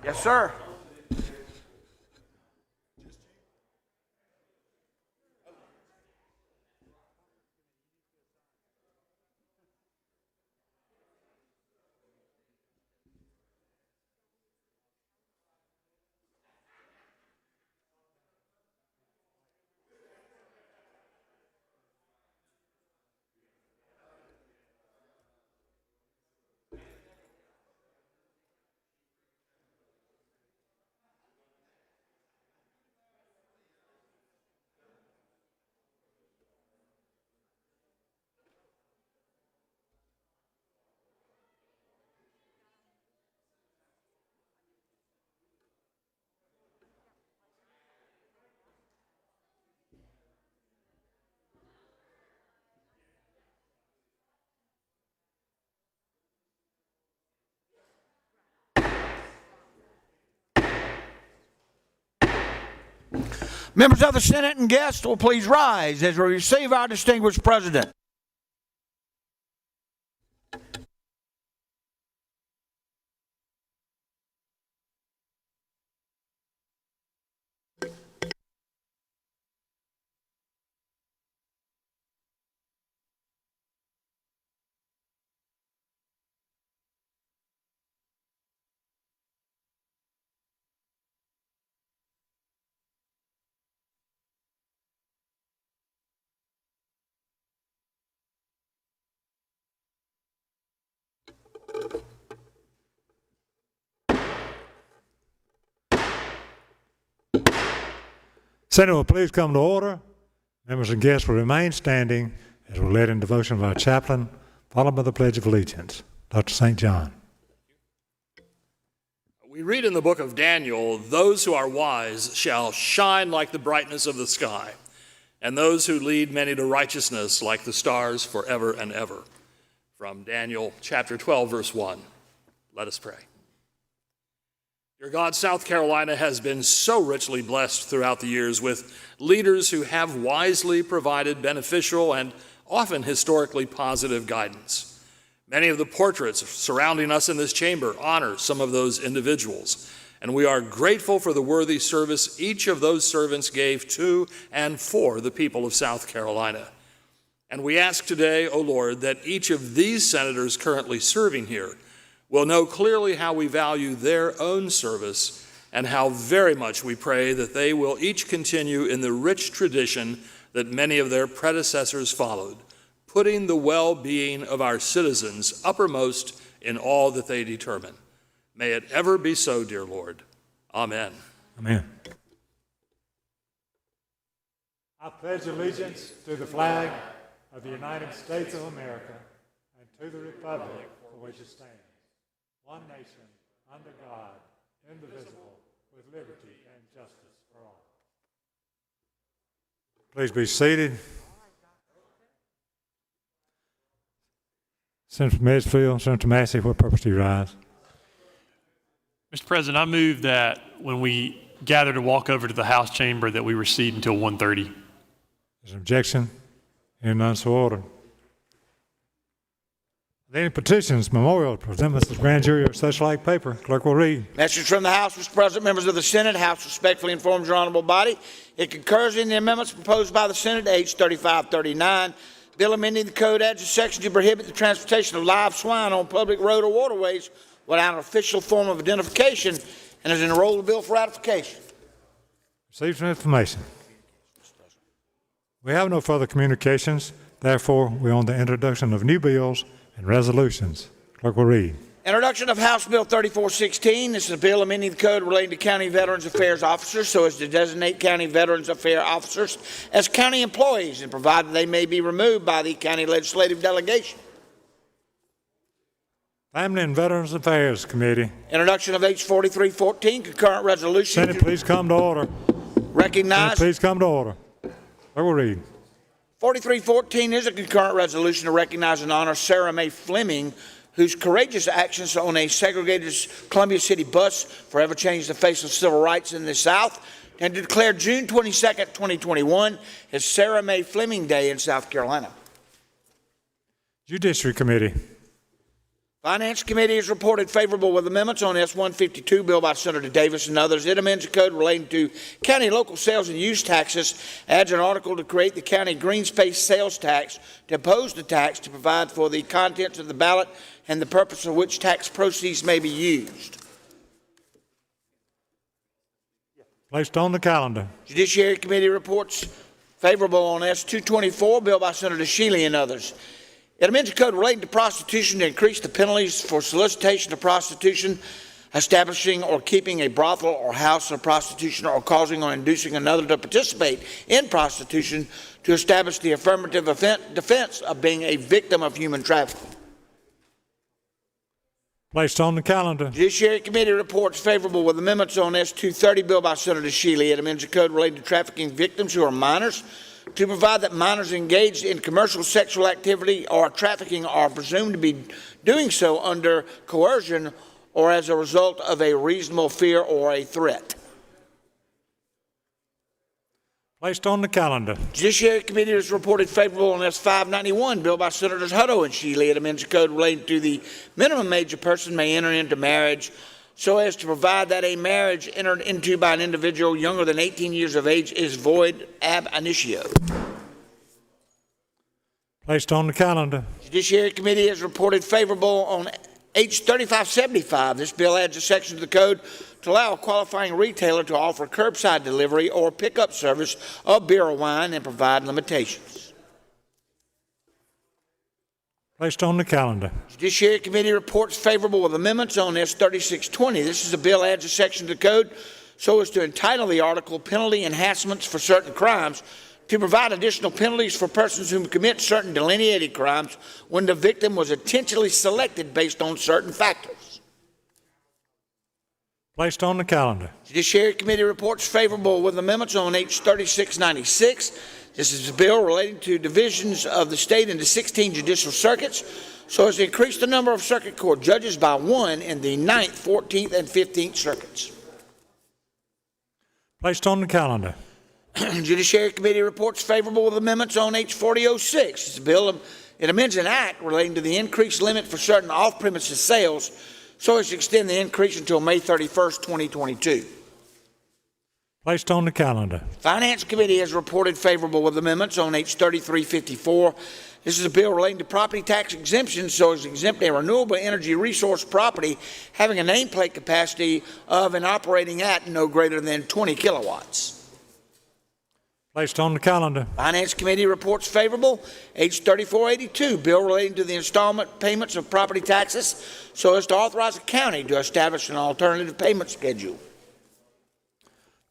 Yes, sir. Members of the Senate and guests will please rise as we receive our distinguished president. Senate will please come to order. Members and guests will remain standing as we're led in devotion by our chaplain, followed by the Pledge of Allegiance. Dr. St. John. We read in the book of Daniel, those who are wise shall shine like the brightness of the sky, and those who lead many to righteousness like the stars forever and ever. From Daniel chapter 12, verse 1. Let us pray. Dear God, South Carolina has been so richly blessed throughout the years with leaders who have wisely provided beneficial and often historically positive guidance. Many of the portraits surrounding us in this chamber honor some of those individuals, and we are grateful for the worthy service each of those servants gave to and for the people of South Carolina. And we ask today, O Lord, that each of these senators currently serving here will know clearly how we value their own service and how very much we pray that they will each continue in the rich tradition that many of their predecessors followed, putting the well-being of our citizens uppermost in all that they determine. May it ever be so, dear Lord. Amen. Amen. I pledge allegiance to the flag of the United States of America and to the republic for which it stands, one nation, under God, indivisible, with liberty and justice for all. Please be seated. Senator Medfield, Senator Massey, what purpose do you rise? Mr. President, I move that when we gather to walk over to the House chamber that we recede until 1:30. There's an objection? Hearing none, so ordered. Are there any petitions, memorials, presentments of grand jury, or such like paper? Clerk will read. Message from the House, Mr. President, members of the Senate. House respectfully informs your honorable body it concurs in the amendments proposed by the Senate, H. 3539. Bill amending the code adds a section to prohibit the transportation of live swine on public road or waterways without an official form of identification, and is enrolled the bill for ratification. Received some information. We have no further communications. Therefore, we're on the introduction of new bills and resolutions. Clerk will read. Introduction of House Bill 3416. This is a bill amending the code relating to county Veterans Affairs officers so as to designate county Veterans Affairs officers as county employees and provide that they may be removed by the county legislative delegation. Family and Veterans Affairs Committee. Introduction of H. 4314, concurrent resolution. Senate, please come to order. Recognize. Senate, please come to order. I will read. 4314 is a concurrent resolution to recognize and honor Sarah Mae Fleming, whose courageous actions on a segregated Columbia City bus forever changed the face of civil rights in the South, and to declare June 22nd, 2021 as Sarah Mae Fleming Day in South Carolina. Judiciary Committee. Finance Committee has reported favorable with amendments on S-152, bill by Senator Davis and others. It amends the code relating to county local sales and use taxes, adds an article to create the county green space sales tax, to impose the tax, to provide for the contents of the ballot and the purpose for which tax proceeds may be used. Placed on the calendar. Judiciary Committee reports favorable on S-224, bill by Senator Shealy and others. It amends the code relating to prostitution to increase the penalties for solicitation of prostitution, establishing or keeping a brothel or house of prostitution, or causing or inducing another to participate in prostitution, to establish the affirmative defense of being a victim of human trafficking. Placed on the calendar. Judiciary Committee reports favorable with amendments on S-230, bill by Senator Shealy. It amends the code relating to trafficking victims who are minors, to provide that minors engaged in commercial sexual activity or trafficking are presumed to be doing so under coercion or as a result of a reasonable fear or a threat. Placed on the calendar. Judiciary Committee has reported favorable on S-591, bill by Senators Hutto and Shealy. It amends the code relating to the minimum age a person may enter into marriage, so as to provide that a marriage entered into by an individual younger than 18 years of age is void ab initio. Placed on the calendar. Judiciary Committee has reported favorable on H-3575. This bill adds a section to the code to allow a qualifying retailer to offer curbside delivery or pickup service of beer or wine and provide limitations. Placed on the calendar. Judiciary Committee reports favorable with amendments on S-3620. This is a bill adds a section to the code so as to entitle the article Penalty Enhancements for Certain Crimes, to provide additional penalties for persons who commit certain delineated crimes when the victim was intentionally selected based on certain factors. Placed on the calendar. Judiciary Committee reports favorable with amendments on H-3696. This is a bill relating to divisions of the state into 16 judicial circuits, so as to increase the number of circuit court judges by one in the 9th, 14th, and 15th circuits. Placed on the calendar. Judiciary Committee reports favorable with amendments on H-4006. It's a bill, it amends an act relating to the increased limit for certain off-premises sales, so as to extend the increase until May 31st, 2022. Placed on the calendar. Finance Committee has reported favorable with amendments on H-3354. This is a bill relating to property tax exemptions, so as to exempt a renewable energy resource property having a nameplate capacity of and operating at no greater than 20 kilowatts. Placed on the calendar. Finance Committee reports favorable. H-3482, bill relating to the installment payments of property taxes, so as to authorize the county to establish an alternative payment schedule.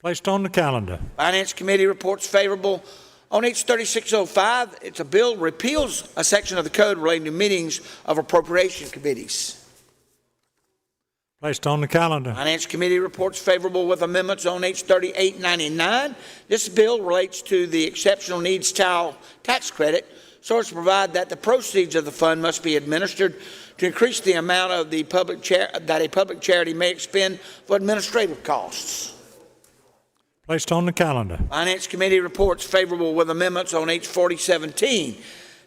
Placed on the calendar. Finance Committee reports favorable on H-3605. It's a bill repeals a section of the code relating to meetings of appropriation committees. Placed on the calendar. Finance Committee reports favorable with amendments on H-3899. This bill relates to the Exceptional Needs Child Tax Credit, so as to provide that the proceeds of the fund must be administered to increase the amount of the that a public charity may expend for administrative costs. Placed on the calendar. Finance Committee reports favorable with amendments on H-4017.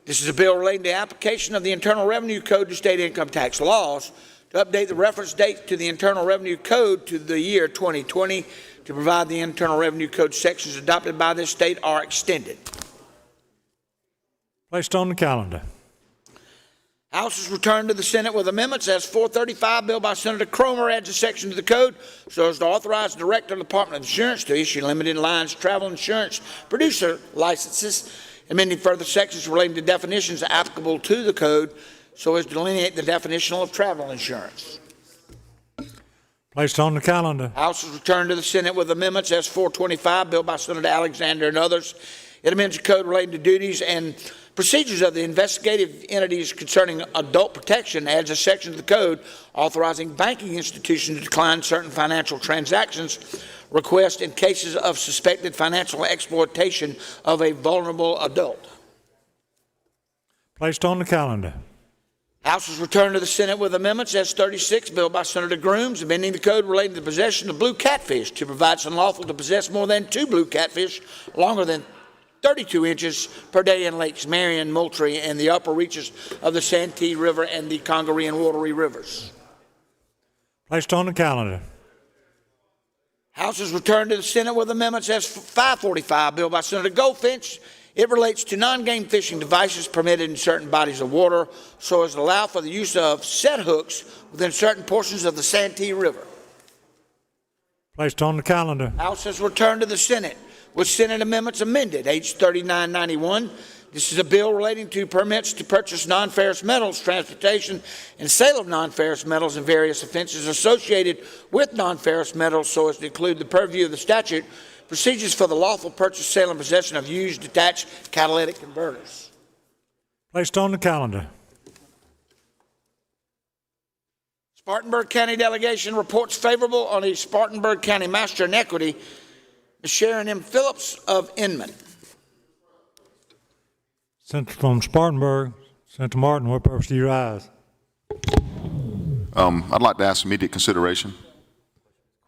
This is a bill relating to the application of the Internal Revenue Code to state income tax laws, to update the reference date to the Internal Revenue Code to the year 2020, to provide the Internal Revenue Code sections adopted by this state are extended. Placed on the calendar. House has returned to the Senate with amendments. S-435, bill by Senator Cromer, adds a section to the code so as to authorize the Director of the Department of Insurance to issue limited lines travel insurance producer licenses, amending further sections relating to definitions applicable to the code so as to delineate the definition of travel insurance. Placed on the calendar. House has returned to the Senate with amendments. S-425, bill by Senator Alexander and others. It amends the code relating to duties and procedures of the investigative entities concerning adult protection, adds a section of the code authorizing banking institutions to decline certain financial transactions requests in cases of suspected financial exploitation of a vulnerable adult. Placed on the calendar. House has returned to the Senate with amendments. S-36, bill by Senator Grooms, amending the code relating to the possession of blue catfish to provide it's unlawful to possess more than 2 blue catfish longer than 32 inches per day in Lakes Marion, Moultrie, and the upper reaches of the Santee River and the Congaree and Wateree rivers. Placed on the calendar. House is returned to the Senate with amendments as 545, bill by Senator Goldfinch. It relates to non-game fishing devices permitted in certain bodies of water so as to allow for the use of set hooks within certain portions of the Santee River. Placed on the calendar. House has returned to the Senate with Senate amendments amended, H 3991. This is a bill relating to permits to purchase non-ferrous metals, transportation, and sale of non-ferrous metals and various offenses associated with non-ferrous metals so as to include the purview of the statute, procedures for the lawful purchase, sale, and possession of used detached catalytic converters. Placed on the calendar. Spartanburg County Delegation reports favorable on the Spartanburg County Master in Equity, Ms. Sharon M. Phillips of Inman. Senator from Spartanburg, Senator Martin, what purpose do you rise? I'd like to ask immediate consideration.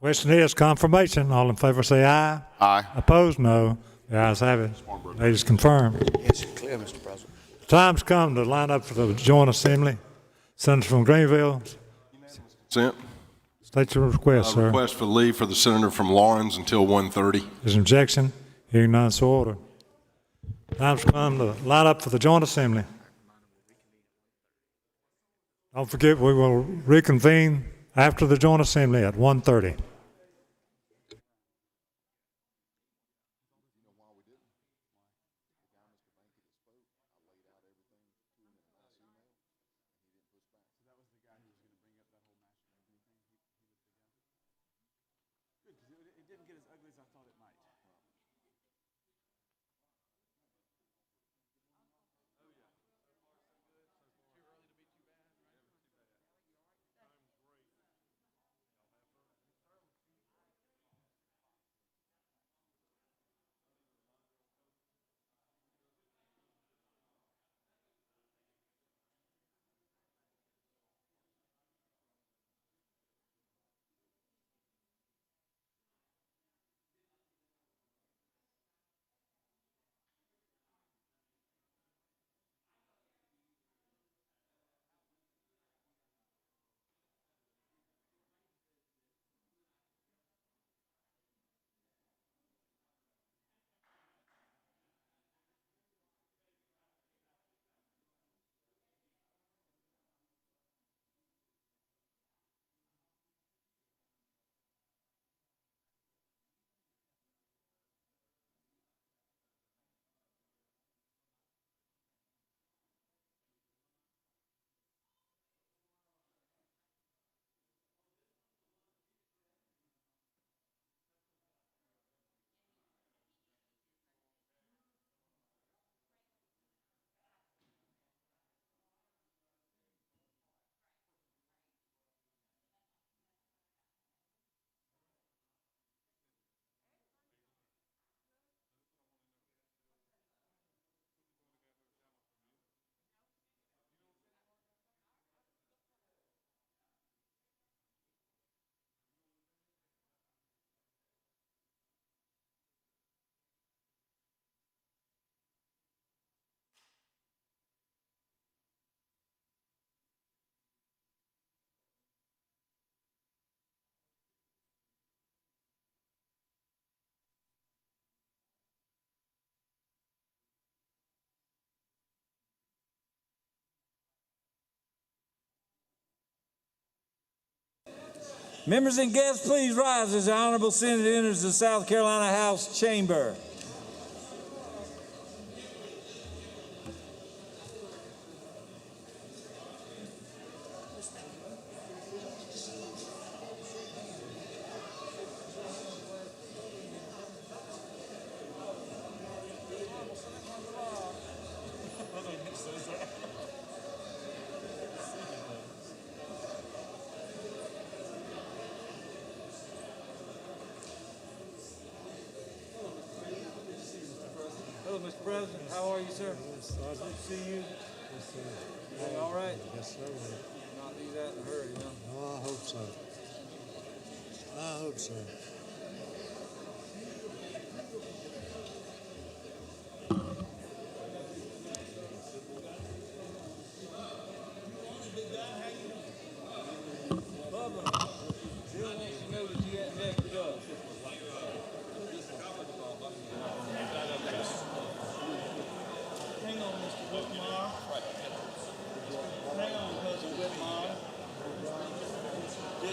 Question is confirmation. All in favor say aye. Aye. Opposed, no. The ayes have it. It is confirmed. It's clear, Mr. President. The time's come to line up for the joint assembly. Senator from Greenville, Consent. state your request, sir. Request for leave for the senator from Lawrence until 1:30. Is an objection? Hearing none, so ordered. Time's come to line up for the joint assembly. Don't forget, we will reconvene after the joint assembly at 1:30. Members and guests, please rise as the Honorable Senator enters the South Carolina House chamber. Hello, Mr. President. How are you, sir? Yes, Good to see you. Yes, sir. You all right? Yes, sir. Not do that in a hurry, no? Oh, I hope so. I hope so.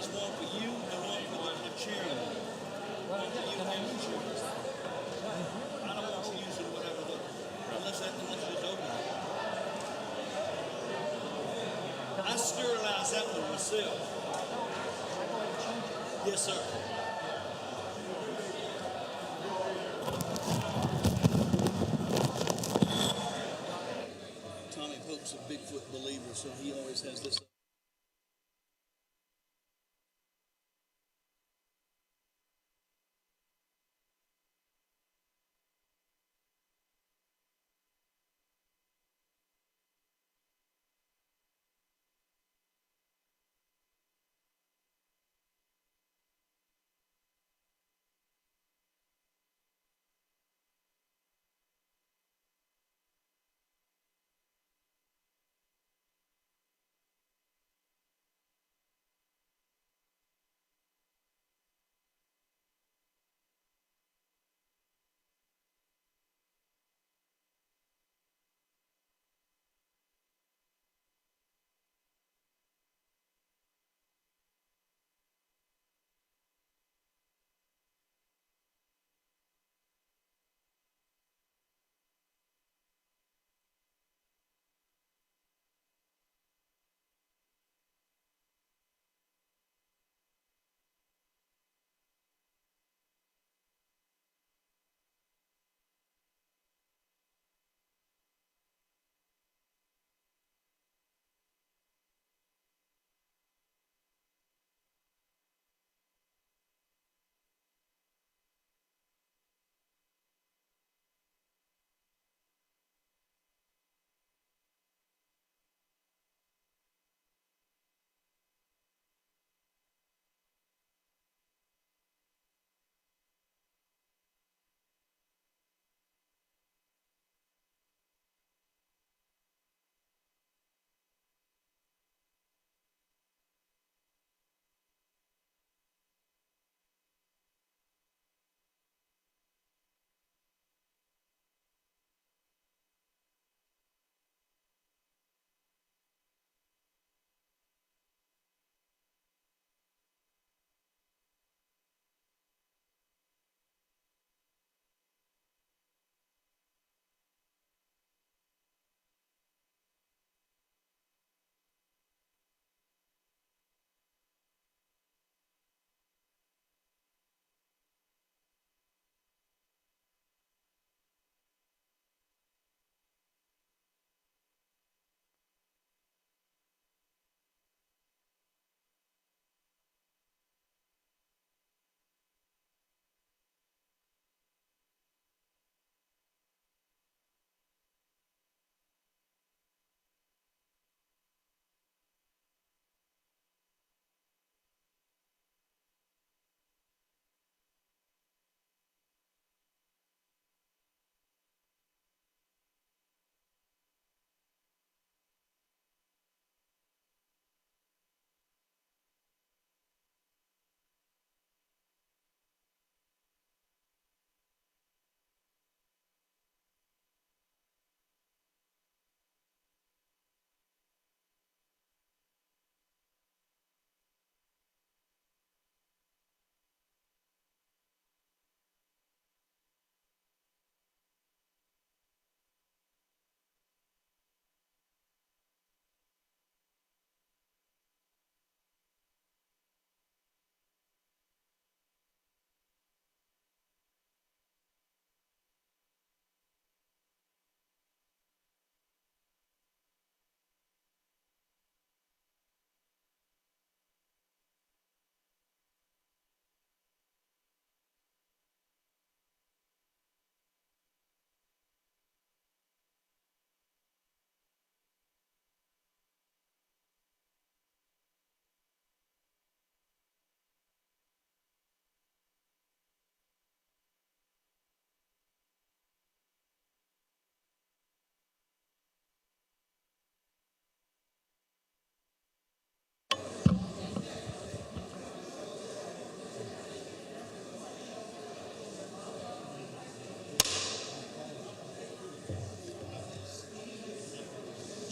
There's one for you and one for the chairman. One for you and the chairman. I don't want you using whatever unless it's open. I sterilized that one myself. Yes, sir. Tommy Pope's a Bigfoot believer, so he always has this.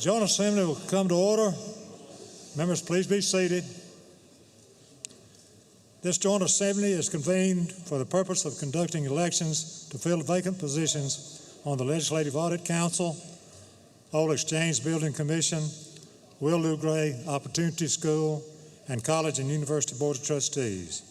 Joint Assembly will come to order. Members, please be seated. This joint assembly is convened for the purpose of conducting elections to fill vacant positions on the Legislative Audit Council, Old Exchange Building Commission, Will Lou Gray Opportunity School, and College and University Board of Trustees.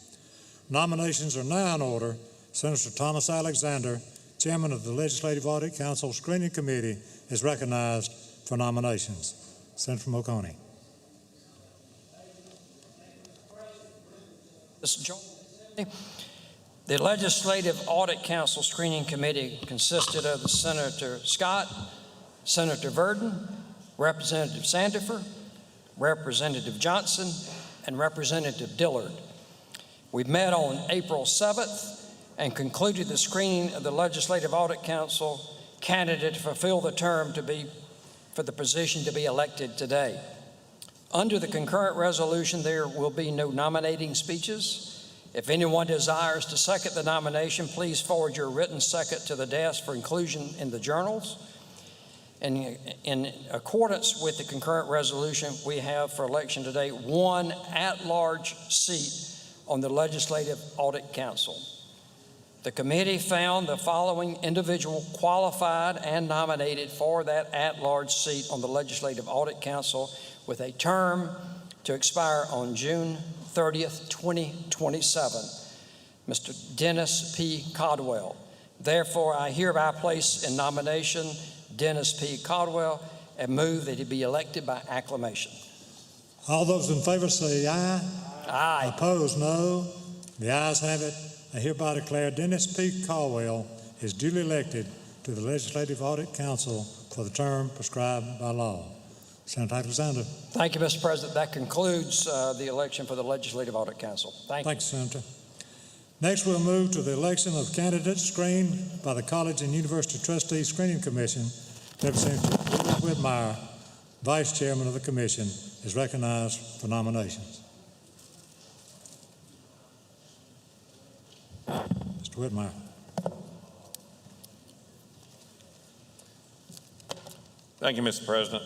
Nominations are now in order. Senator Thomas Alexander, Chairman of the Legislative Audit Council Screening Committee, is recognized for nominations. Senator from Oconee. The Legislative Audit Council Screening Committee consisted of Senator Scott, Senator Verdon, Representative Sandifer, Representative Johnson, and Representative Dillard. We met on April 7th and concluded the screening of the Legislative Audit Council candidate to fulfill the term for the position to be elected today. Under the concurrent resolution, there will be no nominating speeches. If anyone desires to second the nomination, please forward your written second to the desk for inclusion in the journals. And in accordance with the concurrent resolution, we have for election today one at-large seat on the Legislative Audit Council. The committee found the following individual qualified and nominated for that at-large seat on the Legislative Audit Council with a term to expire on June 30th, 2027, Mr. Dennis P. Codwell. Therefore, I hereby place in nomination Dennis P. Codwell and move that he be elected by acclamation. All those in favor say aye. Aye. Opposed, no. The ayes have it. I hereby declare Dennis P. Caldwell is duly elected to the Legislative Audit Council for the term prescribed by law. Senator Alexander. Thank you, Mr. President. That concludes the election for the Legislative Audit Council. Thank you. Thank you, Senator. Next, we'll move to the election of candidates screened by the College and University Trustees Screening Commission. Representative William Whitmire, Vice Chairman of the Commission, is recognized for nominations. Mr. Whitmire. Thank you, Mr. President.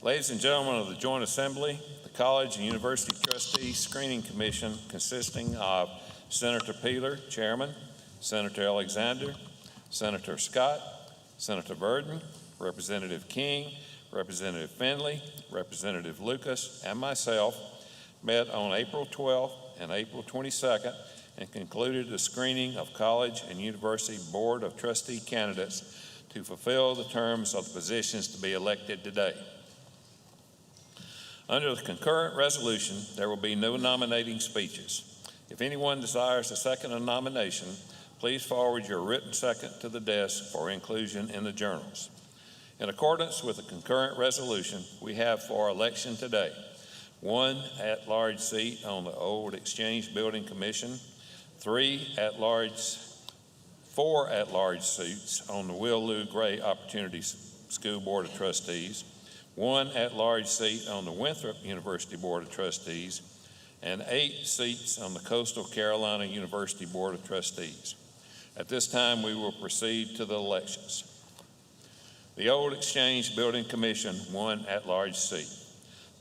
Ladies and gentlemen of the Joint Assembly, the College and University Trustees Screening Commission, consisting of Senator Peeler, Chairman, Senator Alexander, Senator Scott, Senator Verdon, Representative King, Representative Finley, Representative Lucas, and myself, met on April 12th and April 22nd and concluded the screening of college and university board of trustee candidates to fulfill the terms of the positions to be elected today. Under the concurrent resolution, there will be no nominating speeches. If anyone desires to second a nomination, please forward your written second to the desk for inclusion in the journals. In accordance with the concurrent resolution, we have for election today one at-large seat on the Old Exchange Building Commission, four at-large seats on the Will Lou Gray Opportunity School Board of Trustees, one at-large seat on the Winthrop University Board of Trustees, and 8 seats on the Coastal Carolina University Board of Trustees. At this time, we will proceed to the elections. The Old Exchange Building Commission, one at-large seat.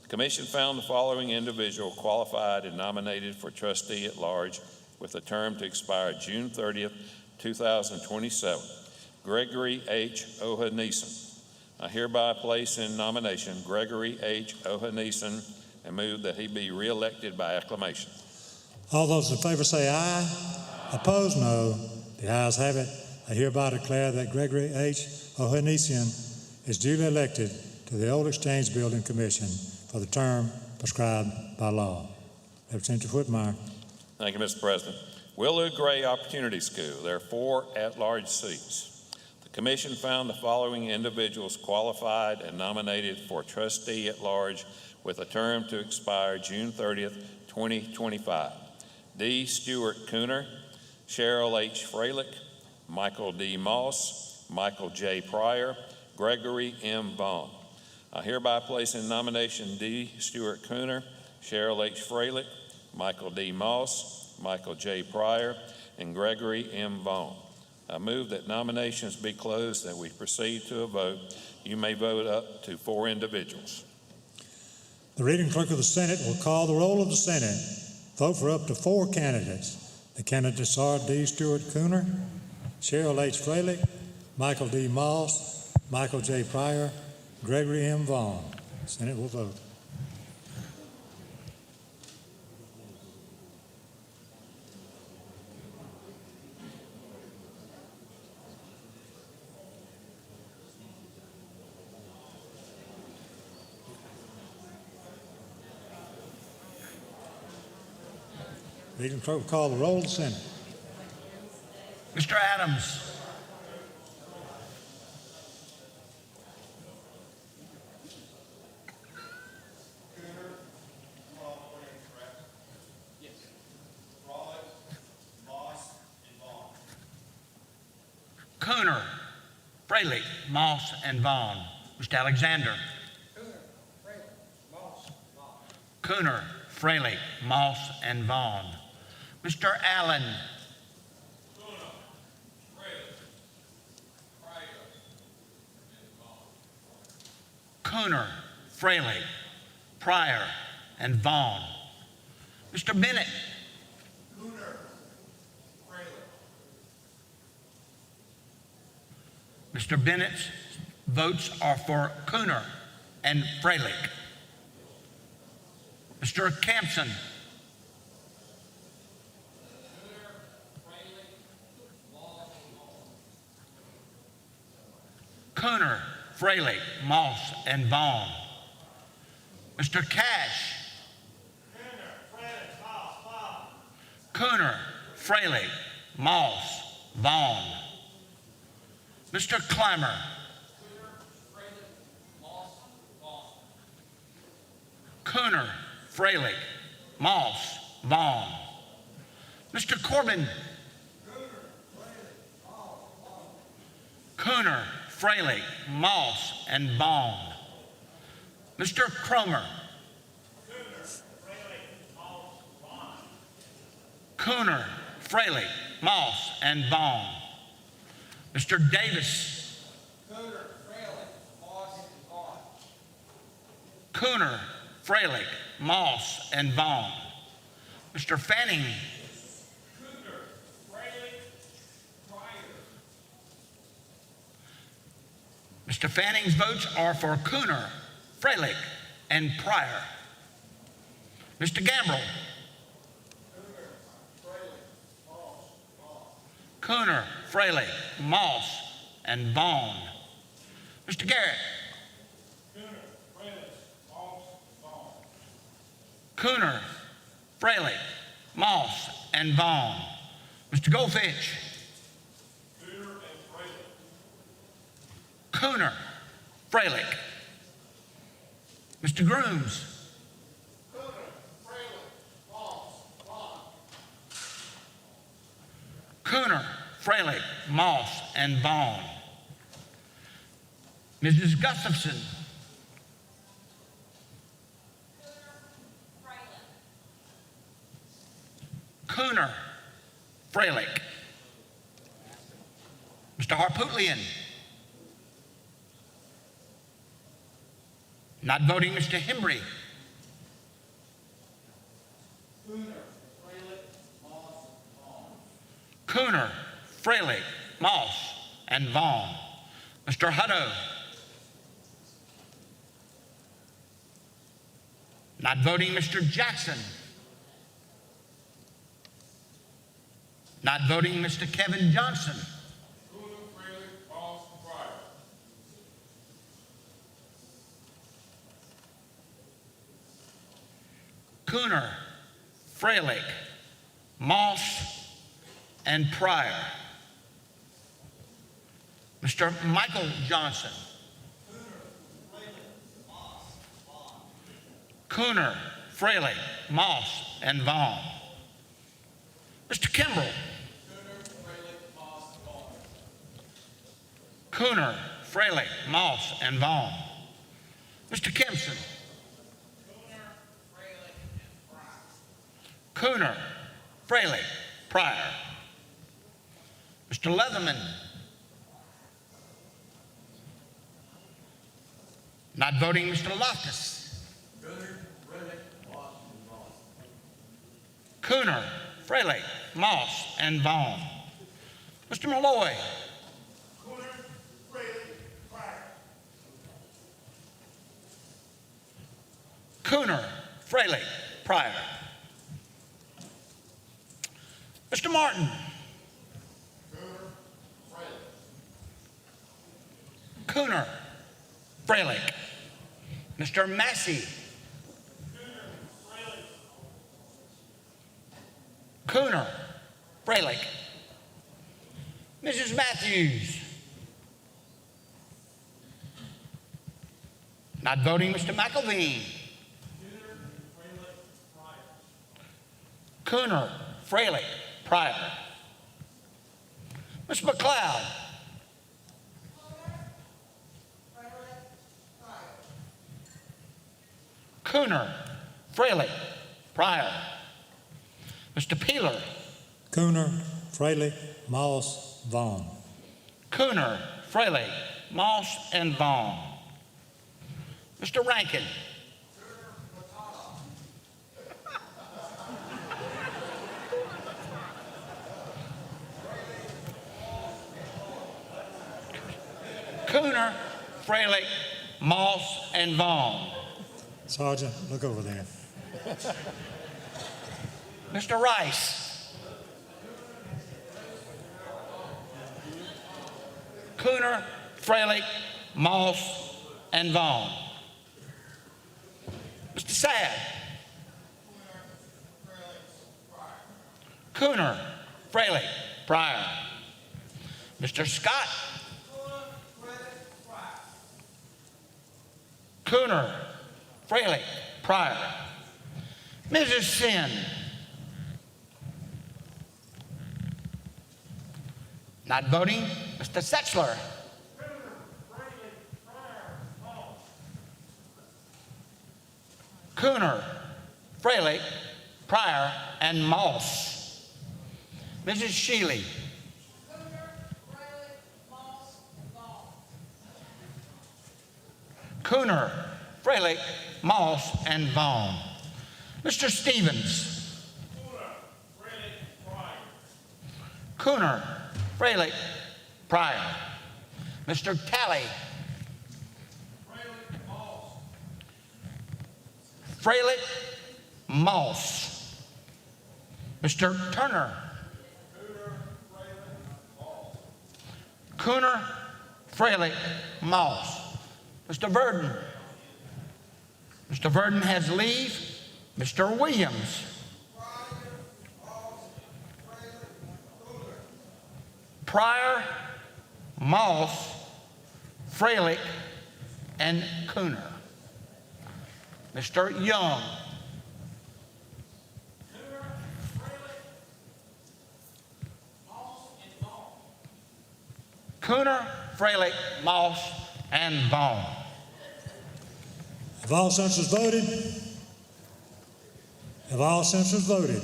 The commission found the following individual qualified and nominated for trustee at large with a term to expire June 30th, 2027. Gregory H. Ohaneson. I hereby place in nomination Gregory H. Ohaneson and move that he be reelected by acclamation. All those in favor say aye. Opposed, no. The ayes have it. I hereby declare that Gregory H. Ohaneson is duly elected to the Old Exchange Building Commission for the term prescribed by law. Representative Whitmire. Thank you, Mr. President. Will Lou Gray Opportunity School. There are 4 at-large seats. The commission found the following individuals qualified and nominated for trustee at large with a term to expire June 30th, 2025. D. Stewart Cooner, Cheryl H. Freilich, Michael D. Moss, Michael J. Pryor, Gregory M. Vaughn. I hereby place in nomination D. Stewart Cooner, Cheryl H. Freilich, Michael D. Moss, Michael J. Pryor, and Gregory M. Vaughn. I move that nominations be closed and we proceed to a vote. You may vote up to 4 individuals. The reading clerk of the Senate will call the roll of the Senate. Vote for up to 4 candidates. The candidates are D. Stewart Cooner, Cheryl H. Freilich, Michael D. Moss, Michael J. Pryor, Gregory M. Vaughn. The Senate will vote. Reading clerk will call the roll of the Senate. Mr. Adams. Cooner, Freilich, Moss, and Vaughn. Mr. Alexander. Cooner, Freilich, Moss, and Vaughn. Mr. Allen. Cooner, Freilich, Pryor, and Vaughn. Mr. Bennett. Mr. Bennett's votes are for Cooner and Freilich. Mr. Campson. Cooner, Freilich, Moss, and Vaughn. Mr. Cash. Cooner, Freilich, Moss, Vaughn. Mr. Clymer. Cooner, Freilich, Moss, Vaughn. Mr. Corbin. Cooner, Freilich, Moss, and Vaughn. Mr. Cromer. Cooner, Freilich, Moss, and Vaughn. Mr. Davis. Cooner, Freilich, Moss, and Vaughn. Mr. Fanning. Mr. Fanning's votes are for Cooner, Freilich, and Pryor. Mr. Gambrell. Cooner, Freilich, Moss, and Vaughn. Mr. Garrett. Cooner, Freilich, Moss, and Vaughn. Mr. Goldfinch. Cooner, Freilich. Mr. Grooms. Cooner, Freilich, Moss, and Vaughn. Mrs. Gustafson. Cooner, Freilich. Mr. Harpootlian. Not voting, Mr. Hembry. Cooner, Freilich, Moss, and Vaughn. Mr. Hutto. Not voting, Mr. Jackson. Not voting, Mr. Kevin Johnson. Cooner, Freilich, Moss, and Pryor. Mr. Michael Johnson. Cooner, Freilich, Moss, and Vaughn. Mr. Kimbrell. Cooner, Freilich, Moss, and Vaughn. Mr. Kempson. Cooner, Freilich, Pryor. Mr. Leatherman. Not voting, Mr. Loftus. Cooner, Freilich, Moss, and Vaughn. Mr. Malloy. Cooner, Freilich, Pryor. Mr. Martin. Cooner, Freilich. Mr. Massey. Cooner, Freilich. Mrs. Matthews. Not voting, Mr. McElveen. Cooner, Freilich, Pryor. Ms. McLeod. Cooner, Freilich, Pryor. Mr. Peeler. Cooner, Freilich, Moss, Vaughn. Cooner, Freilich, Moss, and Vaughn. Mr. Rankin. Cooner, Freilich, Moss, and Vaughn. Sergeant, look over there. Mr. Rice. Cooner, Freilich, Moss, and Vaughn. Mr. Sad. Cooner, Freilich, Pryor. Mr. Scott. Cooner, Freilich, Pryor. Mrs. Sin. Not voting, Mr. Setzler. Cooner, Freilich, Pryor, and Moss. Mrs. Shealy. Cooner, Freilich, Moss, and Vaughn. Mr. Stevens. Cooner, Freilich, Pryor. Mr. Talley. Freilich, Moss. Mr. Turner. Cooner, Freilich, Moss. Mr. Verdon. Mr. Verdon has leave. Mr. Williams. Pryor, Moss, Freilich, and Cooner. Mr. Young. Cooner, Freilich, Moss, and Vaughn. Have all senators voted? Have all senators voted?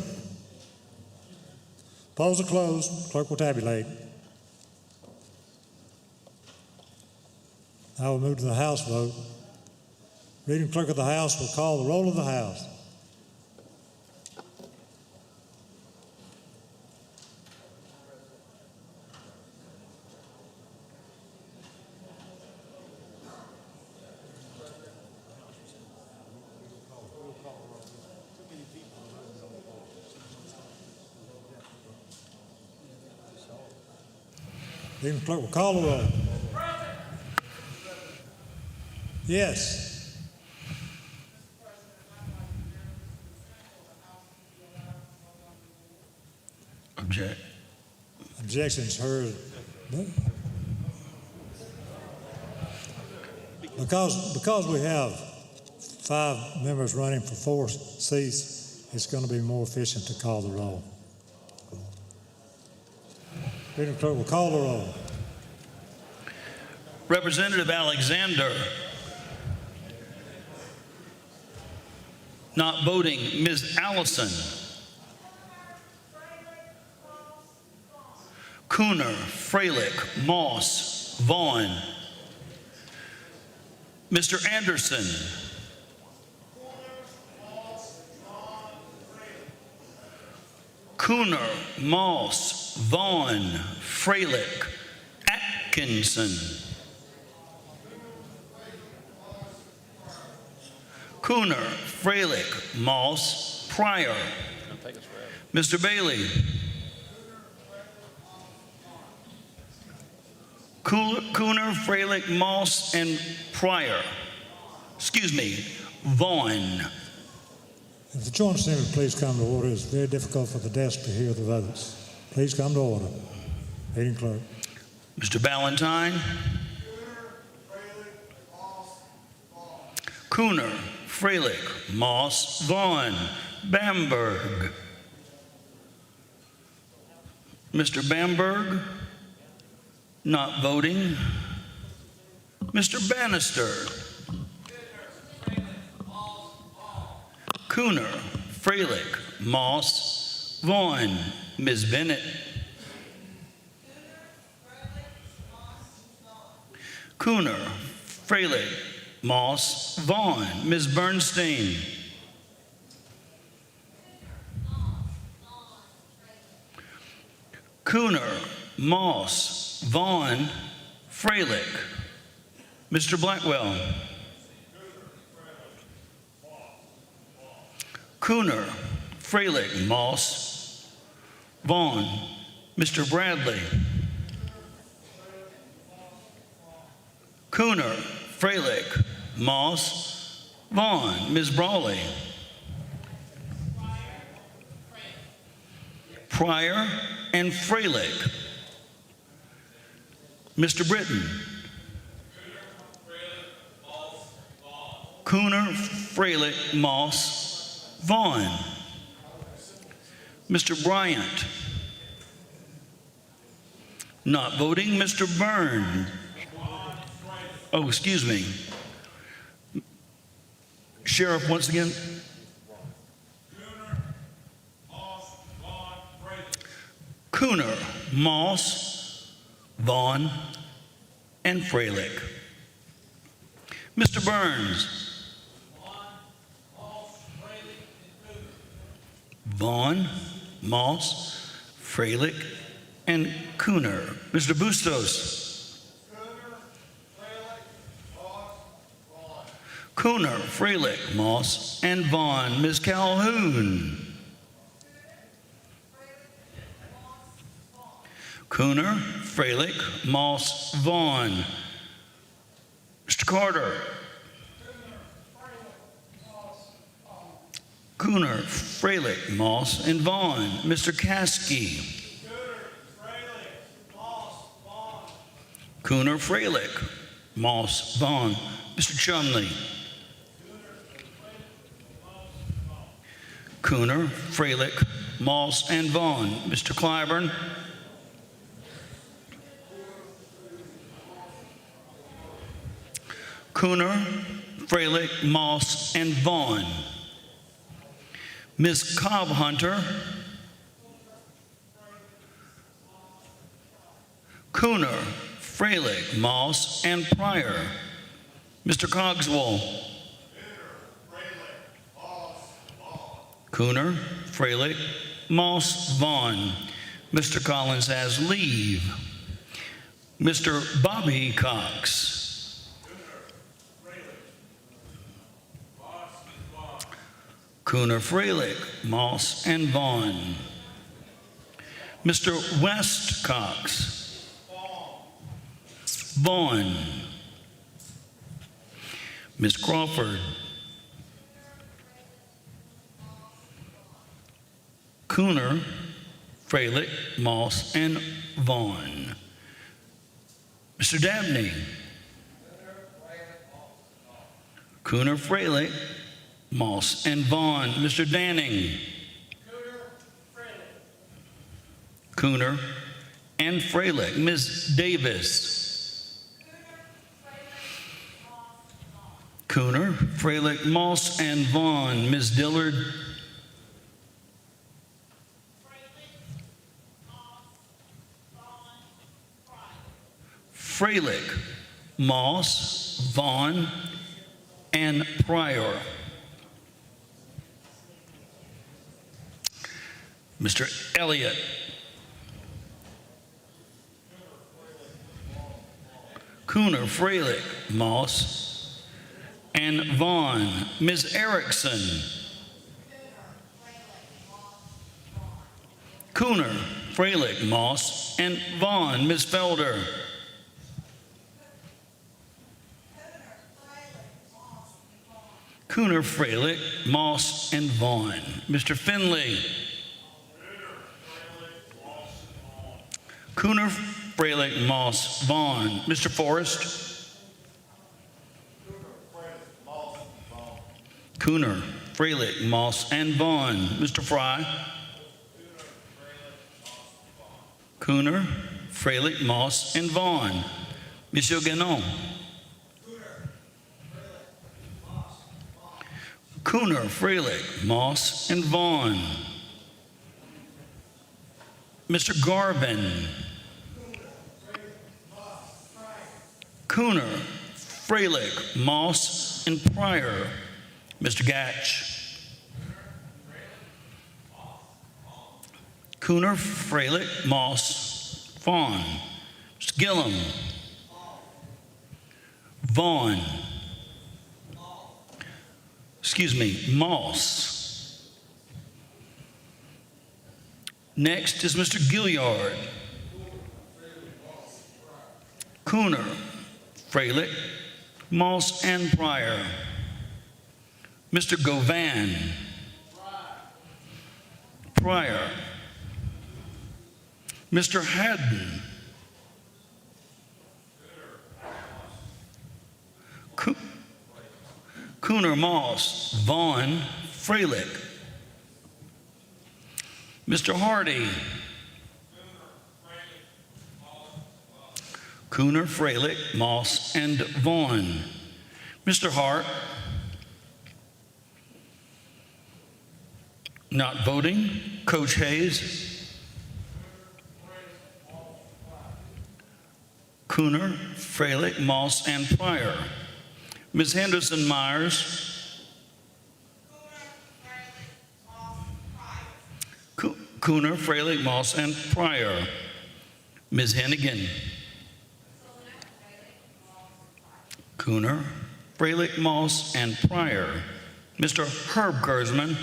Polls are closed. Clerk will tabulate. I will move to the House vote. Reading Clerk of the House will call the roll of the House. Reading Clerk will call the roll. Yes. Object. Objections heard. Because we have 5 members running for 4 seats, it's going to be more efficient to call the roll. Reading Clerk will call the roll. Representative Alexander. Not voting, Ms. Allison. Cooner, Freilich, Moss, Vaughn. Mr. Anderson. Cooner, Moss, Vaughn, Freilich, Atkinson. Cooner, Freilich, Moss, Pryor. Mr. Bailey. Cooner, Freilich, Moss, and Pryor. Excuse me, Vaughn. If the Joint Assembly please come to order, it's very difficult for the desk to hear the votes. Please come to order. Meeting clerk. Mr. Ballantyne. Cooner, Freilich, Moss, Vaughn, Bamberg. Mr. Bamberg, not voting. Mr. Bannister. Cooner, Freilich, Moss, Vaughn. Ms. Bennett. Cooner, Freilich, Moss, Vaughn. Ms. Bernstein. Cooner, Moss, Vaughn, Freilich. Mr. Blackwell. Cooner, Freilich, Moss, Vaughn. Mr. Bradley. Cooner, Freilich, Moss, Vaughn. Ms. Brawley. Pryor and Freilich. Mr. Britton. Cooner, Freilich, Moss, Vaughn. Mr. Bryant. Not voting. Mr. Byrne. Oh, excuse me. Sheriff, once again. Cooner, Moss, Vaughn, and Freilich. Mr. Burns. Vaughn, Moss, Freilich, and Cooner. Mr. Bustos. Cooner, Freilich, Moss, and Vaughn. Ms. Calhoun. Cooner, Freilich, Moss, Vaughn. Mr. Carter. Cooner, Freilich, Moss, and Vaughn. Mr. Caskey. Cooner, Freilich, Moss, Vaughn. Mr. Chumley. Cooner, Freilich, Moss, and Vaughn. Mr. Clyburn. Cooner, Freilich, Moss, and Vaughn. Ms. Cobb Hunter. Cooner, Freilich, Moss, and Pryor. Mr. Cogswell. Cooner, Freilich, Moss, Vaughn. Mr. Collins has leave. Mr. Bobby Cox. Cooner, Freilich, Moss, and Vaughn. Mr. West Cox. Vaughn. Ms. Crawford. Cooner, Freilich, Moss, and Vaughn. Mr. Dabney. Cooner, Freilich, Moss, and Vaughn. Mr. Danning. Cooner and Freilich. Ms. Davis. Cooner, Freilich, Moss, and Vaughn. Ms. Dillard. Freilich, Moss, Vaughn, and Pryor. Mr. Elliott. Cooner, Freilich, Moss, and Vaughn. Ms. Erickson. Cooner, Freilich, Moss, and Vaughn. Ms. Felder. Cooner, Freilich, Moss, and Vaughn. Mr. Finley. Cooner, Freilich, Moss, Vaughn. Mr. Forrest. Cooner, Freilich, Moss, and Vaughn. Mr. Fry. Cooner, Freilich, Moss, and Vaughn. Monsieur Guénon. Cooner, Freilich, Moss, and Vaughn. Mr. Garvin. Cooner, Freilich, Moss, and Pryor. Mr. Gatch. Cooner, Freilich, Moss, Vaughn. Mr. Gillum. Vaughn. Moss. Next is Mr. Gilliard. Cooner, Freilich, Moss, and Pryor. Mr. Govan. Pryor. Mr. Haddon. Cooner, Moss, Vaughn, Freilich. Mr. Hardy. Cooner, Freilich, Moss, and Vaughn. Mr. Hart. Not voting. Coach Hayes. Cooner, Freilich, Moss, and Pryor. Ms. Henderson Myers. Cooner, Freilich, Moss, and Pryor. Ms. Hennigan. Cooner, Freilich, Moss, and Pryor. Mr. Herb Kurzman.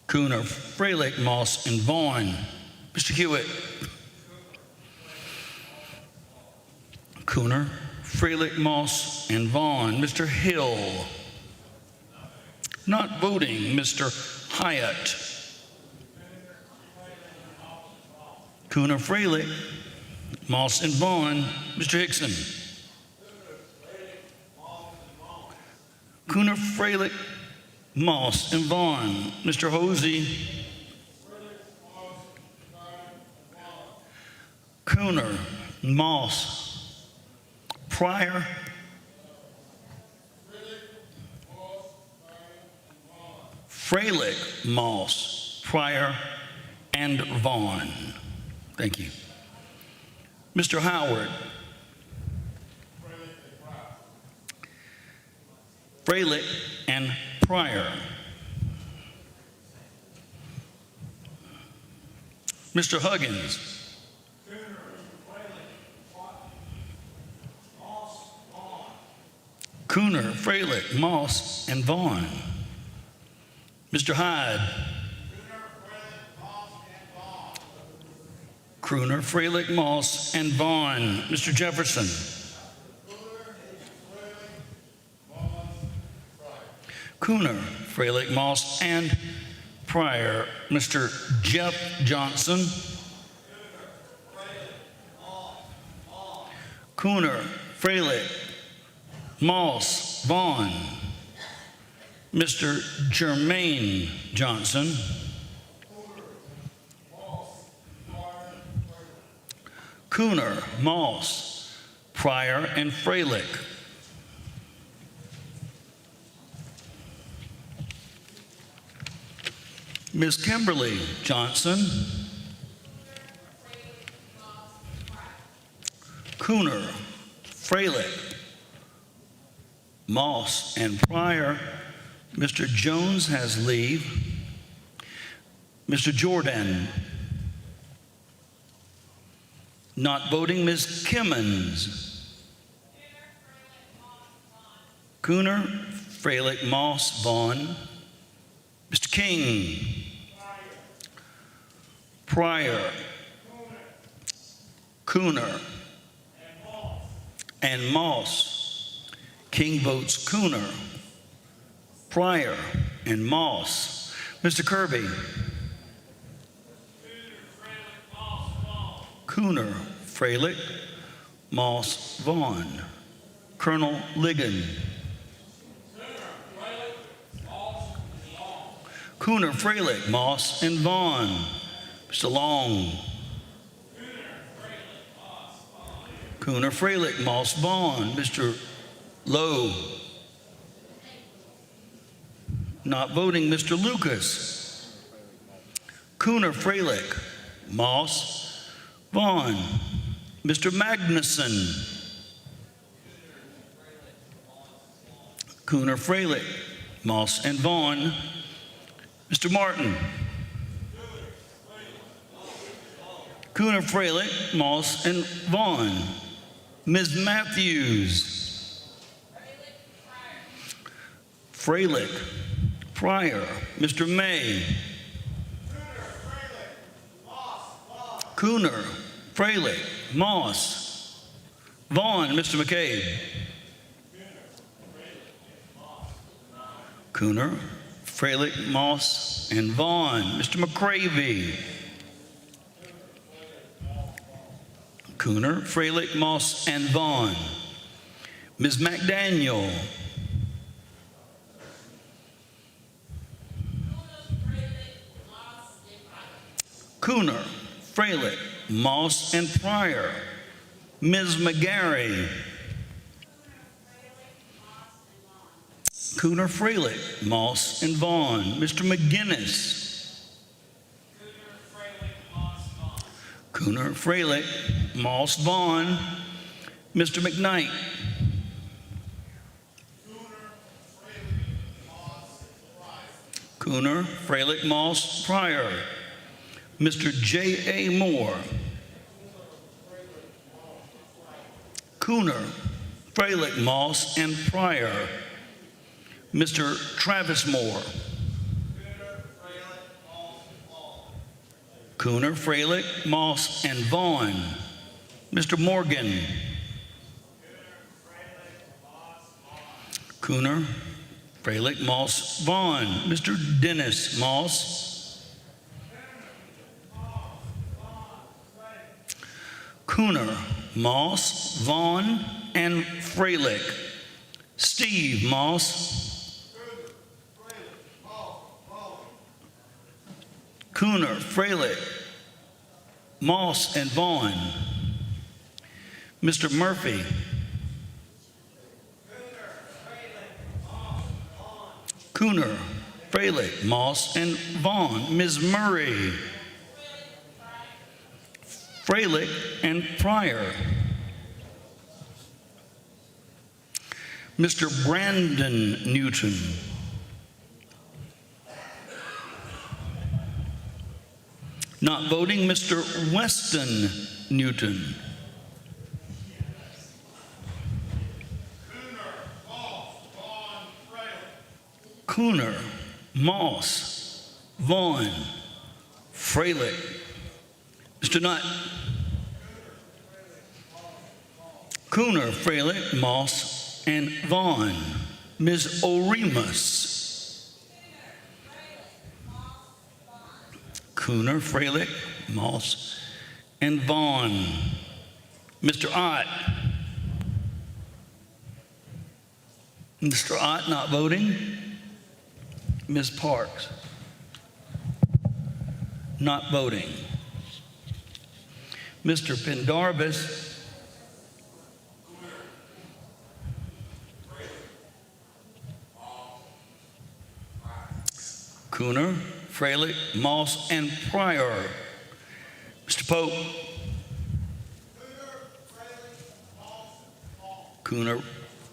Cooner, Freilich, Moss, and Vaughn. Mr. Hewitt. Cooner, Freilich, Moss, and Vaughn. Mr. Hill. Not voting, Mr. Hyatt. Cooner, Freilich, Moss, and Vaughn. Mr. Hickson. Cooner, Freilich, Moss, and Vaughn. Mr. Hosey. Cooner, Moss, Pryor. Freilich, Moss, Pryor, and Vaughn. Thank you. Mr. Howard. Freilich and Pryor. Mr. Huggins. Cooner, Freilich, Moss, and Vaughn. Mr. Hyde. Cooner, Freilich, Moss, and Vaughn. Mr. Jefferson. Cooner, Freilich, Moss, and Pryor. Mr. Jeff Johnson. Cooner, Freilich, Moss, Vaughn. Mr. Jermaine Johnson. Cooner, Moss, Pryor, and Freilich. Ms. Kimberly Johnson. Cooner, Freilich, Moss, and Pryor. Mr. Jones has leave. Mr. Jordan. Not voting, Ms. Kimmons. Cooner, Freilich, Moss, Vaughn. Mr. King. Pryor. Cooner. And Moss. King votes Cooner. Pryor and Moss. Mr. Kirby. Cooner, Freilich, Moss, Vaughn. Colonel Ligon. Cooner, Freilich, Moss, and Vaughn. Mr. Long. Cooner, Freilich, Moss, Vaughn. Mr. Lowe. Not voting, Mr. Lucas. Cooner, Freilich, Moss, Vaughn. Mr. Magnuson. Cooner, Freilich, Moss, and Vaughn. Mr. Martin. Cooner, Freilich, Moss, and Vaughn. Ms. Matthews. Freilich, Pryor. Mr. May. Cooner, Freilich, Moss, Vaughn. Mr. McCabe. Cooner, Freilich, Moss, and Vaughn. Mr. McCravey. Cooner, Freilich, Moss, and Vaughn. Ms. McDaniel. Cooner, Freilich, Moss, and Pryor. Ms. McGarry. Cooner, Freilich, Moss, and Vaughn. Mr. McGinnis. Cooner, Freilich, Moss, Vaughn. Mr. McKnight. Cooner, Freilich, Moss, Pryor. Mr. J.A. Moore. Cooner, Freilich, Moss, and Pryor. Mr. Travis Moore. Cooner, Freilich, Moss, and Vaughn. Mr. Morgan. Cooner, Freilich, Moss, Vaughn. Mr. Dennis Moss. Cooner, Moss, Vaughn, and Freilich. Steve Moss. Cooner, Freilich, Moss, and Vaughn. Mr. Murphy. Cooner, Freilich, Moss, and Vaughn. Ms. Murray. Freilich and Pryor. Mr. Brandon Newton. Not voting, Mr. Weston Newton. Cooner, Moss, Vaughn, Freilich. Mr. Nutt. Cooner, Freilich, Moss, and Vaughn. Ms. Oremus. Cooner, Freilich, Moss, and Vaughn. Mr. Ott. Mr. Ott not voting. Ms. Parks not voting. Mr. Pendarvis. Cooner, Freilich, Moss, and Pryor. Mr. Pope. Cooner,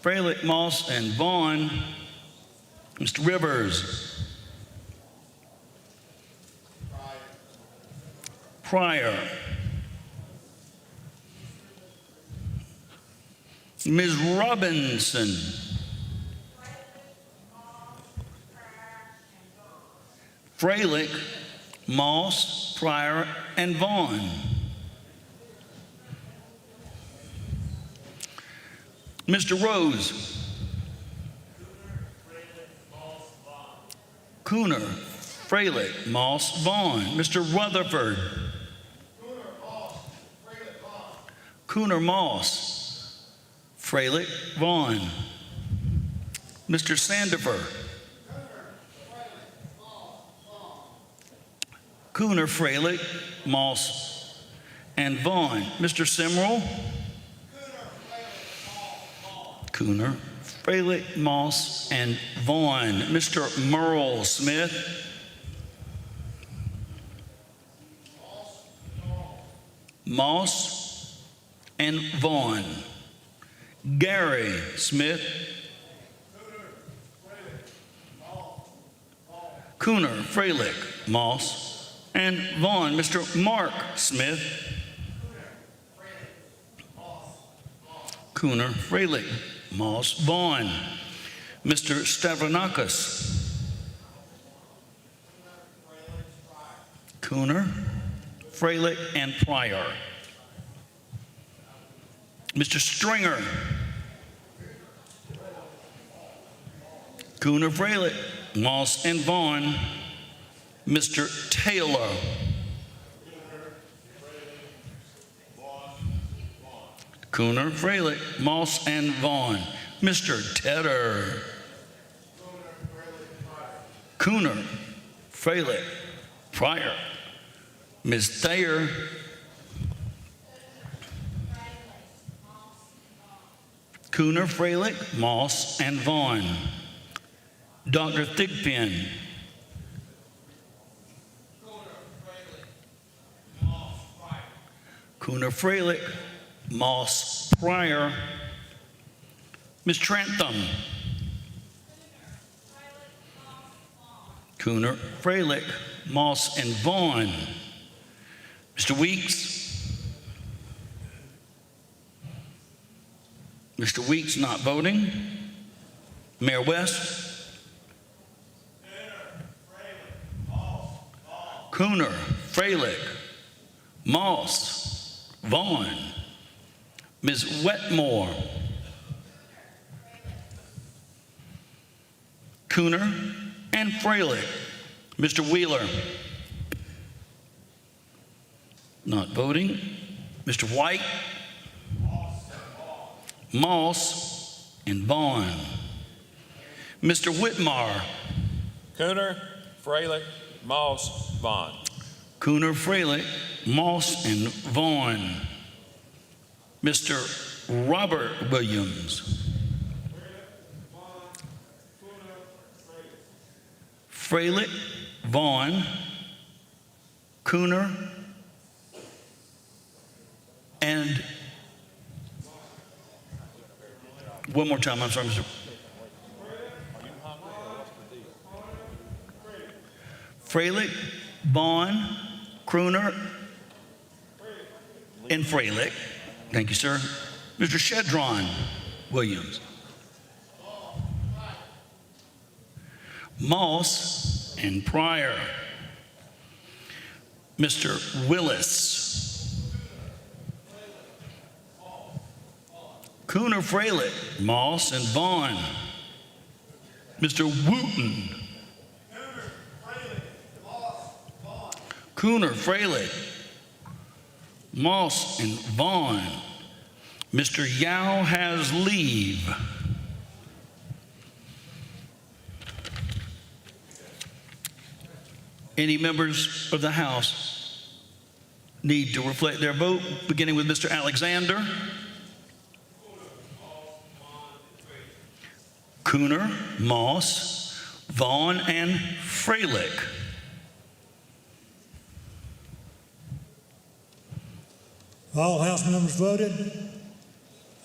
Freilich, Moss, and Vaughn. Mr. Rivers. Pryor. Ms. Robinson. Freilich, Moss, Pryor, and Vaughn. Mr. Rose. Cooner, Freilich, Moss, Vaughn. Mr. Rutherford. Cooner, Moss, Freilich, Vaughn. Mr. Sandifer. Cooner, Freilich, Moss, and Vaughn. Mr. Simrell. Cooner, Freilich, Moss, and Vaughn. Mr. Merle Smith. Moss and Vaughn. Gary Smith. Cooner, Freilich, Moss, and Vaughn. Mr. Mark Smith. Cooner, Freilich, Moss, Vaughn. Mr. Stavronakis. Cooner, Freilich, and Pryor. Mr. Stringer. Cooner, Freilich, Moss, and Vaughn. Mr. Taylor. Cooner, Freilich, Moss, and Vaughn. Mr. Tedder. Cooner, Freilich, Pryor. Ms. Thayer. Cooner, Freilich, Moss, and Vaughn. Dr. Thigpen. Cooner, Freilich, Moss, Pryor. Ms. Trantham. Cooner, Freilich, Moss, and Vaughn. Mr. Weeks. Mr. Weeks not voting. Mayor West. Cooner, Freilich, Moss, Vaughn. Ms. Wetmore. Cooner and Freilich. Mr. Wheeler. Not voting. Mr. White. Moss and Vaughn. Mr. Whitmire. Cooner, Freilich, Moss, Vaughn. Cooner, Freilich, Moss, and Vaughn. Mr. Robert Williams. Freilich, Vaughn, Cooner, and one more time, I'm sorry, Mr. Freilich, Vaughn, Crooner, and Freilich. Thank you, sir. Mr. Shedron Williams. Moss and Pryor. Mr. Willis. Cooner, Freilich, Moss, and Vaughn. Mr. Wooten. Cooner, Freilich, Moss, and Vaughn. Mr. Yao has leave. Any members of the House need to reflect their vote, beginning with Mr. Alexander. Cooner, Moss, Vaughn, and Freilich. All House members voted?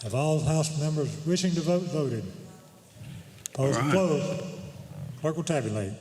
Have all House members wishing to vote voted? Polls are All right. closed. Clerk will tabulate.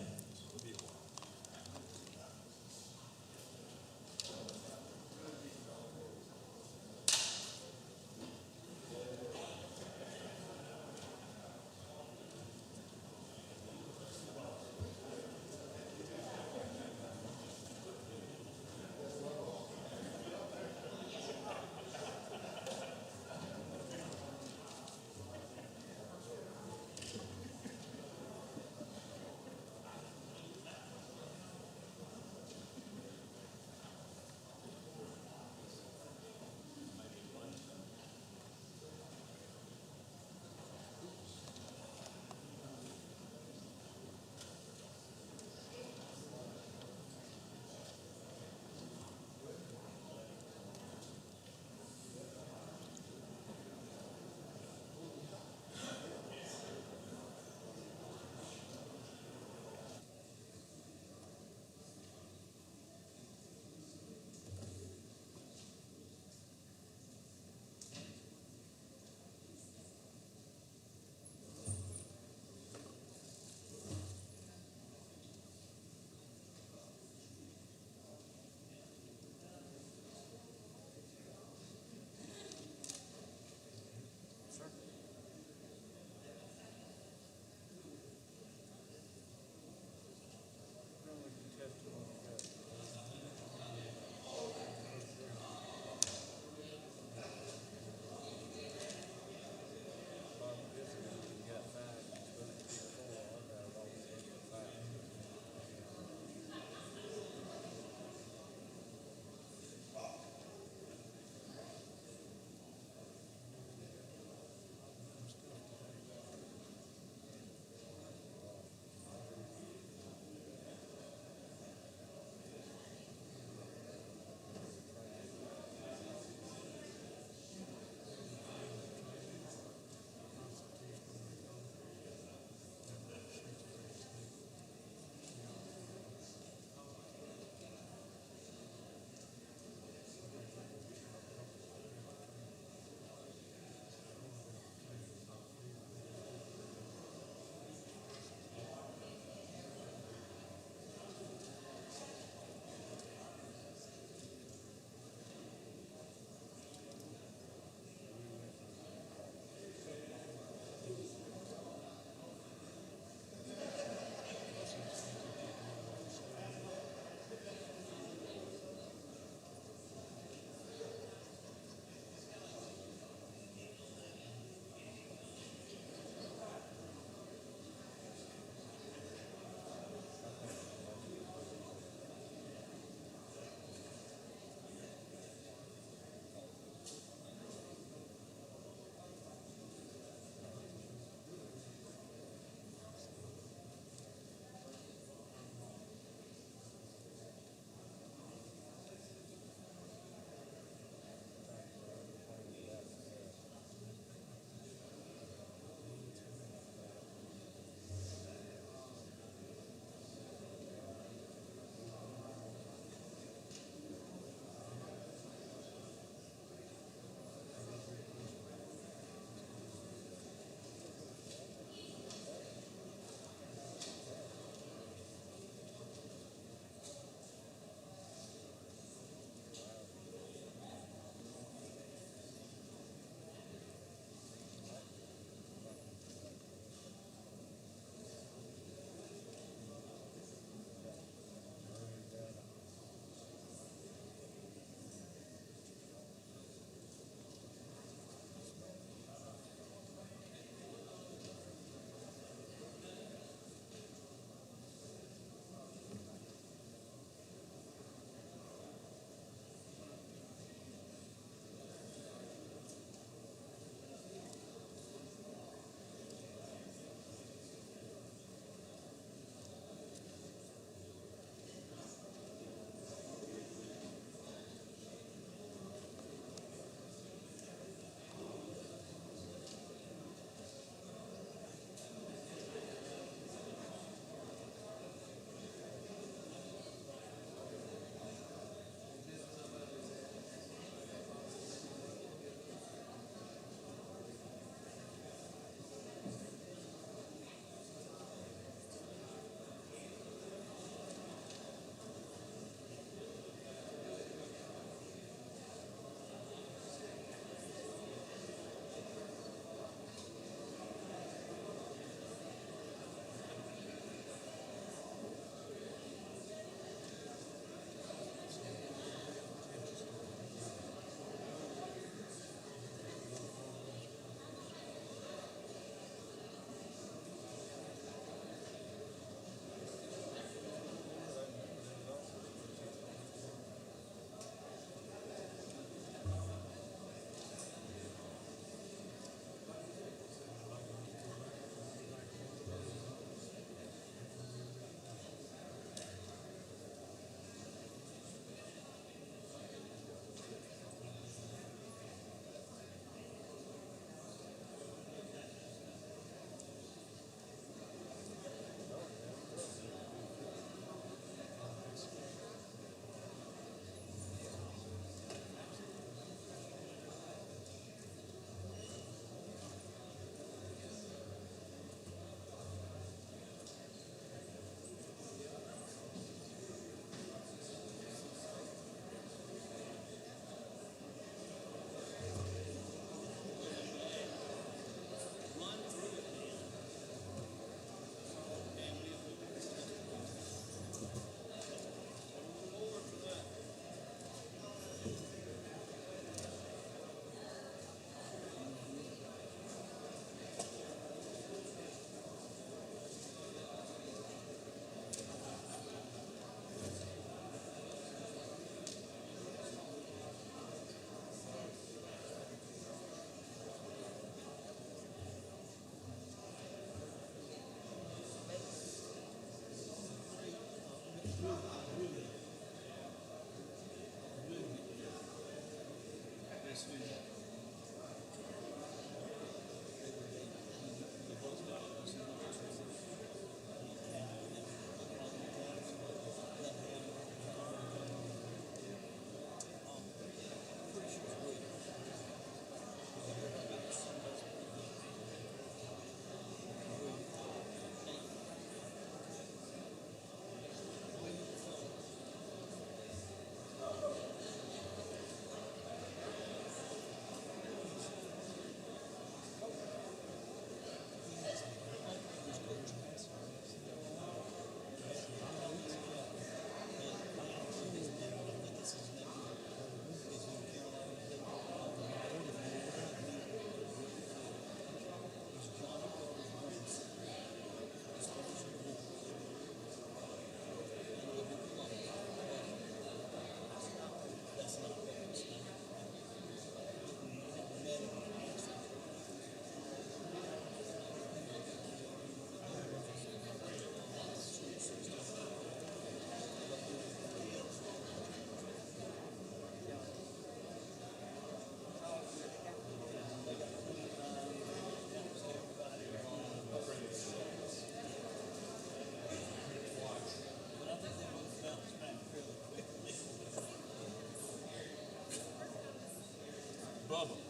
Bubba,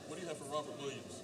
what do you have for Robert Williams?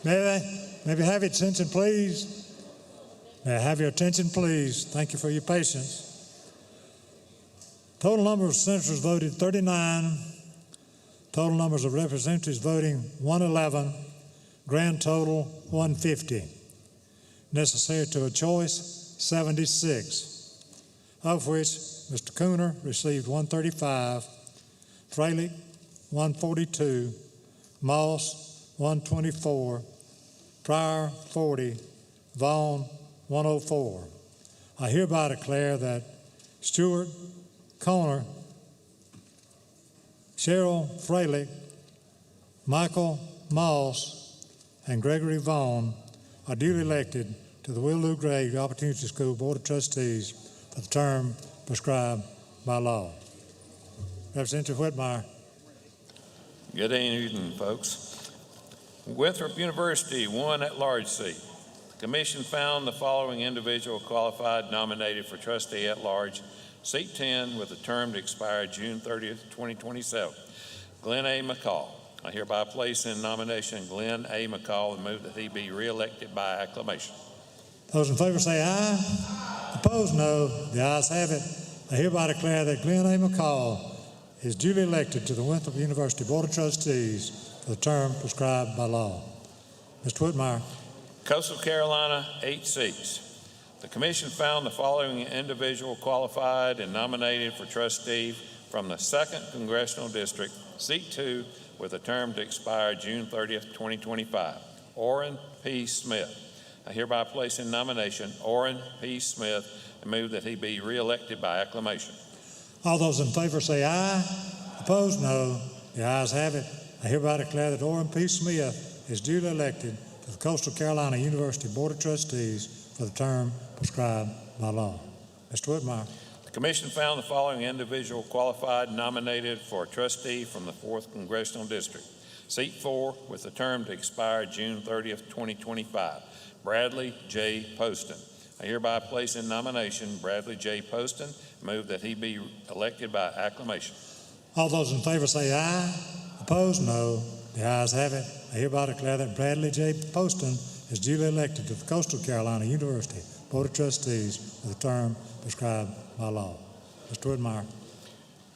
May we have your attention, please? May I have your attention, please? Thank you for your patience. Total number of senators voted 39. Total numbers of representatives voting 111. Grand total 150. Necessary to a choice 76, of which Mr. Cooner received 135, Freilich 142, Moss 124, Pryor 40, Vaughn 104. I hereby declare that Stuart Cooner, Cheryl Freilich, Michael Moss, and Gregory Vaughn are duly elected to the Will Gray Opportunity School Board of Trustees for the term prescribed by law. Representative Whitmire. Good evening, folks. Winthrop University, 1 at-large seat. The commission found the following individual qualified nominated for trustee at-large, seat 10, with a term to expire June 30th, 2027. Glenn A. McCall. I hereby place in nomination Glenn A. McCall and move that he be reelected by acclamation. Those in favor say aye. Opposed, no. The ayes have it. I hereby declare that Glenn A. McCall is duly elected to the Winthrop University Board of Trustees for the term prescribed by law. Mr. Whitmire. Coastal Carolina, 8 seats. The commission found the following individual qualified and nominated for trustee from the 2nd Congressional District, seat 2, with a term to expire June 30th, 2025. Orrin P. Smith. I hereby place in nomination Orrin P. Smith and move that he be reelected by acclamation. All those in favor say aye. Opposed, no. The ayes have it. I hereby declare that Orrin P. Smith is duly elected to the Coastal Carolina University Board of Trustees for the term prescribed by law. Mr. Whitmire. The commission found the following individual qualified and nominated for a trustee from the 4th Congressional District, seat 4, with a term to expire June 30th, 2025. Bradley J. Poston. I hereby place in nomination Bradley J. Poston and move that he be elected by acclamation. All those in favor say aye. Opposed, no. The ayes have it. I hereby declare that Bradley J. Poston is duly elected to the Coastal Carolina University Board of Trustees for the term prescribed by law. Mr. Whitmire.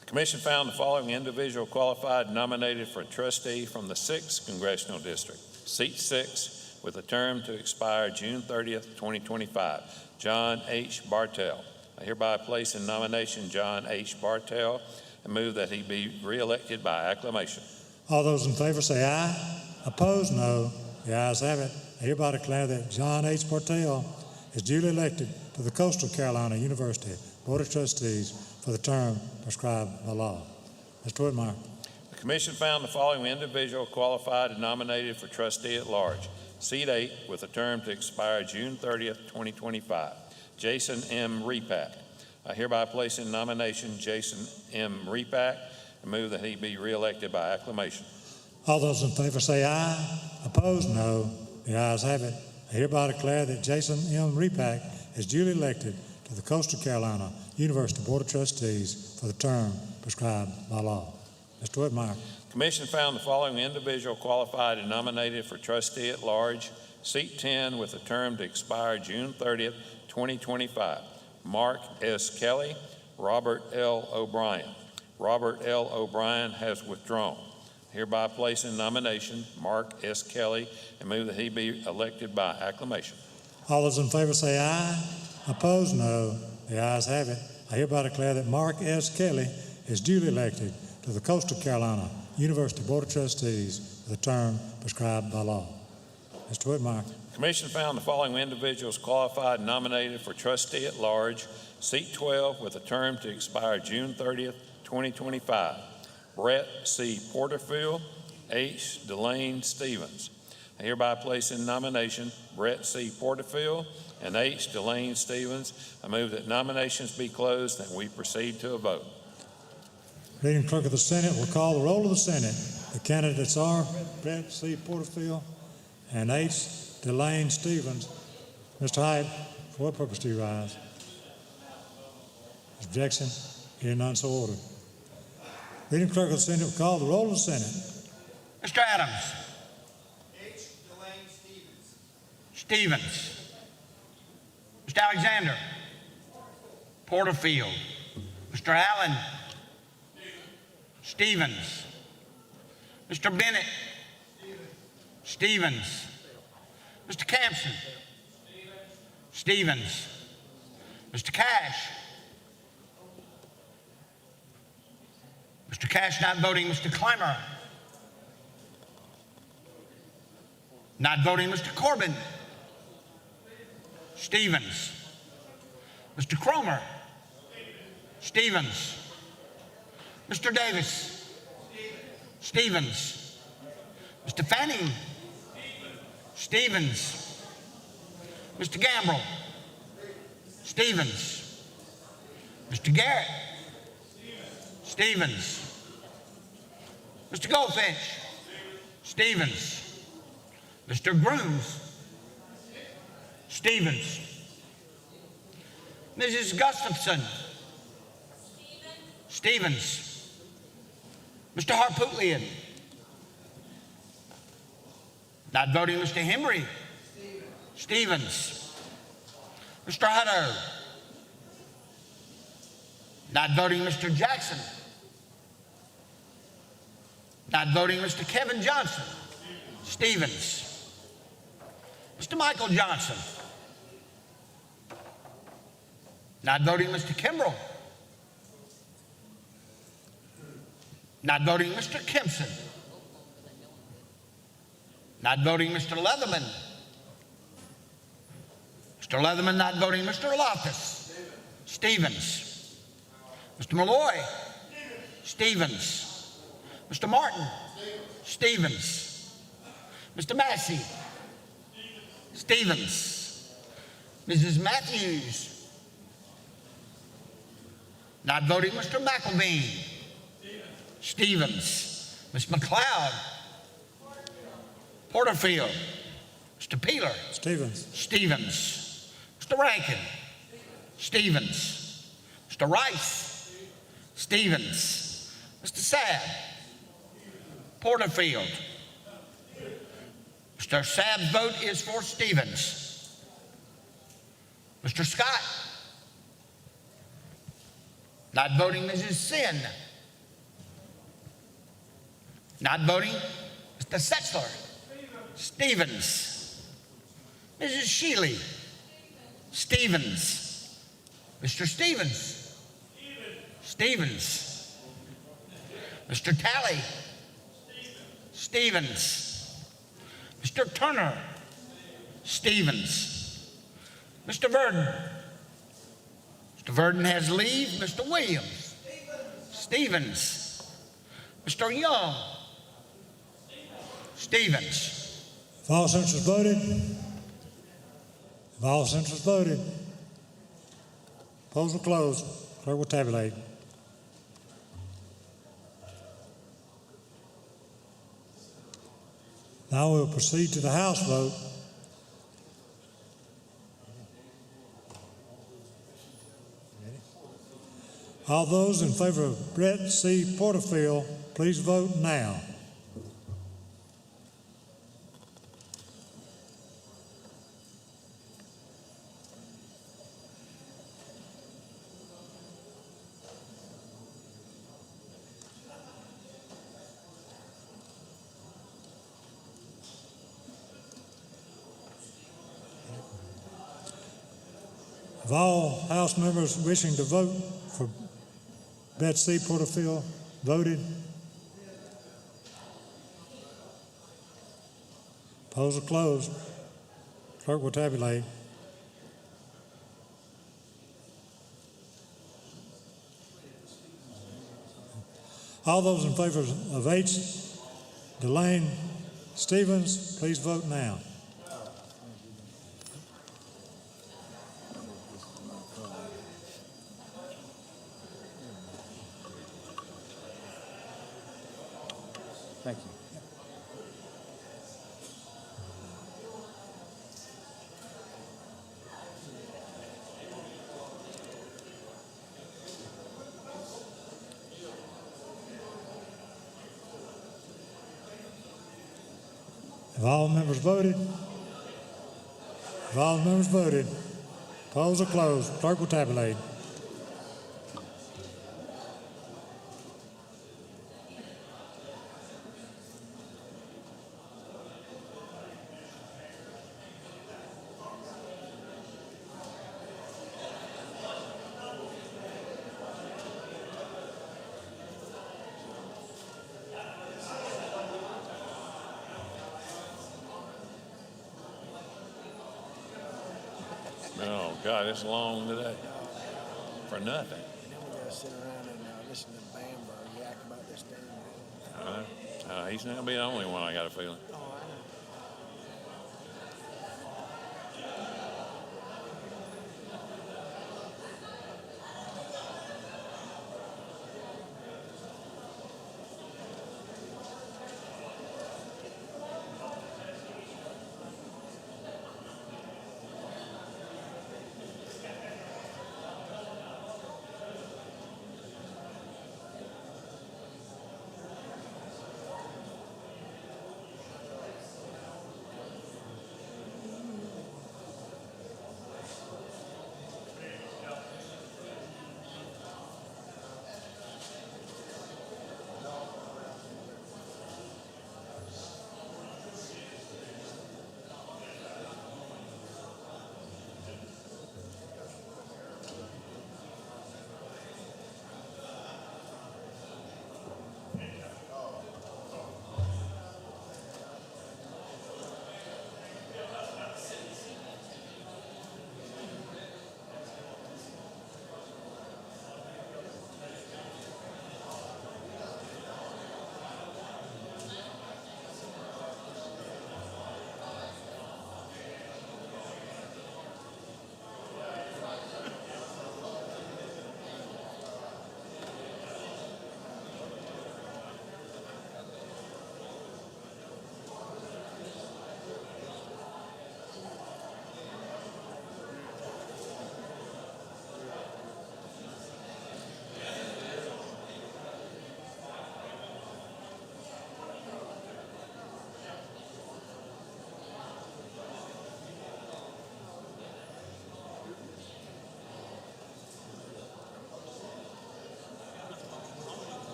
The commission found the following individual qualified and nominated for a trustee from the 6th Congressional District, seat 6, with a term to expire June 30th, 2025. John H. Bartell. I hereby place in nomination John H. Bartell and move that he be reelected by acclamation. All those in favor say aye. Opposed, no. The ayes have it. I hereby declare that John H. Bartell is duly elected to the Coastal Carolina University Board of Trustees for the term prescribed by law. Mr. Whitmire. The commission found the following individual qualified and nominated for trustee at large, seat 8, with a term to expire June 30th, 2025. Jason M. Repack. I hereby place in nomination Jason M. Repack and move that he be reelected by acclamation. All those in favor say aye. Opposed, no. The ayes have it. I hereby declare that Jason M. Repack is duly elected to the Coastal Carolina University Board of Trustees for the term prescribed by law. Mr. Whitmire. The commission found the following individual qualified and nominated for trustee at large, seat 10, with a term to expire June 30th, 2025. Mark S. Kelly, Robert L. O'Brien. Robert L. O'Brien has withdrawn. Hereby place in nomination Mark S. Kelly and move that he be elected by acclamation. All those in favor say aye. Opposed, no. The ayes have it. I hereby declare that Mark S. Kelly is duly elected to the Coastal Carolina University Board of Trustees for the term prescribed by law. Mr. Whitmire. The commission found the following individuals qualified and nominated for trustee at large, seat 12, with a term to expire June 30th, 2025. Brett C. Porterfield, H. Delane Stevens. I hereby place in nomination Brett C. Porterfield and H. Delane Stevens. I move that nominations be closed and we proceed to a vote. Reading Clerk of the Senate will call the roll of the Senate. The candidates are Brett C. Porterfield and H. Delane Stevens. Mr. Hyde, for what purpose do you rise? Objection? Hearing none, so ordered. Reading Clerk of the Senate will call the roll of the Senate. Mr. Adams. H. Delane Stevens. Stevens. Mr. Alexander. Porterfield. Mr. Allen. Stevens. Mr. Bennett. Stevens. Mr. Campson. Stevens. Mr. Cash. Mr. Cash not voting. Mr. Clymer. Not voting. Mr. Corbin. Stevens. Mr. Cromer. Stevens. Mr. Davis. Stevens. Mr. Fanning. Stevens. Mr. Gambrell. Stevens. Mr. Garrett. Stevens. Mr. Goldfinch. Stevens. Mr. Grooms. Stevens. Mrs. Gustafson. Stevens. Mr. Harpootlian. Not voting. Mr. Hembry. Stevens. Mr. Hutto. Not voting. Mr. Jackson. Not voting. Mr. Kevin Johnson. Stevens. Mr. Michael Johnson. Not voting. Mr. Kimbrell. Not voting. Mr. Kempson. Not voting. Mr. Leatherman. Mr. Leatherman not voting. Mr. Loftus. Stevens. Mr. Malloy. Stevens. Mr. Martin. Stevens. Mr. Massey. Stevens. Mrs. Matthews. Not voting. Mr. McElveen. Stevens. Ms. McLeod. Porterfield. Mr. Peeler. Stevens. Stevens. Mr. Rankin. Stevens. Mr. Rice. Stevens. Mr. Sabb. Porterfield. Mr. Sabb's vote is for Stevens. Mr. Scott. Not voting. Mrs. Sin. Not voting. Mr. Setzler. Stevens. Mrs. Shealy. Stevens. Mr. Stevens. Stevens. Mr. Talley. Stevens. Mr. Turner. Stevens. Mr. Verdon. Mr. Verdon has leave. Mr. Williams. Stevens. Mr. Young. Stevens. If all senators voted, polls will close. Clerk will tabulate. Now we'll proceed to the House vote. All those in favor of Brett C. Porterfield, please vote now. Have all House members wishing to vote for Betsy Porterfield voted? Polls are closed. Clerk will tabulate. All those in favor of H. Delane Stevens, please vote now. Thank you. Have all members voted? Have all members voted? Polls are closed. Clerk will tabulate. Oh, God, it's long today. For nothing. We gotta sit around and listen to Bamberg yak about this thing. He's not going to be the only one, I got a feeling. Oh, I know.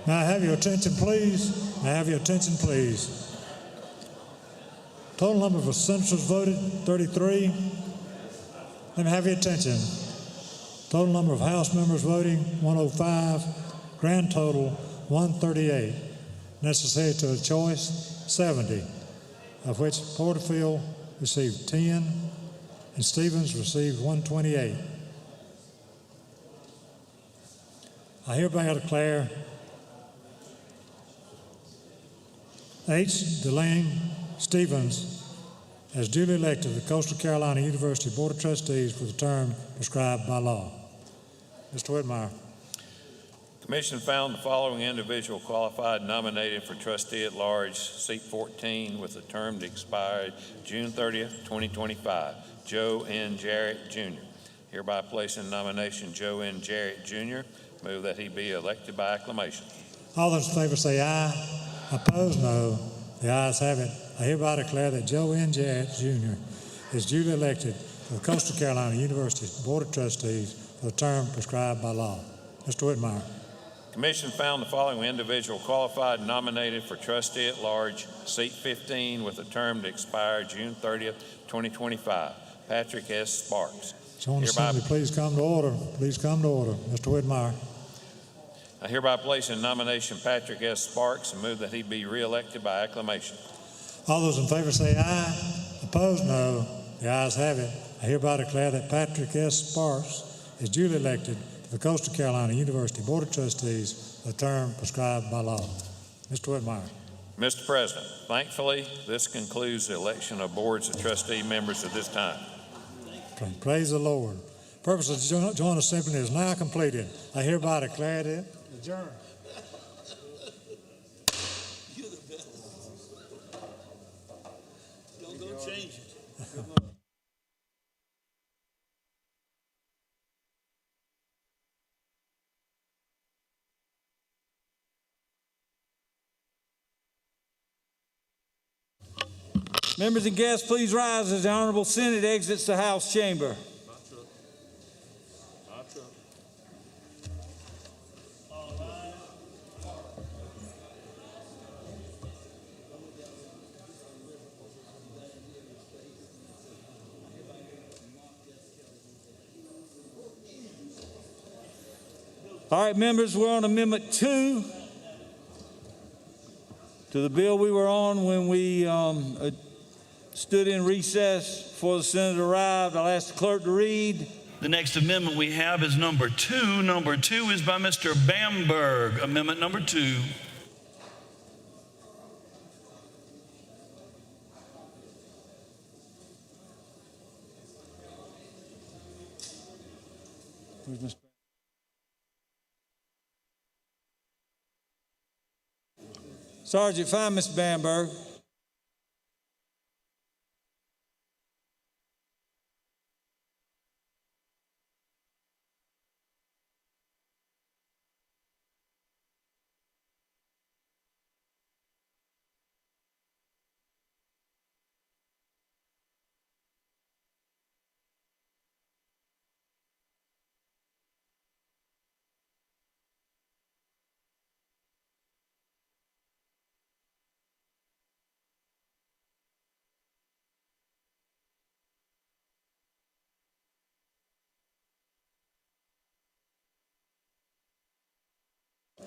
May I have your attention, please? May I have your attention, please? Total number of senators voted, 33. Let me have your attention. Total number of House members voting, 105. Grand total, 138. Necessary to a choice, 70, of which Porterfield received 10 and Stevens received 128. I hereby declare H. Delane Stevens as duly elected to the Coastal Carolina University Board of Trustees for the term prescribed by law. Mr. Whitmire. Commission found the following individual qualified nominated for trustee at large, seat 14, with a term to expire June 30th, 2025. Joe N. Jarrett, Jr. Hereby place in nomination Joe N. Jarrett, Jr. Move that he be elected by acclamation. All those in favor say aye. Opposed, no. The ayes have it. I hereby declare that Joe N. Jarrett, Jr. is duly elected to the Coastal Carolina University Board of Trustees for the term prescribed by law. Mr. Whitmire. Commission found the following individual qualified nominated for trustee at large, seat 15, with a term to expire June 30th, 2025. Patrick S. Sparks. Join Assembly, please come to order. Please come to order. Mr. Whitmire. I hereby place in nomination Patrick S. Sparks and move that he be reelected by acclamation. All those in favor say aye. Opposed, no. The ayes have it. I hereby declare that Patrick S. Sparks is duly elected to the Coastal Carolina University Board of Trustees for the term prescribed by law. Mr. Whitmire. Mr. President, thankfully, this concludes the election of boards of trustee members at this time. Praise the Lord. Purpose of the joint assembly is now completed. I hereby declare it adjourned. You're the best. Don't go change it. Members and guests, please rise as the Honorable Senate exits the House chamber. All right, members, we're on Amendment 2 to the bill we were on when we stood in recess before the Senate arrived. I'll ask the clerk to read. The next amendment we have is number 2. Number 2 is by Mr. Bamberg. Amendment number 2. Who's Mr. Sergeant, find Mr. Bamberg.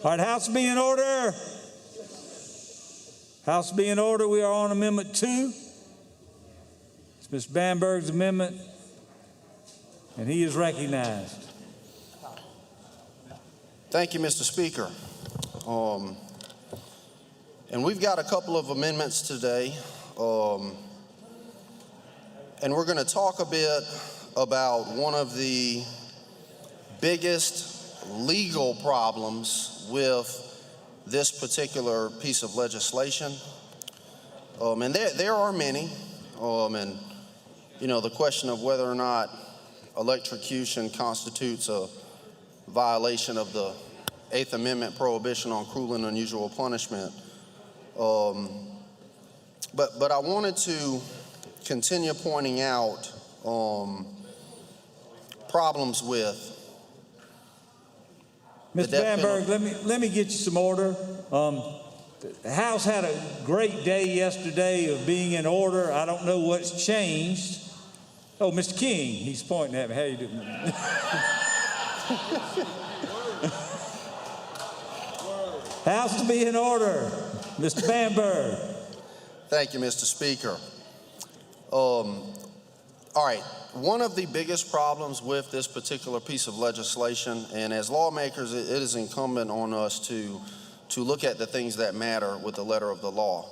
All right, House be in order. House be in order. We are on Amendment 2. It's Mr. Bamberg's amendment, and he is recognized. Thank you, Mr. Speaker. And we've got a couple of amendments today, and we're going to talk a bit about one of the biggest legal problems with this particular piece of legislation. And there are many, and you know, the question of whether or not electrocution constitutes a violation of the Eighth Amendment prohibition on cruel and unusual punishment. But I wanted to continue pointing out problems with Mr. Bamberg, let me get you some order. The House had a great day yesterday of being in order. I don't know what's changed. Oh, Mr. King, he's pointing at me. How you doing? House to be in order. Mr. Bamberg. Thank you, Mr. Speaker. All right. One of the biggest problems with this particular piece of legislation, and as lawmakers, it is incumbent on us to look at the things that matter with the letter of the law.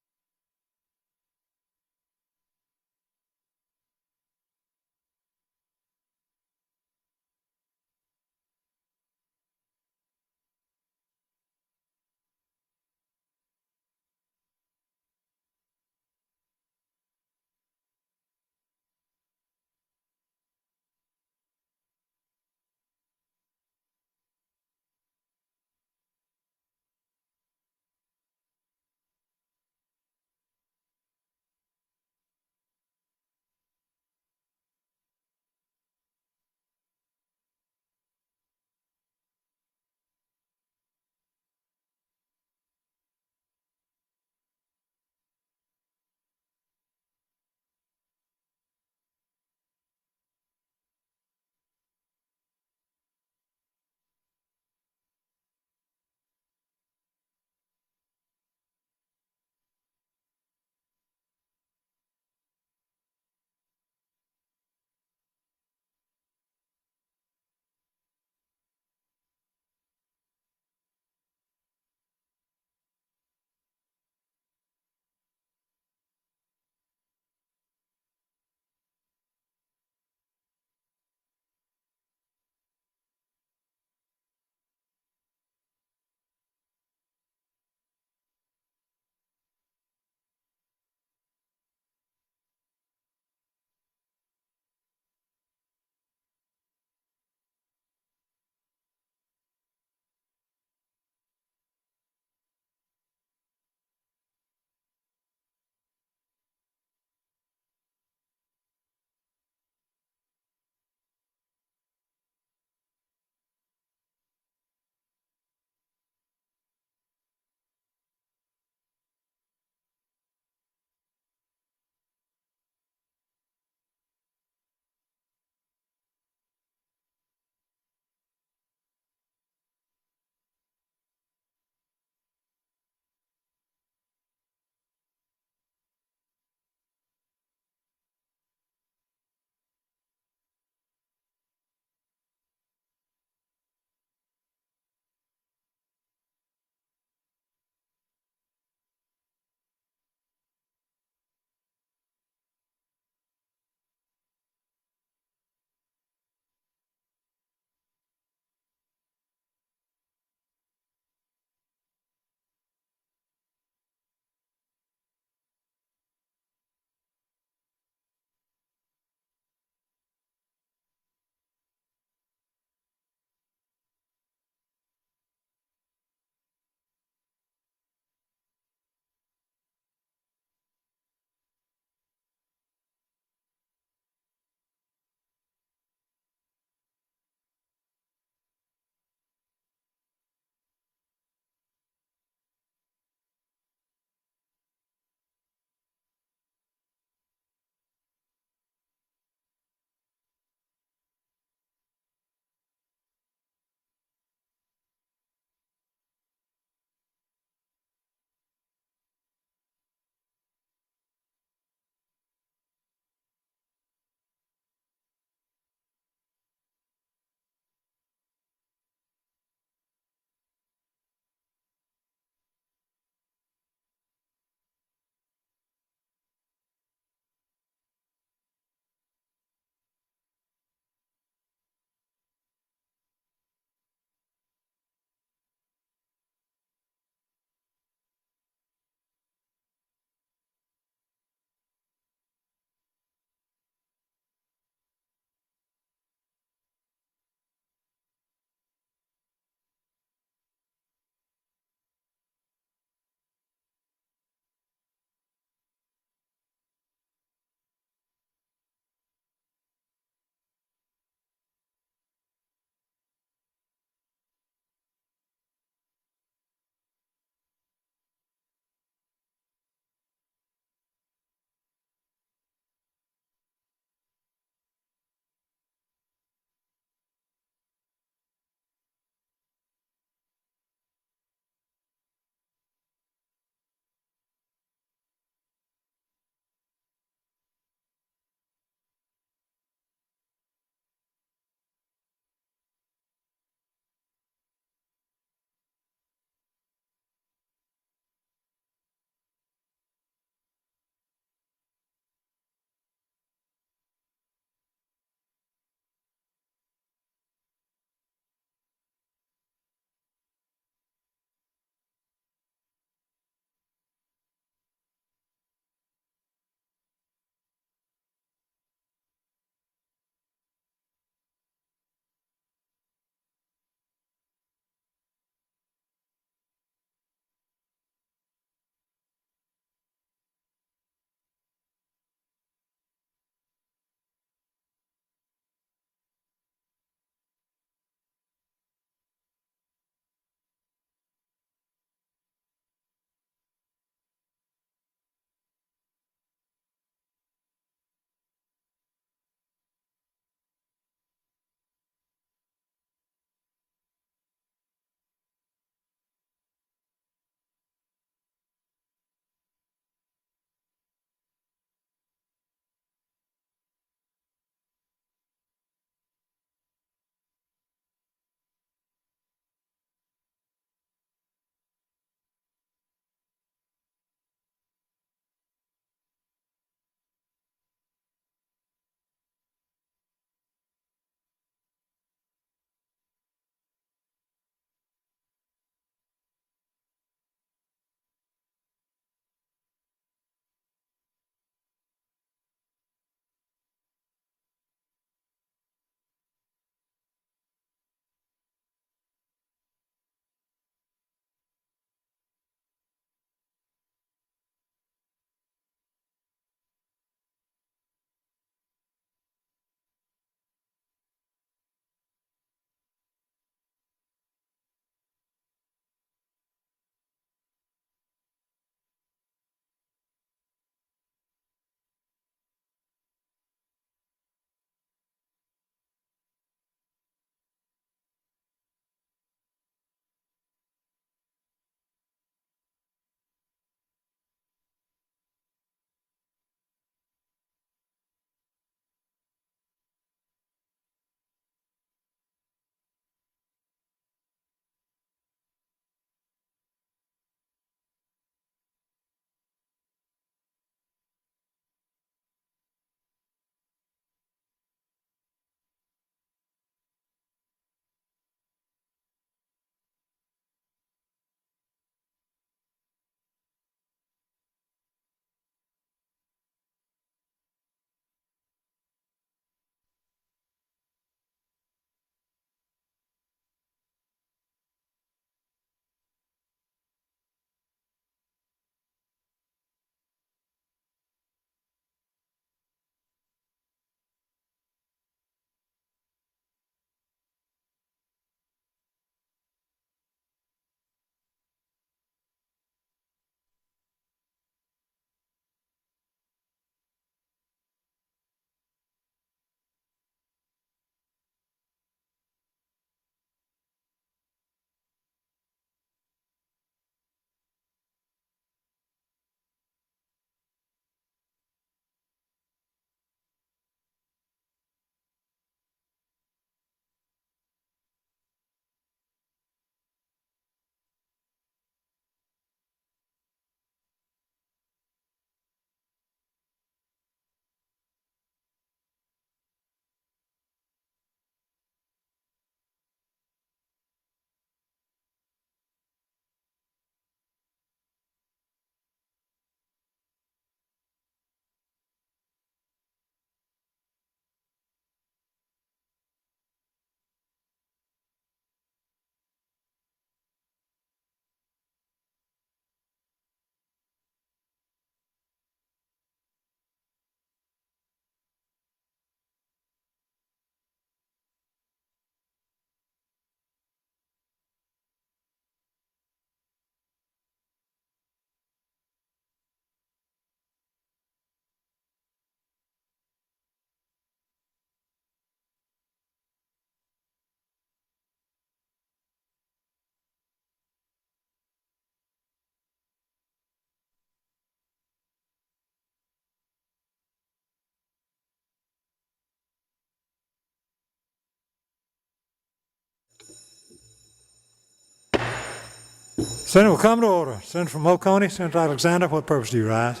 Senate will come to order. Senator from Oconee, Senator Alexander, what purpose do you rise?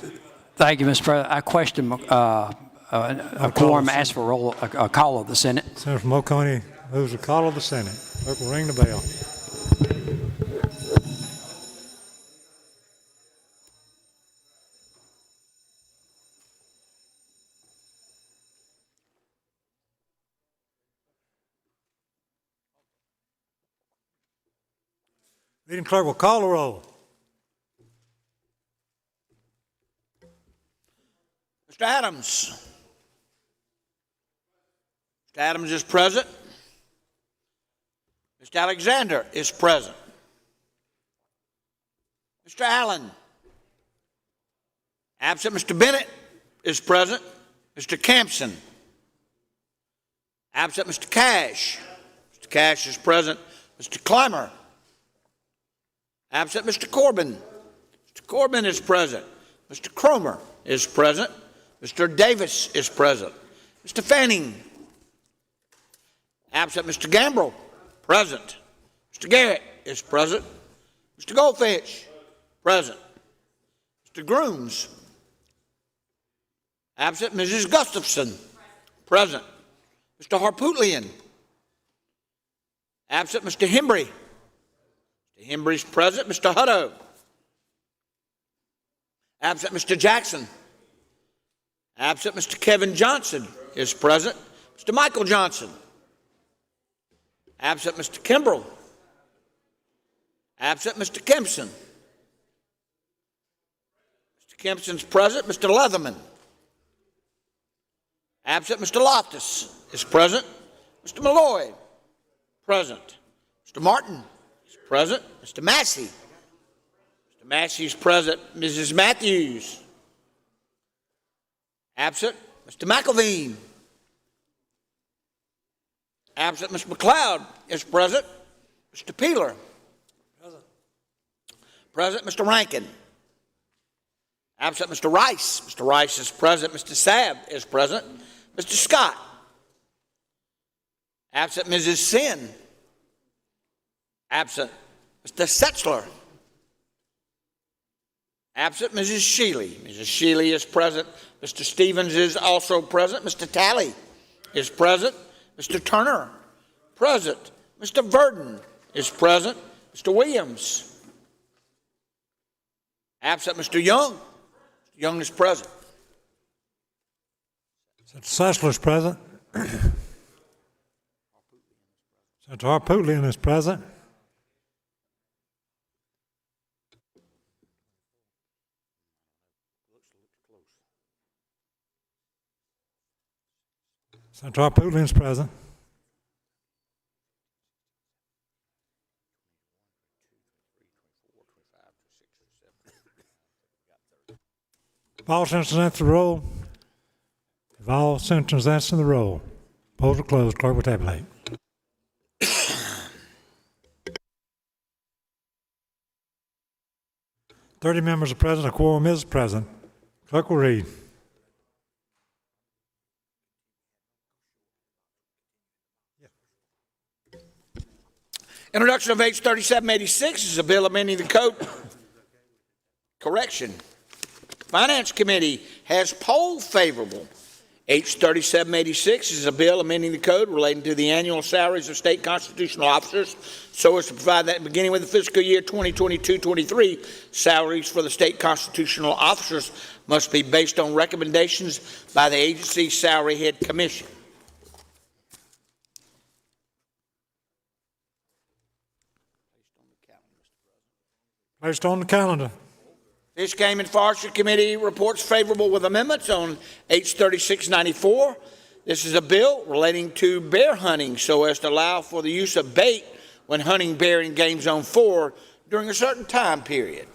Thank you, Mr. President. I question a quorum asked for a call of the Senate. Senator from Oconee moves the call of the Senate. Clerk will ring the bell. Leading clerk will call the roll. Mr. Adams. Mr. Adams is present. Mr. Alexander is present. Mr. Allen. Absent. Mr. Bennett is present. Mr. Campson. Absent. Mr. Cash. Mr. Cash is present. Mr. Clymer. Absent. Mr. Corbin. Mr. Corbin is present. Mr. Cromer is present. Mr. Davis is present. Mr. Fanning. Absent. Mr. Gambrill. Present. Mr. Garrett is present. Mr. Goldfinch. Present. Mr. Grooms. Absent. Mrs. Gustafson. Present. Mr. Harpootlian. Absent. Mr. Hembry. Mr. Hembry is present. Mr. Hutto. Absent. Mr. Jackson. Absent. Mr. Kevin Johnson is present. Mr. Michael Johnson. Absent. Mr. Kimbrell. Absent. Mr. Kempson. Mr. Kempson's present. Mr. Leatherman. Absent. Mr. Loftus is present. Mr. Malloy. Present. Mr. Martin is present. Mr. Massey. Mr. Massey is present. Mrs. Matthews. Absent. Mr. McElveen. Absent. Mr. McLeod is present. Mr. Peeler. Present. Mr. Rankin. Absent. Mr. Rice. Mr. Rice is present. Mr. Sabb is present. Mr. Scott. Absent. Mrs. Sin. Absent. Mr. Setzler. Absent. Mrs. Shealy. Mrs. Shealy is present. Mr. Stevens is also present. Mr. Talley is present. Mr. Turner, present. Mr. Verdon is present. Mr. Williams, absent. Mr. Young. Mr. Young is present. Senator Sessler is present. Senator Harpootlian is present. Senator Harpootlian is present. If all senators answer the roll, if all senators answer the roll, polls are closed. Clerk will tabulate. Thirty members are present. A quorum is present. Clerk will read. Introduction of H 3786 is a bill amending the code. Correction. Finance Committee has polled favorable. H 3786 is a bill amending the code relating to the annual salaries of state constitutional officers so as to provide that beginning with the fiscal year 2022-23, salaries for the state constitutional officers must be based on recommendations by the agency's Salary Head Commission. Placed on the calendar. Fish, Game, and Forestry Committee reports favorable with amendments on H 3694. This is a bill relating to bear hunting so as to allow for the use of bait when hunting bear in Game Zone 4 during a certain time period.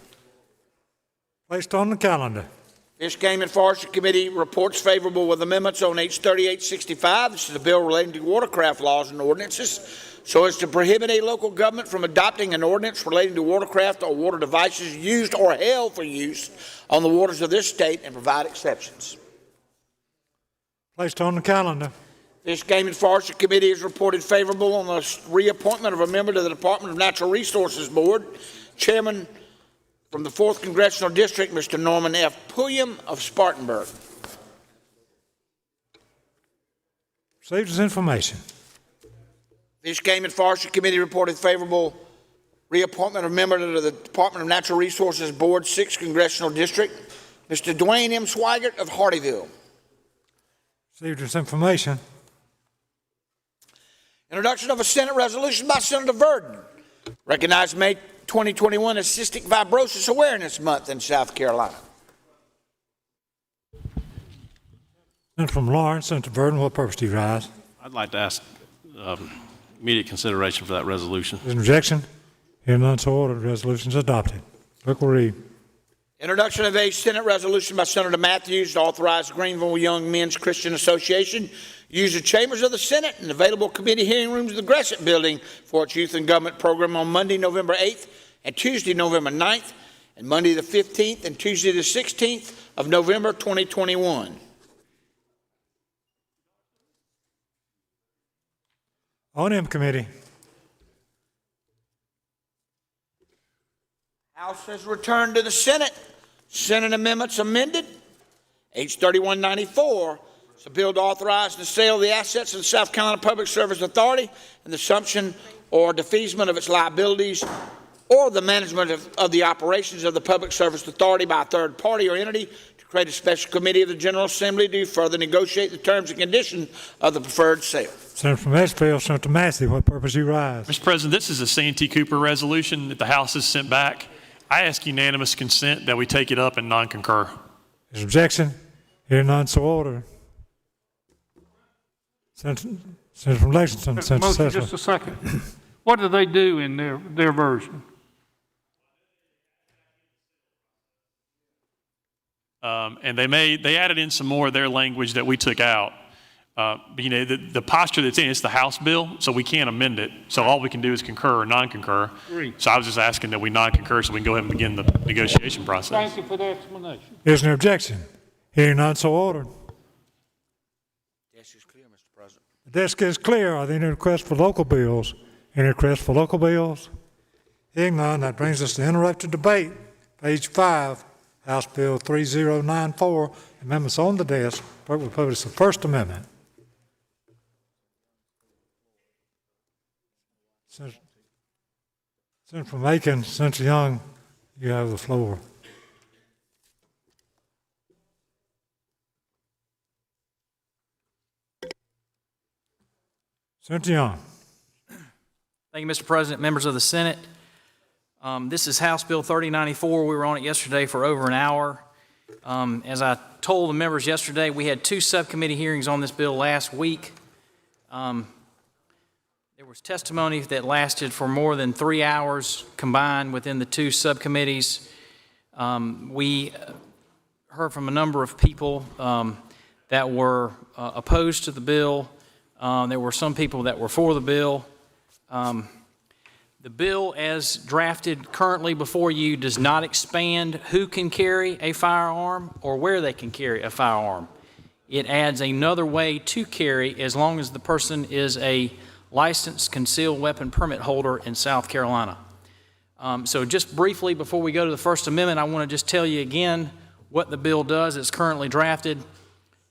Placed on the calendar. Fish, Game, and Forestry Committee reports favorable with amendments on H 3865. This is a bill relating to watercraft laws and ordinances so as to prohibit a local government from adopting an ordinance relating to watercraft or water devices used or held for use on the waters of this state and provide exceptions. Placed on the calendar. Fish, Game, and Forestry Committee has reported favorable on the reappointment of a member to the Department of Natural Resources Board. Chairman from the 4th Congressional District, Mr. Norman F. Pulliam of Spartanburg. Received as information. Fish, Game, and Forestry Committee reported favorable reappointment of member to the Department of Natural Resources Board, 6th Congressional District, Mr. Dwayne M. Swigert of Hardyville. Received as information. Introduction of a Senate resolution by Senator Verdon. Recognized May 2021 as Cystic Fibrosis Awareness Month in South Carolina. Senator from Lawrence, Senator Verdon, what purpose do you rise? I'd like to ask immediate consideration for that resolution. Is an objection? Hearing none, so ordered. Resolution is adopted. Clerk will read. Introduction of a Senate resolution by Senator Matthews to authorize Greenville Young Men's Christian Association use the chambers of the Senate and available committee hearing rooms of the Gresham Building for its youth and government program on Monday, November 8th and Tuesday, November 9th, and Monday the 15th and Tuesday the 16th of November 2021. O&M Committee. House has returned to the Senate. Senate amendments amended. H. 3194 is a bill to authorize the sale of the assets of the South Carolina Public Service Authority and the assumption or defeasance of its liabilities or the management of the operations of the Public Service Authority by a third party or entity, to create a special committee of the General Assembly to further negotiate the terms and conditions of the preferred sale. Senator from Edgefield, Senator Massey, what purpose do you rise? Mr. President, this is a Santee Cooper resolution that the House has sent back. I ask unanimous consent that we take it up and non-concur. Is objection? Hearing none, so ordered. Senator from Lexington, Senator Motion, Sessler. just a second. What do they do in their version? And they added in some more of their language that we took out. But, you know, the posture that's in, it's the House bill, so we can't amend it. So all we can do is concur or non-concur. So I was just asking that we non-concur so we can go ahead and begin the negotiation process. Thank you for the explanation. Is there an objection? Hearing none, so ordered. Desk is clear, Mr. President. The desk is clear. Are there any requests for local bills? Any requests for local bills? Hearing none, that brings us to interrupted debate. Page 5, House Bill 3094. Amendments on the desk. Clerk will publish the First Amendment. Senator from Aiken, Senator Young, you have the floor. Senator Young. Thank you, Mr. President, members of the Senate. This is House Bill 3094. We were on it yesterday for over an hour. As I told the members yesterday, we had 2 subcommittee hearings on this bill last week. There was testimony that lasted for more than 3 hours combined within the 2 subcommittees. We heard from a number of people that were opposed to the bill. There were some people that were for the bill. The bill as drafted currently before you does not expand who can carry a firearm or where they can carry a firearm. It adds another way to carry as long as the person is a licensed concealed weapon permit holder in South Carolina. So just briefly before we go to the First Amendment, I want to just tell you again what the bill does as currently drafted.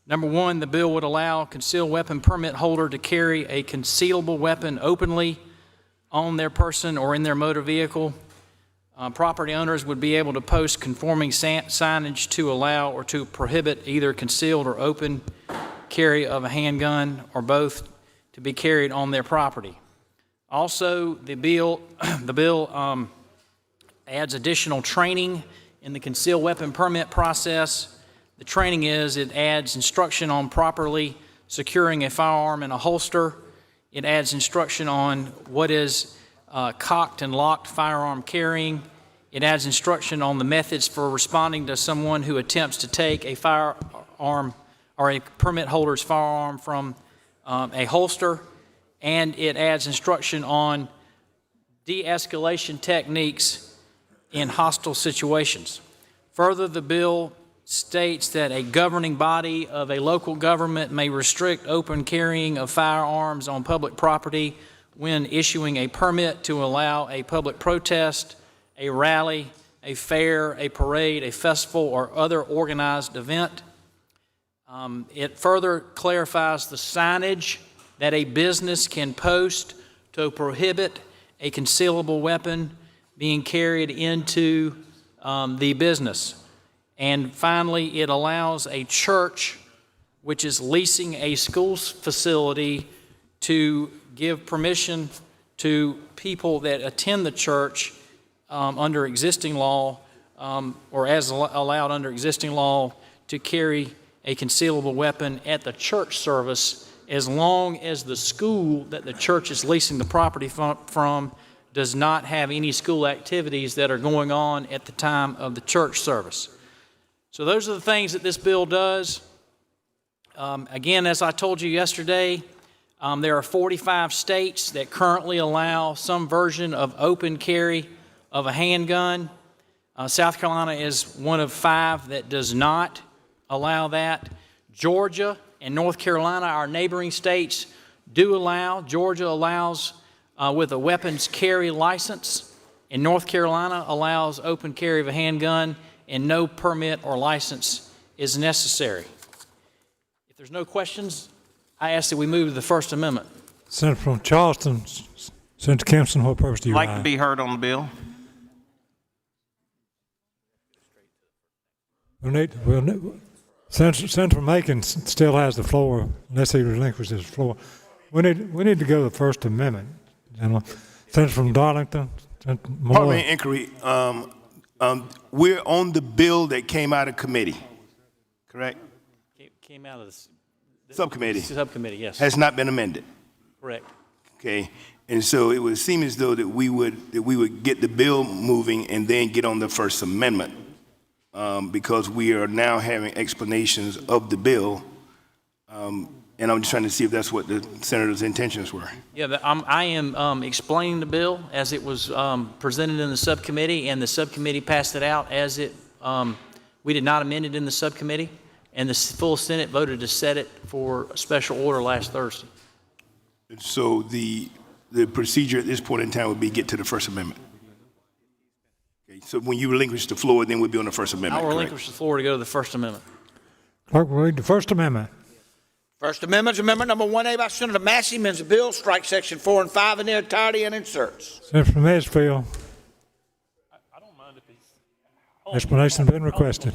Number 1, the bill would allow a concealed weapon permit holder to carry a concealable weapon openly on their person or in their motor vehicle. Property owners would be able to post conforming signage to allow or to prohibit either concealed or open carry of a handgun or both to be carried on their property. Also, the bill adds additional training in the concealed weapon permit process. The training it adds instruction on properly securing a firearm in a holster. It adds instruction on what is cocked and locked firearm carrying. It adds instruction on the methods for responding to someone who attempts to take a firearm or a permit holder's firearm from a holster. And it adds instruction on de-escalation techniques in hostile situations. Further, the bill states that a governing body of a local government may restrict open carrying of firearms on public property when issuing a permit to allow a public protest, a rally, a fair, a parade, a festival, or other organized event. It further clarifies the signage that a business can post to prohibit a concealable weapon being carried into the business. And finally, it allows a church which is leasing a school facility to give permission to people that attend the church under existing law, or as allowed under existing law, to carry a concealable weapon at the church service, as long as the school that the church is leasing the property from does not have any school activities that are going on at the time of the church service. So those are the things that this bill does. Again, as I told you yesterday, there are 45 states that currently allow some version of open carry of a handgun. South Carolina is one of 5 that does not allow that. Georgia and North Carolina, our neighboring states, do allow. Georgia allows with a weapons carry license, and North Carolina allows open carry of a handgun, and no permit or license is necessary. If there's no questions, I ask that we move to the First Amendment. Senator from Charleston, Senator Kempson, what purpose do you Like rise? to be heard on the bill. Senator Macon still has the floor unless he relinquishes his floor. We need to go to the First Amendment, gentlemen. Senator from Darlington, Senator Moore. Parliament inquiry. We're on the bill that came out of committee, correct? Came out of the Subcommittee. Subcommittee, yes. Has not been amended. Correct. Okay, and so it would seem as though that we would get the bill moving and then get on the First Amendment, because we are now having explanations of the bill, and I'm just trying to see if that's what the senator's intentions were. Yeah, I am explaining the bill as it was presented in the subcommittee, and the subcommittee passed it out as it. We did not amend it in the subcommittee, and the full Senate voted to set it for a special order last Thursday. So the procedure at this point in time would be get to the First Amendment. Okay, so when you relinquish the floor, then we'll be on the First Amendment. I'll relinquish the floor to go to the First Amendment. Clerk will read the First Amendment. First Amendment is Amendment number 1A by Senator Massey, amends the bill, strike section 4 and 5 in their entirety and inserts. Senator from Edgefield. I don't mind if he's... Explanation has been requested.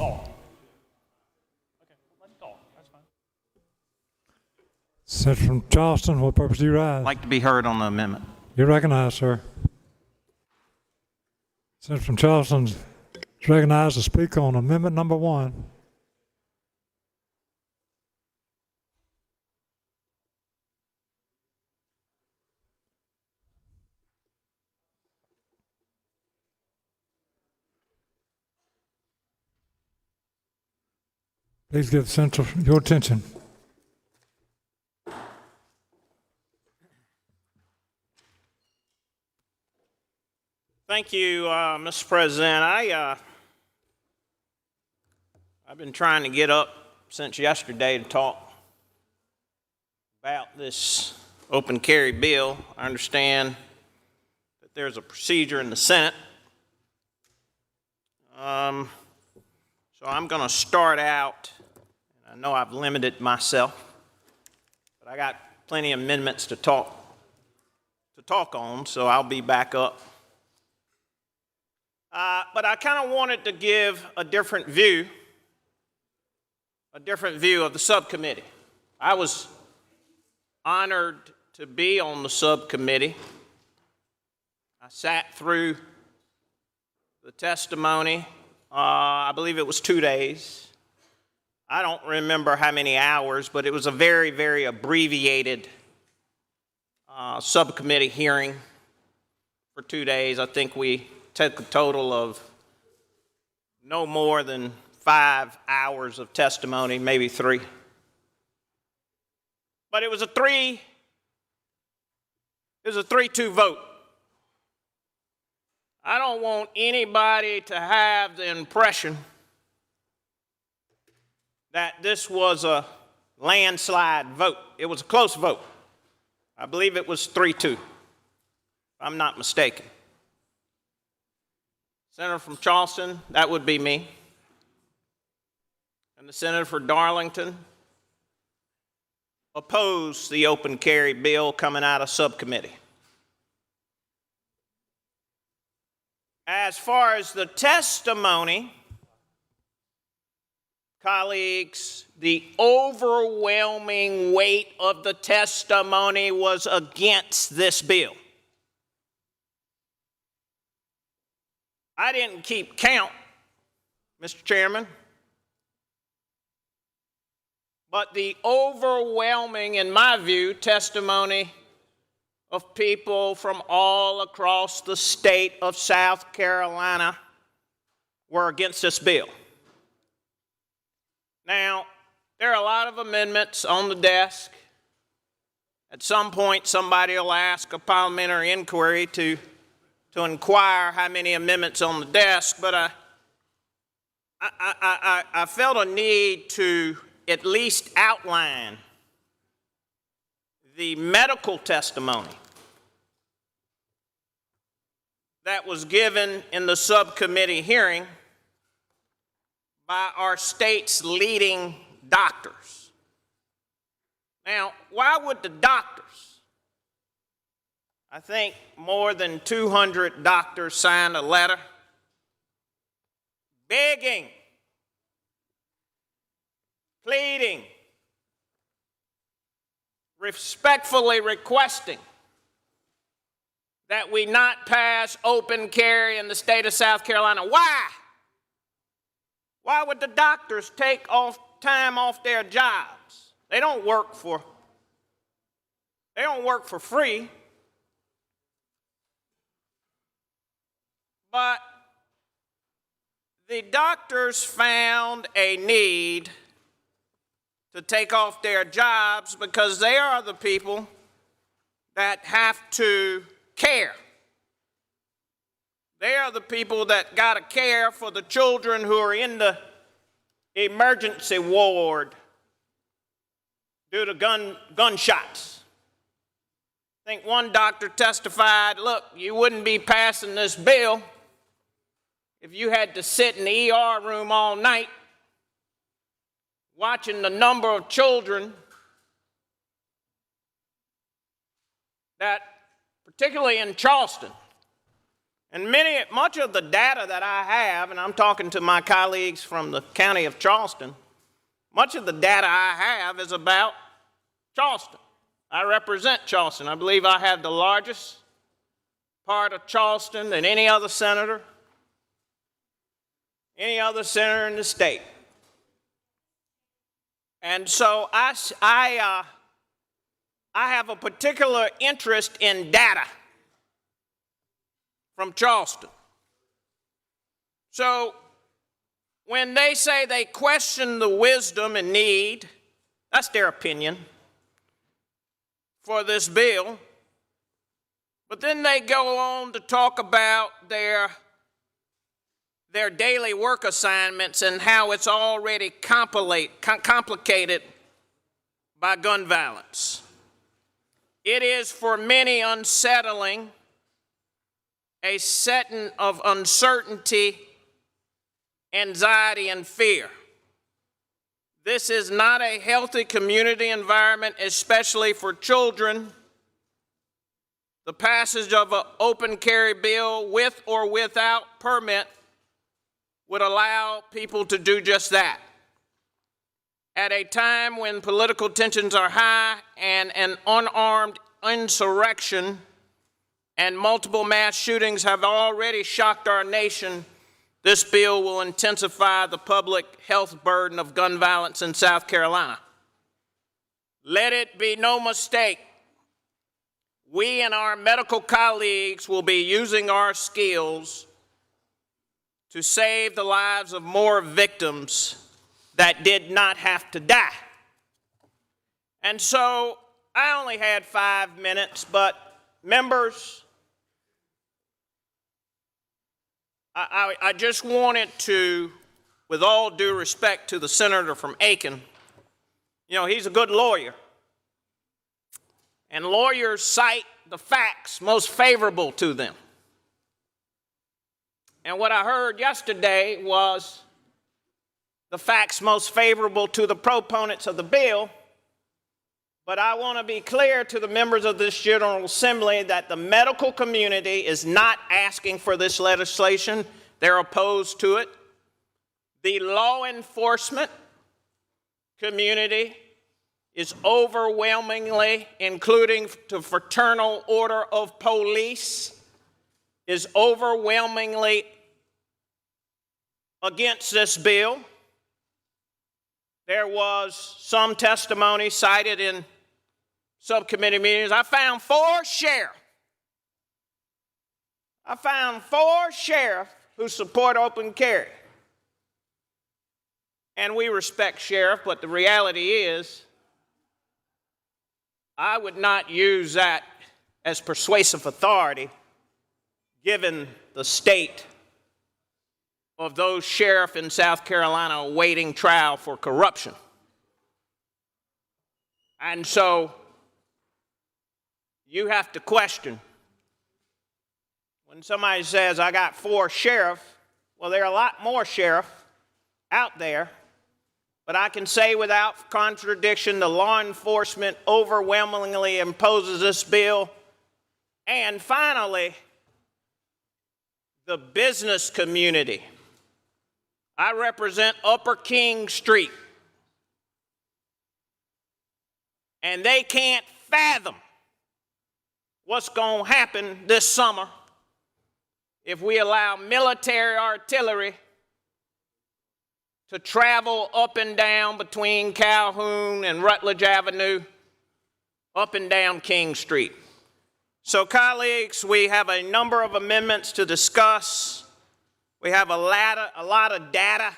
Senator from Charleston, what purpose do you rise? Like to be heard on the amendment. You're recognized, sir. Senator from Charleston is recognized to speak on Amendment number 1. Please give the Senator your attention. Thank you, Mr. President. I've been trying to get up since yesterday to talk about this open carry bill. I understand that there's a procedure in the Senate. So I'm going to start out. I know I've limited myself, but I got plenty of amendments to talk on, so I'll be back up. But I kind of wanted to give a different view of the subcommittee. I was honored to be on the subcommittee. I sat through the testimony. I believe it was 2 days. I don't remember how many hours, but it was a very, very abbreviated subcommittee hearing for 2 days. I think we took a total of no more than 5 hours of testimony, maybe 3. But it was a 3-2 vote. I don't want anybody to have the impression that this was a landslide vote. It was a close vote. I believe it was 3-2, if I'm not mistaken. Senator from Charleston, that would be me. And the senator for Darlington opposed the open carry bill coming out of subcommittee. As far as the testimony, colleagues, the overwhelming weight of the testimony was against this bill. I didn't keep count, Mr. Chairman, but the overwhelming, in my view, testimony of people from all across the state of South Carolina were against this bill. Now, there are a lot of amendments on the desk. At some point, somebody will ask a parliamentary inquiry to inquire how many amendments on the desk, but I felt a need to at least outline the medical testimony that was given in the subcommittee hearing by our state's leading doctors. Now, why would the doctors, I think more than 200 doctors signed a letter begging, pleading, respectfully requesting that we not pass open carry in the state of South Carolina. Why? Why would the doctors take time off their jobs? They don't work for free. But the doctors found a need to take off their jobs because they are the people that have to care. They are the people that got to care for the children who are in the emergency ward due to gunshots. I think one doctor testified, look, you wouldn't be passing this bill if you had to sit in the ER room all night watching the number of children that, particularly in Charleston, and much of the data that I have, and I'm talking to my colleagues from the county of Charleston, much of the data I have is about Charleston. I represent Charleston. I believe I have the largest part of Charleston than any other senator in the state. And so I have a particular interest in data from Charleston. So when they say they question the wisdom and need, that's their opinion for this bill, but then they go on to talk about their daily work assignments and how it's already complicated by gun violence. It is for many unsettling, a setting of uncertainty, anxiety, and fear. This is not a healthy community environment, especially for children. The passage of an open carry bill with or without permit would allow people to do just that. At a time when political tensions are high and an unarmed insurrection and multiple mass shootings have already shocked our nation, this bill will intensify the public health burden of gun violence in South Carolina. Let it be no mistake, we and our medical colleagues will be using our skills to save the lives of more victims that did not have to die. And so I only had 5 minutes, but members, I just wanted to, with all due respect to the senator from Aiken, you know, he's a good lawyer. And lawyers cite the facts most favorable to them. And what I heard yesterday was the facts most favorable to the proponents of the bill. But I want to be clear to the members of this General Assembly that the medical community is not asking for this legislation. They're opposed to it. The law enforcement community is overwhelmingly, including the Fraternal Order of Police, is overwhelmingly against this bill. There was some testimony cited in subcommittee meetings. I found four sheriffs who support open carry. And we respect sheriff, but the reality is, I would not use that as persuasive authority given the state of those sheriff in South Carolina awaiting trial for corruption. And so you have to question when somebody says, I got four sheriffs, well, there are a lot more sheriffs out there, but I can say without contradiction, the law enforcement overwhelmingly opposes this bill. And finally, the business community. I represent Upper King Street, and they can't fathom what's going to happen this summer if we allow military artillery to travel up and down between Calhoun and Rutledge Avenue, up and down King Street. So, colleagues, we have a number of amendments to discuss. We have a lot of data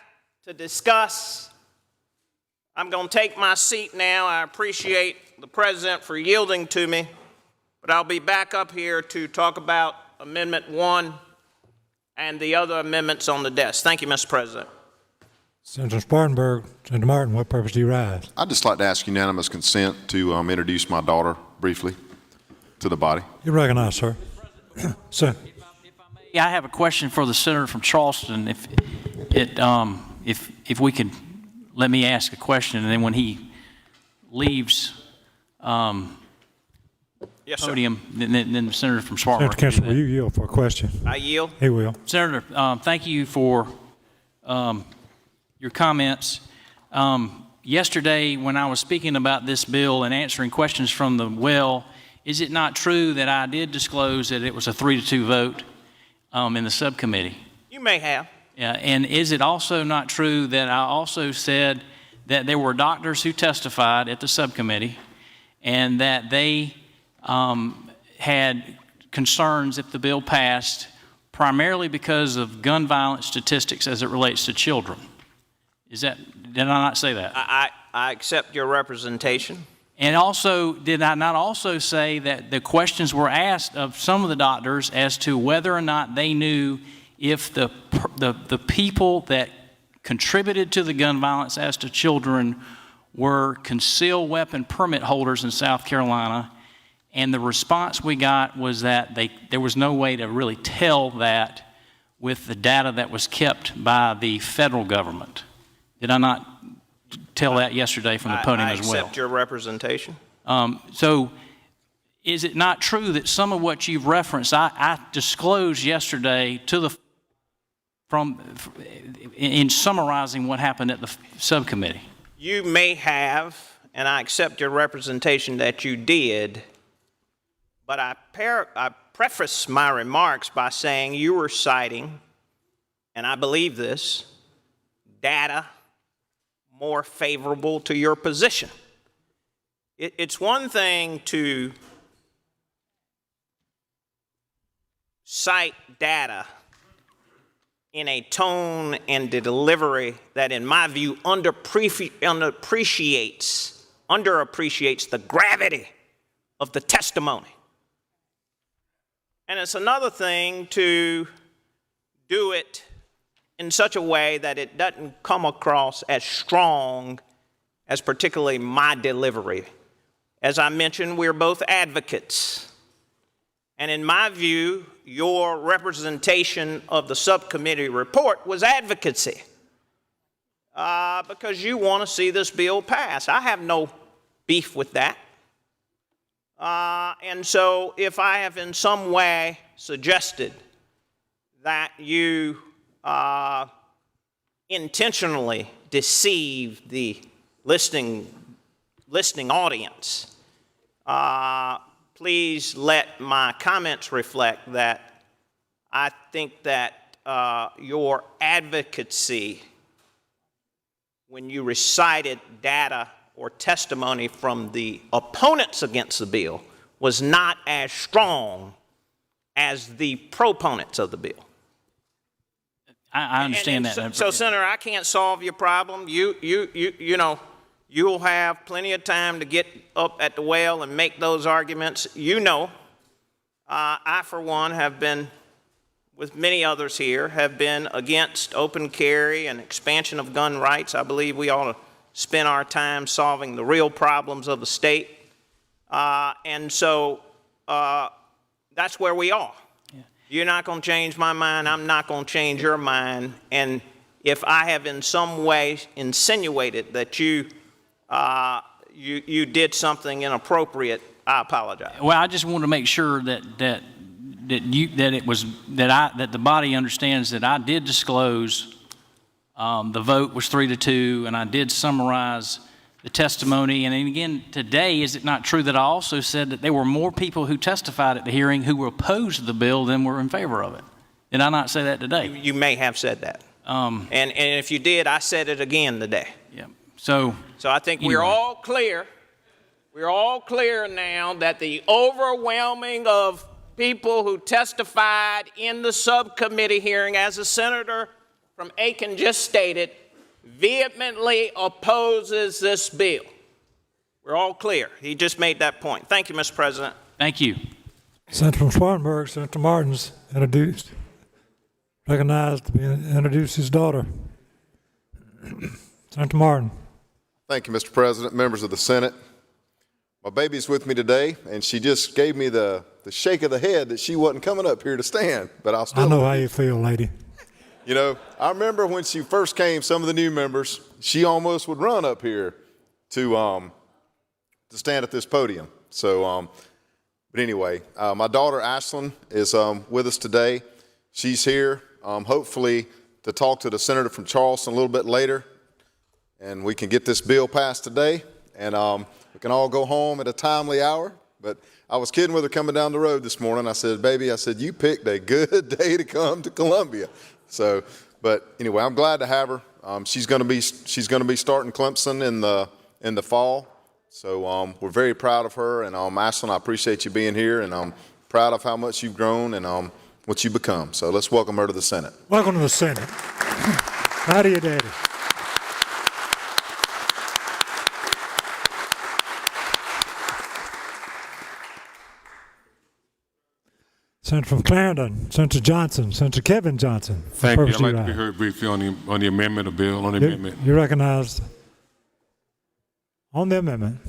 to discuss. I'm going to take my seat now. I appreciate the President for yielding to me, but I'll be back up here to talk about Amendment 1 and the other amendments on the desk. Thank you, Mr. President. Senator Spartanburg, Senator Martin, what purpose do you rise? I'd just like to ask unanimous consent to introduce my daughter briefly to the body. You're recognized, sir. Sir. Yeah, I have a question for the senator from Charleston. If we could let me ask a question, and then when he leaves Yes, sir. podium, then the senator from Spartanburg. Senator Kessler, will you yield for a question? I yield. He will. Senator, thank you for your comments. Yesterday, when I was speaking about this bill and answering questions from the well, is it not true that I did disclose that it was a 3-2 vote in the subcommittee? You may have. And is it also not true that I also said that there were doctors who testified at the subcommittee and that they had concerns if the bill passed, primarily because of gun violence statistics as it relates to children? Did I not say that? I accept your representation. And also, did I not also say that the questions were asked of some of the doctors as to whether or not they knew if the people that contributed to the gun violence as to children were concealed weapon permit holders in South Carolina, and the response we got was that there was no way to really tell that with the data that was kept by the federal government. Did I not tell that yesterday from the podium as well? I accept your representation. So is it not true that some of what you've referenced, I disclosed yesterday in summarizing what happened at the subcommittee? You may have, and I accept your representation that you did, but I preface my remarks by saying you were citing, and I believe this, data more favorable to your position. It's one thing to cite data in a tone and delivery that, in my view, underappreciates the gravity of the testimony. And it's another thing to do it in such a way that it doesn't come across as strong as particularly my delivery. As I mentioned, we're both advocates. And in my view, your representation of the subcommittee report was advocacy, because you want to see this bill pass. I have no beef with that. And so if I have in some way suggested that you intentionally deceived the listening audience, please let my comments reflect that I think that your advocacy, when you recited data or testimony from the opponents against the bill, was not as strong as the proponents of the bill. I understand that. So, Senator, I can't solve your problem. You know, you'll have plenty of time to get up at the well and make those arguments. You know, I, for one, have been, with many others here, have been against open carry and expansion of gun rights. I believe we ought to spend our time solving the real problems of the state. And so that's where we are. Yeah. You're not going to change my mind. I'm not going to change your mind. And if I have in some way insinuated that you did something inappropriate, I apologize. Well, I just want to make sure that the body understands that I did disclose the vote was 3-2, and I did summarize the testimony. And again, today, is it not true that I also said that there were more people who testified at the hearing who were opposed to the bill than were in favor of it? Did I not say that today? You may have said that. And if you did, I said it again today. Yeah. So I think we're all clear. We're all clear now that the overwhelming of people who testified in the subcommittee hearing, as the senator from Aiken just stated, vehemently opposes this bill. We're all clear. He just made that point. Thank you, Mr. President. Thank you. Senator from Spartanburg, Senator Martin's recognized to introduce his daughter. Senator Martin. Thank you, Mr. President, members of the Senate. My baby's with me today, and she just gave me the shake of the head that she wasn't coming up here to stand, but I'll still. I know how you feel, lady. You know, I remember when she first came, some of the new members, she almost would run up here to stand at this podium. So, but anyway, my daughter Ashlyn is with us today. She's here, hopefully, to talk to the senator from Charleston a little bit later, and we can get this bill passed today, and we can all go home at a timely hour. But I was kidding with her coming down the road this morning. I said, baby, I said, you picked a good day to come to Columbia. So, but anyway, I'm glad to have her. She's going to be starting Clemson in the fall. So we're very proud of her. And Ashlyn, I appreciate you being here, and I'm proud of how much you've grown and what you've become. So let's welcome her to the Senate. Welcome to the Senate. Howdy, you, Daddy. Senator from Clarendon, Senator Johnson, Senator Kevin Johnson. Thank you. I'd like to be heard briefly on the amendment of bill. Amendment. You're recognized on the amendment.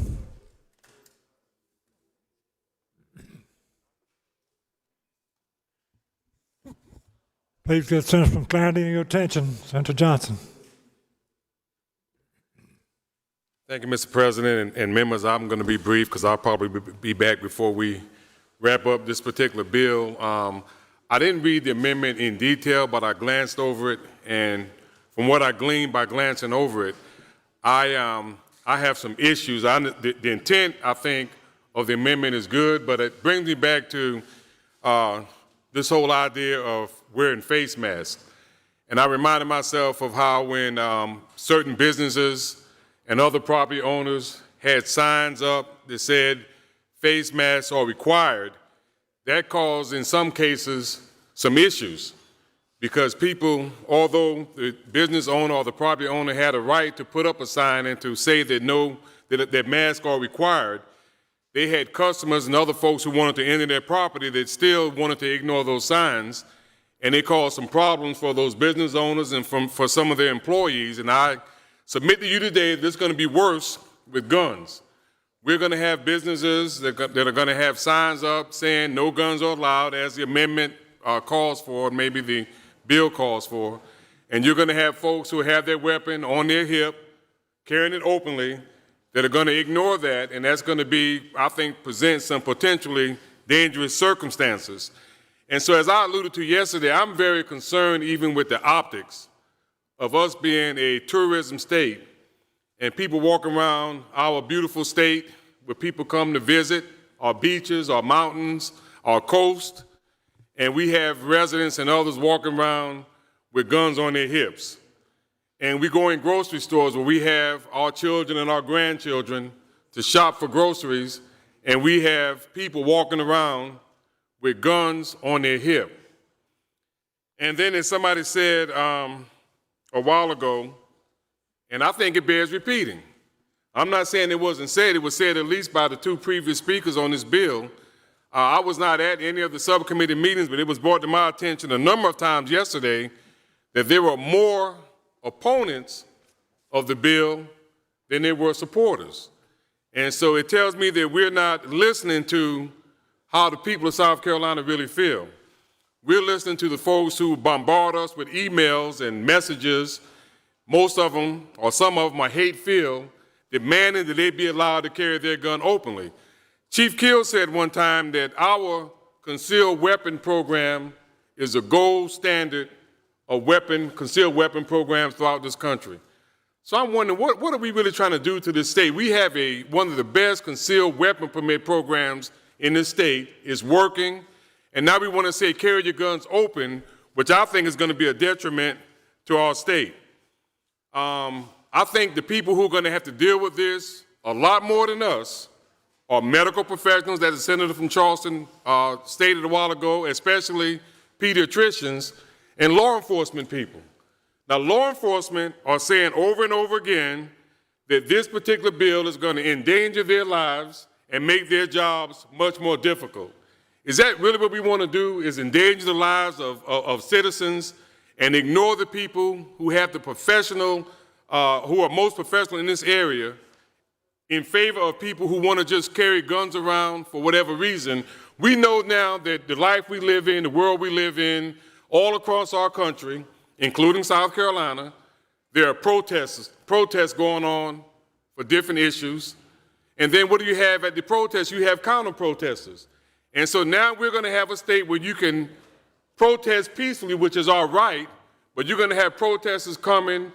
Please get Senator from Clarendon your attention. Senator Johnson. Thank you, Mr. President, and members. I'm going to be brief because I'll probably be back before we wrap up this particular bill. I didn't read the amendment in detail, but I glanced over it, and from what I gleaned by glancing over it, I have some issues. The intent, I think, of the amendment is good, but it brings me back to this whole idea of wearing face masks. And I reminded myself of how when certain businesses and other property owners had signs up that said face masks are required, that caused, in some cases, some issues because people, although the business owner or the property owner had a right to put up a sign and to say that masks are required, they had customers and other folks who wanted to enter their property that still wanted to ignore those signs, and it caused some problems for those business owners and for some of their employees. And I submit to you today that it's going to be worse with guns. We're going to have businesses that are going to have signs up saying no guns are allowed, as the amendment calls for, maybe the bill calls for. And you're going to have folks who have their weapon on their hip, carrying it openly, that are going to ignore that, and that's going to be, I think, present some potentially dangerous circumstances. And so, as I alluded to yesterday, I'm very concerned even with the optics of us being a tourism state and people walking around our beautiful state where people come to visit our beaches, our mountains, our coast, and we have residents and others walking around with guns on their hips. And we go in grocery stores where we have our children and our grandchildren to shop for groceries, and we have people walking around with guns on their hip. And then as somebody said a while ago, and I think it bears repeating. I'm not saying it wasn't said. It was said at least by the two previous speakers on this bill. I was not at any of the subcommittee meetings, but it was brought to my attention a number of times yesterday that there were more opponents of the bill than there were supporters. And so it tells me that we're not listening to how the people of South Carolina really feel. We're listening to the folks who bombard us with emails and messages. Most of them, or some of them, are hate-filled, demanding that they be allowed to carry their gun openly. Chief Kill said one time that our concealed weapon program is a gold standard of concealed weapon programs throughout this country. So I'm wondering, what are we really trying to do to this state? We have one of the best concealed weapon permit programs in this state. It's working, and now we want to say carry your guns open, which I think is going to be a detriment to our state. I think the people who are going to have to deal with this a lot more than us are medical professionals, as the senator from Charleston stated a while ago, especially pediatricians, and law enforcement people. Now, law enforcement are saying over and over again that this particular bill is going to endanger their lives and make their jobs much more difficult. Is that really what we want to do, is endanger the lives of citizens and ignore the people who have the professional, who are most professional in this area, in favor of people who want to just carry guns around for whatever reason? We know now that the life we live in, the world we live in, all across our country, including South Carolina, there are protests going on for different issues. And then what do you have at the protests? You have counter-protesters. And so now we're going to have a state where you can protest peacefully, which is our right, but you're going to have protesters coming,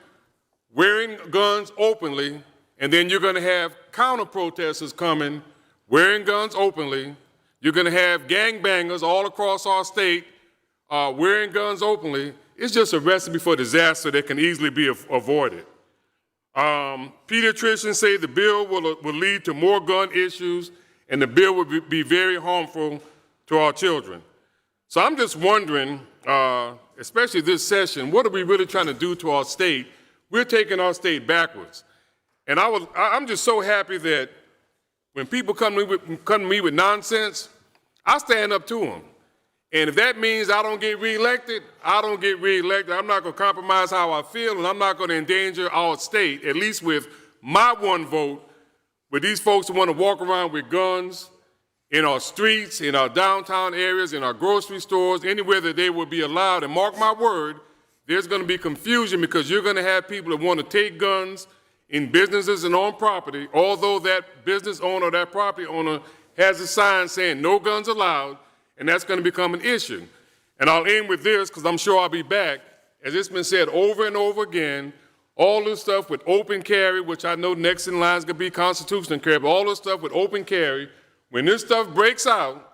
wearing guns openly, and then you're going to have counter-protesters coming, wearing guns openly. You're going to have gangbangers all across our state wearing guns openly. It's just a recipe for disaster that can easily be avoided. Pediatricians say the bill will lead to more gun issues, and the bill will be very harmful to our children. So I'm just wondering, especially this session, what are we really trying to do to our state? We're taking our state backwards. And I'm just so happy that when people come to me with nonsense, I stand up to them. And if that means I don't get reelected, I don't get reelected. I'm not going to compromise how I feel, and I'm not going to endanger our state, at least with my one vote, with these folks who want to walk around with guns in our streets, in our downtown areas, in our grocery stores, anywhere that they will be allowed. And mark my word, there's going to be confusion, because you're going to have people that want to take guns in businesses and on property, although that business owner or that property owner has a sign saying no guns allowed, and that's going to become an issue. And I'll end with this, because I'm sure I'll be back. As it's been said over and over again, all this stuff with open carry, which I know next in line is going to be constitutional carry, but all this stuff with open carry, when this stuff breaks out,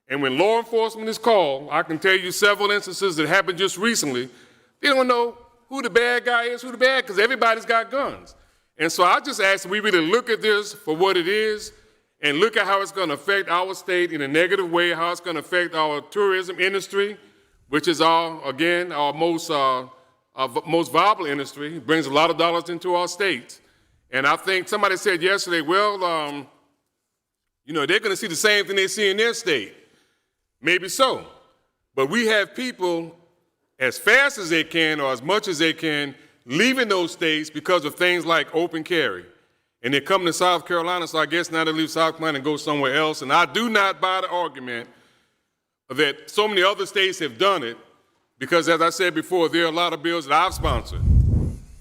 and when law enforcement is called, I can tell you several instances that happened just recently, they don't know who the bad guy is, who the bad, because everybody's got guns. And so I just ask that we really look at this for what it is, and look at how it's going to affect our state in a negative way, how it's going to affect our tourism industry, which is our most viable industry. It brings a lot of dollars into our state. And I think somebody said yesterday, well, they're going to see the same thing they see in their state. Maybe so. But we have people, as fast as they can or as much as they can, leaving those states because of things like open carry. and they're coming to South Carolina, so I guess now they leave South Carolina and go somewhere else. And I do not buy the argument that so many other states have done it, because as I said before, there are a lot of bills that I've sponsored.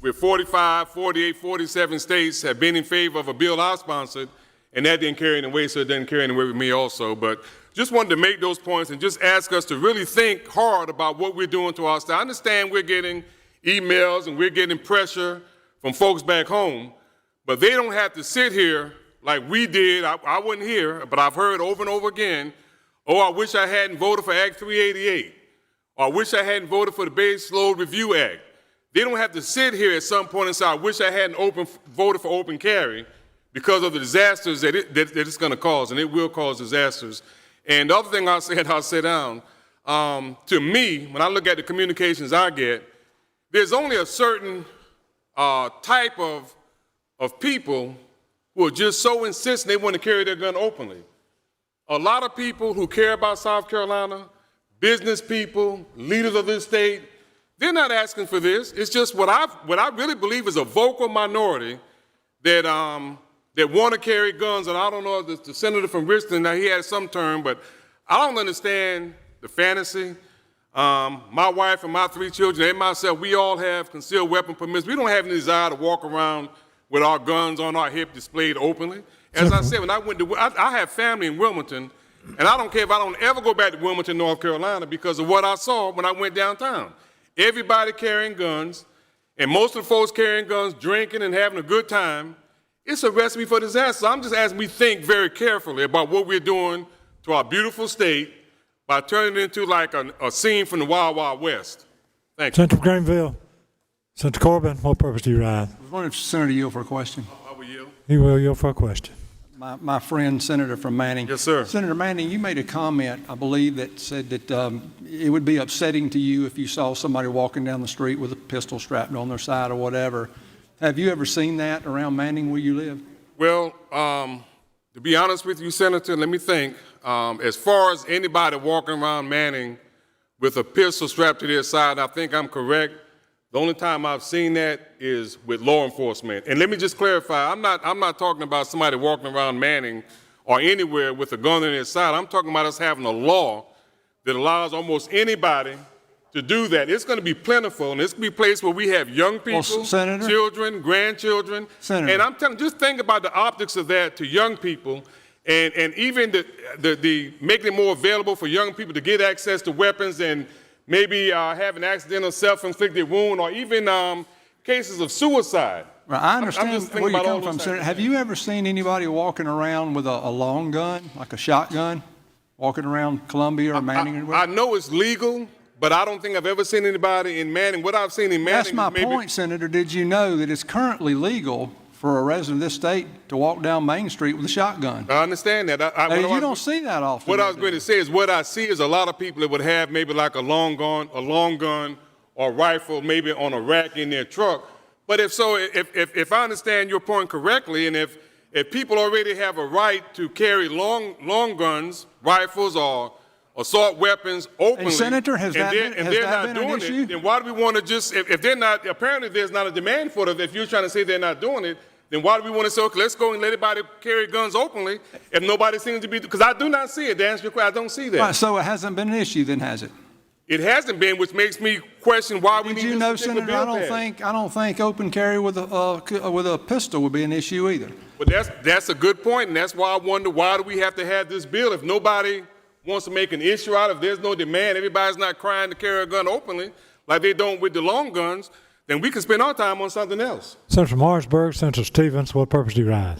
With 45, 48, 47 states have been in favor of a bill I've sponsored, and that didn't carry any weight, so it doesn't carry any weight with me also. But just wanted to make those points and just ask us to really think hard about what we're doing to our state. I understand we're getting emails and we're getting pressure from folks back home, but they don't have to sit here like we did. I wasn't here, but I've heard over and over again, oh, I wish I hadn't voted for Act 388, or I wish I hadn't voted for the Base Load Review Act. They don't have to sit here at some point and say, I wish I hadn't voted for open carry, because of the disasters that it's going to cause, and it will cause disasters. And the other thing I'll sit down, to me, when I look at the communications I get, there's only a certain type of people who are just so insistent they want to carry their gun openly. A lot of people who care about South Carolina, business people, leaders of this state, they're not asking for this. It's just what I really believe is a vocal minority that want to carry guns. And I don't know if the senator from Richmond, now he had some term, but I don't understand the fantasy. My wife and my 3 children and myself, we all have concealed weapon permits. We don't have any desire to walk around with our guns on our hip displayed openly. As I said, when I have family in Wilmington, and I don't care if I don't ever go back to Wilmington, North Carolina, because of what I saw when I went downtown. Everybody carrying guns, and most of the folks carrying guns, drinking and having a good time. It's a recipe for disaster. So I'm just asking we think very carefully about what we're doing to our beautiful state by turning it into like a scene from the Wild Wild West. Thank you. Senator from Greenville. Senator Corbin, what purpose do you rise? I was wondering if Senator yield for a question. I will yield. He will yield for a question. My friend, Senator from Manning. Yes, sir. Senator Manning, you made a comment, I believe, that said that it would be upsetting to you if you saw somebody walking down the street with a pistol strapped on their side or whatever. Have you ever seen that around Manning where you live? Well, to be honest with you, Senator, let me think. As far as anybody walking around Manning with a pistol strapped to their side, I think I'm correct. The only time I've seen that is with law enforcement. And let me just clarify, I'm not talking about somebody walking around Manning or anywhere with a gun on their side. I'm talking about us having a law that allows almost anybody to do that. It's going to be plentiful, and it's going to be a place where we have young people, children, grandchildren. Senator. And I'm telling you, just think about the optics of that to young people, and even the making it more available for young people to get access to weapons and maybe have an accidental self-inflicted wound, or even cases of suicide. Well, I understand where you're coming from, Senator. Have you ever seen anybody walking around with a long gun, like a shotgun, walking around Columbia or Manning? I know it's legal, but I don't think I've ever seen anybody in Manning. What I've seen in Manning That's my point, Senator. Did you know that it's currently legal for a resident of this state to walk down Main Street with a shotgun? I understand that. You don't see that often. What I was going to say is what I see is a lot of people that would have maybe like a long gun or rifle maybe on a rack in their truck. But if I understand your point correctly, and if people already have a right to carry long guns, rifles, or assault weapons openly, and Senator, has that been an issue? Then why do we want to just, if they're not, apparently there's not a demand for it. If you're trying to say they're not doing it, then why do we want to say, okay, let's go and let everybody carry guns openly if nobody seems to be, because I do not see it. To answer your question, I don't see that. Right, so it hasn't been an issue then, has it? It hasn't been, which makes me question why we need Did you know, Senator, I don't think open carry with a pistol would be an issue either. But that's a good point, and that's why I wonder, why do we have to have this bill if nobody wants to make an issue out of it? There's no demand, everybody's not crying to carry a gun openly like they don't with the long guns, then we can spend our time on something else. Senator from Martinsburg, Senator Stevens, what purpose do you rise?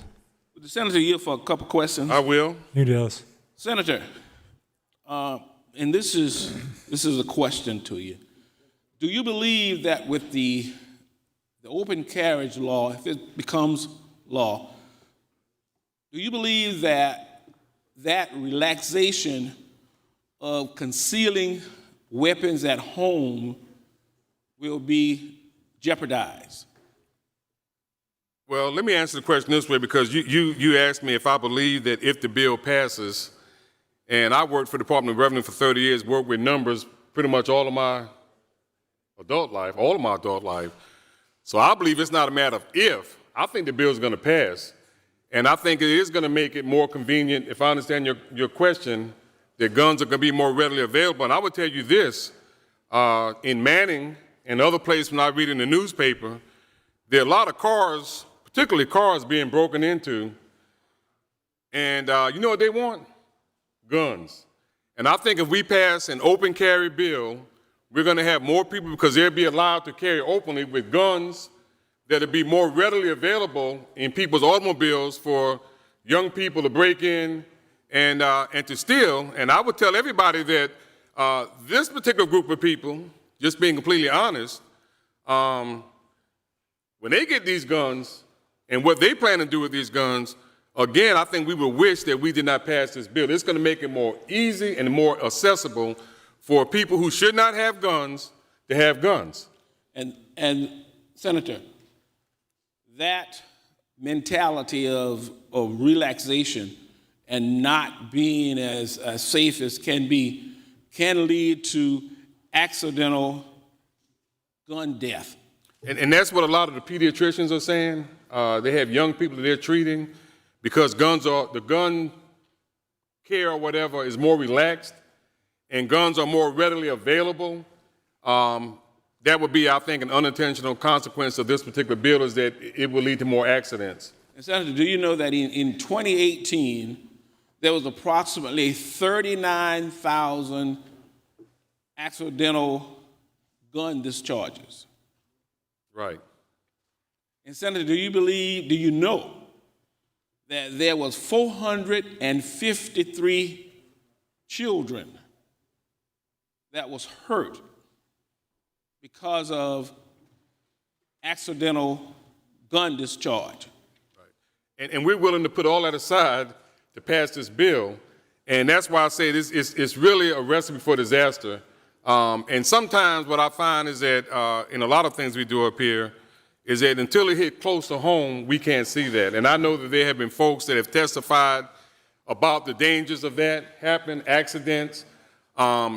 Would the Senator yield for a couple questions? I will. You does. Senator, and this is a question to you. Do you believe that with the open carriage law, if it becomes law, do you believe that relaxation of concealing weapons at home will be jeopardized? Well, let me answer the question this way, because you asked me if I believe that if the bill passes, and I worked for the Department of Revenue for 30 years, worked with numbers pretty much all of my adult life. So I believe it's not a matter of if, I think the bill is going to pass. And I think it is going to make it more convenient, if I understand your question, that guns are going to be more readily available. And I would tell you this, in Manning and other places when I read in the newspaper, there are a lot of cars, particularly cars being broken into, and you know what they want? Guns. And I think if we pass an open carry bill, we're going to have more people, because they'll be allowed to carry openly with guns that'll be more readily available in people's automobiles for young people to break in and to steal. And I would tell everybody that this particular group of people, just being completely honest, when they get these guns and what they plan to do with these guns, again, I think we would wish that we did not pass this bill. It's going to make it more easy and more accessible for people who should not have guns to have guns. And Senator, that mentality of relaxation and not being as safe as can be can lead to accidental gun death. And that's what a lot of the pediatricians are saying. They have young people that they're treating because the gun care or whatever is more relaxed and guns are more readily available. That would be, I think, an unintentional consequence of this particular bill, is that it will lead to more accidents. And Senator, do you know that in 2018, there was approximately 39,000 accidental gun discharges? Right. And Senator, do you know that there was 453 children that was hurt because of accidental gun discharge? Right. And we're willing to put all that aside to pass this bill. And that's why I say it's really a recipe for disaster. And sometimes what I find is that in a lot of things we do up here is that until it hit close to home, we can't see that. And I know that there have been folks that have testified about the dangers of that happening, accidents.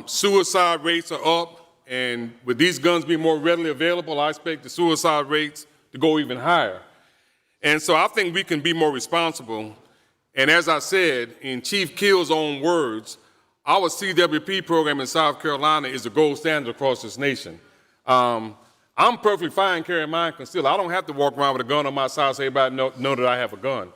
Suicide rates are up. And with these guns being more readily available, I expect the suicide rates to go even higher. And so I think we can be more responsible. And as I said, in Chief Keel's own words, our CWP program in South Carolina is the gold standard across this nation. I'm perfectly fine carrying mine concealed. I don't have to walk around with a gun on my side so everybody know that I have a gun.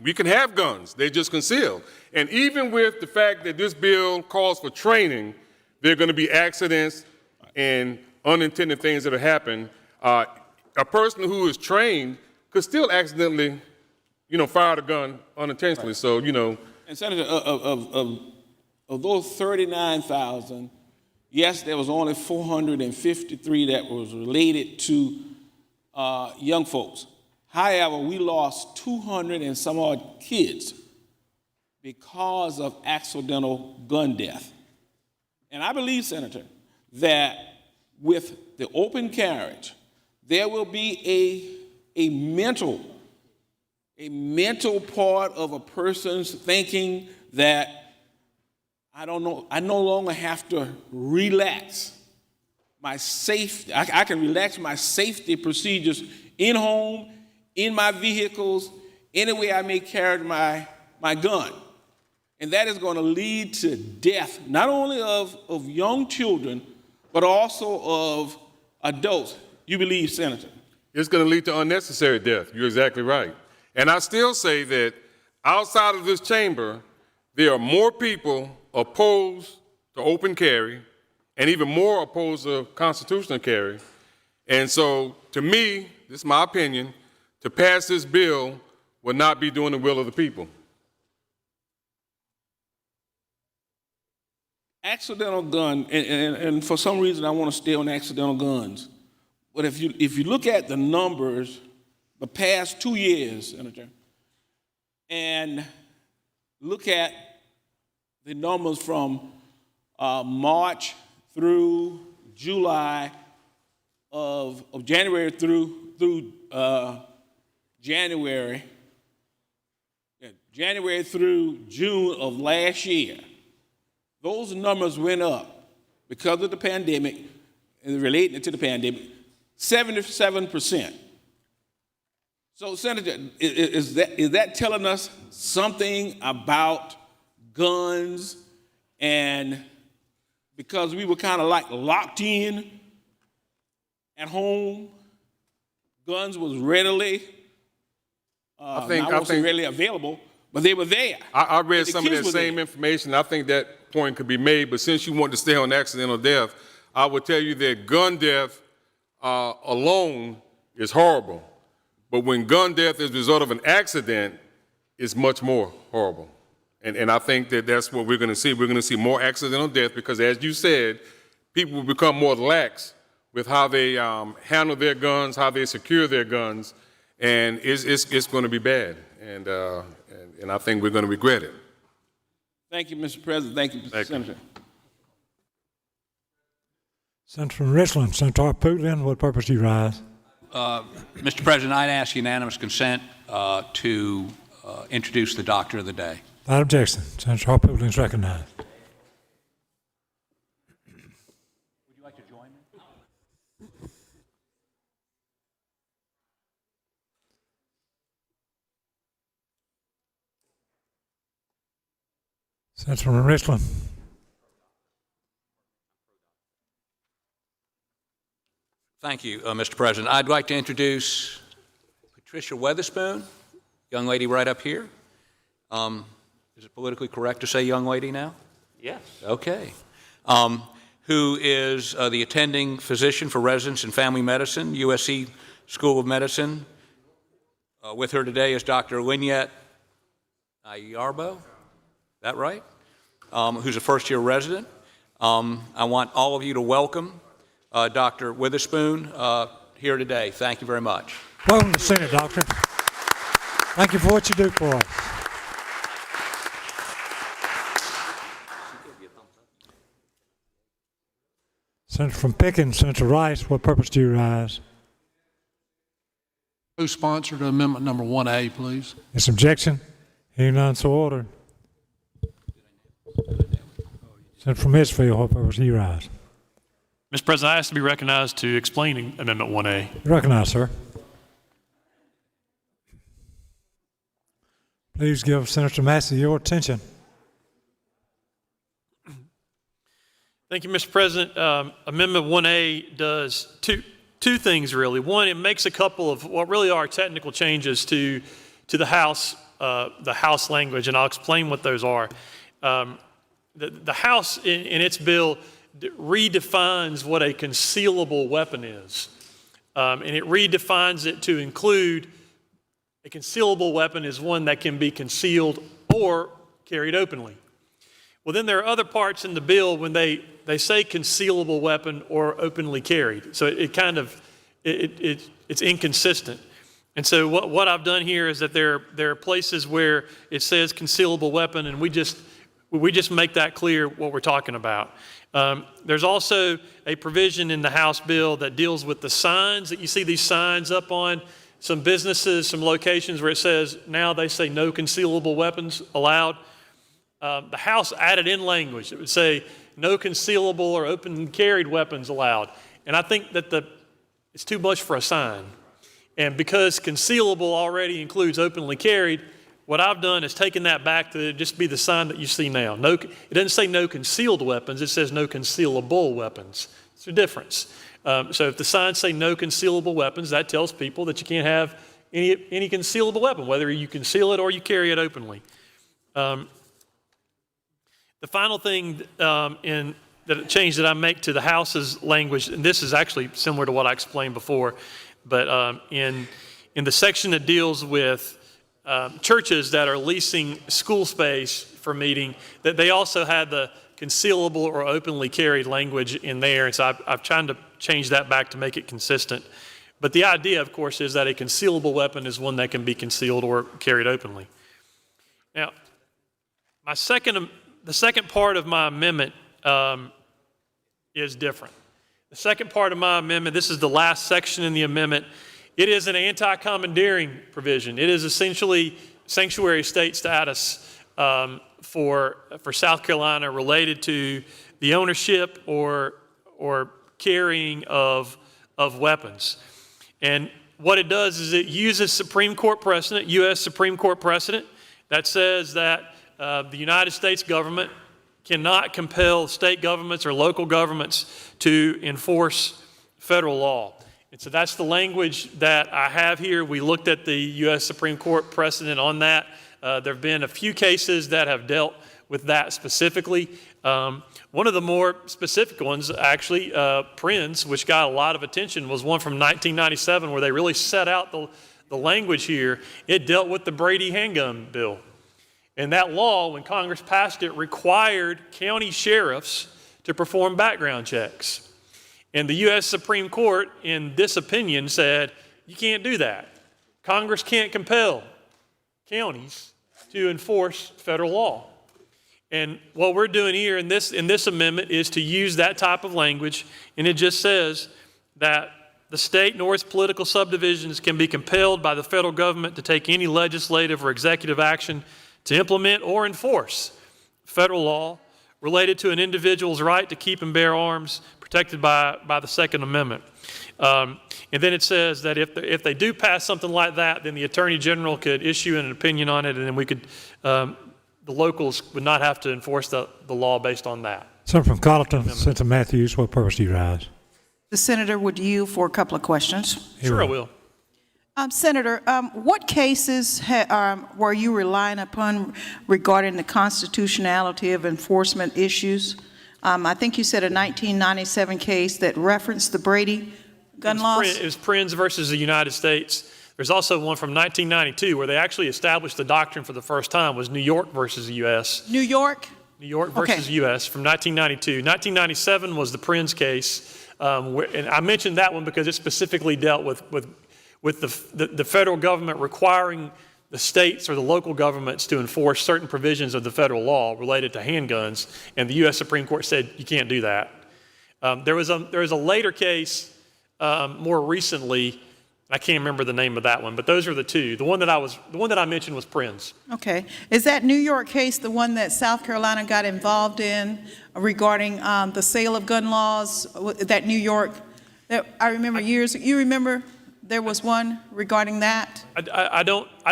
We can have guns. They're just concealed. And even with the fact that this bill calls for training, there are going to be accidents and unintended things that will happen. A person who is trained could still accidentally, fire the gun unintentionally. Right. So, And Senator, of those 39,000, yes, there was only 453 that was related to young folks. However, we lost 200 and some odd kids because of accidental gun death. And I believe, Senator, that with the open carriage, there will be a mental part of a person's thinking that I no longer have to relax my safety. I can relax my safety procedures in home, in my vehicles, anywhere I may carry my gun. And that is going to lead to death, not only of young children, but also of adults. You believe, Senator? It's going to lead to unnecessary death. You're exactly right. And I still say that outside of this chamber, there are more people opposed to open carry and even more opposed to constitutional carry. And so, to me, this is my opinion, to pass this bill will not be doing the will of the people. Accidental gun, and for some reason I want to stay on accidental guns. But if you look at the numbers the past 2 years, Senator, and look at the numbers from March through July of January through January through June of last year, those numbers went up because of the pandemic and relating to the pandemic, 77%. So, Senator, is that telling us something about guns? And because we were kind of like locked in at home, guns was readily, I won't say readily available, but they were there. I read some of kids that were same there. information. I think that point could be made, but since you want to stay on accidental death, I would tell you that gun death alone is horrible. But when gun death is the result of an accident, it's much more horrible. And I think that that's what we're going to see. We're going to see more accidental death because, as you said, people will become more lax with how they handle their guns, how they secure their guns, and it's going to be bad. And I think we're going to regret it. Thank you, Mr. President. Thank you, Mr. Senator. Senator from Richland, Senator Putlin, what purpose do you rise? Mr. President, I'd ask unanimous consent to introduce the doctor of the day. Without objection, Senator Putlin is recognized. Would you like to join me? Senator from Richland. Thank you, Mr. President. I'd like to introduce Patricia Weatherspoon, young lady right up here. Is it politically correct to say young lady now? Yes. Okay. Who is the attending physician for residence in family medicine, USC School of Medicine. With her today is Dr. Lynette Ayarbo, that right? Who's a first-year resident. I want all of you to welcome Dr. Witherspoon here today. Thank you very much. Welcome to the Senate, Doctor. Thank you for what you do for us. Senator from Pickens, Senator Rice, what purpose do you rise? Who sponsored amendment number 1A, please? Is objection? Hearing none, so ordered. Senator from Edgefield, what purpose do you rise? Mr. President, I ask to be recognized to explain Amendment 1A. You recognize, sir. Please give Senator Massey your attention. Thank you, Mr. President. Amendment 1A does two things, really. One, it makes a couple of what really are technical changes to the House language, and I'll explain what those are. The House, in its bill, redefines what a concealable weapon is. And it redefines it to include a concealable weapon is one that can be concealed or carried openly. Well, then there are other parts in the bill when they say concealable weapon or openly carried. So it's inconsistent. And so what I've done here is that there are places where it says concealable weapon, and we just make that clear what we're talking about. There's also a provision in the House bill that deals with the signs that you see these signs up on some businesses, some locations where it says now they say no concealable weapons allowed. The House added in language that would say no concealable or open carried weapons allowed. And I think that it's too much for a sign. And because concealable already includes openly carried, what I've done is taken that back to just be the sign that you see now. It doesn't say no concealed weapons, it says no concealable weapons. It's a difference. So if the signs say no concealable weapons, that tells people that you can't have any concealable weapon, whether you conceal it or you carry it openly. The final thing change that I make to the House's language, and this is actually similar to what I explained before, but in the section that deals with churches that are leasing school space for meeting, that they also had the concealable or openly carried language in there. And so I've tried to change that back to make it consistent. But the idea, of course, is that a concealable weapon is one that can be concealed or carried openly. Now, the second part of my amendment is different. The second part of my amendment, this is the last section in the amendment, it is an anti-commandeering provision. It is essentially sanctuary state status for South Carolina related to the ownership or carrying of weapons. And what it does is it uses Supreme Court precedent, U.S. Supreme Court precedent, that says that the United States government cannot compel state governments or local governments to enforce federal law. And so that's the language that I have here. We looked at the U.S. Supreme Court precedent on that. There have been a few cases that have dealt with that specifically. One of the more specific ones, actually, Prinz, which got a lot of attention, was one from 1997 where they really set out the language here. It dealt with the Brady handgun bill. And that law, when Congress passed it, required county sheriffs to perform background checks. And the U.S. Supreme Court, in this opinion, said, you can't do that. Congress can't compel counties to enforce federal law. And what we're doing here in this amendment is to use that type of language, and it just says that the state nor its political subdivisions can be compelled by the federal government to take any legislative or executive action to implement or enforce federal law related to an individual's right to keep and bear arms protected by the Second Amendment. And then it says that if they do pass something like that, then the Attorney General could issue an opinion on it, and then we could, the locals would not have to enforce the law based on that. Senator from Colleton, Senator Matthews, what purpose do you rise? The senator would yield for a couple of questions. Sure, I will. Senator, what cases were you relying upon regarding the constitutionality of enforcement issues? I think you said a 1997 case that referenced the Brady gun laws. It was Prinz versus the United States. There's also one from 1992 where they actually established the doctrine for the first time, was New York versus the U.S. New York? New York versus U.S. from 1992. 1997 was the Prinz case. And I mentioned that one because it specifically dealt with the federal government requiring the states or the local governments to enforce certain provisions of the federal law related to handguns, and the U.S. Supreme Court said you can't do that. There was a later case more recently. I can't remember the name of that one, but those are the two. The one that I mentioned was Prinz. Okay, is that New York case the one that South Carolina got involved in regarding the sale of gun laws? That New York, I remember years. You remember? There was one regarding that? I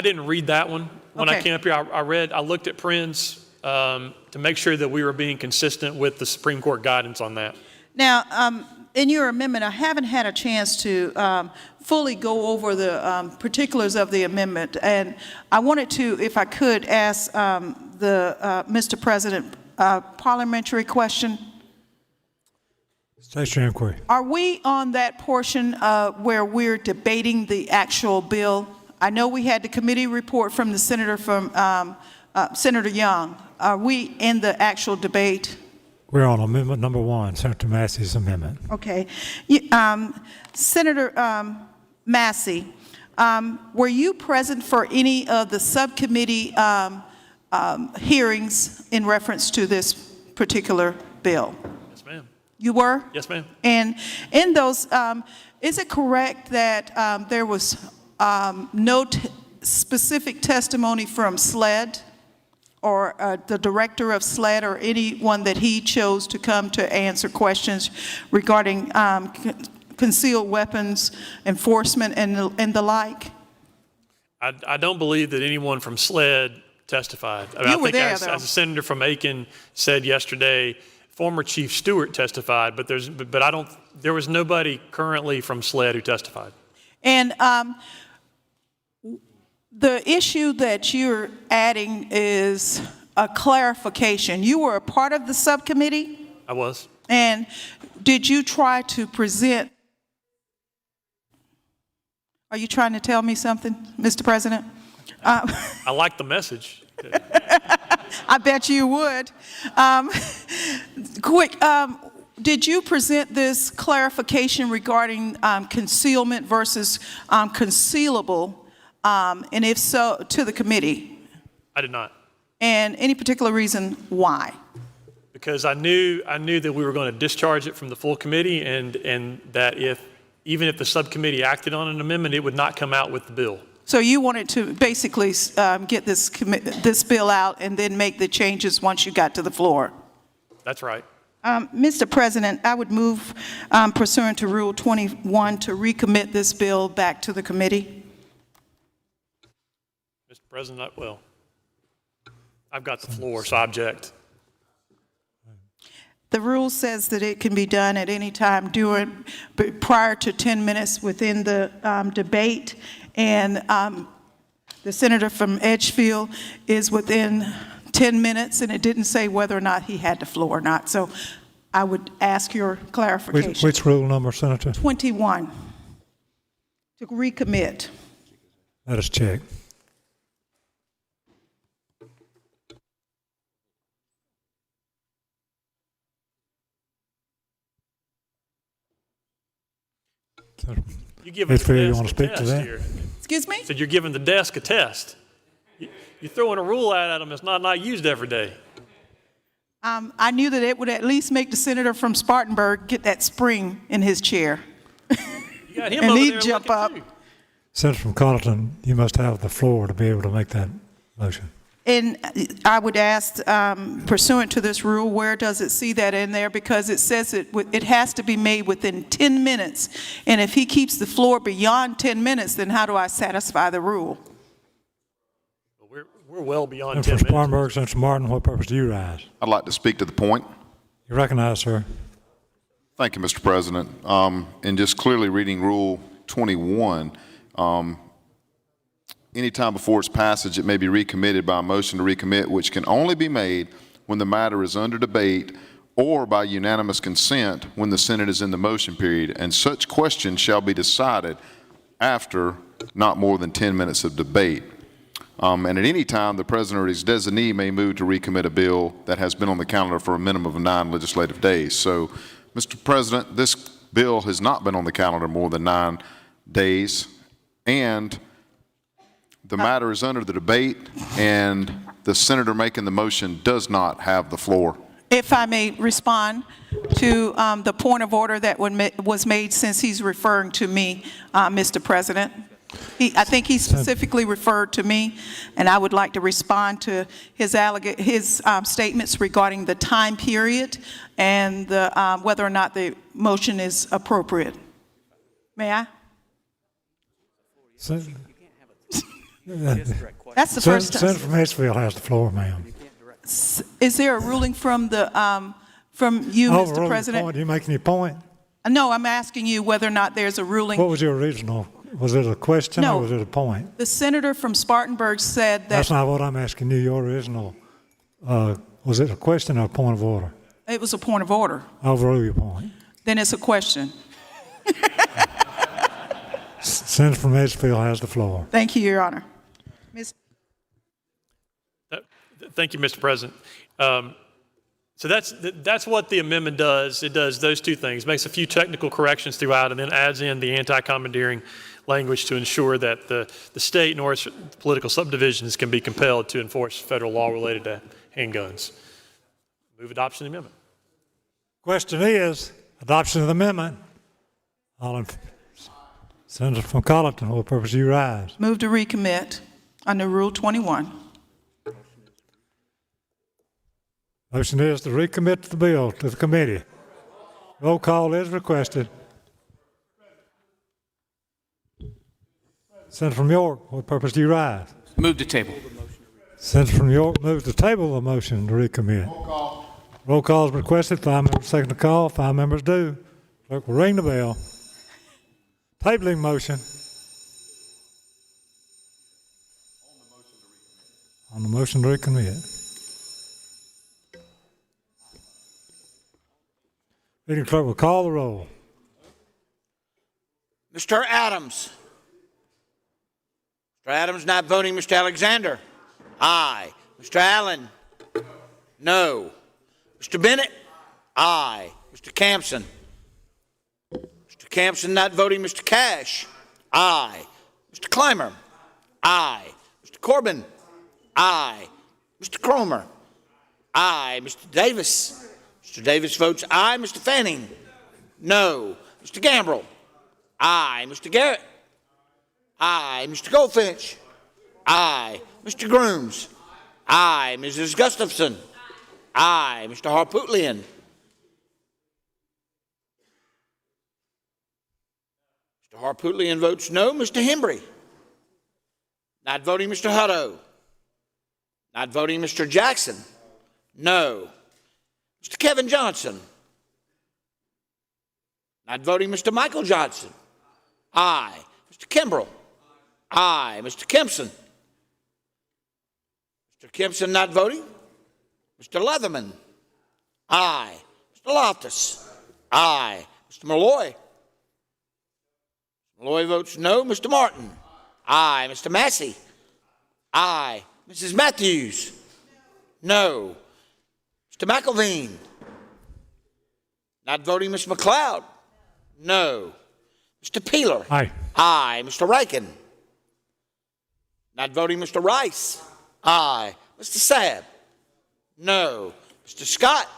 didn't read that one when I came up here. I looked at Prinz to make sure that we were being consistent with the Supreme Court guidance on that. Now, in your amendment, I haven't had a chance to fully go over the particulars of the amendment, and I wanted to, if I could, ask Mr. President a parliamentary question. State your inquiry. Are we on that portion where we're debating the actual bill? I know we had the committee report from the senator Senator Young. Are we in the actual debate? We're on amendment number 1, Senator Massey's amendment. Okay. Senator Massey, were you present for any of the subcommittee hearings in reference to this particular bill? Yes, ma'am. You were? Yes, ma'am. And in those, is it correct that there was no specific testimony from SLED or the director of SLED or anyone that he chose to come to answer questions regarding concealed weapons enforcement and the like? I don't believe that anyone from SLED testified. You were there, as though. As a senator from Aiken said yesterday, former Chief Stewart testified, but there was nobody currently from SLED who testified. And the issue that you're adding is a clarification. You were a part of the subcommittee? I was. And did you try to present? Are you trying to tell me something, Mr. President? I like the message. I bet you would. Did you present this clarification regarding concealment versus concealable, and if so, to the committee? I did not. And any particular reason why? Because I knew that we were going to discharge it from the full committee, and that even if the subcommittee acted on an amendment, it would not come out with the bill. So you wanted to basically get this bill out and then make the changes once you got to the floor? That's right. Mr. President, I would move pursuant to Rule 21 to recommit this bill back to the committee. Mr. President, well, I've got the floor, so I object. The rule says that it can be done at any time prior to 10 minutes within the debate, and the senator from Edgefield is within 10 minutes, and it didn't say whether or not he had the floor or not. So I would ask your clarification. Which rule number, Senator? 21, to recommit. Let us check. You're giving the you desk want to speak to that? here. Excuse me? So you're giving the desk a test. You're throwing a rule out at them that's not used every day. I knew that it would at least make the senator from Spartanburg get that spring in his chair. You got him And over he'd there jump looking up. too. Senator from Colleton, you must have the floor to be able to make that motion. And I would ask, pursuant to this rule, where does it see that in there? Because it says it has to be made within 10 minutes. And if he keeps the floor beyond 10 minutes, then how do I satisfy the rule? We're well beyond And 10 for minutes. Spartanburg, Senator Martin, what purpose do you rise? I'd like to speak to the point. You recognize, sir. Thank you, Mr. President. And just clearly reading Rule 21, anytime before its passage, it may be recommitted by a motion to recommit, which can only be made when the matter is under debate or by unanimous consent when the Senate is in the motion period, and such question shall be decided after not more than 10 minutes of debate. And at any time, the President or his designee may move to recommit a bill that has been on the calendar for a minimum of 9 legislative days. So, Mr. President, this bill has not been on the calendar more than 9 days, and the matter is under the debate, and the senator making the motion does not have the floor. If I may respond to the point of order that was made, since he's referring to me, Mr. President. I think he specifically referred to me, and I would like to respond to his statements regarding the time period and whether or not the motion is appropriate. May I? That's the first time. Senator from Edgefield has the floor, ma'am. Is there a ruling from you, Mr. President? Point. You making your point? No, I'm asking you whether or not there's a ruling. What was your original? Was it a question or was it a point? The senator from Spartanburg said that. That's not what I'm asking you. Your original, was it a question or a point of order? It was a point of order. I'll overrule your point. Then it's a question. Senator from Edgefield has the floor. Thank you, Your Honor. Thank you, Mr. President. So that's what the amendment does. It does those two things. Makes a few technical corrections throughout and then adds in the anti-commandeering language to ensure that the state nor its political subdivisions can be compelled to enforce federal law related to handguns. Move adoption of the amendment. Question is, adoption of the amendment. All in Senator from Colleton, what purpose do you rise? Move to recommit under Rule 21. Motion is to recommit the bill to the committee. Roll call is requested. Senator from York, what purpose do you rise? Move to table. Senator from York moves to table the motion to recommit. Roll call is requested. 5 members second the call. 5 members do. Clerk will ring the bell. Tabling motion. On the motion to recommit. Meeting clerk will call the roll. Mr. Adams. Mr. Adams not voting. Mr. Alexander. Aye. Mr. Allen. No. Mr. Bennett. Aye. Mr. Campson. Mr. Campson not voting. Mr. Cash. Aye. Mr. Clymer. Aye. Mr. Corbin. Aye. Mr. Cromer. Aye. Mr. Davis. Mr. Davis votes aye. Mr. Fanning. No. Mr. Gambrell. Aye. Mr. Garrett. Aye. Mr. Goldfinch. Aye. Mr. Grooms. Aye. Mrs. Gustafson. Aye. Mr. Harpootlian. Harpootlian votes no. Mr. Hembry. Not voting Mr. Hutto. Not voting Mr. Jackson. No. Mr. Kevin Johnson. Not voting Mr. Michael Johnson. Aye. Mr. Kimbrell. Aye. Mr. Kempson. Mr. Kempson not voting. Mr. Leatherman. Aye. Mr. Loftus. Aye. Mr. Malloy. Malloy votes no. Mr. Martin. Aye. Mr. Massey. Aye. Mrs. Matthews. No. Mr. McElveen. Not voting Ms. McLeod. No. Mr. Peeler. Aye. Aye. Mr. Rankin. Not voting Mr. Rice. Aye. Mr. Sabb. No. Mr. Scott.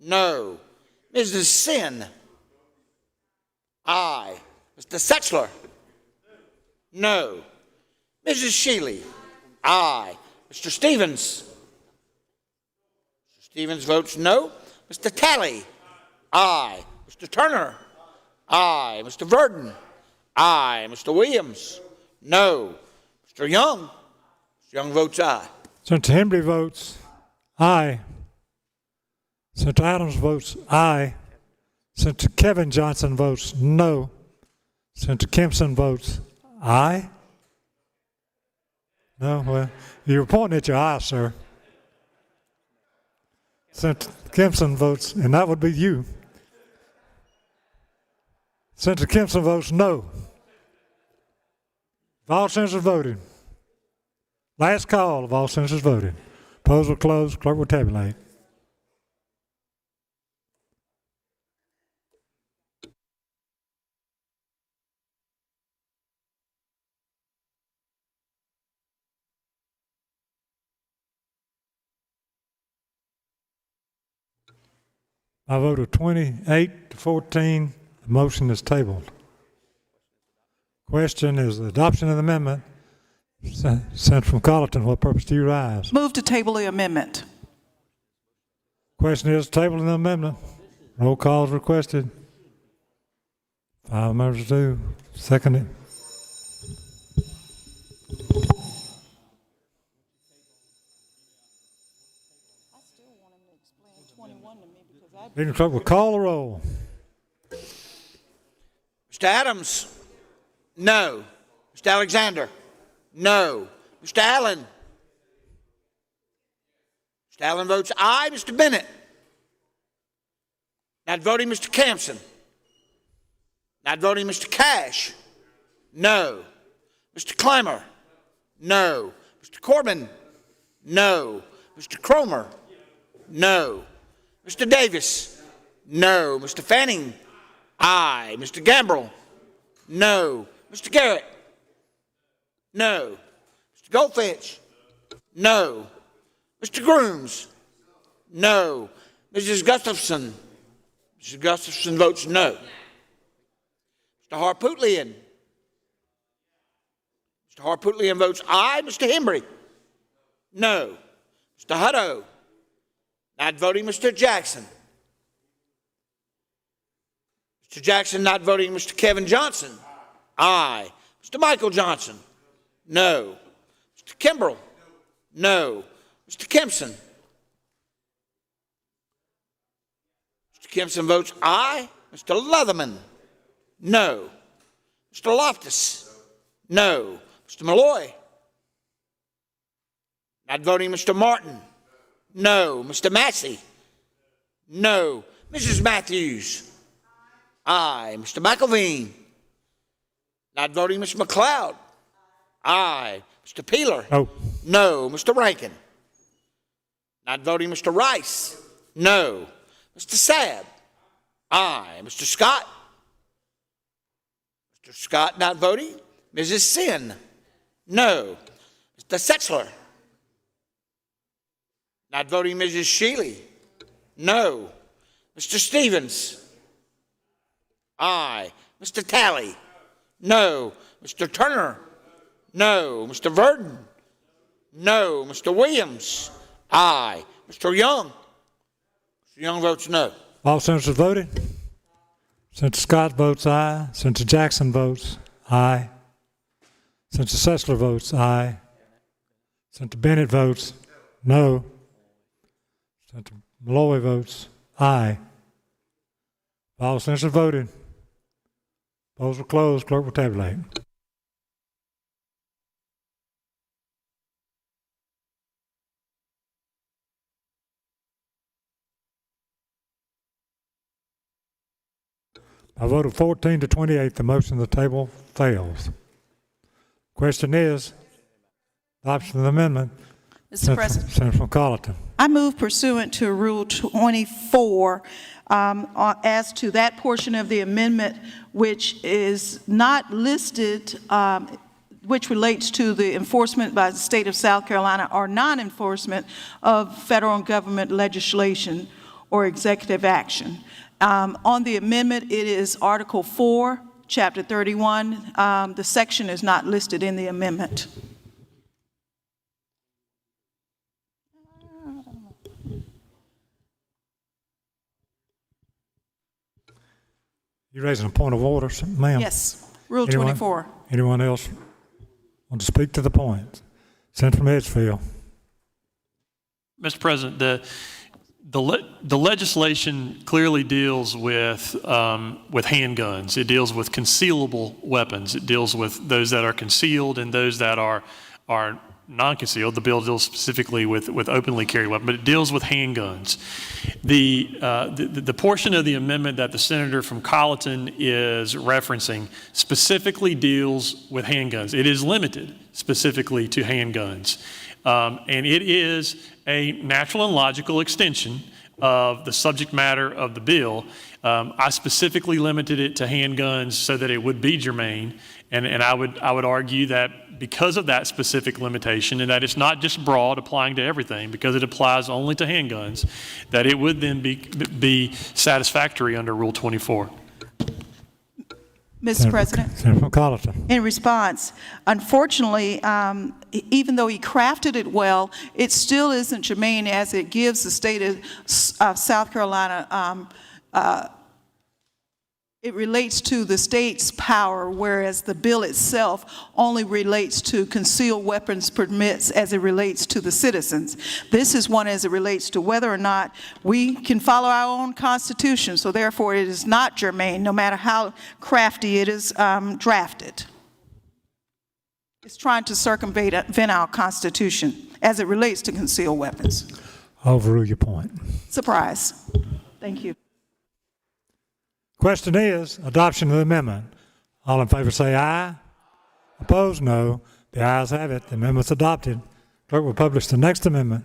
No. Mrs. Sin. Aye. Mr. Setchler. No. Mrs. Shealy. Aye. Mr. Stevens. Mr. Stevens votes no. Mr. Talley. Aye. Mr. Turner. Aye. Mr. Verdon. Aye. Mr. Williams. No. Mr. Young. Mr. Young votes aye. Senator Hembry votes aye. Senator Adams votes aye. Senator Kevin Johnson votes no. Senator Kempson votes aye. No, well, you're pointing at your eye, sir. Senator Kempson votes, and that would be you. Senator Kempson votes no. All senators voted. Last call of all senators voted. Polls will close. Clerk will tabulate. I vote of 28 to 14, the motion is tabled. Question is the adoption of the amendment. Senator from Colleton, what purpose do you rise? Move to table the amendment. Question is tabling the amendment. Roll call is requested. 5 members do. Second it. Meeting clerk will call the roll. Mr. Adams. No. Mr. Alexander. No. Mr. Allen. Mr. Allen votes aye. Mr. Bennett. Not voting Mr. Campson. Not voting Mr. Cash. No. Mr. Clymer. No. Mr. Corbin. No. Mr. Cromer. No. Mr. Davis. No. Mr. Fanning. Aye. Mr. Gambrell. No. Mr. Garrett. No. Mr. Goldfinch. No. Mr. Grooms. No. Mrs. Gustafson. Mrs. Gustafson votes no. Mr. Harpootlian. Mr. Harpootlian votes aye. Mr. Hembry. No. Mr. Hutto. Not voting Mr. Jackson. Mr. Jackson not voting Mr. Kevin Johnson. Aye. Mr. Michael Johnson. No. Mr. Kimbrell. No. Mr. Kempson. Mr. Kempson votes aye. Mr. Leatherman. No. Mr. Loftus. No. Mr. Malloy. Not voting Mr. Martin. No. Mr. Massey. No. Mrs. Matthews. Aye. Mr. McElveen. Not voting Mr. McLeod. Aye. Mr. Peeler. No. No. Mr. Rankin. Not voting Mr. Rice. No. Mr. Sabb. Aye. Mr. Scott. Mr. Scott not voting. Mrs. Sin. No. Mr. Setchler. Not voting Mrs. Shealy. No. Mr. Stevens. Aye. Mr. Talley. No. Mr. Turner. No. Mr. Verdon. No. Mr. Williams. Aye. Mr. Young. Mr. Young votes no. All senators voted. Senator Scott votes aye. Senator Jackson votes aye. Senator Sessler votes aye. Senator Bennett votes no. Senator Malloy votes aye. All senators voted. Polls will close. Clerk will tabulate. By a vote of 14 to 28, the motion on the table fails. Question is, adoption of the amendment. Mr. President. Senator McColleton. I move pursuant to Rule 24 as to that portion of the amendment which is not listed, which relates to the enforcement by the state of South Carolina or non-enforcement of federal government legislation or executive action. On the amendment, it is Article 4, Chapter 31. The section is not listed in the amendment. You raising a point of order, ma'am? Yes, Rule 24. Anyone else want to speak to the point? Senator from Edgefield. Mr. President, the legislation clearly deals with handguns. It deals with concealable weapons. It deals with those that are concealed and those that are non-concealed. The bill deals specifically with openly carried weapons, but it deals with handguns. The portion of the amendment that the senator from Colleton is referencing specifically deals with handguns. It is limited specifically to handguns. And it is a natural and logical extension of the subject matter of the bill. I specifically limited it to handguns so that it would be germane, and I would argue that because of that specific limitation, and that it's not just broad applying to everything, because it applies only to handguns, that it would then be satisfactory under Rule 24. Mr. President. Senator Colleton. In response, unfortunately, even though he crafted it well, it still isn't germane as it gives the state of South Carolina, it relates to the state's power, whereas the bill itself only relates to concealed weapons permits as it relates to the citizens. This is one as it relates to whether or not we can follow our own Constitution, so therefore it is not germane, no matter how crafty it is drafted. It's trying to circumvent our Constitution as it relates to concealed weapons. I'll overrule your point. Surprise. Thank you. Question is, adoption of the amendment. All in favor say aye. Opposed, no. The ayes have it. The amendment's adopted. Clerk will publish the next amendment.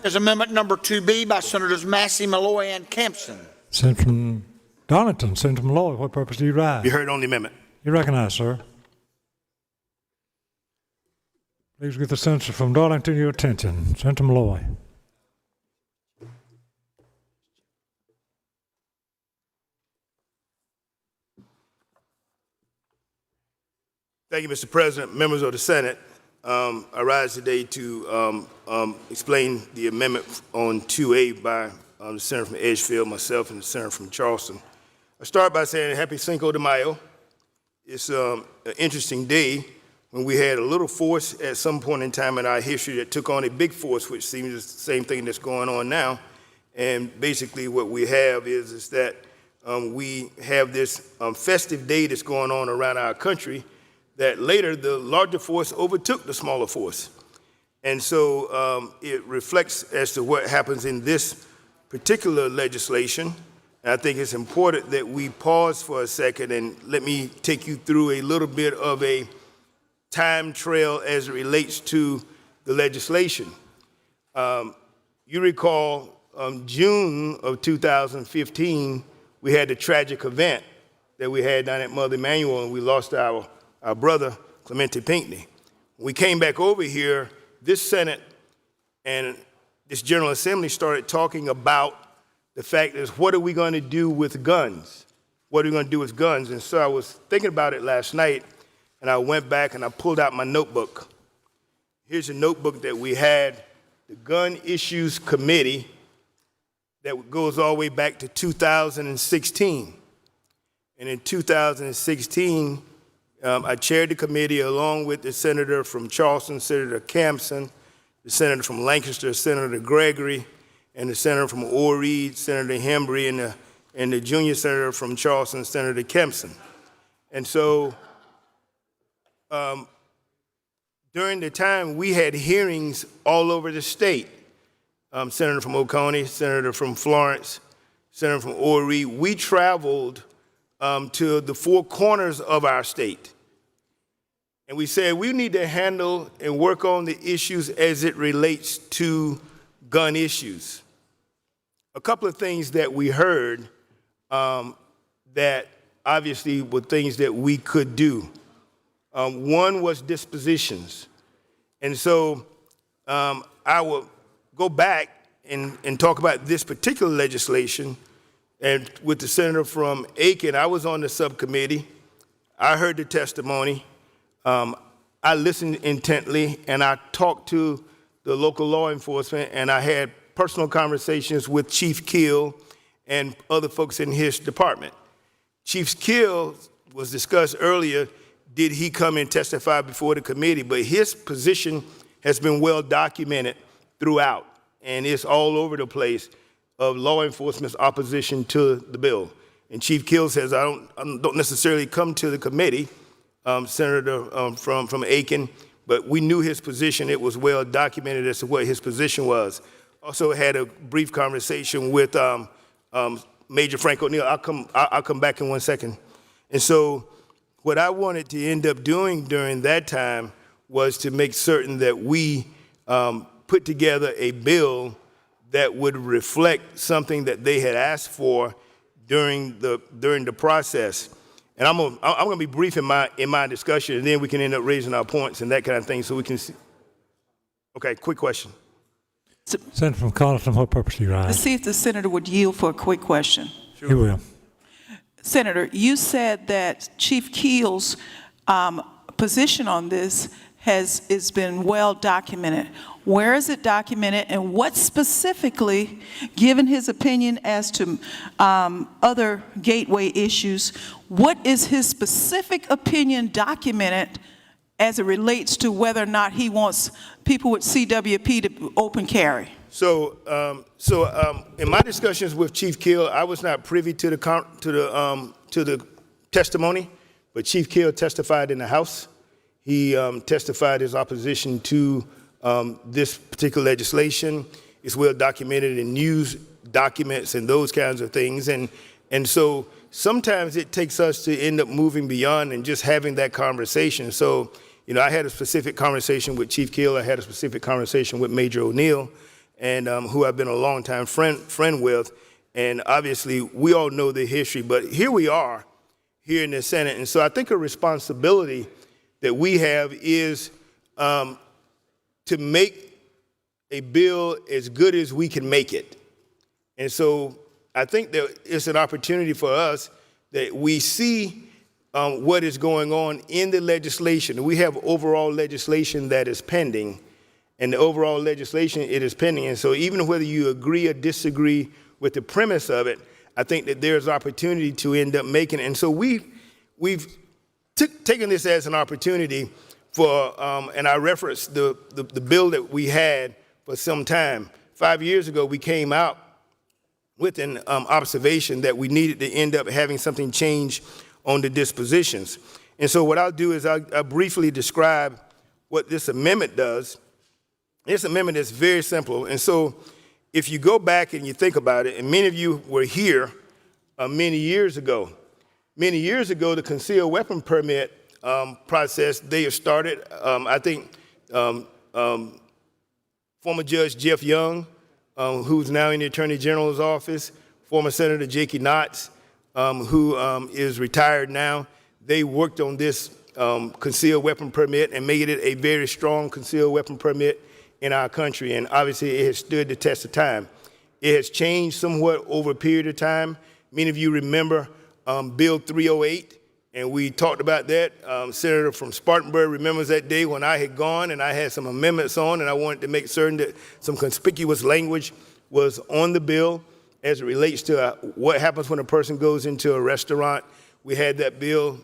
There's amendment number 2B by Senators Massey, Malloy, and Campson. Senator from Darlington, Senator Malloy, what purpose do you rise? Be heard on the amendment. You recognize, sir. Please give the senator from Darlington your attention. Senator Malloy. Thank you, Mr. President, members of the Senate. I rise today to explain the amendment on 2A by the senator from Edgefield, myself, and the senator from Charleston. I start by saying happy Cinco de Mayo. It's an interesting day when we had a little force at some point in time in our history that took on a big force, which seems the same thing that's going on now. And basically what we have is that we have this festive day that's going on around our country that later the larger force overtook the smaller force. And so it reflects as to what happens in this particular legislation. And I think it's important that we pause for a second and let me take you through a little bit of a time trail as it relates to the legislation. You recall June of 2015, we had the tragic event that we had down at Mother Emanuel, and we lost our brother, Clemente Pinckney. When we came back over here, this Senate and this General Assembly started talking about the fact is, what are we going to do with guns? What are we going to do with guns? And so I was thinking about it last night, and I went back and I pulled out my notebook. Here's a notebook that we had, the Gun Issues Committee, that goes all the way back to 2016. And in 2016, I chaired the committee along with the senator from Charleston, Senator Campson, the senator from Lancaster, Senator Gregory, and the senator from Orr Reed, Senator Hembry, and the junior senator from Charleston, Senator Kempson. And so during the time, we had hearings all over the state. Senator from Oconee, Senator from Florence, Senator from Orr Reed. We traveled to the four corners of our state. And we said we need to handle and work on the issues as it relates to gun issues. A couple of things that we heard that obviously were things that we could do. One was dispositions. And so I will go back and talk about this particular legislation. And with the senator from Aiken, I was on the subcommittee. I heard the testimony. I listened intently, and I talked to the local law enforcement, and I had personal conversations with Chief Keel and other folks in his department. Chief Keel was discussed earlier. Did he come and testify before the committee? But his position has been well documented throughout, and it's all over the place of law enforcement's opposition to the bill. And Chief Keel says, I don't necessarily come to the committee, Senator from Aiken, but we knew his position. It was well documented as to what his position was. Also had a brief conversation with Major Frank O'Neill. I'll come back in 1 second. And so what I wanted to end up doing during that time was to make certain that we put together a bill that would reflect something that they had asked for during the process. And I'm gonna be brief in my discussion, and then we can end up raising our points and that kind of thing, so we can see. Okay, quick question. Senator from Colleton, what purpose do you rise? Let's see if the senator would yield for a quick question. Sure. He will. Senator, you said that Chief Keel's position on this has been well documented. Where is it documented, and what specifically, given his opinion as to other gateway issues, what is his specific opinion documented as it relates to whether or not he wants people with CWP to open carry? So in my discussions with Chief Keel, I was not privy to the testimony, but Chief Keel testified in the House. He testified his opposition to this particular legislation. It's well documented in news documents and those kinds of things. And so sometimes it takes us to end up moving beyond and just having that conversation. So, I had a specific conversation with Chief Keel. I had a specific conversation with Major O'Neill, and who I've been a longtime friend with. And obviously, we all know the history, but here we are here in the Senate. And so I think a responsibility that we have is to make a bill as good as we can make it. And so I think that it's an opportunity for us that we see what is going on in the legislation. We have overall legislation that is pending, and the overall legislation, it is pending. And so even whether you agree or disagree with the premise of it, I think that there's opportunity to end up making it. And so we've taken this as an opportunity for, and I referenced the bill that we had for some time. 5 years ago, we came out with an observation that we needed to end up having something change on the dispositions. And so what I'll do is I'll briefly describe what this amendment does. This amendment is very simple. And so if you go back and you think about it, and many of you were here many years ago, the concealed weapon permit process, they have started. I think former Judge Jeff Young, who's now in the Attorney General's office, former Senator Jakey Knotts, who is retired now, they worked on this concealed weapon permit and made it a very strong concealed weapon permit in our country. And obviously it has stood the test of time. It has changed somewhat over a period of time. Many of you remember Bill 308, and we talked about that. Senator from Spartanburg remembers that day when I had gone and I had some amendments on, and I wanted to make certain that some conspicuous language was on the bill as it relates to what happens when a person goes into a restaurant we had that bill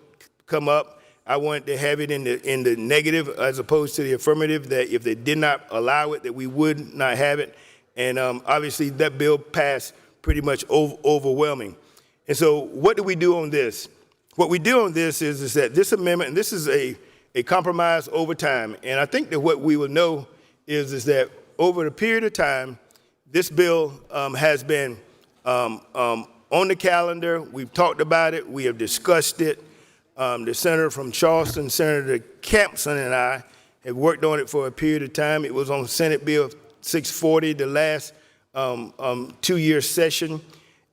come up. I wanted to have it in the negative as opposed to the affirmative, that if they did not allow it, that we would not have it. And obviously, that bill passed pretty much overwhelming. And so what do we do on this? What we do on this is that this amendment, and this is a compromise over time, and I think that what we will know is that over the period of time, this bill has been on the calendar. We've talked about it. We have discussed it. The senator from Charleston, Senator Campson, and I have worked on it for a period of time. It was on Senate Bill 640, the last 2-year session.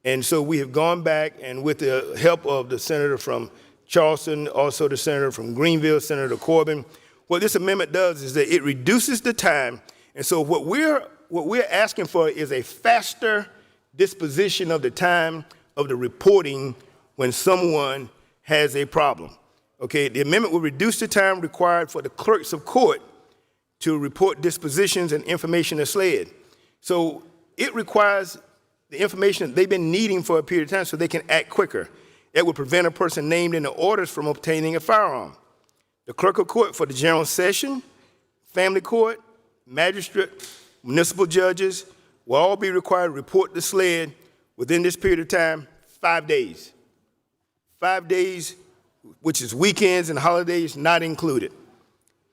And so we have gone back, and with the help of the senator from Charleston, also the senator from Greenville, Senator Corbin, what this amendment does is that it reduces the time. And so what we're asking for is a faster disposition of the time of the reporting when someone has a problem. Okay, the amendment will reduce the time required for the clerks of court to report dispositions and information to SLED. So it requires the information that they've been needing for a period of time so they can act quicker. It would prevent a person named in the orders from obtaining a firearm. The clerk of court for the general session, family court, magistrate, municipal judges will all be required to report to SLED within this period of time, 5 days. 5 days, which is weekends and holidays not included.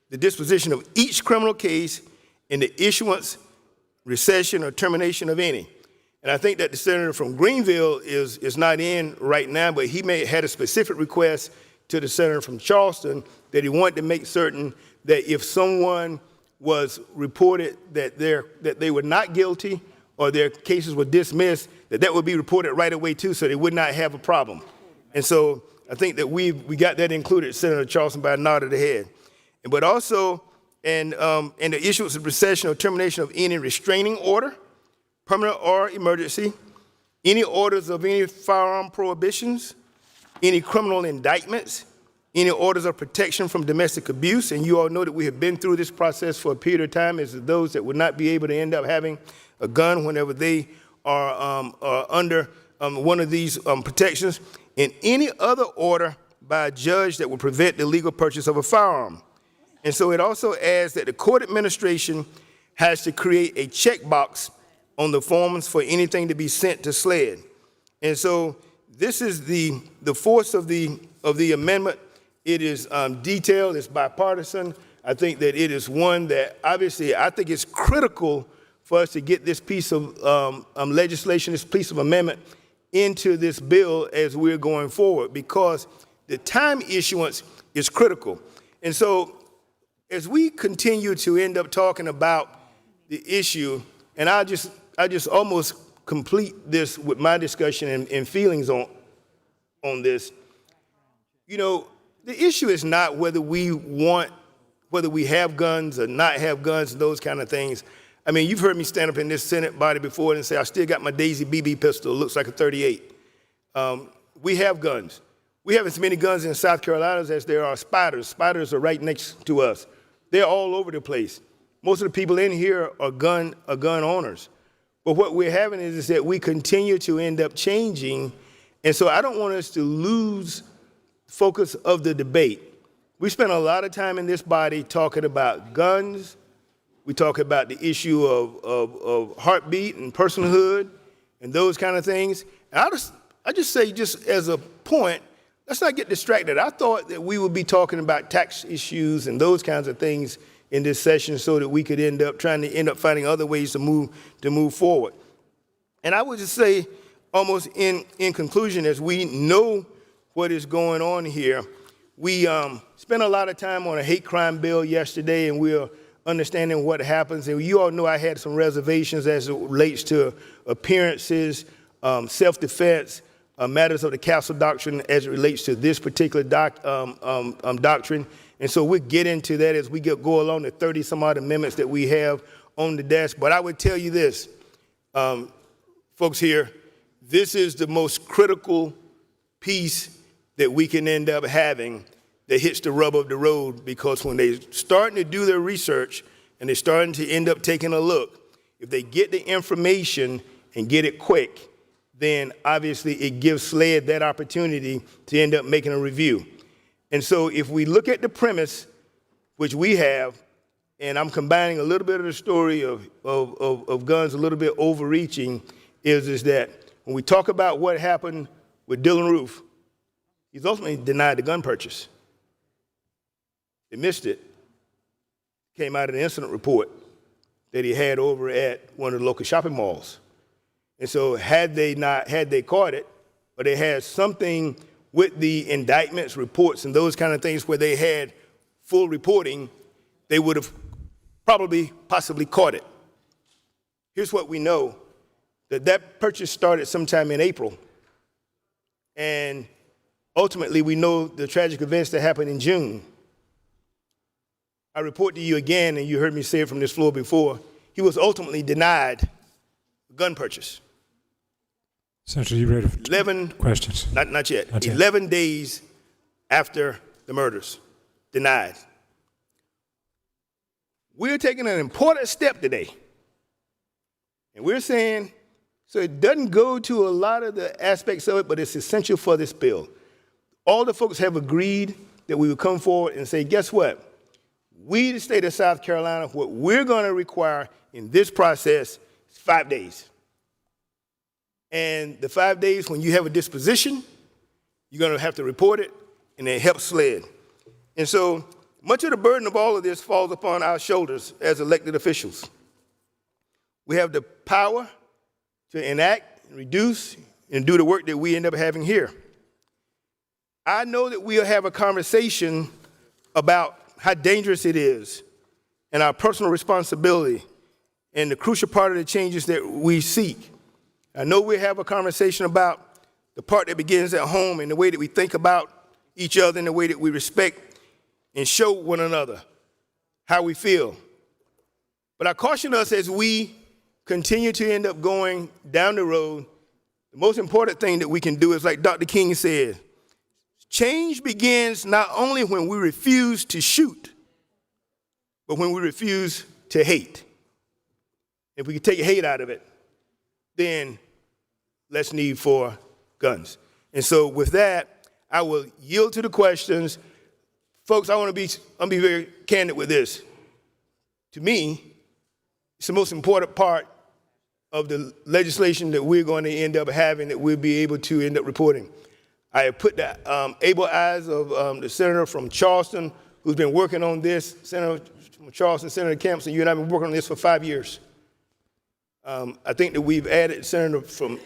The disposition of each criminal case and the issuance, recession, or termination of any. And I think that the senator from Greenville is not in right now, but he had a specific request to the senator from Charleston that he wanted to make certain that if someone was reported that they were not guilty or their cases were dismissed, that would be reported right away too, so they would not have a problem. And so I think that we got that included, Senator Charleston, by a nod of the head. But also, and the issuance of recession or termination of any restraining order, permanent or emergency, any orders of any firearm prohibitions, any criminal indictments, any orders of protection from domestic abuse, and you all know that we have been through this process for a period of time, as those that would not be able to end up having a gun whenever they are under one of these protections, and any other order by a judge that would prevent the legal purchase of a firearm. And so it also adds that the court administration has to create a checkbox on the forms for anything to be sent to SLED. And so this is the force of the amendment. It is detailed, it's bipartisan. I think that it is one that obviously I think it's critical for us to get this piece of legislation, this piece of amendment into this bill as we're going forward, because the time issuance is critical. And so as we continue to end up talking about the issue, and I just almost complete this with my discussion and feelings on this. You know, the issue is not whether we have guns or not have guns and those kind of things. I mean, you've heard me stand up in this Senate body before and say, I still got my Daisy BB pistol, it looks like a 38. We have guns. We have as many guns in South Carolina as there are spiders. Spiders are right next to us. They're all over the place. Most of the people in here are gun owners. But what we're having is that we continue to end up changing. And so I don't want us to lose focus of the debate. We spent a lot of time in this body talking about guns. We talk about the issue of heartbeat and personhood and those kind of things. And I just say, just as a point, let's not get distracted. I thought that we would be talking about tax issues and those kinds of things in this session so that we could end up finding other ways to move forward. And I would just say, almost in conclusion, as we know what is going on here, we spent a lot of time on a hate crime bill yesterday, and we're understanding what happens. And you all know I had some reservations as it relates to appearances, self-defense, matters of the Castle Doctrine as it relates to this particular doctrine. And so we'll get into that as we go along the 30-some-odd amendments that we have on the desk. But I would tell you this, folks here, this is the most critical piece that we can end up having that hits the rubber of the road, because when they're starting to do their research and they're starting to end up taking a look, if they get the information and get it quick, then obviously it gives SLED that opportunity to end up making a review. And so if we look at the premise, which we have, and I'm combining a little bit of the story of guns, a little bit overreaching, is that when we talk about what happened with Dylan Roof, he's ultimately denied the gun purchase. They missed it. Came out of the incident report that he had over at one of the local shopping malls. And so had they caught it, or they had something with the indictments, reports, and those kind of things where they had full reporting, they would have possibly caught it. Here's what we know, that purchase started sometime in April. And ultimately, we know the tragic events that happened in June. I report to you again, and you heard me say it from this floor before, he was ultimately denied gun purchase. Senator, you ready for 11 questions? Not yet. Not yet. 11 days after the murders, denied. We're taking an important step today. And we're saying, so it doesn't go to a lot of the aspects of it, but it's essential for this bill. All the folks have agreed that we would come forward and say, guess what? We, the state of South Carolina, what we're going to require in this process is 5 days. And the 5 days, when you have a disposition, you're going to have to report it, and it helps SLED. And so much of the burden of all of this falls upon our shoulders as elected officials. We have the power to enact, reduce, and do the work that we end up having here. I know that we'll have a conversation about how dangerous it is and our personal responsibility and the crucial part of the changes that we seek. I know we'll have a conversation about the part that begins at home and the way that we think about each other and the way that we respect and show one another how we feel. But I caution us as we continue to end up going down the road, the most important thing that we can do is, like Dr. King said, change begins not only when we refuse to shoot, but when we refuse to hate. If we can take hate out of it, then less need for guns. And so with that, I will yield to the questions. Folks, I'm be very candid with this. To me, it's the most important part of the legislation that we're going to end up having that we'll be able to end up reporting. I have put the able eyes of the senator from Charleston who's been working on this, Senator from Charleston, Senator Campson, you and I have been working on this for 5 years. I think that we've added, Senator from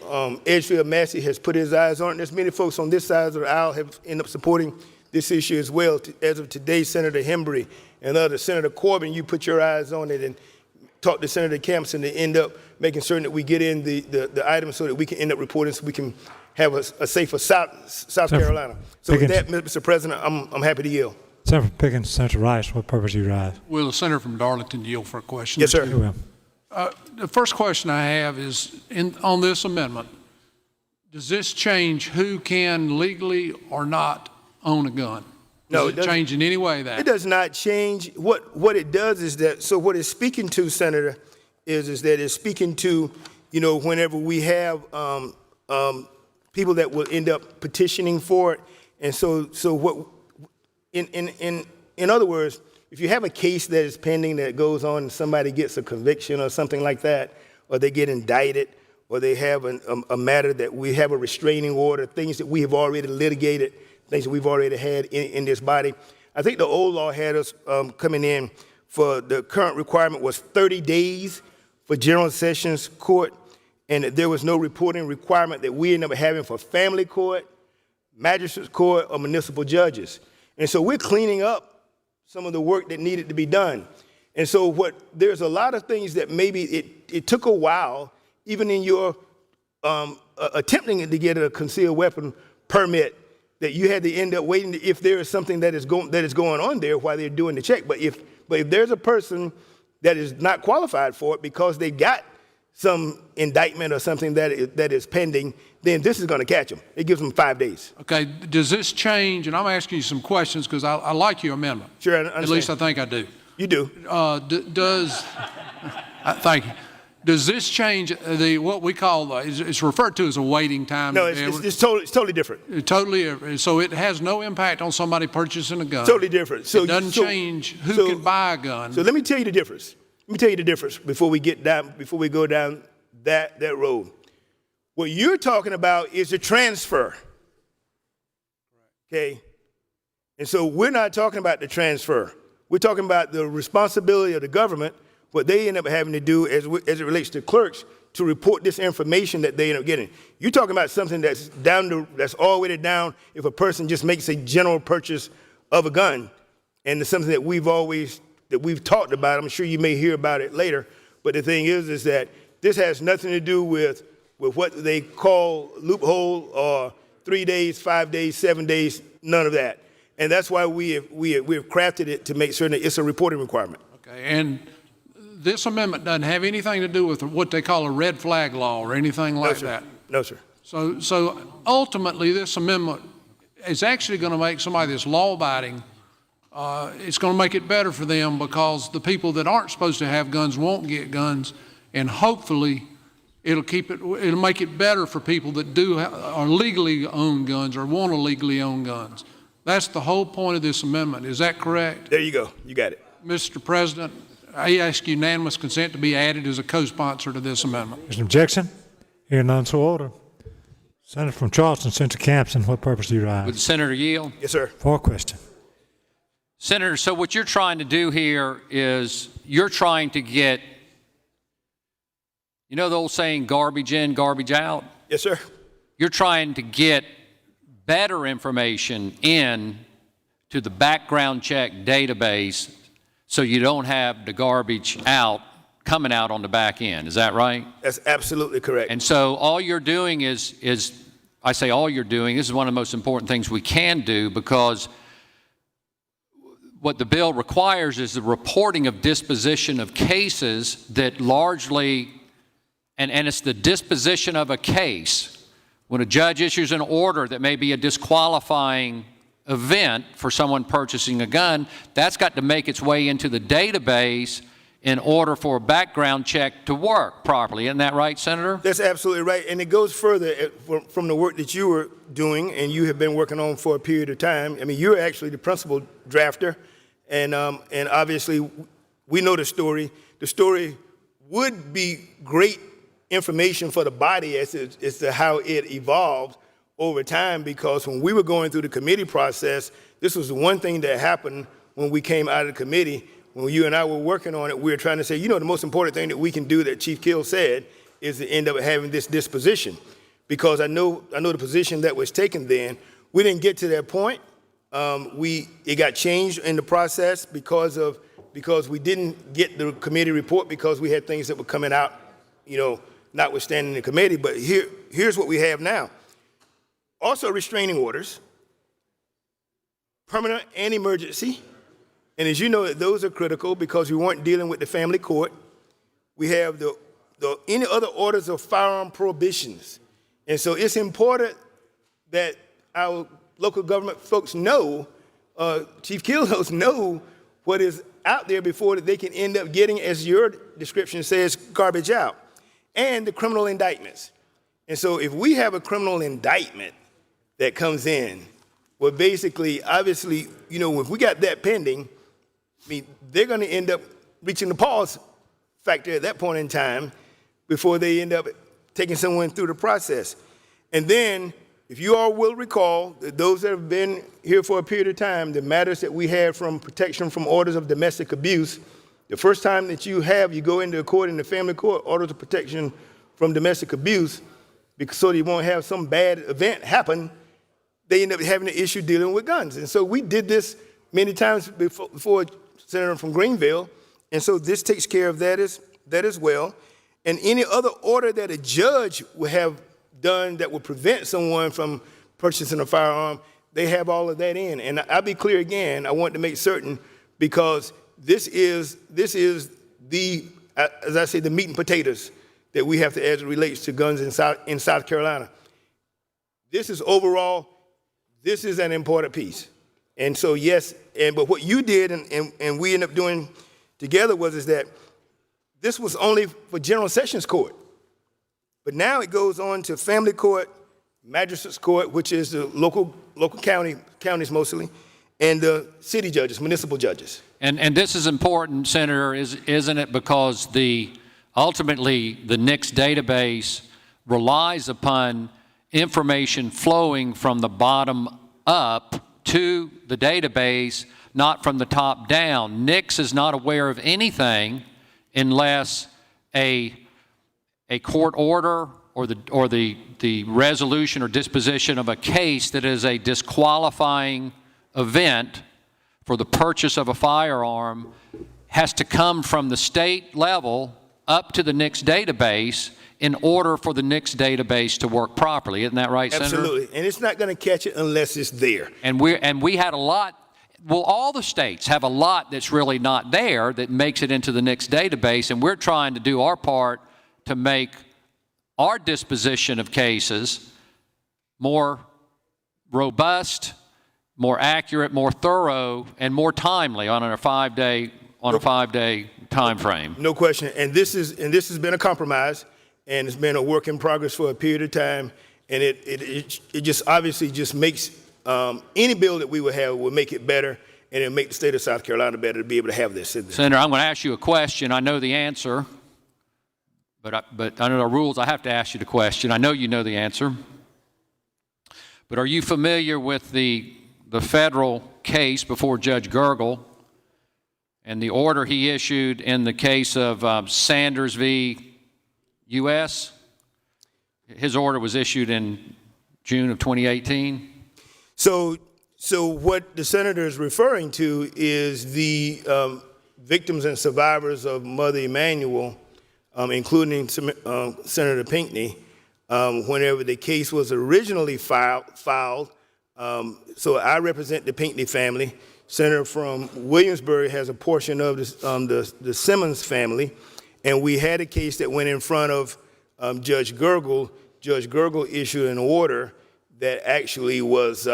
Edgefield, Massey has put his eyes on it. There's many folks on this side of the aisle have ended up supporting this issue as well. As of today, Senator Hembry and others. Senator Corbin, you put your eyes on it and talk to Senator Campson to end up making certain that we get in the items so that we can end up reporting so we can have a safer South Carolina. So with that, Mr. President, I'm happy to yield. Senator Pickens, Senator Rice, what purpose do you rise? Will the senator from Darlington yield for a question? Yes, sir. You will. The first question I have is, on this amendment, does this change who can legally or not own a gun? No, Does it change in any way that? It does not change. What it does is that, so what it's speaking to, Senator, is that it's speaking to, whenever we have people that will end up petitioning for it. And so what, in other words, if you have a case that is pending that goes on and somebody gets a conviction or something like that, or they get indicted, or they have a matter that we have a restraining order, things that we have already litigated, things that we've already had in this body. I think the old law had us coming in for the current requirement was 30 days for General Sessions Court, and there was no reporting requirement that we ended up having for family court, magistrates court, or municipal judges. And so we're cleaning up some of the work that needed to be done. And so there's a lot of things that maybe it took a while, even in your attempting to get a concealed weapon permit, that you had to end up waiting if there is something that is going on there while they're doing the check. But if there's a person that is not qualified for it because they got some indictment or something that is pending, then this is going to catch them. It gives them 5 days. Okay, does this change, and I'm asking you some questions because I like your amendment. Sure, I understand. At least I think I do. You do. Thank you. Does this change what we call, it's referred to as a waiting time? No, it's totally different. Totally, so it has no impact on somebody purchasing a gun? Totally different. So it doesn't change who can buy a gun? So let me tell you the difference. Let me tell you the difference before we go down that road. What you're talking about is the transfer. Okay? And so we're not talking about the transfer. We're talking about the responsibility of the government, what they end up having to do as it relates to clerks to report this information that they end up getting. You're talking about something that's that's all the way down if a person just makes a general purchase of a gun. And it's something that we've talked about. I'm sure you may hear about it later. But the thing is that this has nothing to do with what they call loophole or 3 days, 5 days, 7 days, none of that. And that's why we've crafted it to make certain that it's a reporting requirement. Okay, and this amendment doesn't have anything to do with what they call a red flag law or anything like that? No, sir. So ultimately, this amendment is actually going to make somebody that's law-abiding, it's going to make it better for them because the people that aren't supposed to have guns won't get guns, and hopefully it'll make it better for people that are legally own guns or want to legally own guns. That's the whole point of this amendment. Is that correct? There you go. You got it. Mr. President, I ask unanimous consent to be added as a co-sponsor to this amendment. There's an objection? Hearing none, so order. Senator from Charleston, Senator Campson, what purpose do you rise? Would the senator yield? Yes, sir. For question. Senator, so what you're trying to do here is you're trying to get, you know the old saying, garbage in, garbage out? Yes, sir. You're trying to get better information in to the background check database so you don't have the garbage coming out on the back end. Is that right? That's absolutely correct. And so all you're doing is I say all you're doing, this is one of the most important things we can do because what the bill requires is the reporting of disposition of cases that largely, and it's the disposition of a case. When a judge issues an order that may be a disqualifying event for someone purchasing a gun, that's got to make its way into the database in order for a background check to work properly. Isn't that right, Senator? That's absolutely right. And it goes further from the work that you were doing and you have been working on for a period of time. I mean, you're actually the principal drafter. And obviously, we know the story. The story would be great information for the body as to how it evolved over time, because when we were going through the committee process, this was the one thing that happened when we came out of the committee. When you and I were working on it, we were trying to say, you know, the most important thing that we can do that Chief Kill said is to end up having this disposition. Because I know the position that was taken then. We didn't get to that point. It got changed in the process because we didn't get the committee report because we had things that were coming out, you know, notwithstanding the committee. But here's what we have now. Also restraining orders, permanent and emergency. And as you know, those are critical because we weren't dealing with the family court. We have any other orders of firearm prohibitions. And so it's important that our local government folks know, Chief Kildos know what is out there before that they can end up getting, as your description says, garbage out. And the criminal indictments. And so if we have a criminal indictment that comes in, well, basically, obviously, you know, if we got that pending, I mean, they're going to end up reaching the pause factor at that point in time before they end up taking someone through the process. And then, if you all will recall, that those that have been here for a period of time, the matters that we have from protection from orders of domestic abuse, the first time that you go into a court in the family court, orders of protection from domestic abuse, because so you won't have some bad event happen, they end up having an issue dealing with guns. And so we did this many times before Senator from Greenville, and so this takes care of that as well. And any other order that a judge would have done that would prevent someone from purchasing a firearm, they have all of that in. And I'll be clear again, I want to make certain, because this is the, as I say, the meat and potatoes that we have to, as it relates to guns in South Carolina. This is overall, this is an important piece. And so, yes, but what you did and we ended up doing together is that this was only for General Sessions Court. But now it goes on to family court, magistrates court, which is the local counties mostly, and the city judges, municipal judges. And this is important, Senator, isn't it? Because ultimately the NICS database relies upon information flowing from the bottom up to the database, not from the top down. NICS is not aware of anything unless a court order or the resolution or disposition of a case that is a disqualifying event for the purchase of a firearm has to come from the state level up to the NICS database in order for the NICS database to work properly. Isn't that right, Senator? Absolutely. And it's not going to catch it unless it's there. And we had a lot. Well, all the states have a lot that's really not there that makes it into the NICS database, and we're trying to do our part to make our disposition of cases more robust, more accurate, more thorough, and more timely on a five-day time frame. No question. And this has been a compromise, and it's been a work in progress for a period of time. And it just obviously just makes any bill that we would have will make it better, and it'll make the state of South Carolina better to be able to have this in there. Senator, I'm going to ask you a question. I know the answer, but under the rules, I have to ask you the question. I know you know the answer, but are you familiar with the federal case before Judge Gergel and the order he issued in the case of Sanders v. U.S.? His order was issued in June of 2018. So what the senator is referring to is the victims and survivors of Mother Emanuel, including Senator Pinckney, whenever the case was originally filed. So I represent the Pinckney family. Senator from Williamsburg has a portion of the Simmons family. And we had a case that went in front of Judge Gergel. Judge Gergel issued an order that actually was,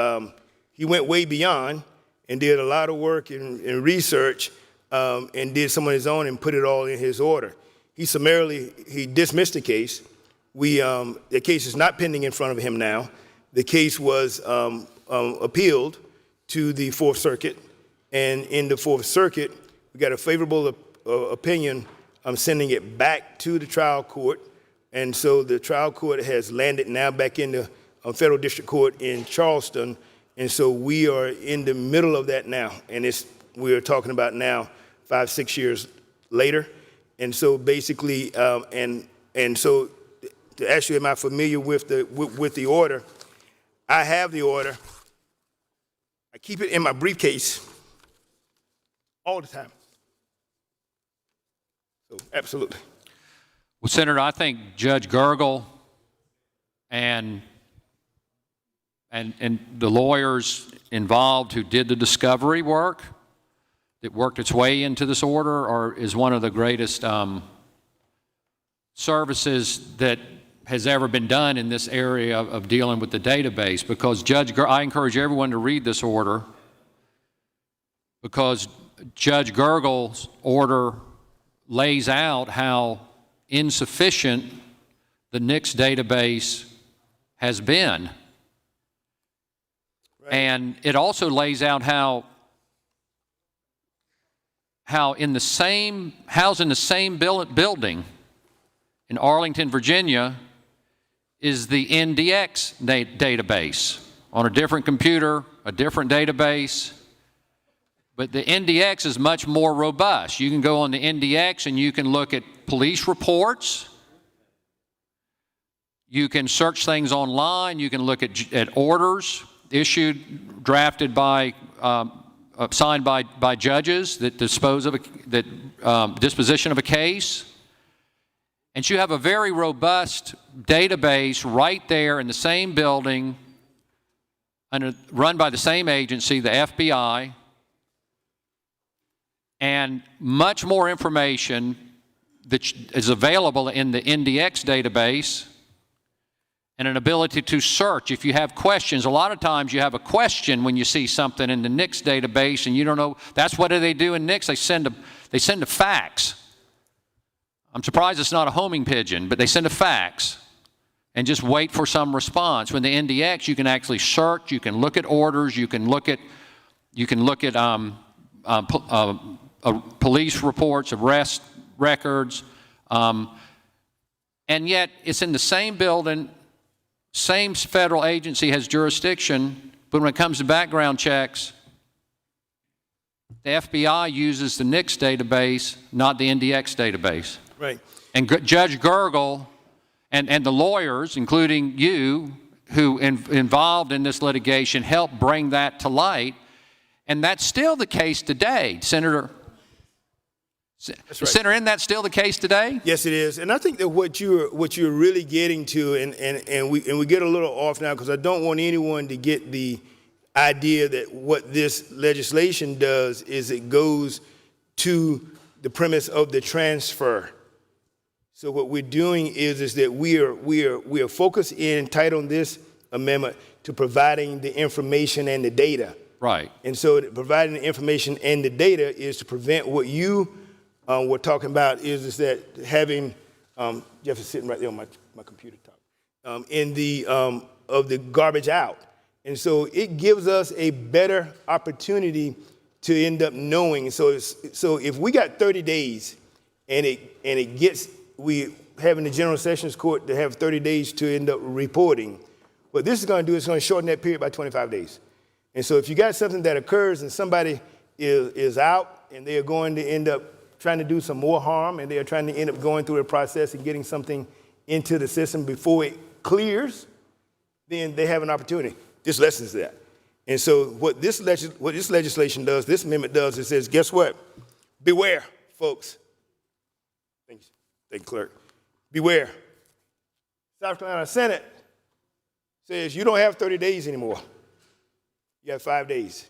he went way beyond and did a lot of work and research and did some of his own and put it all in his order. He dismissed the case. The case is not pending in front of him now. The case was appealed to the Fourth Circuit, and in the Fourth Circuit, we got a favorable opinion sending it back to the trial court, and so the trial court has landed now back in the federal district court in Charleston, and so we are in the middle of that now, and we are talking about now 5-6 years later, and so basically, and so to ask you, am I familiar with the order? I have the order. I keep it in my briefcase all the time. So, absolutely. Well, Senator, I think Judge Gergel and the lawyers involved who did the discovery work that worked its way into this order is one of the greatest services that has ever been done in this area of dealing with the database, because I encourage everyone to read this order, because Judge Gergel's order lays out how insufficient the NICS database has been. Right. And it also lays out how in the same building in Arlington, Virginia, is the NDX database on a different computer, a different database. But the NDX is much more robust. You can go on the NDX and you can look at police reports. You can search things online. You can look at orders issued, drafted by, signed by judges that disposition of a case. And you have a very robust database right there in the same building, run by the same agency, the FBI, and much more information that is available in the NDX database, and an ability to search if you have questions. A lot of times you have a question when you see something in the NICS database and you don't know. That's what do they do in NICS? They send a fax. I'm surprised it's not a homing pigeon, but they send a fax and just wait for some response. When the NDX, you can actually search, you can look at orders, you can look at police reports, arrest records, and yet it's in the same building, same federal agency has jurisdiction, but when it comes to background checks, the FBI uses the NICS database, not the NDX database. Right. And Judge Gergel and the lawyers, including you, who involved in this litigation, helped bring that to light. And that's still the case today, Senator. That's right. Senator, isn't that still the case today? Yes, it is. And I think that what you're really getting to, and we get a little off now because I don't want anyone to get the idea that what this legislation does is it goes to the premise of the transfer. So what we're doing is that we are focused in tight on this amendment to providing the information and the data. Right. And so providing the information and the data is to prevent what you were talking about is that having, Jeff is sitting right there on my computer top, in the, of the garbage out. And so it gives us a better opportunity to end up knowing. So if we got 30 days and it gets, we having the General Sessions Court to have 30 days to end up reporting, what this is going to do is going to shorten that period by 25 days. And so if you got something that occurs and somebody is out and they are going to end up trying to do some more harm and they are trying to end up going through a process and getting something into the system before it clears, then they have an opportunity. This lessens that. And so what this legislation does, this amendment does, it says, guess what? Beware, folks. Thank you, clerk. Beware. South Carolina Senate says you don't have 30 days anymore. You have 5 days.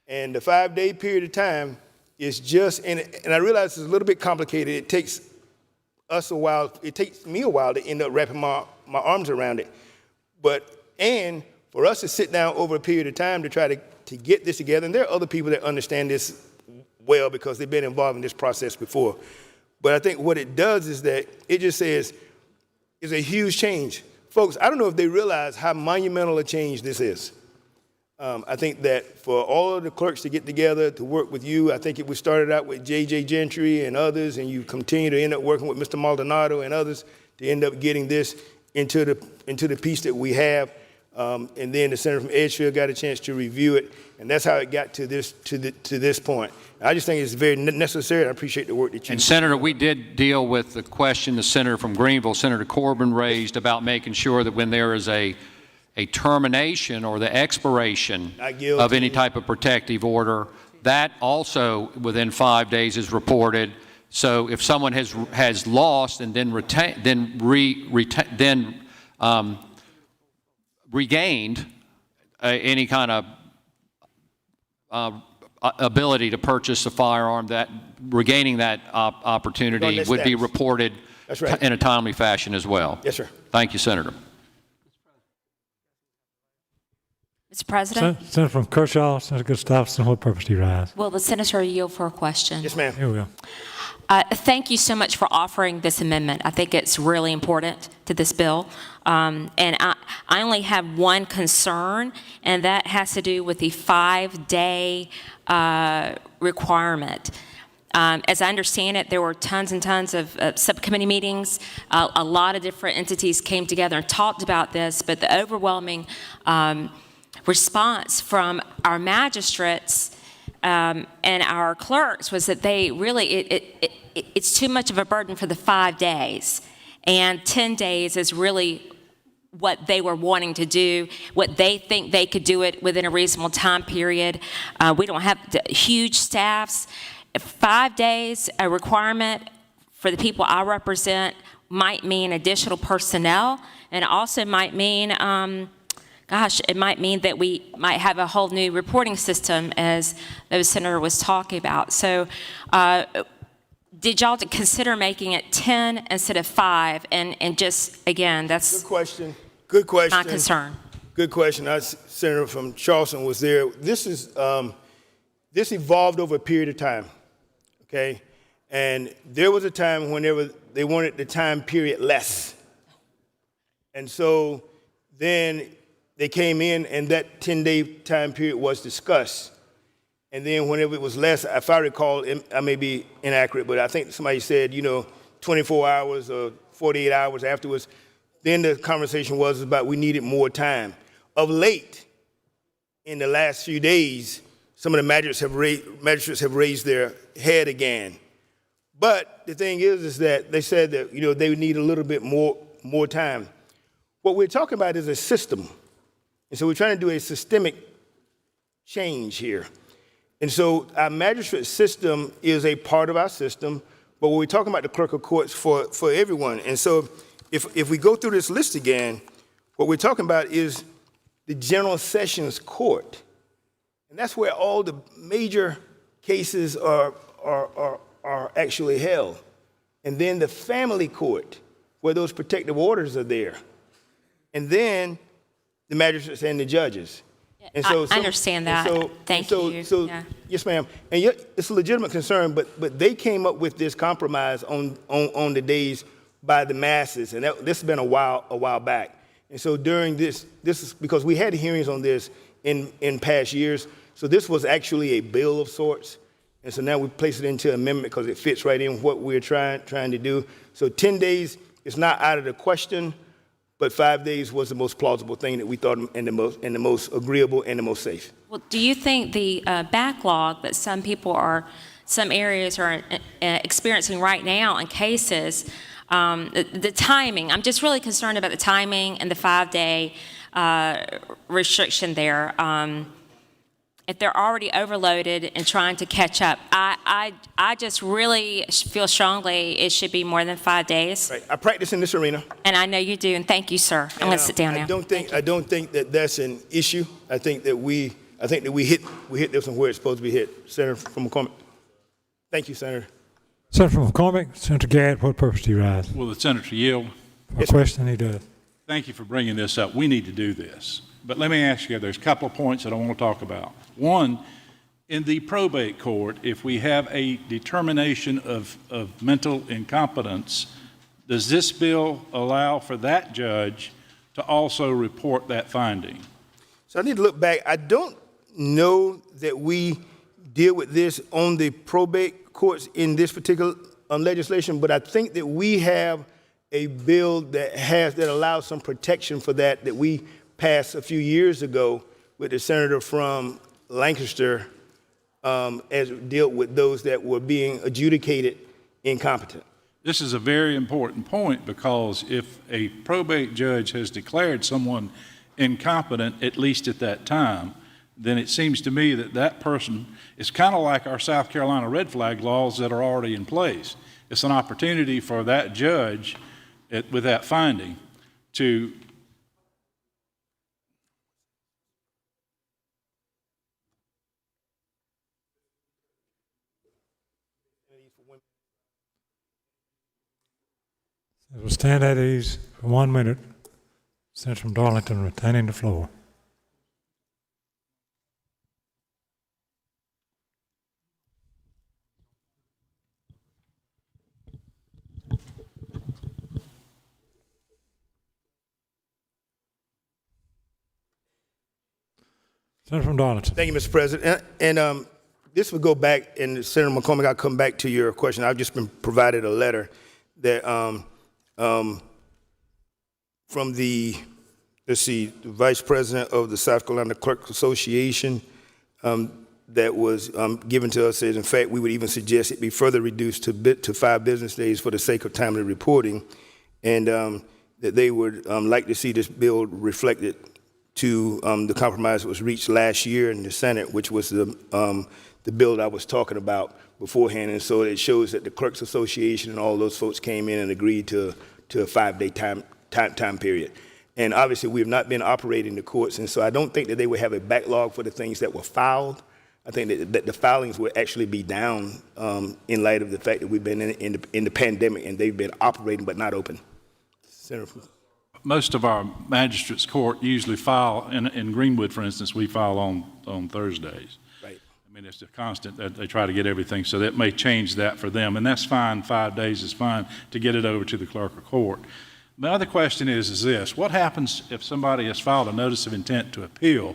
And the 5-day period of time is just, and I realize it's a little bit complicated. It takes us a while, it takes me a while to end up wrapping my arms around it. And for us to sit down over a period of time to try to get this together, and there are other people that understand this well because they've been involved in this process before. But I think what it does is that it just says it's a huge change. Folks, I don't know if they realize how monumental a change this is. I think that for all of the clerks to get together to work with you, I think we started out with J.J. Gentry and others, and you continue to end up working with Mr. Maldonado and others to end up getting this into the piece that we have. And then the senator from Edgefield got a chance to review it, and that's how it got to this point. I just think it's very necessary. I appreciate the work that you. And Senator, we did deal with the question the senator from Greenville, Senator Corbin, raised about making sure that when there is a termination or the expiration of any type of protective order, that also within 5 days is reported. So if someone has lost and then regained any kind of ability to purchase a firearm, that regaining that opportunity would be reported in a timely fashion as well. Yes, sir. Thank you, Senator. Mr. President? Senator from Kershaw, Senator Gustafson, what purpose do you rise? Will the senator yield for a question? Yes, ma'am. Here we go. Thank you so much for offering this amendment. I think it's really important to this bill. And I only have one concern, and that has to do with the 5-day requirement. As I understand it, there were tons and tons of subcommittee meetings. A lot of different entities came together and talked about this, but the overwhelming response from our magistrates and our clerks was that they really, it's too much of a burden for the 5 days. And 10 days is really what they were wanting to do, what they think they could do it within a reasonable time period. We don't have huge staffs. 5 days, a requirement for the people I represent might mean additional personnel, and also might mean, it might mean that we might have a whole new reporting system, as the senator was talking about. So did y'all consider making it 10 instead of 5? And just, again, that's good question. Good question. My concern. Good question. Our senator from Charleston was there. This evolved over a period of time, okay? And there was a time when the time period less. And so then they came in and that 10-day time period was discussed. And then whenever it was less, if I recall, I may be inaccurate, but I think somebody said, 24 hours or 48 hours afterwards, then the conversation was about we needed more time. Of late, in the last few days, some of the magistrates have raised their head again. But the thing is that they said that, they would need a little bit more time. What we're talking about is a system. And so we're trying to do a systemic change here. And so our magistrate system is a part of our system, but we're talking about the clerk of courts for everyone. And so if we go through this list again, what we're talking about is the General Sessions Court. And that's where all the major cases are actually held. And then the family court, where those protective orders are there. And then the magistrates and the judges. And so, I understand that. Thank you. Yeah. Yes, ma'am. And it's a legitimate concern, but they came up with this compromise on the days by the masses, and this has been a while back. And so during this is because we had hearings on this in past years. So this was actually a bill of sorts, and so now we place it into amendment because it fits right in what we're trying to do. So 10 days is not out of the question. But 5 days was the most plausible thing that we thought and the most agreeable and the most safe. Well, do you think the backlog that some areas are experiencing right now in cases, the timing, I'm just really concerned about the timing and the 5-day restriction there. If they're already overloaded and trying to catch up, I just really feel strongly it should be more than 5 days. Right. I practice in this arena. And I know you do, and thank you, sir. I'm going to sit down now. I don't think that that's an issue. I think that we hit this one where it's supposed to be hit. Senator from McCormick. Thank you, Senator. Senator from McCormick, Senator Gadd, what purpose do you rise? Will the senator yield? For a question he does. Thank you for bringing this up. We need to do this. But let me ask you, there's a couple of points that I want to talk about. One, in the probate court, if we have a determination of mental incompetence, does this bill allow for that judge to also report that finding? So I need to look back. I don't know that we deal with this on the probate courts in this particular legislation, but I think that we have a bill that allows some protection for that we passed a few years ago with the senator from Lancaster as it dealt with those that were being adjudicated incompetent. This is a very important point because if a probate judge has declared someone incompetent, at least at that time, then it seems to me that that person is kind of like our South Carolina red flag laws that are already in place. It's an opportunity for that judge with that finding to We'll stand at ease for 1 minute. Senator from Darlington retaining the floor. Senator from Darlington. Thank you, Mr. President. And this would go back, and Senator McCormick, I'll come back to your question. I've just been provided a letter that from the Vice President of the South Carolina Clerks Association that was given to us. Says, in fact, we would even suggest it be further reduced to 5 business days for the sake of timely reporting, and that they would like to see this bill reflected to the compromise that was reached last year in the Senate, which was the bill that I was talking about beforehand. And so it shows that the Clerks Association and all those folks came in and agreed to a 5-day time period. And obviously, we have not been operating the courts, and so I don't think that they would have a backlog for the things that were filed. I think that the filings would actually be down in light of the fact that we've been in the pandemic and they've been operating but not open. Senator. Most of our magistrates court usually file, in Greenwood, for instance, we file on Thursdays. Right. I mean, it's a constant that they try to get everything, so that may change that for them, and that's fine. 5 days is fine to get it over to the clerk of court. My other question is this: what happens if somebody has filed a notice of intent to appeal?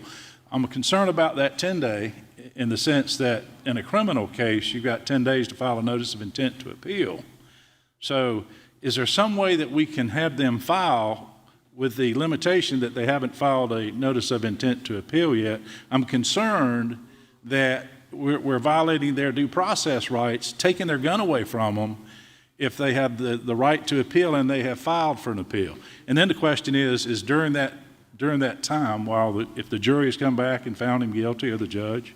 I'm concerned about that 10-day in the sense that in a criminal case, you've got 10 days to file a notice of intent to appeal. So is there some way that we can have them file with the limitation that they haven't filed a notice of intent to appeal yet? I'm concerned that we're violating their due process rights, taking their gun away from them if they have the right to appeal and they have filed for an appeal. And then the question is during that time, if the jury has come back and found him guilty, or the judge,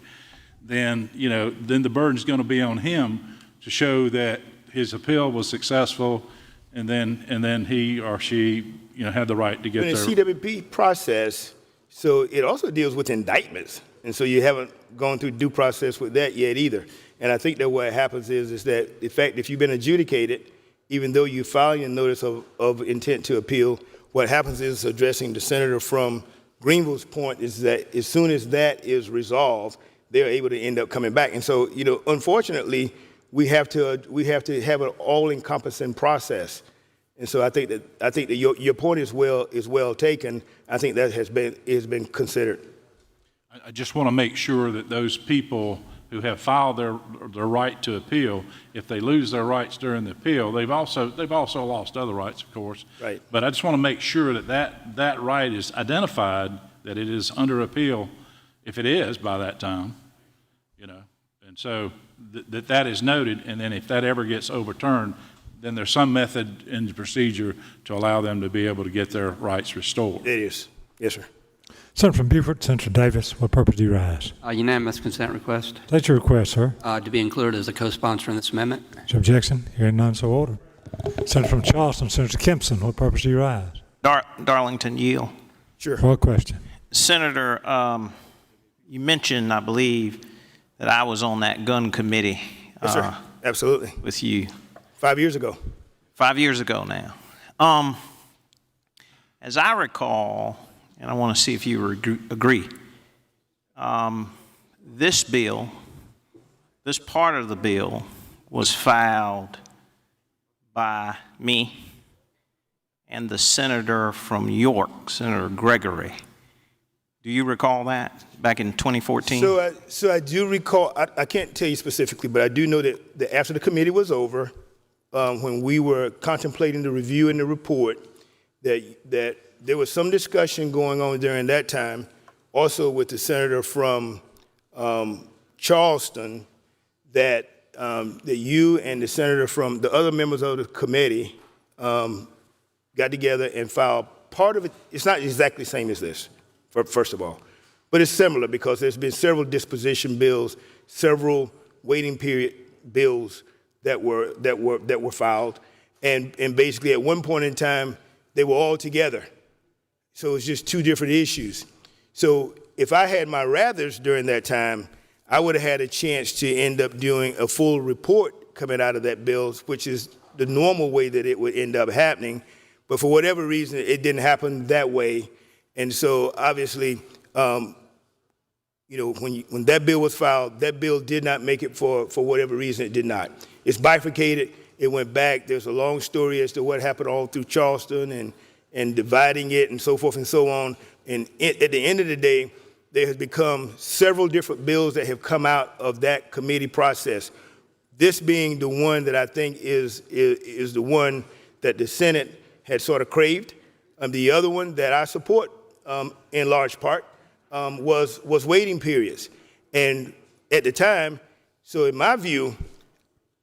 then the burden is going to be on him to show that his appeal was successful, and then he or she had the right to get In their... the CWP process, so it also deals with indictments, and so you haven't gone through due process with that yet either. And I think that what happens is that, in fact, if you've been adjudicated, even though you file your notice of intent to appeal, what happens is, addressing the senator from Greenville's point, is that as soon as that is resolved, they're able to end up coming back. And so, unfortunately, we have to have an all-encompassing process. And so I think that your point is well taken. I think that has been considered. I just want to make sure that those people who have filed their right to appeal, if they lose their rights during the appeal, they've also lost other rights, of course. Right. But I just want to make sure that right is identified, that it is under appeal, if it is by that time, and so that is noted. And then if that ever gets overturned, then there's some method in the procedure to allow them to be able to get their rights restored. It is. Yes, sir. Senator from Beaufort, Senator Davis, what purpose do you rise? Unanimous consent request. State your request, sir. To be included as a co-sponsor in this amendment. Is there objection? Hearing none, so ordered. Senator from Charleston, Senator Kempson, what purpose do you rise? Darlington yield. Sure. What question? Senator, you mentioned, I believe, that I was on that gun committee. Yes, sir. Absolutely. With you. 5 years ago. 5 years ago now. As I recall, and I want to see if you agree, this bill, this part of the bill, was filed by me and the senator from York, Senator Gregory. Do you recall that back in 2014? So I do recall. I can't tell you specifically, but I do know that after the committee was over, when we were contemplating the review and the report, that there was some discussion going on during that time, also with the senator from Charleston, that you and the senator from the other members of the committee got together and filed part of it. It's not exactly the same as this, first of all, but it's similar because there's been several disposition bills, several waiting period bills that were filed, and basically at one point in time they were all together. So it's just two different issues. So if I had my rathers during that time, I would have had a chance to end up doing a full report coming out of that bill, which is the normal way that it would end up happening. But for whatever reason, it didn't happen that way. And so obviously, when that bill was filed, that bill did not make it for whatever reason, it did not. It's bifurcated. It went back. There's a long story as to what happened all through Charleston and dividing it and so forth and so on. And at the end of the day, there has become several different bills that have come out of that committee process. This being the one that I think is the one that the Senate had sort of craved. The other one that I support in large part was waiting periods. And at the time, so in my view,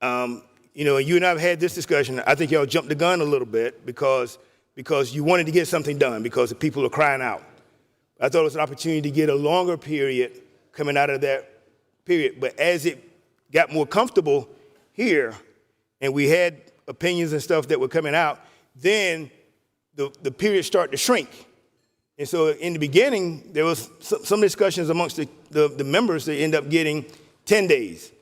you and I have had this discussion. I think y'all jumped the gun a little bit because you wanted to get something done because the people are crying out. I thought it was an opportunity to get a longer period coming out of that period. But as it got more comfortable here and we had opinions and stuff that were coming out, then the period started to shrink. And so in the beginning, there was some discussions amongst the members that end up getting 10 days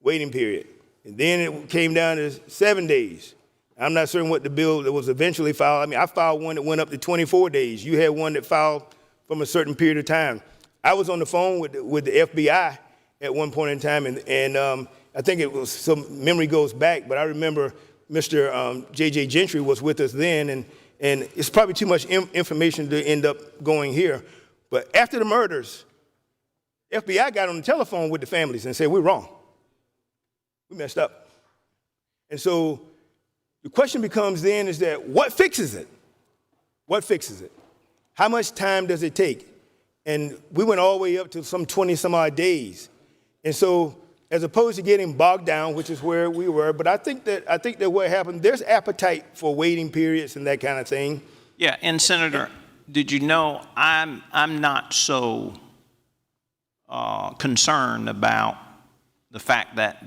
waiting period. And then it came down to 7 days. I'm not certain what the bill that was eventually filed. I mean, I filed one that went up to 24 days. You had one that filed from a certain period of time. I was on the phone with the FBI, at one point in time, and I think it was, some memory goes back, but I remember Mr. J.J. Gentry was with us then, and it's probably too much information to end up going here. But after the murders, FBI got on the telephone with the families and said, we're wrong. We messed up. And so the question becomes then is that what fixes it? What fixes it? How much time does it take? And we went all the way up to some 20 some odd days. And so as opposed to getting bogged down, which is where we were, but I think that what happened, there's appetite for waiting periods and that kind of thing. Yeah, and Senator, did you know I'm not so concerned about the fact that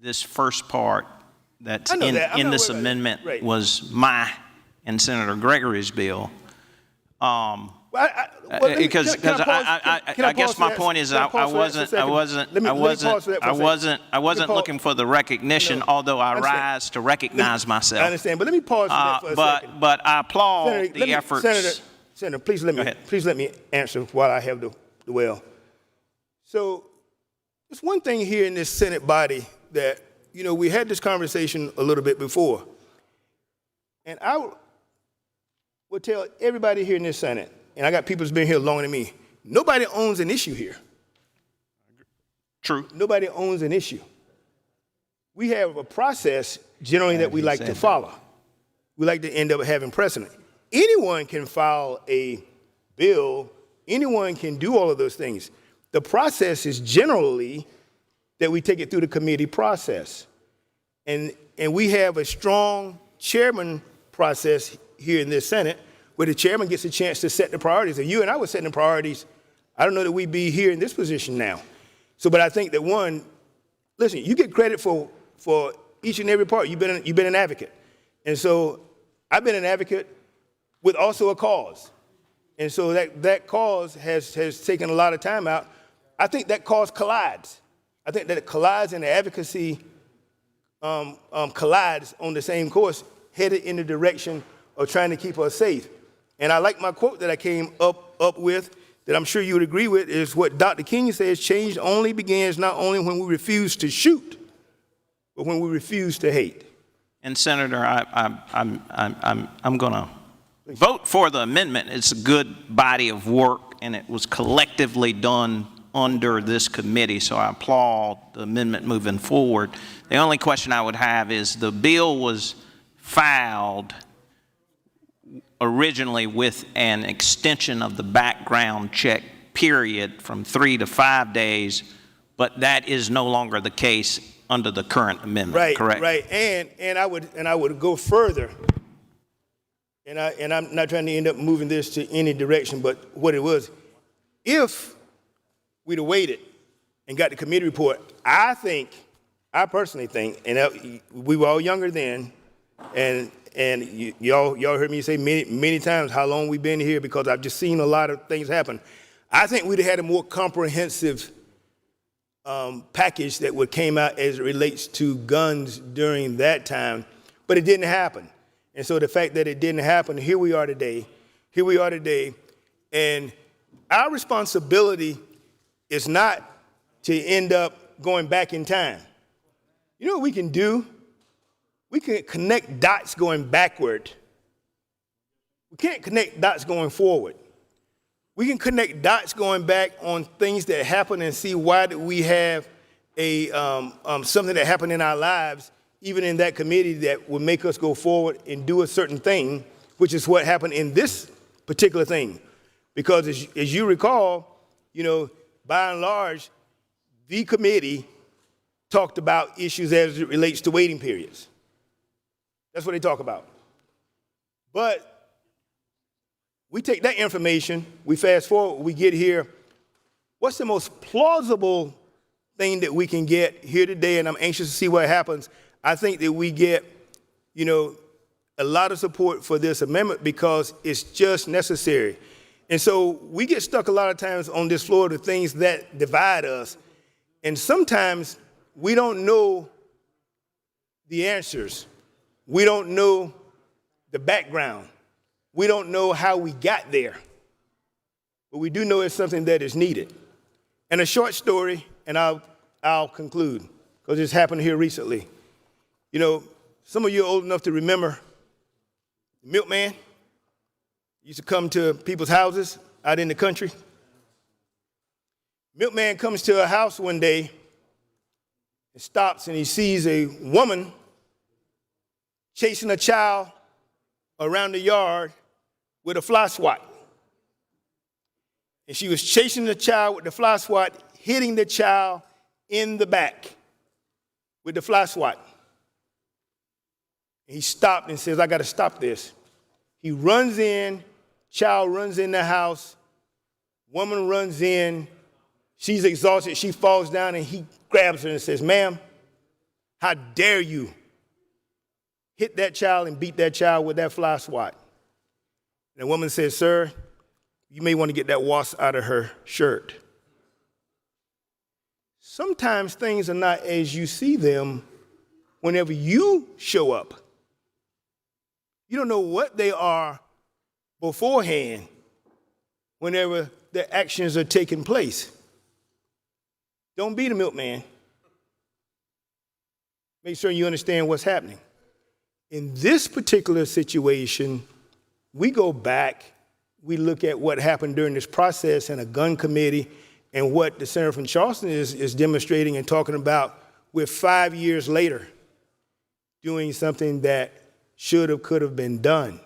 this first part that's in this amendment was my and Senator Gregory's bill. Because I guess my point is I wasn't looking for the recognition, although I rise to recognize myself. I understand, but let me pause for that for a second. But I applaud the efforts. Senator, please let me answer while I have the well. So there's one thing here in this Senate body that, you know, we had this conversation a little bit before, and I would tell everybody here in this Senate, and I got people who's been here longer than me, nobody owns an issue here. True. Nobody owns an issue. We have a process generally that we like to follow. We like to end up having precedent. Anyone can file a bill. Anyone can do all of those things. The process is generally that we take it through the committee process. And we have a strong chairman process here in this Senate where the chairman gets a chance to set the priorities. If you and I were setting the priorities, I don't know that we'd be here in this position now. So, but I think that one, listen, you get credit for each and every part. You've been an advocate. And so I've been an advocate with also a cause. And so that cause has taken a lot of time out. I think that cause collides. I think that it collides and the advocacy collides on the same course, headed in the direction of trying to keep us safe. And I like my quote that I came up with, that I'm sure you would agree with, is what Dr. King says: change only begins not only when we refuse to shoot, but when we refuse to hate. And Senator, I'm going to vote for the amendment. It's a good body of work, and it was collectively done under this committee, so I applaud the amendment moving forward. The only question I would have is the bill was filed originally with an extension of the background check period from 3 to 5 days, but that is no longer the case under the current amendment, correct? Right, and I would go further, and I'm not trying to end up moving this to any direction, but what it was, if we'd have waited and got the committee report, I personally think, and we were all younger then, and y'all heard me say many times how long we've been here, because I've just seen a lot of things happen. I think we'd have had a more comprehensive package that would came out as it relates to guns during that time, but it didn't happen. And so the fact that it didn't happen, here we are today, and our responsibility is not to end up going back in time. You know what we can do? We can connect dots going backward. We can't connect dots going forward. We can connect dots going back on things that happened and see why did we have something that happened in our lives, even in that committee, that would make us go forward and do a certain thing, which is what happened in this particular thing. Because as you recall, you know, by and large, the committee talked about issues as it relates to waiting periods. That's what they talk about. But we take that information, we fast forward, we get here. What's the most plausible thing that we can get here today? And I'm anxious to see what happens. I think that we get, you know, a lot of support for this amendment because it's just necessary. And so we get stuck a lot of times on this floor to things that divide us. And sometimes we don't know the answers. We don't know the background. We don't know how we got there. But we do know it's something that is needed. And a short story, and I'll conclude, because this happened here recently. You know, some of you are old enough to remember the milkman used to come to people's houses out in the country. Milkman comes to a house one day and stops, and he sees a woman chasing a child around the yard with a fly swat. And she was chasing the child with the fly swat, hitting the child in the back with the fly swat. And he stopped and says, I got to stop this. He runs in, child runs in the house, woman runs in, she's exhausted, she falls down, and he grabs her and says, ma'am, how dare you hit that child and beat that child with that fly swat? And the woman says, sir, you may want to get that wasp out of her shirt. Sometimes things are not as you see them whenever you show up. You don't know what they are beforehand whenever the actions are taking place. Don't be the milkman. Make sure you understand what's happening. In this particular situation, we go back, we look at what happened during this process in a gun committee and what the Senator from Charleston is demonstrating and talking about. We're 5 years later doing something that should have, could have been done.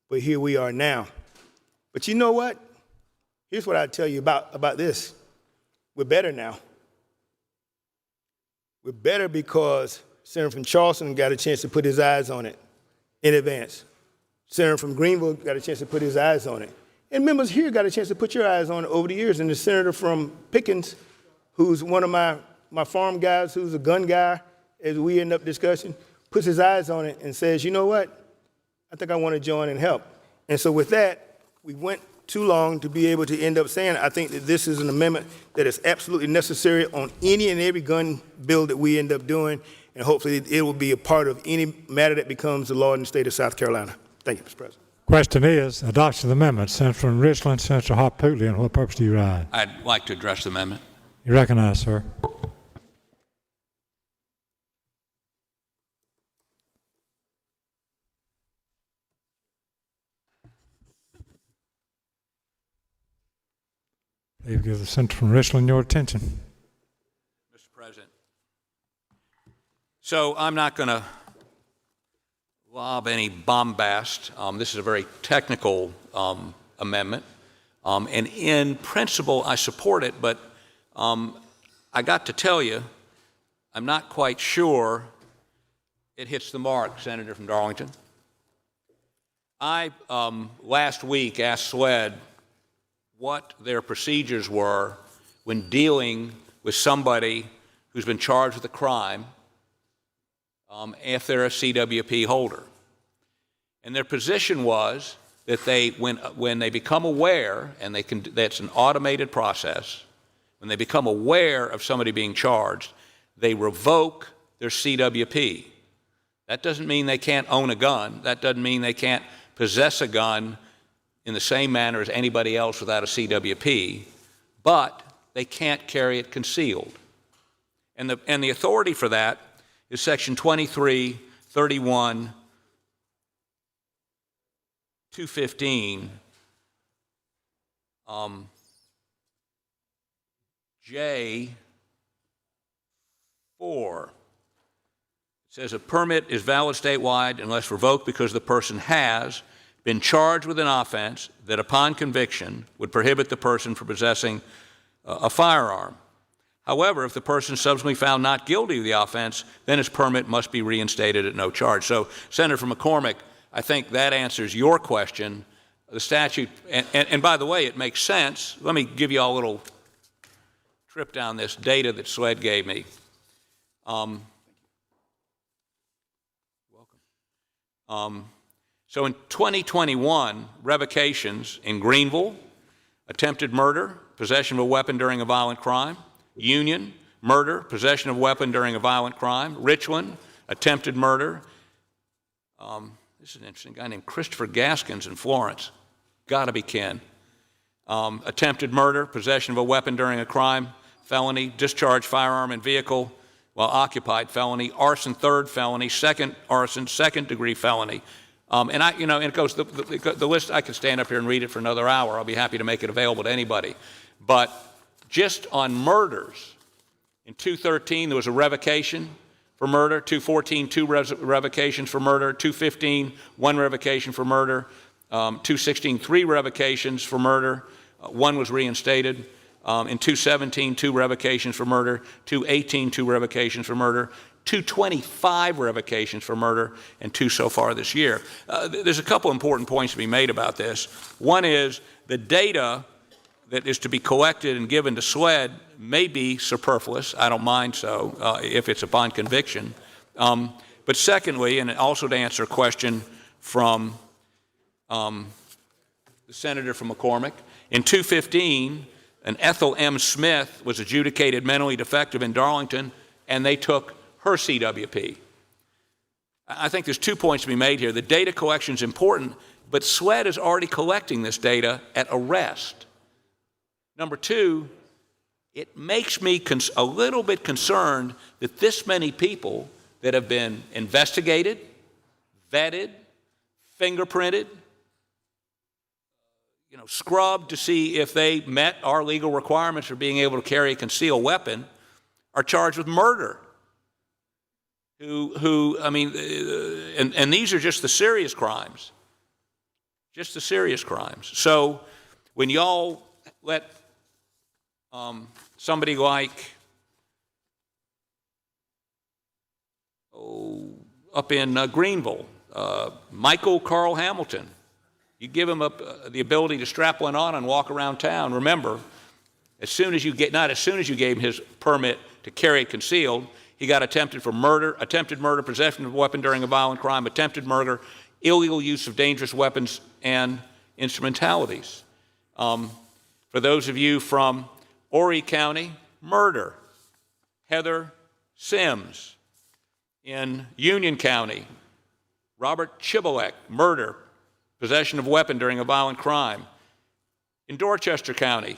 But here we are now. But you know what? Here's what I tell you about this. We're better now. We're better because Senator from Charleston got a chance to put his eyes on it in advance. Senator from Greenville got a chance to put his eyes on it. And members here got a chance to put your eyes on it over the years. And the senator from Pickens, who's one of my farm guys, who's a gun guy, as we end up discussing, puts his eyes on it and says, you know what? I think I want to join and help. And so with that, we went too long to be able to end up saying, I think that this is an amendment that is absolutely necessary on any and every gun bill that we end up doing, and hopefully it will be a part of any matter that becomes the law in the state of South Carolina. Thank you, Mr. President. Question is, adoption of the amendment. Senator from Richland, Senator Hart-Pootley, and what purpose do you ride? I'd like to address the amendment. You recognize, sir. Please give the senator from Richland your attention. Mr. President. So I'm not going to lob any bombast. This is a very technical amendment. And in principle, I support it, but I got to tell you, I'm not quite sure it hits the mark, Senator from Darlington. I, last week, asked SLED what their procedures were when dealing with somebody who's been charged with a crime if they're a CWP holder. And their position was that they, when they become aware, and that's an automated process, when they become aware of somebody being charged, they revoke their CWP. That doesn't mean they can't own a gun. That doesn't mean they can't possess a gun in the same manner as anybody else without a CWP, but they can't carry it concealed. And the authority for that is Section 2331, 215, J4. It says a permit is valid statewide unless revoked because the person has been charged with an offense that upon conviction would prohibit the person from possessing a firearm. However, if the person is subsequently found not guilty of the offense, then his permit must be reinstated at no charge. So, Senator from McCormick, I think that answers your question. The statute, and by the way, it makes sense. Let me give you all a little trip down this data that SLED gave me. So in 2021, revocations in Greenville, attempted murder, possession of a weapon during a violent crime; Union, murder, possession of a weapon during a violent crime; Richland, attempted murder. This is an interesting guy named Christopher Gaskins in Florence. Gotta be Ken. Attempted murder, possession of a weapon during a crime; felony, discharge firearm in vehicle while occupied, felony, arson, third felony, second arson, second-degree felony. And it goes, the list, I could stand up here and read it for another hour. I'll be happy to make it available to anybody. But just on murders, in 2013, there was a revocation for murder, 2014, 2 revocations for murder, 2015, 1 revocation for murder, 2016, 3 revocations for murder, 1 was reinstated. In 2017, 2 revocations for murder, 2018, 2 revocations for murder, 225 revocations for murder, and 2 so far this year. There's a couple important points to be made about this. One is the data that is to be collected and given to SLED may be superfluous. I don't mind so if it's upon conviction. But secondly, and also to answer a question from the senator from McCormick, in 2015, an Ethel M. Smith was adjudicated mentally defective in Darlington, and they took her CWP. I think there's 2 points to be made here. The data collection is important, but SLED is already collecting this data at arrest. Number 2, it makes me a little bit concerned that this many people that have been investigated, vetted, fingerprinted, scrubbed to see if they met our legal requirements for being able to carry a concealed weapon, are charged with murder. And these are just the serious crimes. Just the serious crimes. So when y'all let somebody like, up in Greenville, Michael Carl Hamilton, you give him the ability to strap one on and walk around town. Remember, as soon as you gave him his permit to carry it concealed, he got attempted murder, possession of a weapon during a violent crime, attempted murder, illegal use of dangerous weapons, and instrumentalities. For those of you from Horry County, murder. Heather Sims. In Union County, Robert Chibolek, murder, possession of a weapon during a violent crime. In Dorchester County,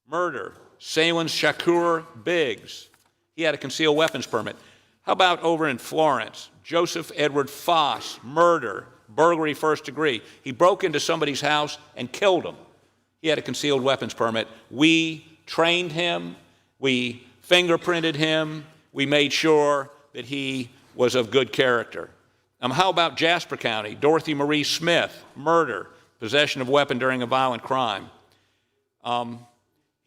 murder, Salins Shakur Biggs. He had a concealed weapons permit. How about over in Florence, Joseph Edward Foss, murder, burglary first degree. He broke into somebody's house and killed him. He had a concealed weapons permit. We trained him, we fingerprinted him, we made sure that he was of good character. How about Jasper County, Dorothy Marie Smith, murder, possession of a weapon during a violent crime.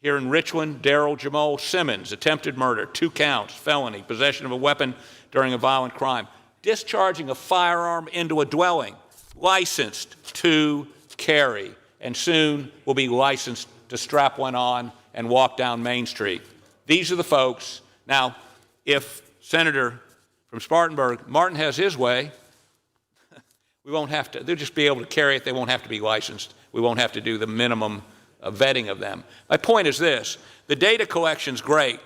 Here in Richland, Darrell Jamal Simmons, attempted murder, 2 counts, felony, possession of a weapon during a violent crime. Discharging a firearm into a dwelling, licensed to carry, and soon will be licensed to strap one on and walk down Main Street. These are the folks. Now, if Senator from Spartanburg, Martin has his way, we won't have to, they'll just be able to carry it. They won't have to be licensed. We won't have to do the minimum vetting of them. My point is this, the data collection's great.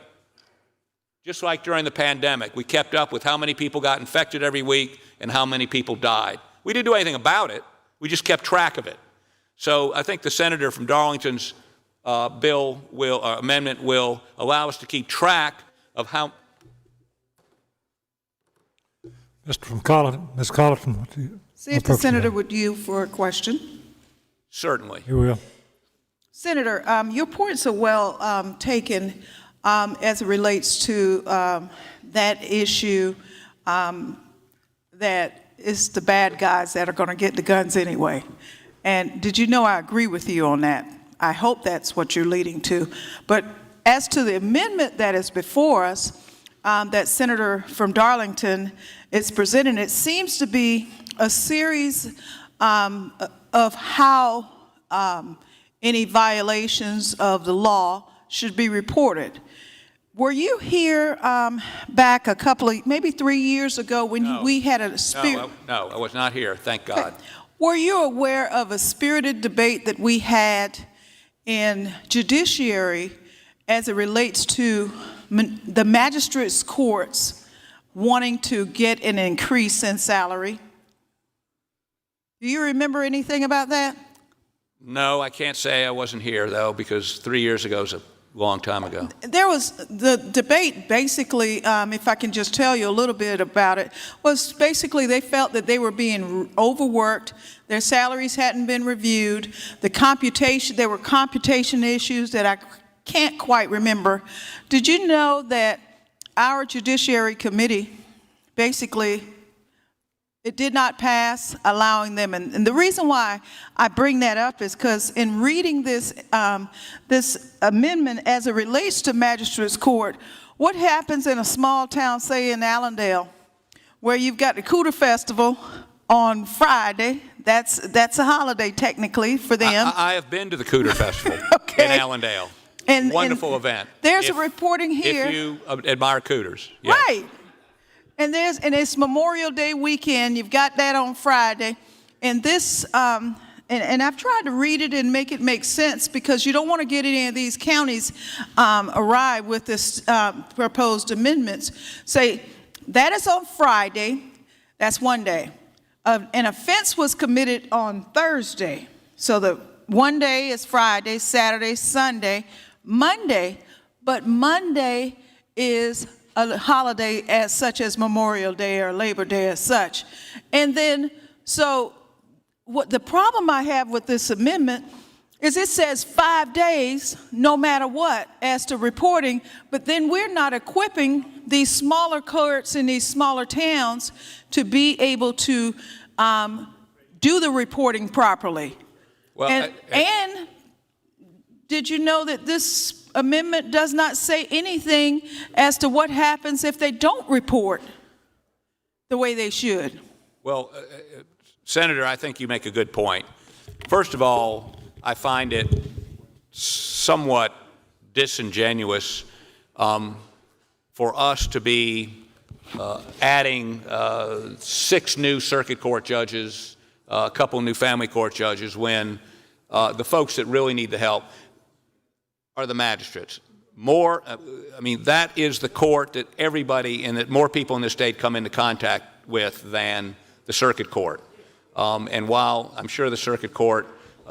Just like during the pandemic, we kept up with how many people got infected every week and how many people died. We didn't do anything about it. We just kept track of it. So I think the senator from Darlington's amendment will allow us to keep track of how. Ms. Colleton. See if the senator would yield for a question. Certainly. You will. Senator, your points are well taken as it relates to that issue, that it's the bad guys that are going to get the guns anyway. And did you know I agree with you on that? I hope that's what you're leading to. But as to the amendment that is before us, that Senator from Darlington is presenting, it seems to be a series of how any violations of the law should be reported. Were you here back a couple of, maybe 3 years ago when we had a spirit? No, I was not here, thank God. Were you aware of a spirited debate that we had in judiciary as it relates to the magistrates' courts wanting to get an increase in salary? Do you remember anything about that? No, I can't say I wasn't here, though, because 3 years ago is a long time ago. There was the debate, basically, if I can just tell you a little bit about it, was basically they felt that they were being overworked, their salaries hadn't been reviewed, there were computation issues that I can't quite remember. Did you know that our Judiciary Committee, basically, it did not pass, allowing them, and the reason why I bring that up is because in reading this, this amendment as it relates to magistrates court, what happens in a small town, say in Allendale, where you've got the Cooter Festival on Friday, that's a holiday technically for them. I have been to the Cooter Festival in Allendale. Wonderful event. There's a reporting here. If you admire Cooters. Yes. Right. And it's Memorial Day weekend. You've got that on Friday. And this, and I've tried to read it and make it make sense because you don't want to get any of these counties awry with this proposed amendments. Say, that is on Friday. That's one day. An offense was committed on Thursday. So the one day is Friday, Saturday, Sunday, Monday. But Monday is a holiday as such as Memorial Day or Labor Day as such. And then, so what the problem I have with this amendment is it says 5 days, no matter what, as to reporting, but then we're not equipping these smaller courts in these smaller towns to be able to do the reporting properly. Well, and did you know that this amendment does not say anything as to what happens if they don't report the way they should? Well, Senator, I think you make a good point. First of all, I find it somewhat disingenuous for us to be adding 6 new circuit court judges, a couple new family court judges, when the folks that really need the help are the magistrates. I mean, that is the court that everybody and that more people in the state come into contact with than the circuit court. And while I'm sure the circuit court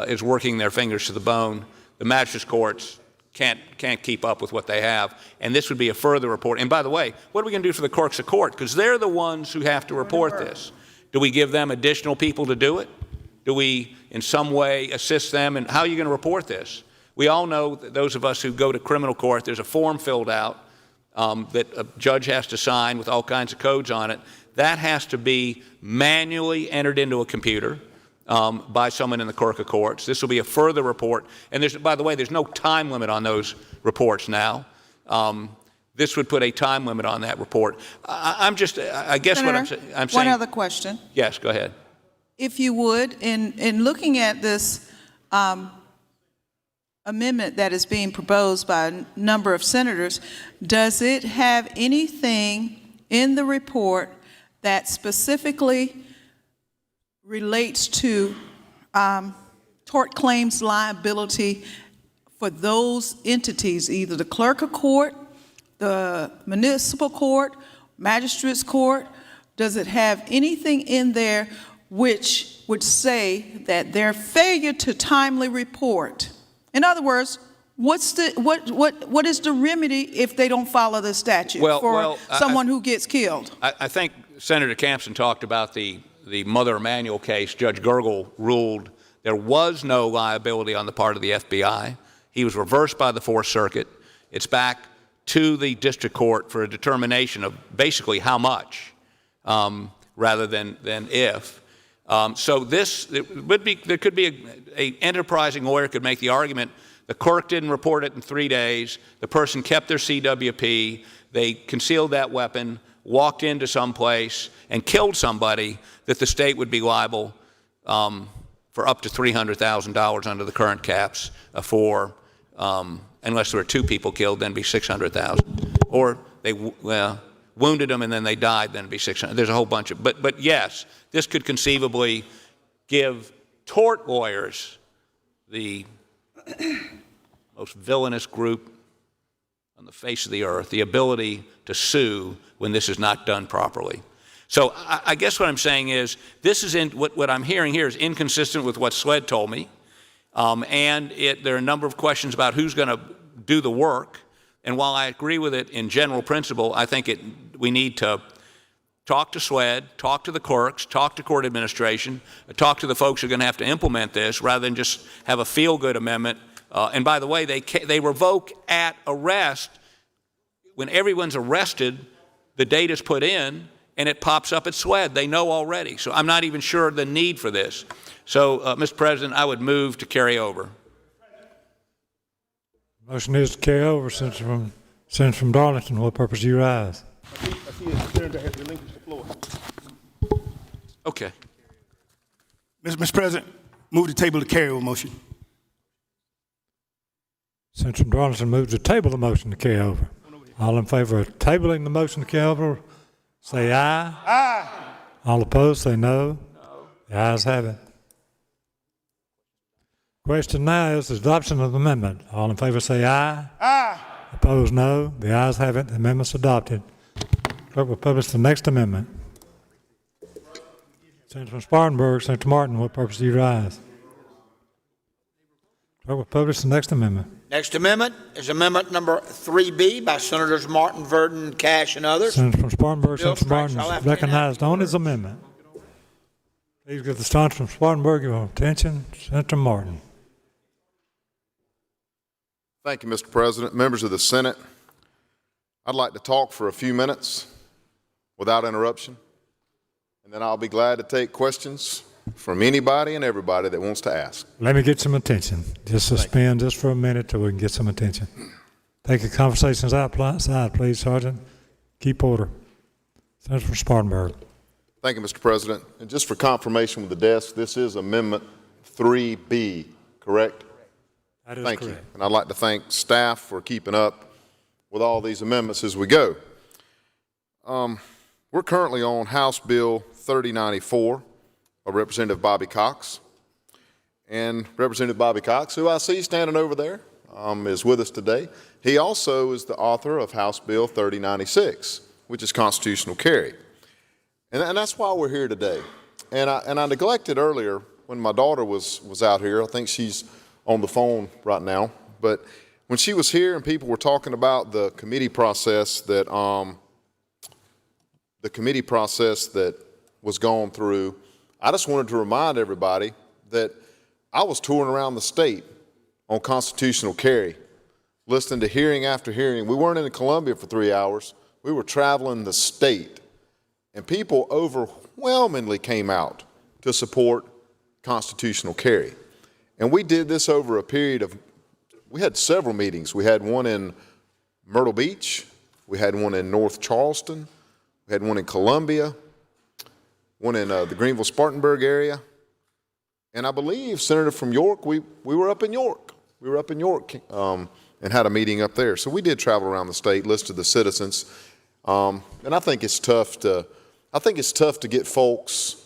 is working their fingers to the bone, the magistrates courts can't keep up with what they have. And this would be a further report. And by the way, what are we going to do for the clerks of court? Because they're the ones who have to report this. Do we give them additional people to do it? Do we in some way assist them? And how are you going to report this? We all know that those of us who go to criminal court, there's a form filled out that a judge has to sign with all kinds of codes on it. That has to be manually entered into a computer by someone in the clerk of courts. This will be a further report. And by the way, there's no time limit on those reports now. This would put a time limit on that report. I guess Senator, what I'm saying. one other question. Yes, go ahead. If you would, in looking at this amendment that is being proposed by a number of senators, does it have anything in the report that specifically relates to tort claims liability for those entities, either the clerk of court, the municipal court, magistrates court? Does it have anything in there which would say that their failure to timely report, in other words, what is the remedy if they don't follow the statute for someone who gets killed? I think Senator Campson talked about the Mother Emanuel case. Judge Gergel ruled there was no liability on the part of the FBI. He was reversed by the Fourth Circuit. It's back to the district court for a determination of basically how much, rather than if. So there could be an enterprising lawyer could make the argument the clerk didn't report it in 3 days, the person kept their CWP, they concealed that weapon, walked into some place and killed somebody, that the state would be liable for up to $300,000 under the current caps unless there were 2 people killed, then it'd be $600,000. Or they wounded them and then they died, then it'd be $600,000. There's a whole bunch of, but yes, this could conceivably give tort lawyers, the most villainous group on the face of the earth, the ability to sue when this is not done properly. So I guess what I'm saying is this is what I'm hearing here is inconsistent with what SLED told me. There are a number of questions about who's going to do the work. And while I agree with it in general principle, I think we need to talk to SWED, talk to the clerks, talk to court administration, talk to the folks who are going to have to implement this rather than just have a feel-good amendment. And by the way, they revoke at arrest. When everyone's arrested, the date is put in and it pops up at SWED. They know already. So I'm not even sure the need for this. So, Mr. President, I would move to carry over. Motion is to carry over. Senator from Darlington, what purpose do you rise? I see the senator has relinquished the floor. Okay. Mr. President, move to table the carryover motion. Senator from Darlington moves to table the motion to carry over. All in favor of tabling the motion to carry over, say aye. Aye. All opposed, say no. The ayes have it. Question now is the adoption of the amendment. All in favor say aye. Aye. Opposed, no. The ayes have it. The amendment's adopted. Clerk will publish the next amendment. Senator from Spartanburg, Senator Martin, what purpose do you rise? Clerk will publish the next amendment. Next amendment is amendment number 3B by Senators Martin, Verdon, Cash, and others. Senator from Spartanburg, Bill Senator Martin Strikes. is recognized on his amendment. Please give the senator from Spartanburg your attention. Senator Martin. Thank you, Mr. President. Members of the Senate, I'd like to talk for a few minutes without interruption, and then I'll be glad to take questions from anybody and everybody that wants to ask. Let me get some attention. Just suspend just for a minute till we can get some attention. Take your conversations outside, please, Sergeant. Keep order. Senator from Spartanburg. Thank you, Mr. President. And just for confirmation with the desk, this is Amendment 3B, correct? That is Thank correct. you. And I'd like to thank staff for keeping up with all these amendments as we go. We're currently on House Bill 3094 of Representative Bobby Cox. And Representative Bobby Cox, who I see standing over there, is with us today. He also is the author of House Bill 3096, which is constitutional carry. And that's why we're here today. And I neglected earlier when my daughter was out here. I think she's on the phone right now. But when she was here and people were talking about the committee process that was gone through, I just wanted to remind everybody that I was touring around the state on constitutional carry, listening to hearing after hearing. We weren't in Columbia for 3 hours. We were traveling the state. And people overwhelmingly came out to support constitutional carry. And we did this over a period of, we had several meetings. We had one in Myrtle Beach. We had one in North Charleston. We had one in Columbia, one in the Greenville-Spartanburg area. And I believe, Senator from York, we were up in York. We were up in York and had a meeting up there. So we did travel around the state, listen to the citizens. And I think it's tough to get folks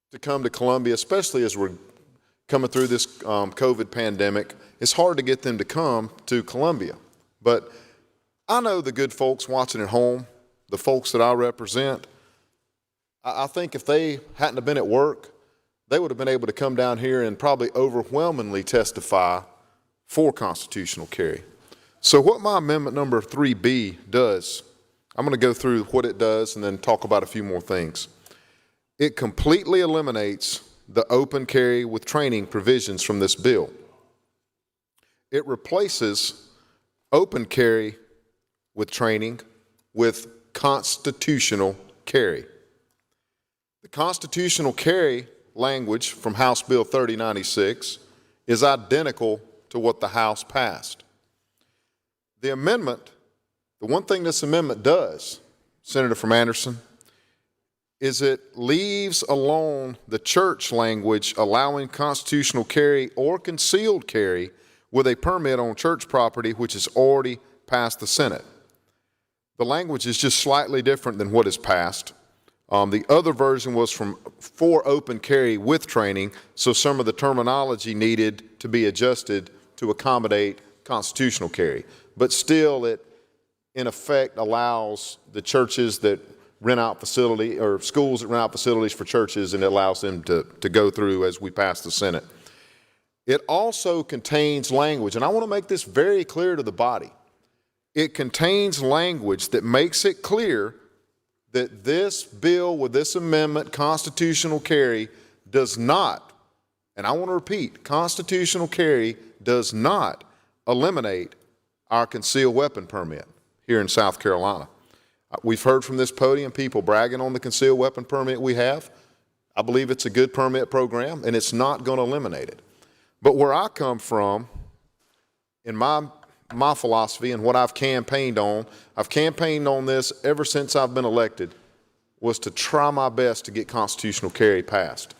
to come to Columbia, especially as we're coming through this COVID pandemic. It's hard to get them to come to Columbia. But I know the good folks watching at home, the folks that I represent, I think if they hadn't have been at work, they would have been able to come down here and probably overwhelmingly testify for constitutional carry. So what my amendment number 3B does, I'm going to go through what it does and then talk about a few more things. It completely eliminates the open carry with training provisions from this bill. It replaces open carry with training with constitutional carry. The constitutional carry language from House Bill 3096 is identical to what the House passed. The amendment, the one thing this amendment does, Senator from Anderson, is it leaves alone the church language allowing constitutional carry or concealed carry with a permit on church property which has already passed the Senate. The language is just slightly different than what is passed. The other version was for open carry with training, so some of the terminology needed to be adjusted to accommodate constitutional carry. But still, it in effect allows the churches that rent out facility, or schools that rent out facilities for churches, and it allows them to go through as we pass the Senate. It also contains language, and I want to make this very clear to the body. It contains language that makes it clear that this bill with this amendment, constitutional carry, does not, and I want to repeat, constitutional carry does not eliminate our concealed weapon permit here in South Carolina. We've heard from this podium people bragging on the concealed weapon permit we have. I believe it's a good permit program, and it's not going to eliminate it. But where I come from, in my philosophy and what I've campaigned on this ever since I've been elected, was to try my best to get constitutional carry passed.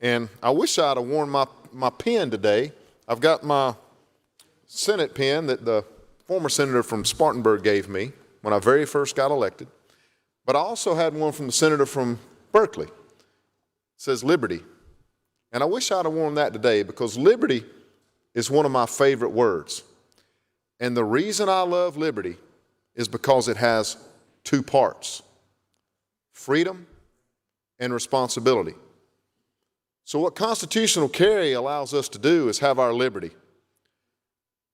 And I wish I'd have worn my pen today. I've got my Senate pen that the former senator from Spartanburg gave me when I very first got elected. But I also had one from the senator from Berkeley. It says liberty. And I wish I'd have worn that today, because liberty is one of my favorite words. And the reason I love liberty is because it has two parts: freedom and responsibility. So what constitutional carry allows us to do is have our liberty.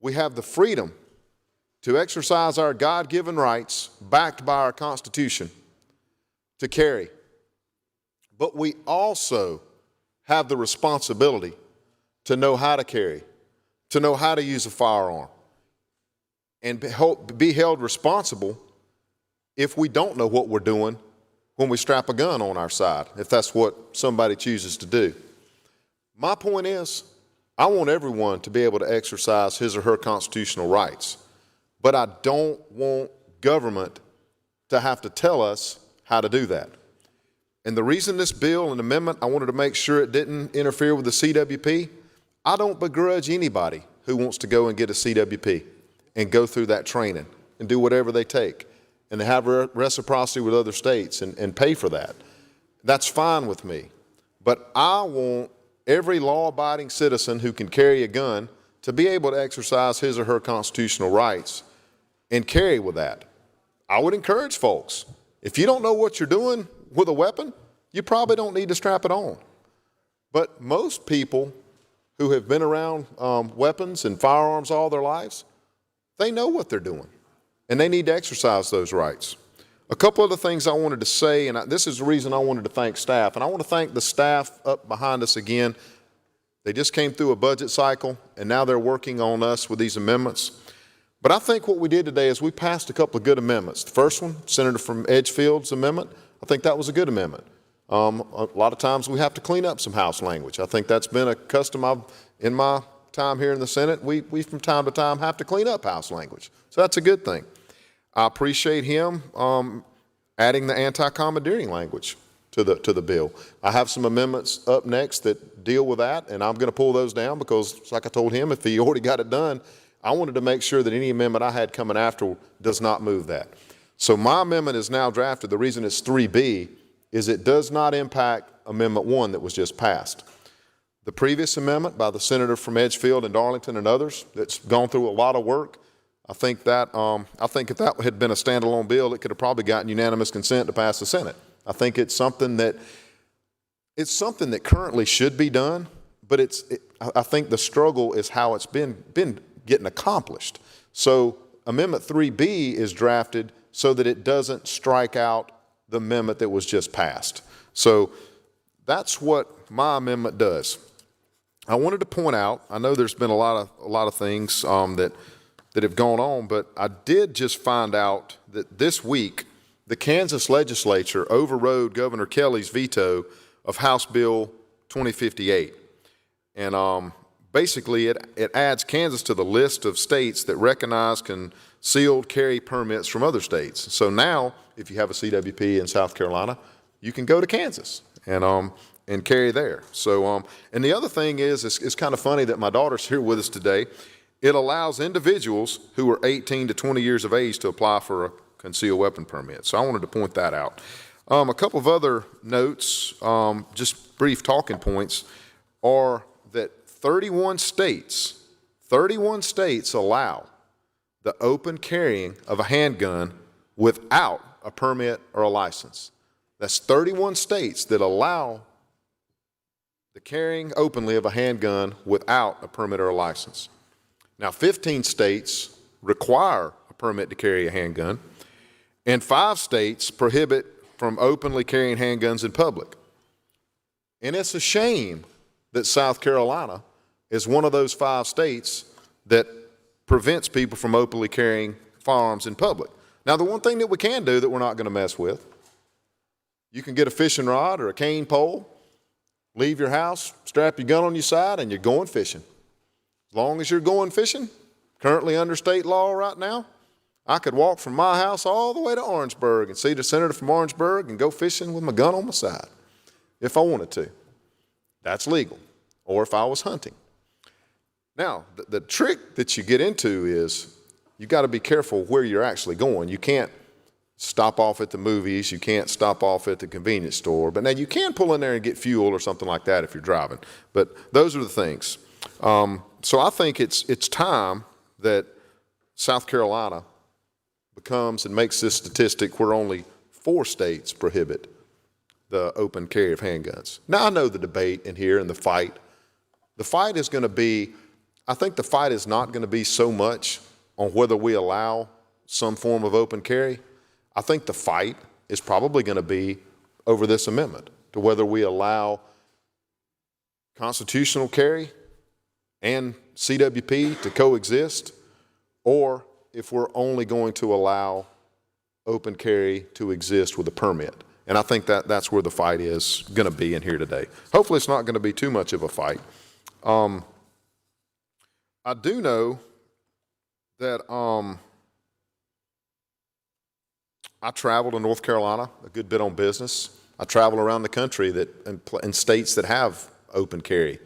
We have the freedom to exercise our God-given rights, backed by our Constitution, to carry. But we also have the responsibility to know how to carry, to know how to use a firearm, and be held responsible if we don't know what we're doing when we strap a gun on our side, if that's what somebody chooses to do. My point is, I want everyone to be able to exercise his or her constitutional rights, but I don't want government to have to tell us how to do that. And the reason this bill and amendment, I wanted to make sure it didn't interfere with the CWP. I don't begrudge anybody who wants to go and get a CWP and go through that training and do whatever they take, and have reciprocity with other states and pay for that. That's fine with me. But I want every law-abiding citizen who can carry a gun to be able to exercise his or her constitutional rights and carry with that. I would encourage folks, if you don't know what you're doing with a weapon, you probably don't need to strap it on. But most people who have been around weapons and firearms all their lives, they know what they're doing, and they need to exercise those rights. A couple other things I wanted to say, and this is the reason I wanted to thank staff, and I want to thank the staff up behind us again. They just came through a budget cycle, and now they're working on us with these amendments. But I think what we did today is we passed a couple of good amendments. The first one, Senator from Edgefield's amendment, I think that was a good amendment. A lot of times we have to clean up some House language. I think that's been a custom in my time here in the Senate. We from time to time have to clean up House language. So that's a good thing. I appreciate him adding the anti-commandeering language to the bill. I have some amendments up next that deal with that, and I'm going to pull those down because, like I told him, if he already got it done, I wanted to make sure that any amendment I had coming after does not move that. So my amendment is now drafted. The reason it's 3B is it does not impact Amendment 1 that was just passed. The previous amendment by the senator from Edgefield and Darlington and others that's gone through a lot of work, I think if that had been a standalone bill, it could have probably gotten unanimous consent to pass the Senate. I think it's something that currently should be done, but I think the struggle is how it's been getting accomplished. So Amendment 3B is drafted so that it doesn't strike out the amendment that was just passed. So that's what my amendment does. I wanted to point out, I know there's been a lot of things that have gone on, but I did just find out that this week the Kansas legislature overrode Governor Kelly's veto of House Bill 2058. And basically it adds Kansas to the list of states that recognize concealed carry permits from other states. So now, if you have a CWP in South Carolina, you can go to Kansas and carry there. So, and the other thing is, it's kind of funny that my daughter's here with us today. It allows individuals who are 18 to 20 years of age to apply for a concealed weapon permit. So I wanted to point that out. A couple of other notes, just brief talking points, are that 31 states allow the open carrying of a handgun without a permit or a license. That's 31 states that allow the carrying openly of a handgun without a permit or a license. Now, 15 states require a permit to carry a handgun, and 5 states prohibit from openly carrying handguns in public. And it's a shame that South Carolina is one of those 5 states that prevents people from openly carrying firearms in public. Now, the one thing that we can do that we're not going to mess with, you can get a fishing rod or a cane pole, leave your house, strap your gun on your side, and you're going fishing. As long as you're going fishing, currently under state law right now, I could walk from my house all the way to Orangeburg and see the senator from Orangeburg and go fishing with my gun on my side if I wanted to. That's legal. Or if I was hunting. Now, the trick that you get into is you got to be careful where you're actually going. You can't stop off at the movies. You can't stop off at the convenience store. But now you can pull in there and get fuel or something like that if you're driving. But those are the things. So I think it's time that South Carolina becomes and makes this statistic where only 4 states prohibit the open carry of handguns. Now, I know the debate in here and the fight. The fight is going to be, I think the fight is not going to be so much on whether we allow some form of open carry. I think the fight is probably going to be over this amendment to whether we allow constitutional carry and CWP to coexist, or if we're only going to allow open carry to exist with a permit. And I think that's where the fight is going to be in here today. Hopefully it's not going to be too much of a fight. I do know that I travel to North Carolina a good bit on business. I travel around the country in states that have open carry.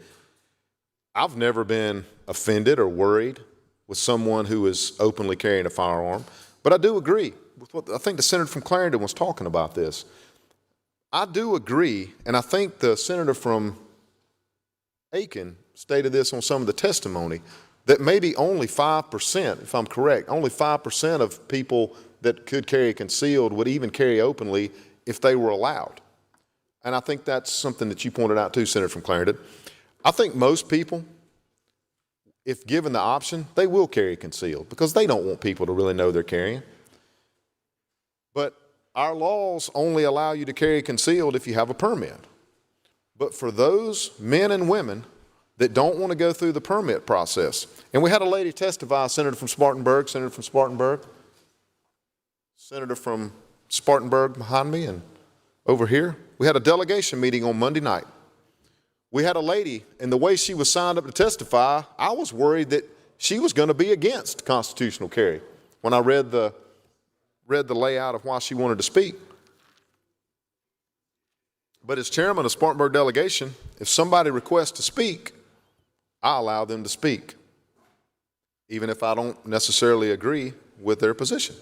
I've never been offended or worried with someone who is openly carrying a firearm, but I do agree with what I think the senator from Clarendon was talking about this. I do agree, and I think the senator from Aiken stated this on some of the testimony, that maybe only 5%, if I'm correct, only 5% of people that could carry concealed would even carry openly if they were allowed. And I think that's something that you pointed out too, Senator from Clarendon. I think most people, if given the option, they will carry concealed because they don't want people to really know they're carrying. But our laws only allow you to carry concealed if you have a permit. But for those men and women that don't want to go through the permit process, and we had a lady testify, Senator from Spartanburg, Senator from Spartanburg behind me and over here. We had a delegation meeting on Monday night. We had a lady, and the way she was signed up to testify, I was worried that she was going to be against constitutional carry when I read the layout of why she wanted to speak. But as chairman of Spartanburg delegation, if somebody requests to speak, I allow them to speak, even if I don't necessarily agree with their position.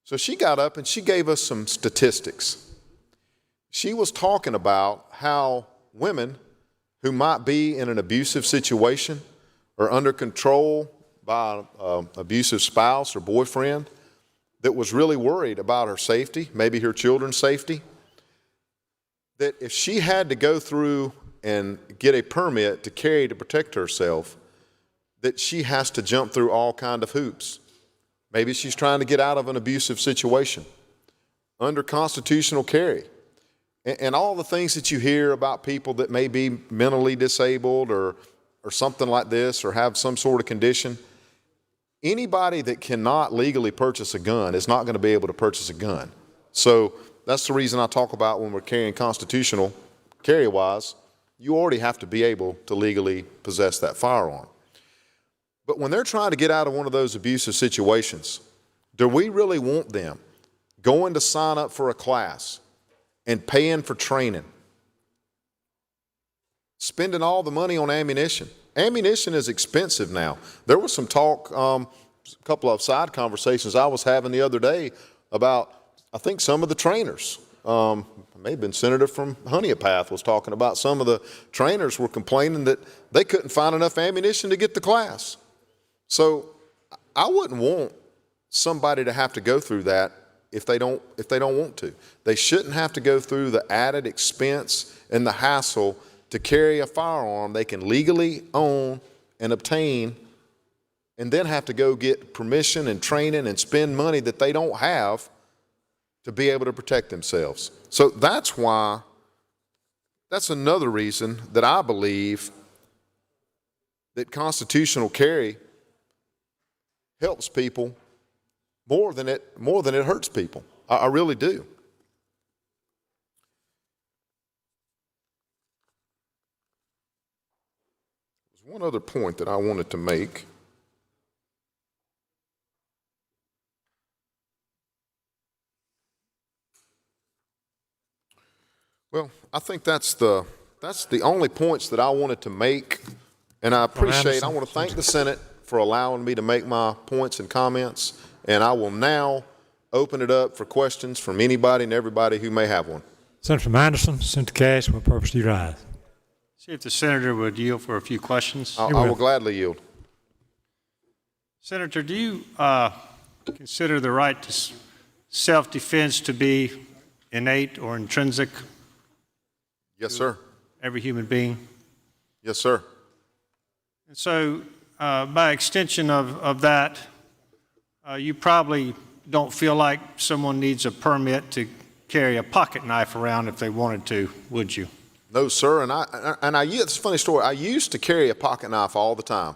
So she got up and she gave us some statistics. She was talking about how women who might be in an abusive situation or under control by an abusive spouse or boyfriend that was really worried about her safety, maybe her children's safety, that if she had to go through and get a permit to carry to protect herself, that she has to jump through all kind of hoops. Maybe she's trying to get out of an abusive situation under constitutional carry. And all the things that you hear about people that may be mentally disabled or something like this or have some sort of condition, anybody that cannot legally purchase a gun is not going to be able to purchase a gun. So that's the reason I talk about when we're carrying constitutional carry-wise, you already have to be able to legally possess that firearm. But when they're trying to get out of one of those abusive situations, do we really want them going to sign up for a class and paying for training, spending all the money on ammunition? Ammunition is expensive now. There was some talk, a couple of side conversations I was having the other day about, I think some of the trainers, may have been Senator from Honeypath was talking about some of the trainers were complaining that they couldn't find enough ammunition to get the class. So I wouldn't want somebody to have to go through that if they don't want to. They shouldn't have to go through the added expense and the hassle to carry a firearm they can legally own and obtain, and then have to go get permission and training and spend money that they don't have to be able to protect themselves. So that's another reason that I believe that constitutional carry helps people more than it hurts people. I really do. There's one other point that I wanted to make. Well, I think that's the only points that I wanted to make, and I want to thank the Senate for allowing me to make my points and comments, and I will now open it up for questions from anybody and everybody who may have one. Senator from Anderson, Senator Cash, what purpose do you rise? See if the senator would yield for a few questions. I will gladly yield. Senator, do you consider the right to self-defense to be innate or intrinsic? Yes, sir. Every human being? Yes, sir. And so, by extension of that, you probably don't feel like someone needs a permit to carry a pocket knife around if they wanted to, would you? No, sir. It's a funny story. I used to carry a pocket knife all the time.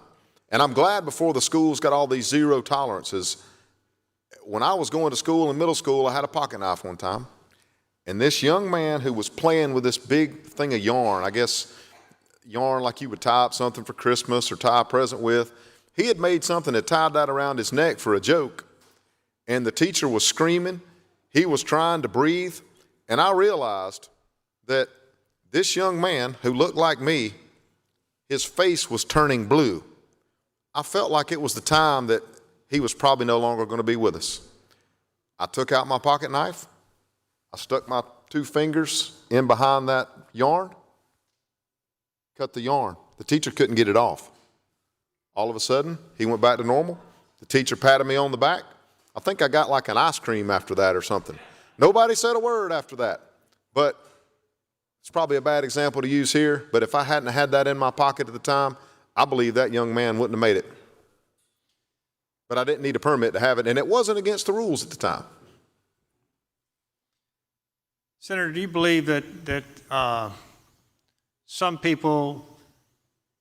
And I'm glad before the schools got all these zero tolerances. When I was going to school in middle school, I had a pocket knife one time. And this young man who was playing with this big thing of yarn, I guess yarn like you would tie up something for Christmas or tie a present with, he had made something that tied that around his neck for a joke. And the teacher was screaming. He was trying to breathe. And I realized that this young man who looked like me, his face was turning blue. I felt like it was the time that he was probably no longer going to be with us. I took out my pocket knife. I stuck my 2 fingers in behind that yarn, cut the yarn. The teacher couldn't get it off. All of a sudden, he went back to normal. The teacher patted me on the back. I think I got like an ice cream after that or something. Nobody said a word after that. But it's probably a bad example to use here, but if I hadn't had that in my pocket at the time, I believe that young man wouldn't have made it. But I didn't need a permit to have it, and it wasn't against the rules at the time. Senator, do you believe that some people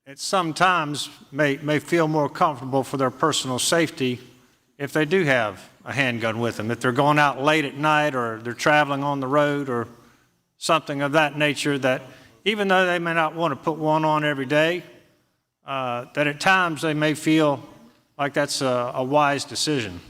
at some times may feel more comfortable for their personal safety if they do have a handgun with them, if they're going out late at night or they're traveling on the road or something of that nature, that even though they may not want to put one on every day, that at times they may feel like that's a wise decision?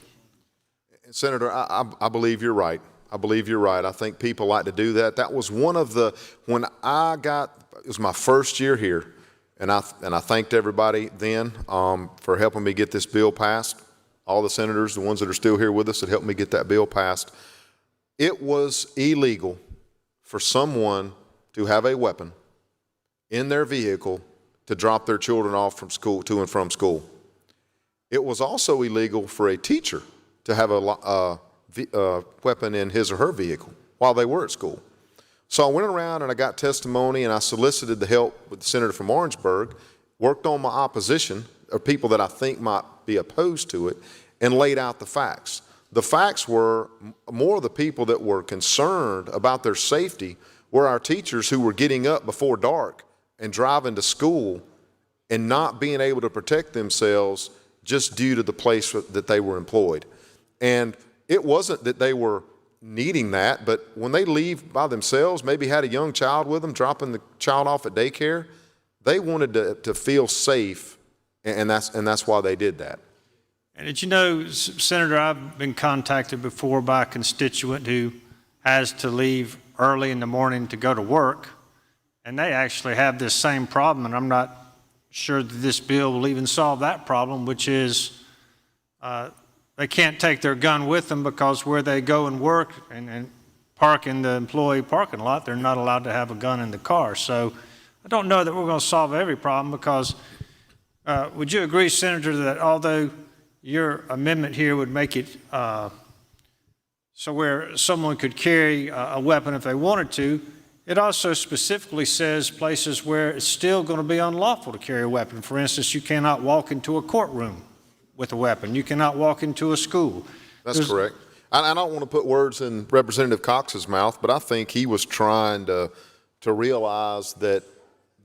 Senator, I believe you're right. I believe you're right. I think people like to do that. That was one of the, it was my first year here, and I thanked everybody then for helping me get this bill passed. All the senators, the ones that are still here with us, that helped me get that bill passed. It was illegal for someone to have a weapon in their vehicle to drop their children off from school, to and from school. It was also illegal for a teacher to have a weapon in his or her vehicle while they were at school. So I went around and I got testimony, and I solicited the help with the senator from Orangeburg, worked on my opposition, or people that I think might be opposed to it, and laid out the facts. The facts were more of the people that were concerned about their safety were our teachers who were getting up before dark and driving to school and not being able to protect themselves just due to the place that they were employed. And it wasn't that they were needing that, but when they leave by themselves, maybe had a young child with them, dropping the child off at daycare, they wanted to feel safe, and that's why they did that. And did you know, Senator, I've been contacted before by a constituent who has to leave early in the morning to go to work, and they actually have this same problem, and I'm not sure that this bill will even solve that problem, which is they can't take their gun with them because where they go and work and park in the employee parking lot, they're not allowed to have a gun in the car. So I don't know that we're going to solve every problem, because would you agree, Senator, that although your amendment here would make it so where someone could carry a weapon if they wanted to. It also specifically says places where it's still going to be unlawful to carry a weapon. For instance, you cannot walk into a courtroom with a weapon. You cannot walk into a school. That's correct. I don't want to put words in Representative Cox's mouth, but I think he was trying to realize that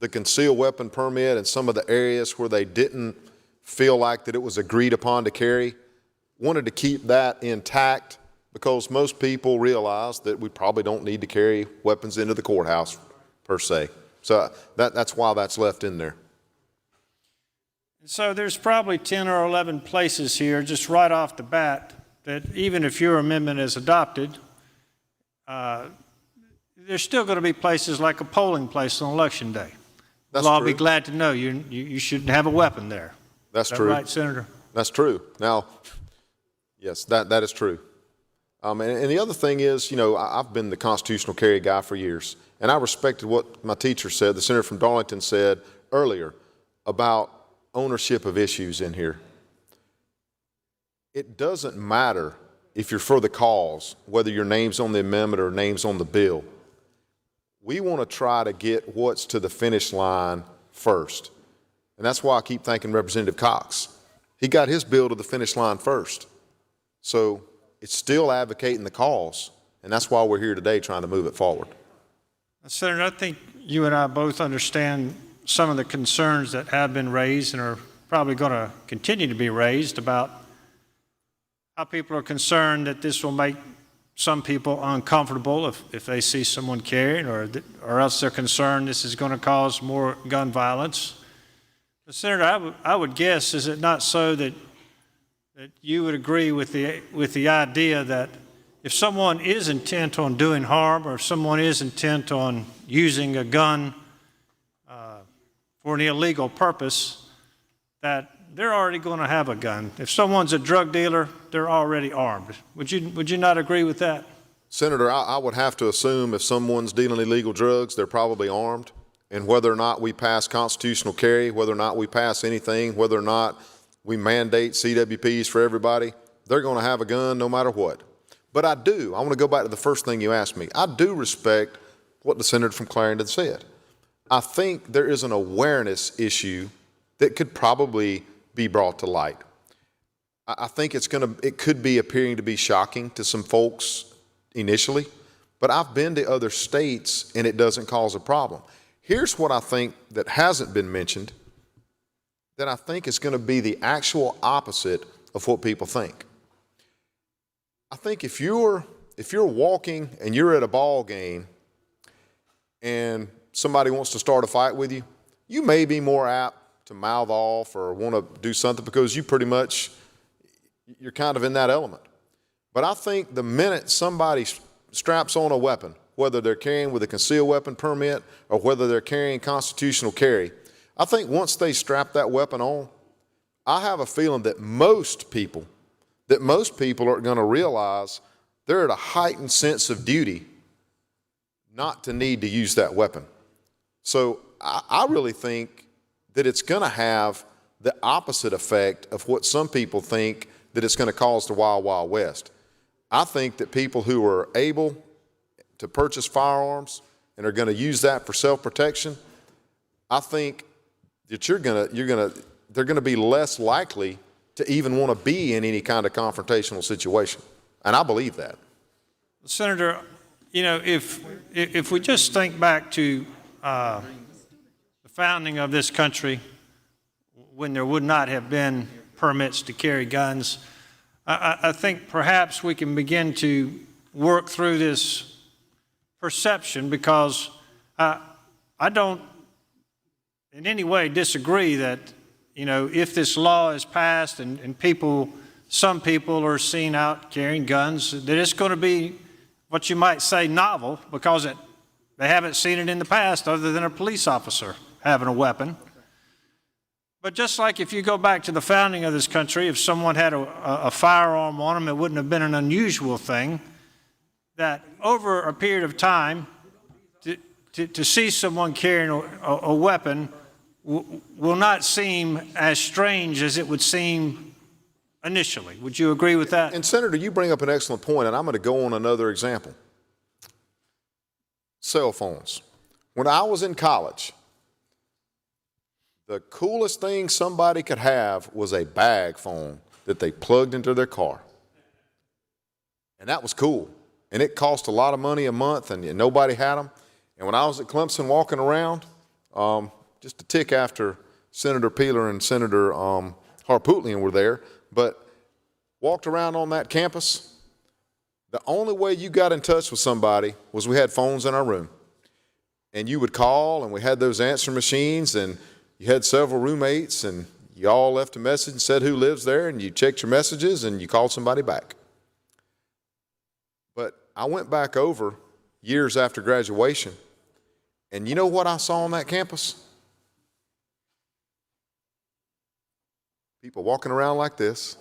the concealed weapon permit and some of the areas where they didn't feel like that it was agreed upon to carry, wanted to keep that intact, because most people realize that we probably don't need to carry weapons into the courthouse per se. So that's why that's left in there. So there's probably 10 or 11 places here, just right off the bat, that even if your amendment is adopted, there's still going to be places like a polling place on Election Day. That's Well, I'll true. be glad to know you shouldn't have a weapon there. That's Is that true. right, Senator? That's true. Now, yes, that is true. And the other thing is, I've been the constitutional carry guy for years, and I respected what my teacher said, the senator from Darlington said earlier about ownership of issues in here. It doesn't matter if you're for the cause, whether your name's on the amendment or name's on the bill. We want to try to get what's to the finish line first. And that's why I keep thanking Representative Cox. He got his bill to the finish line first. So it's still advocating the cause, and that's why we're here today trying to move it forward. Senator, I think you and I both understand some of the concerns that have been raised and are probably going to continue to be raised about how people are concerned that this will make some people uncomfortable if they see someone carrying, or else they're concerned this is going to cause more gun violence. But Senator, I would guess, is it not so that you would agree with the idea that if someone is intent on doing harm, or if someone is intent on using a gun for an illegal purpose, that they're already going to have a gun? If someone's a drug dealer, they're already armed. Would you not agree with that? Senator, I would have to assume if someone's dealing illegal drugs, they're probably armed. And whether or not we pass constitutional carry, whether or not we pass anything, whether or not we mandate CWPs for everybody, they're going to have a gun no matter what. But I want to go back to the first thing you asked me. I do respect what the senator from Clarendon said. I think there is an awareness issue that could probably be brought to light. I think it could be appearing to be shocking to some folks initially, but I've been to other states and it doesn't cause a problem. Here's what I think that hasn't been mentioned, that I think is going to be the actual opposite of what people think. I think if you're walking and you're at a ball game and somebody wants to start a fight with you, you may be more apt to mouth off or want to do something because you're kind of in that element. But I think the minute somebody straps on a weapon, whether they're carrying with a concealed weapon permit or whether they're carrying constitutional carry, I think once they strap that weapon on, I have a feeling that most people are going to realize they're at a heightened sense of duty not to need to use that weapon. So I really think that it's going to have the opposite effect of what some people think that it's going to cause the Wild Wild West. I think that people who are able to purchase firearms and are going to use that for self-protection, I think that they're going to be less likely to even want to be in any kind of confrontational situation. And I believe that. Senator, if we just think back to the founding of this country, when there would not have been permits to carry guns, I think perhaps we can begin to work through this perception, because I don't in any way disagree that, if this law is passed and some people are seen out carrying guns, that it's going to be what you might say novel, because they haven't seen it in the past other than a police officer having a weapon. But just like if you go back to the founding of this country, if someone had a firearm on them, it wouldn't have been an unusual thing. That over a period of time, to see someone carrying a weapon will not seem as strange as it would seem initially. Would you agree with that? And Senator, you bring up an excellent point, and I'm going to go on another example. Cell phones. When I was in college, the coolest thing somebody could have was a bag phone that they plugged into their car. And that was cool. And it cost a lot of money a month, and nobody had them. And when I was at Clemson walking around, just a tick after Senator Peeler and Senator Harpootlian were there, but walked around on that campus, the only way you got in touch with somebody was we had phones in our room. And you would call, and we had those answer machines, and you had several roommates, and you all left a message and said who lives there, and you checked your messages, and you called somebody back. But I went back over years after graduation, and you know what I saw on that campus? People walking around like this,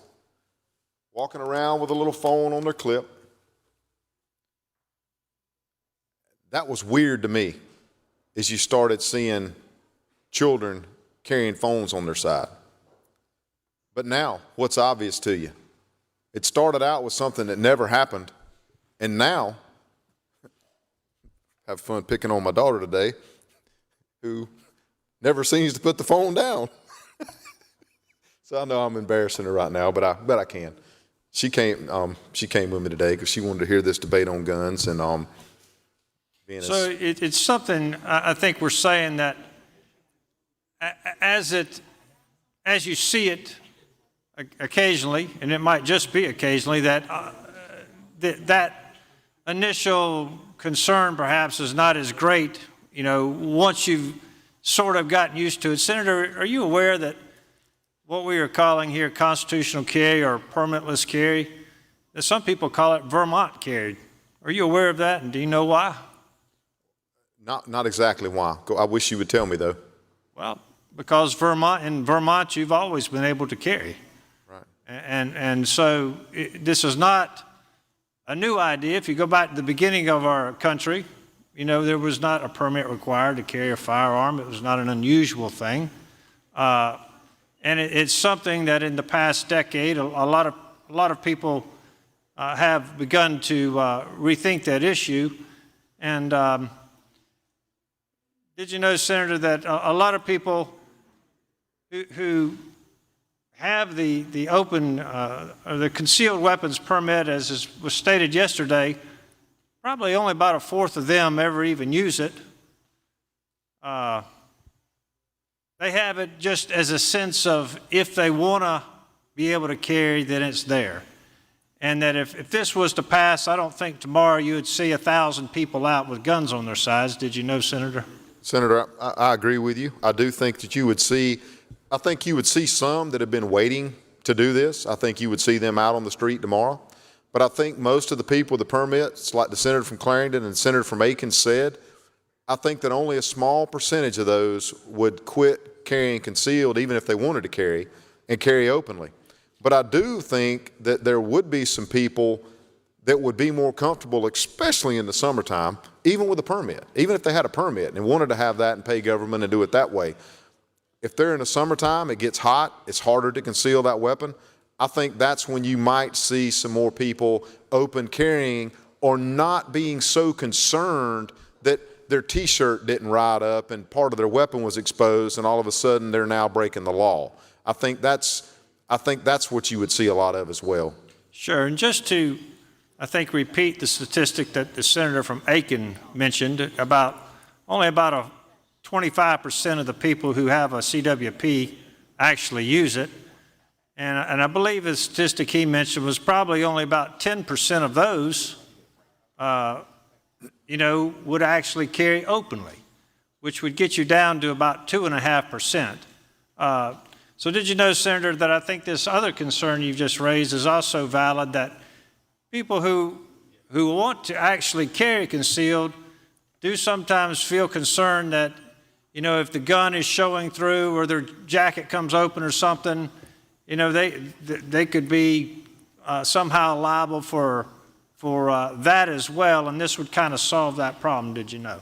walking around with a little phone on their clip. That was weird to me as you started seeing children carrying phones on their side. But now, what's obvious to you? It started out with something that never happened, and now, have fun picking on my daughter today, who never seems to put the phone down. So I know I'm embarrassing her right now, but I can. She came with me today because she wanted to hear this debate on guns and So it's something I think we're saying that as you see it occasionally, and it might just be occasionally, that that initial concern perhaps is not as great, once you've sort of gotten used to it. Senator, are you aware that what we are calling here constitutional carry or permitless carry, that some people call it Vermont carry? Are you aware of that, and do you know why? Not exactly why. I wish you would tell me, though. Well, because in Vermont, you've always been able to carry. Right. And so this is not a new idea. If you go back to the beginning of our country, there was not a permit required to carry a firearm. It was not an unusual thing. And it's something that in the past decade, a lot of people have begun to rethink that issue. And did you know, Senator, that a lot of people who have the open or the concealed weapons permit, as was stated yesterday, probably only about a fourth of them ever even use it. They have it just as a sense of if they want to be able to carry, then it's there. And that if this was to pass, I don't think tomorrow you would see 1,000 people out with guns on their sides. Did you know, Senator? Senator, I agree with you. I do think that you would see some that have been waiting to do this. I think you would see them out on the street tomorrow. But I think most of the people with the permits, like the Senator from Clarendon and the Senator from Aiken said, I think that only a small percentage of those would quit carrying concealed, even if they wanted to carry, and carry openly. But I do think that there would be some people that would be more comfortable, especially in the summertime, even with a permit, even if they had a permit and wanted to have that and pay government and do it that way. If they're in the summertime, it gets hot, it's harder to conceal that weapon. I think that's when you might see some more people open carrying or not being so concerned that their T-shirt didn't ride up and part of their weapon was exposed and all of a sudden they're now breaking the law. I think that's what you would see a lot of as well. Sure, and just to, I think, repeat the statistic that the Senator from Aiken mentioned, only about 25% of the people who have a CWP actually use it. And I believe the statistic he mentioned was probably only about 10% of those would actually carry openly, which would get you down to about 2.5%. So did you know, Senator, that I think this other concern you've just raised is also valid, that people who want to actually carry concealed do sometimes feel concerned that, if the gun is showing through or their jacket comes open or something, they could be somehow liable for that as well, and this would kind of solve that problem. Did you know?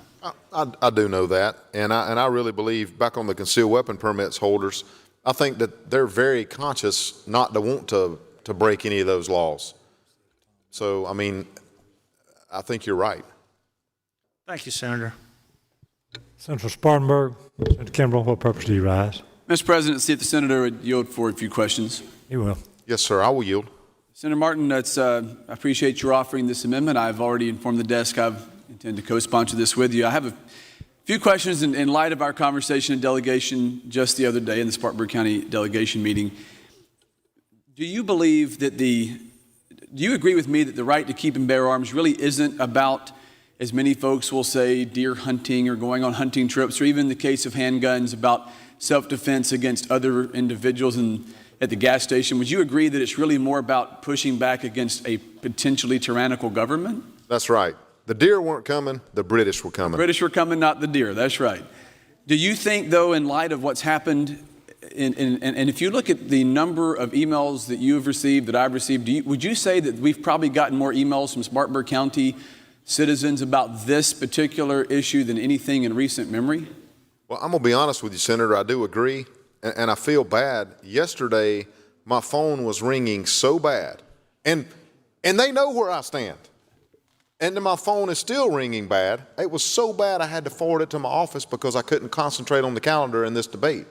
I do know that, and I really believe, back on the concealed weapon permits holders, I think that they're very conscious not to want to break any of those laws. So, I mean, I think you're right. Thank you, Senator. Senator Spartanburg, Senator Kimbrell, what purpose do you rise? Mr. President, see if the senator would yield for a few questions. He will. Yes, sir, I will yield. Senator Martin, I appreciate your offering this amendment. I've already informed the desk I intend to co-sponsor this with you. I have a few questions in light of our conversation and delegation just the other day in the Spartanburg County delegation meeting. Do you believe that do you agree with me that the right to keep and bear arms really isn't about, as many folks will say, deer hunting or going on hunting trips, or even in the case of handguns, about self-defense against other individuals at the gas station? Would you agree that it's really more about pushing back against a potentially tyrannical government? That's right. The deer weren't coming, the British were coming. The British were coming, not the deer. That's right. Do you think, though, in light of what's happened, and if you look at the number of emails that you've received, that I've received, would you say that we've probably gotten more emails from Spartanburg County citizens about this particular issue than anything in recent memory? Well, I'm going to be honest with you, Senator. I do agree, and I feel bad. Yesterday, my phone was ringing so bad, and they know where I stand. And then my phone is still ringing bad. It was so bad I had to forward it to my office because I couldn't concentrate on the calendar in this debate.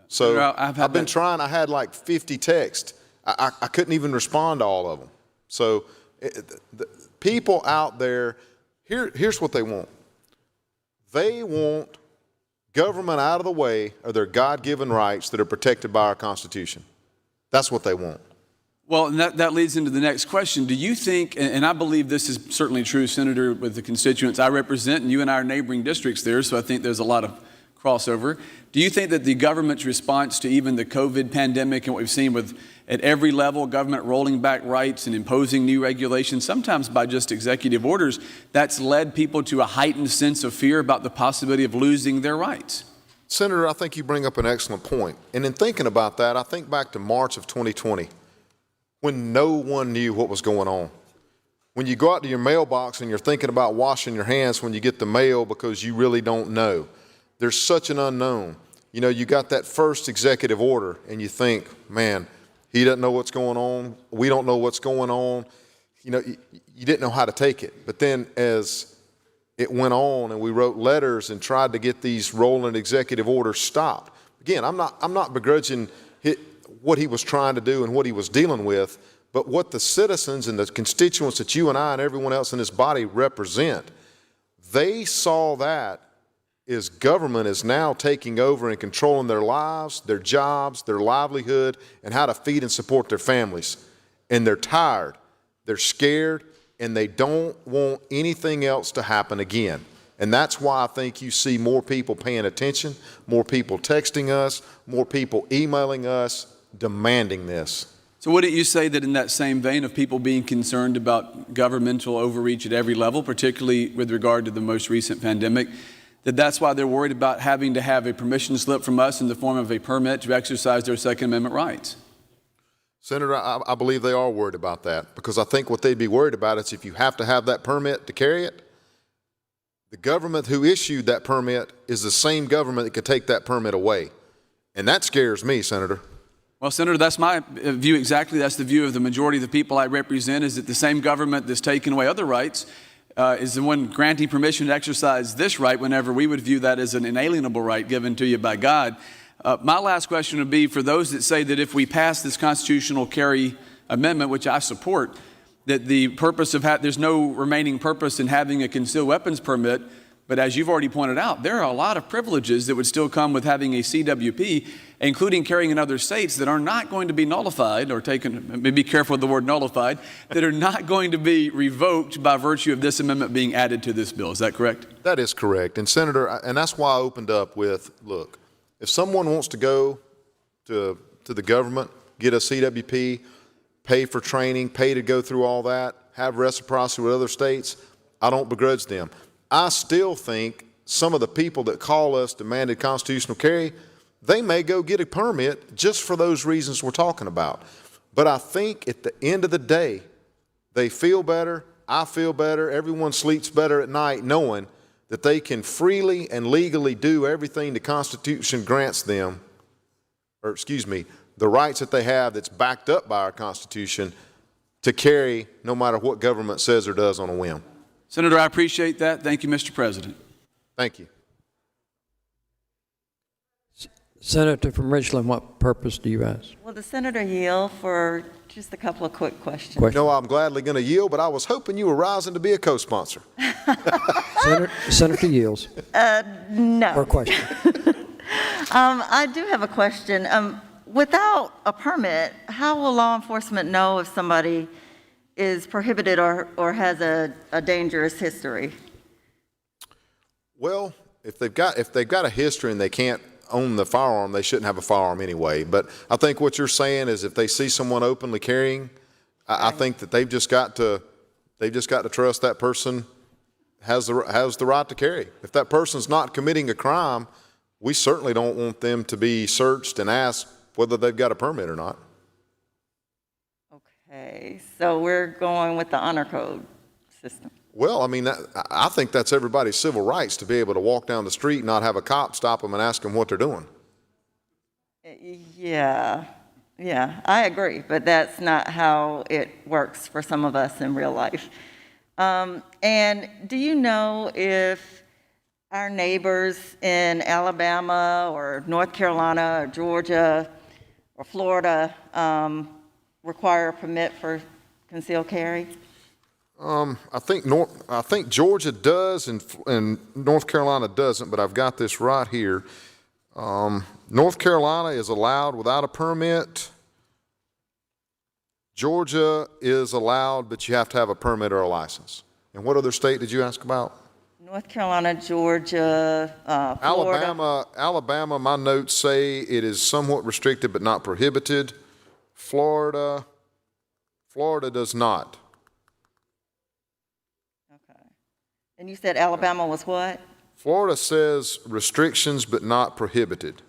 So I've been trying. I had like 50 texts. I couldn't even respond to all of them. So the people out there, here's what they want. They want government out of the way of their God-given rights that are protected by our Constitution. That's what they want. Well, and that leads into the next question. Do you think, and I believe this is certainly true, Senator, with the constituents I represent, and you and I are neighboring districts there, so I think there's a lot of crossover. Do you think that the government's response to even the COVID pandemic and what we've seen with, at every level, government rolling back rights and imposing new regulations, sometimes by just executive orders, that's led people to a heightened sense of fear about the possibility of losing their rights? Senator, I think you bring up an excellent point. And in thinking about that, I think back to March of 2020. When no one knew what was going on. When you go out to your mailbox and you're thinking about washing your hands when you get the mail because you really don't know. There's such an unknown. You know, you got that first executive order and you think, man, he doesn't know what's going on. We don't know what's going on. You know, you didn't know how to take it. But then as it went on and we wrote letters and tried to get these rolling executive orders stopped. Again, I'm not begrudging what he was trying to do and what he was dealing with, but what the citizens and the constituents that you and I and everyone else in this body represent, they saw that as government is now taking over and controlling their lives, their jobs, their livelihood, and how to feed and support their families. And they're tired, they're scared, and they don't want anything else to happen again. And that's why I think you see more people paying attention, more people texting us, more people emailing us, demanding this. So wouldn't you say that in that same vein of people being concerned about governmental overreach at every level, particularly with regard to the most recent pandemic, that's why they're worried about having to have a permission slip from us in the form of a permit to exercise their Second Amendment rights? Senator, I believe they are worried about that because I think what they'd be worried about is if you have to have that permit to carry it, the government who issued that permit is the same government that could take that permit away. And that scares me, Senator. Well, Senator, that's my view exactly. That's the view of the majority of the people I represent, is that the same government that's taking away other rights is the one granting permission to exercise this right whenever we would view that as an inalienable right given to you by God. My last question would be for those that say that if we pass this constitutional carry amendment, which I support, that the purpose of there's no remaining purpose in having a concealed weapons permit. But as you've already pointed out, there are a lot of privileges that would still come with having a CWP, including carrying in other states, that are not going to be nullified or taken, maybe be careful with the word nullified, that are not going to be revoked by virtue of this amendment being added to this bill. Is that correct? That is correct. And Senator, and that's why I opened up with, look, if someone wants to go to the government, get a CWP, pay for training, pay to go through all that, have reciprocity with other states, I don't begrudge them. I still think some of the people that call us demanded constitutional carry, they may go get a permit just for those reasons we're talking about. But I think at the end of the day, they feel better, I feel better, everyone sleeps better at night knowing that they can freely and legally do everything the Constitution grants them the rights that they have that's backed up by our Constitution to carry no matter what government says or does on a whim. Senator, I appreciate that. Thank you, Mr. President. Thank you. Senator from Richland, what purpose do you ask? Will the senator yield for just a couple of quick questions? No, I'm gladly going to yield, but I was hoping you were rising to be a co-sponsor. Senator yields. No. For a question. I do have a question. Without a permit, how will law enforcement know if somebody is prohibited or has a dangerous history? Well, if they've got a history and they can't own the firearm, they shouldn't have a firearm anyway. But I think what you're saying is if they see someone openly carrying, I think that they've just got to trust that person has the right to carry. If that person's not committing a crime, we certainly don't want them to be searched and asked whether they've got a permit or not. Okay, so we're going with the honor code system. Well, I mean, I think that's everybody's civil rights to be able to walk down the street and not have a cop stop them and ask them what they're doing. Yeah, I agree, but that's not how it works for some of us in real life. And do you know if our neighbors in Alabama or North Carolina or Georgia or Florida require a permit for concealed carry? I think Georgia does and North Carolina doesn't, but I've got this right here. North Carolina is allowed without a permit. Georgia is allowed, but you have to have a permit or a license. And what other state did you ask about? North Carolina, Georgia, Florida. Alabama, my notes say it is somewhat restricted but not prohibited. Florida does not. And you said Alabama was what? Florida says restrictions but not prohibited.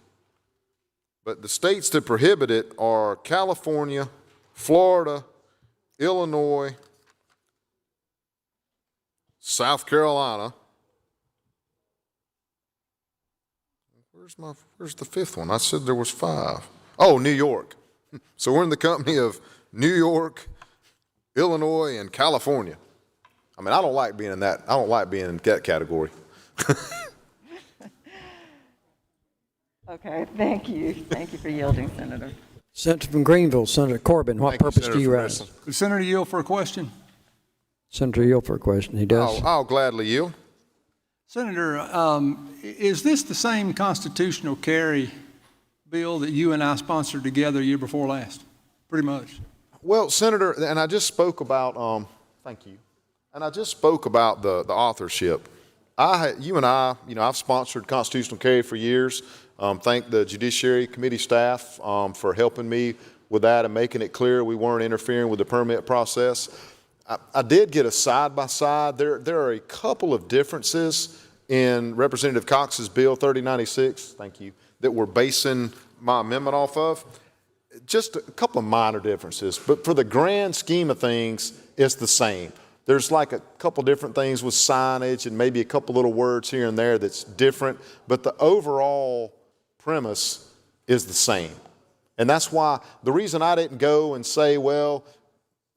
But the states that prohibit it are California, Florida, Illinois, South Carolina. Where's the fifth one? I said there was 5. Oh, New York. So we're in the company of New York, Illinois, and California. I mean, I don't like being in that. I don't like being in that category. Okay, thank you. Thank you for yielding, Senator. Senator from Greenville, Senator Corbin, what purpose do you ask? Would Senator yield for a question? Senator yield for a question. He does. I'll gladly yield. Senator, is this the same constitutional carry bill that you and I sponsored together year before last? Pretty much. Well, Senator, and I just spoke about, thank you. And I just spoke about the authorship. You and I, I've sponsored constitutional carry for years. Thank the Judiciary Committee staff for helping me with that and making it clear we weren't interfering with the permit process. I did get a side-by-side. There are a couple of differences in Representative Cox's Bill 3096, thank you, that we're basing my amendment off of. Just a couple of minor differences, but for the grand scheme of things, it's the same. There's like a couple different things with signage and maybe a couple little words here and there that's different, but the overall premise is the same. And that's why the reason I didn't go and say, well,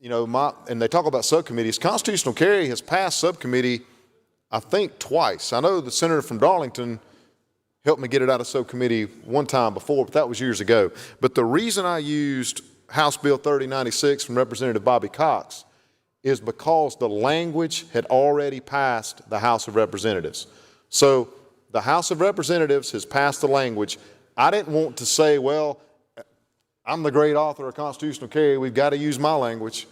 and they talk about subcommittees, constitutional carry has passed subcommittee, I think, twice. I know the senator from Darlington helped me get it out of subcommittee one time before, but that was years ago. But the reason I used House Bill 3096 from Representative Bobby Cox is because the language had already passed the House of Representatives. So the House of Representatives has passed the language. I didn't want to say, well, I'm the great author of constitutional carry, we've got to use my language.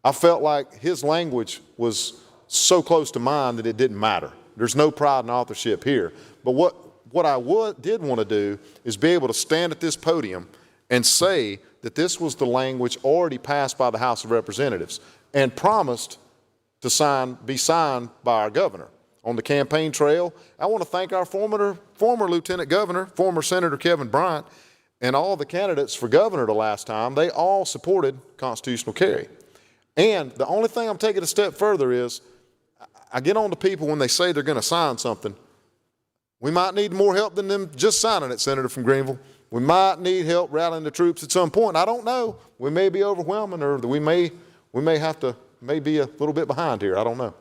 I felt like his language was so close to mine that it didn't matter. There's no pride in authorship here. But what I did want to do is be able to stand at this podium and say that this was the language already passed by the House of Representatives and promised to be signed by our governor. On the campaign trail, I want to thank our former Lieutenant Governor, former Senator Kevin Bryant, and all the candidates for governor the last time. They all supported constitutional carry. And the only thing I'm taking a step further is I get on to people when they say they're going to sign something. We might need more help than them just signing it, Senator from Greenville. we might need help rallying the troops at some point. I don't know. We may be overwhelming, or we may have to, may be a little bit behind here. I don't know.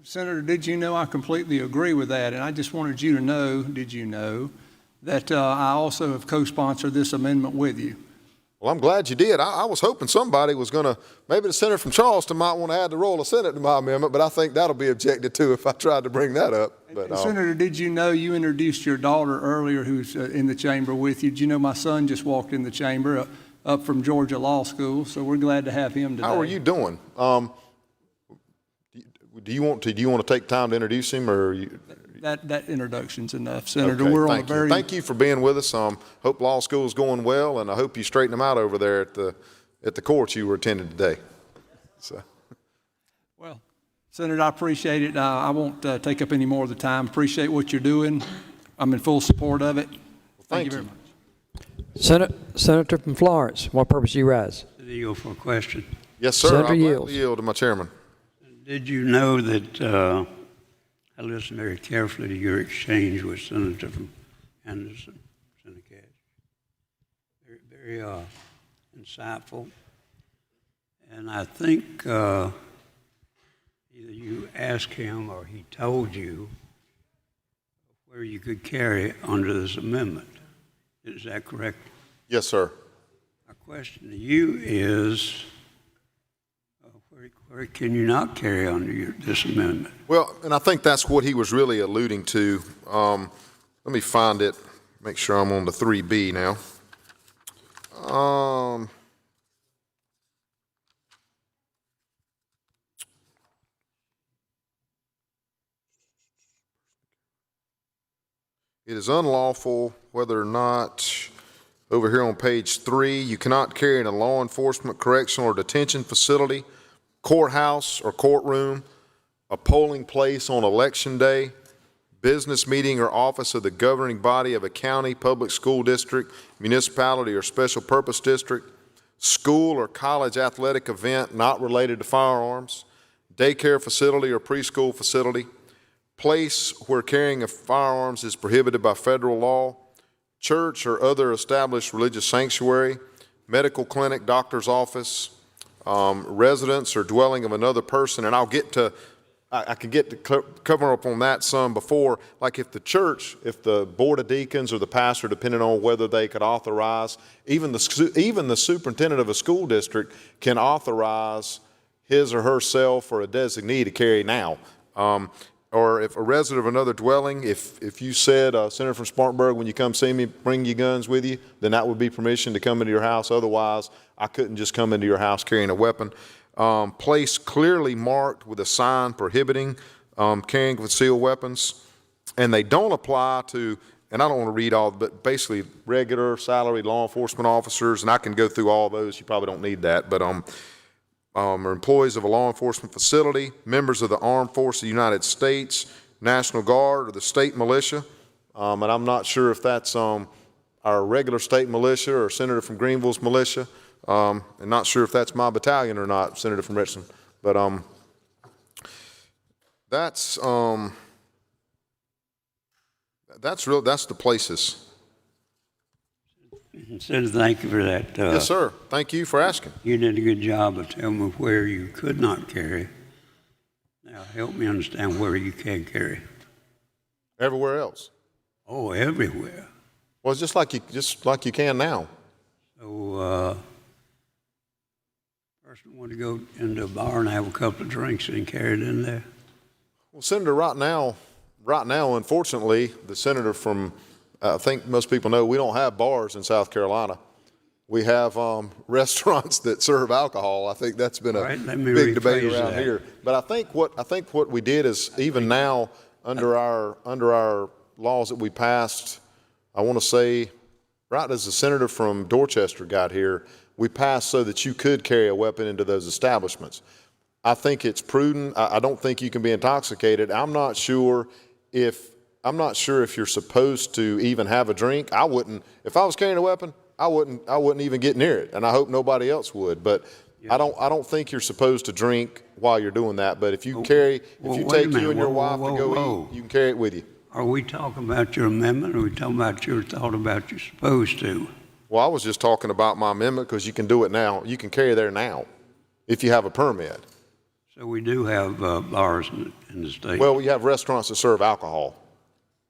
Senator, did you know I completely agree with that? And I just wanted you to know, did you know, that I also have co-sponsored this amendment with you? Well, I'm glad you did. I was hoping somebody was going to, maybe the senator from Charleston might want to add the role of Senate to my amendment, but I think that'll be objected to if I tried to bring that up. But, Senator, did you know you introduced your daughter earlier who's in the chamber with you? Did you know my son just walked in the chamber up from Georgia Law School, so we're glad to have him today. How are you doing? Do you want to take time to introduce him, or that introduction's enough, Senator? Okay, We're on a very thank you for being with us. Hope law school is going well, and I hope you straighten them out over there at the court you were attending today. So. Well, Senator, I appreciate it. I won't take up any more of the time. Appreciate what you're doing. I'm in full support of it. Thank you very much. Senator from Florence, what purpose do you rise? Yield for a question. Yes, sir. Senator I'll yields. yield to my chairman. Did you know that I listened very carefully to your exchange with Senator from Anderson, Senator Cash? Very insightful. And I think either you asked him or he told you where you could carry under this amendment. Is that correct? Yes, sir. My question to you is, where can you not carry under this amendment? Well, and I think that's what he was really alluding to. Let me find it, make sure I'm on the 3B now. It is unlawful whether or not, over here on page 3, you cannot carry in a law enforcement, correctional, or detention facility, courthouse or courtroom, a polling place on election day, business meeting or office of the governing body of a county, public school district, municipality, or special purpose district, school or college athletic event not related to firearms, daycare facility or preschool facility, place where carrying of firearms is prohibited by federal law, church or other established religious sanctuary, medical clinic, doctor's office, residence or dwelling of another person. And I'll get to, I can get to cover up on that some before, like if the church, if the board of deacons or the pastor, depending on whether they could authorize, even the superintendent of a school district can authorize his or herself or a designee to carry now. Or if a resident of another dwelling, if you said, Senator from Spartanburg, when you come see me, bring your guns with you, then that would be permission to come into your house. Otherwise, I couldn't just come into your house carrying a weapon. Place clearly marked with a sign prohibiting carrying concealed weapons. And they don't apply to, and I don't want to read all, but basically regular salaried law enforcement officers, and I can go through all those. You probably don't need that, but or employees of a law enforcement facility, members of the Armed Forces of the United States, National Guard, or the state militia. And I'm not sure if that's our regular state militia or Senator from Greenville's militia. And not sure if that's my battalion or not, Senator from Richland. But that's the places. Senator, thank you for that. Yes, sir. Thank you for asking. You did a good job of telling me where you could not carry. Now, help me understand where you can carry. Everywhere else. Oh, everywhere. Well, it's just like you can now. So, person want to go into a bar and have a couple of drinks and carry it in there? Well, Senator, right now, unfortunately, the senator from, I think most people know, we don't have bars in South Carolina. We have restaurants that serve alcohol. I think that's been a big debate around here. But I think what we did is, even now, under our laws that we passed, I want to say, right as the senator from Dorchester got here, we passed so that you could carry a weapon into those establishments. I think it's prudent. I don't think you can be intoxicated. I'm not sure if you're supposed to even have a drink. I wouldn't. If I was carrying a weapon, I wouldn't even get near it, and I hope nobody else would. But I don't think you're supposed to drink while you're doing that. But if you take you and your wife to go eat, you can carry it with you. Are we talking about your amendment, or are we talking about your thought about you're supposed to? Well, I was just talking about my amendment because you can do it now. You can carry there now if you have a permit. So we do have bars in the state. Well, we have restaurants that serve alcohol.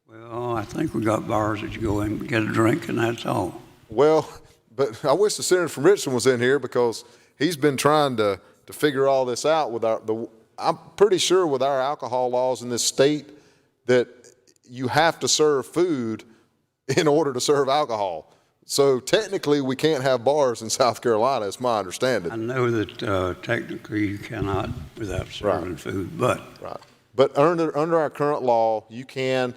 Well, I think we got bars that you go in and get a drink, and that's all. Well, but I wish the senator from Richland was in here because he's been trying to figure all this out with I'm pretty sure with our alcohol laws in this state that you have to serve food in order to serve alcohol. So technically we can't have bars in South Carolina, it's my understanding. I know that technically you cannot without serving food, but. Right. But under our current law, you can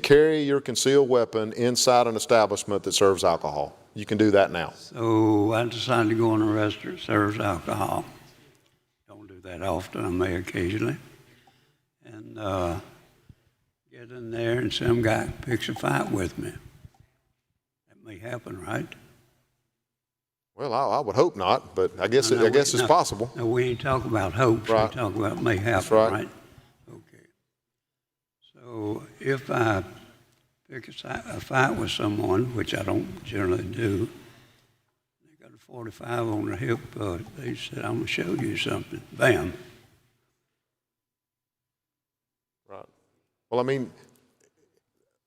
carry your concealed weapon inside an establishment that serves alcohol. You can do that now. So I decided to go in a restaurant that serves alcohol. Don't do that often, I may occasionally. And get in there and some guy picks a fight with me. That may happen, right? Well, I would hope not, but I guess it's possible. No, we ain't talking about hopes. Right. We talk about may happen, That's right. right? Okay. So if I pick a fight with someone, which I don't generally do, they got a 45 on their hip, they said, I'm going to show you something. Bam. Right. Well, I mean,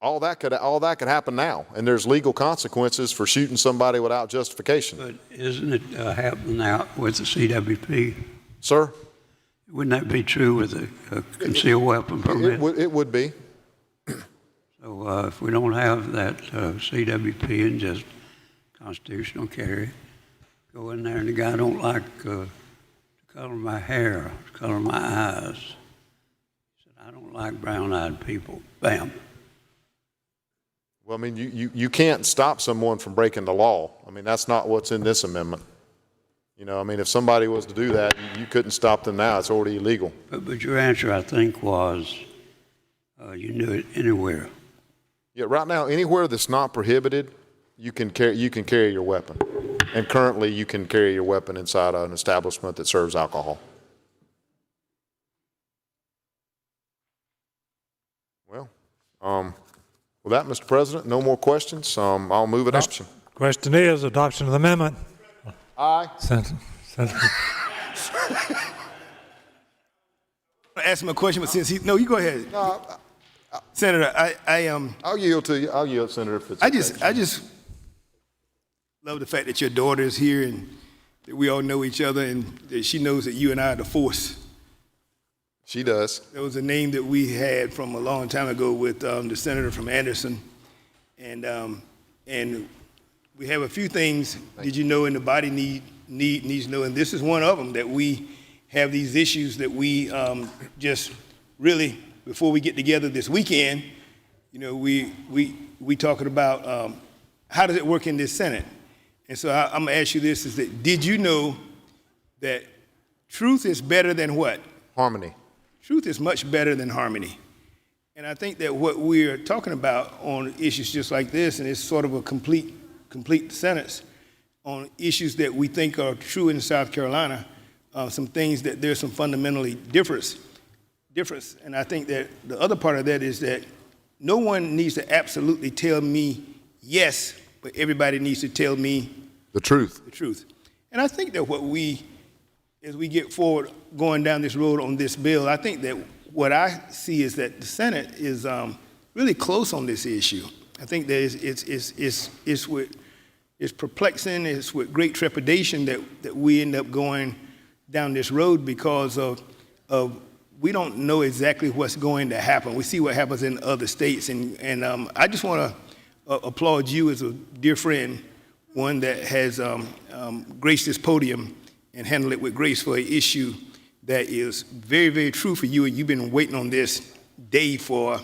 all that could happen now, and there's legal consequences for shooting somebody without justification. But isn't it happening now with the CWP? Sir? Wouldn't that be true with a concealed weapon permit? It would be. So if we don't have that CWP and just constitutional carry, go in there and the guy don't like the color of my hair, the color of my eyes. He said, I don't like brown-eyed people. Bam. Well, I mean, you can't stop someone from breaking the law. I mean, that's not what's in this amendment. You know, I mean, if somebody was to do that, you couldn't stop them now. It's already illegal. But your answer, I think, was you knew it anywhere. Yeah, right now, anywhere that's not prohibited, you can carry your weapon. And currently, you can carry your weapon inside an establishment that serves alcohol. Well, with that, Mr. President, no more questions. I'll move adoption. Question is adoption of the amendment. Aye. Senator. Ask him a question, but since no, you go ahead. No, Senator, I'll yield to you. I'll yield, Senator, if it's I just love the fact that your daughter is here and that we all know each other and that she knows that you and I are the force. She does. That was a name that we had from a long time ago with the senator from Anderson, and we have a few things. Did you know, and the body needs to know, and this is one of them, that we have these issues that we just really, before we get together this weekend, you know, we talking about how does it work in this Senate, and so I'm gonna ask you this: is that did you know that truth is better than what? Harmony. Truth is much better than harmony. And I think that what we're talking about on issues just like this, and it's sort of a complete sentence, on issues that we think are true in South Carolina, some things that there's some fundamentally difference. And I think that the other part of that is that no one needs to absolutely tell me yes, but everybody needs to tell me the truth. The truth. And I think that as we get forward going down this road on this bill, I think that what I see is that the Senate is really close on this issue. I think that it's perplexing, it's with great trepidation that we end up going down this road because of we don't know exactly what's going to happen. We see what happens in other states, and I just want to applaud you as a dear friend, one that has graced this podium and handle it with grace for an issue that is very, very true for you. And you've been waiting on this day for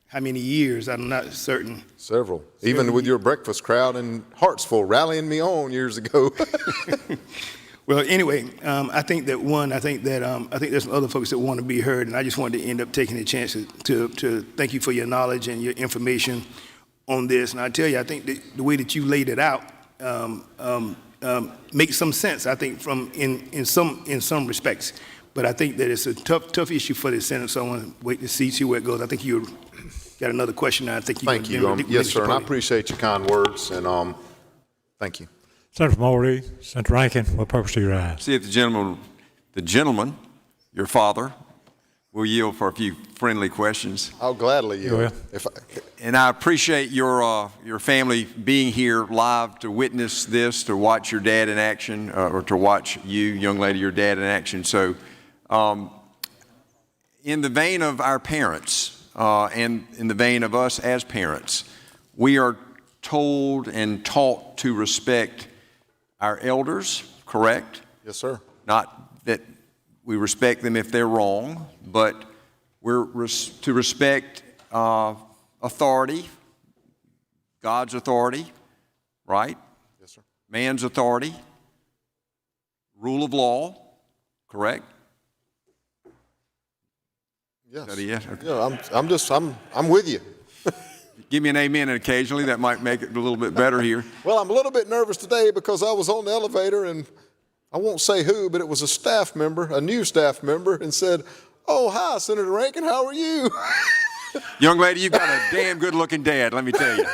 how many years? I'm not certain. Several. Even with your breakfast crowd in Hartsville rallying me on years ago. Well, anyway, I think there's some other folks that want to be heard, and I just wanted to end up taking a chance to thank you for your knowledge and your information on this. And I tell you, I think that the way that you laid it out makes some sense, I think, in some respects. But I think that it's a tough issue for the Senate, so I want to wait to see where it goes. I think you're got another question. I think you. Thank you. Yes, sir. And I appreciate your kind words. And thank you. Senator from Lee, Senator Rankin, what purpose do you rise? See if the gentleman, your father, will yield for a few friendly questions. I'll gladly yield. And I appreciate your family being here live to witness this, to watch your dad in action, or to watch you, young lady, your dad in action. So, in the vein of our parents, and in the vein of us as parents, we are told and taught to respect our elders, correct? Yes, sir. Not that we respect them if they're wrong, but we're to respect authority, God's authority, right? Yes, sir. Man's authority, rule of law, correct? Yes. Is that a yes? Okay. Yeah, I'm with you. Give me an amen occasionally. That might make it a little bit better here. Well, I'm a little bit nervous today because I was on the elevator and I won't say who, but it was a staff member, a new staff member, and said, "Oh, hi, Senator Rankin, how are you?" Young lady, you've got a damn good-looking dad, let me tell you.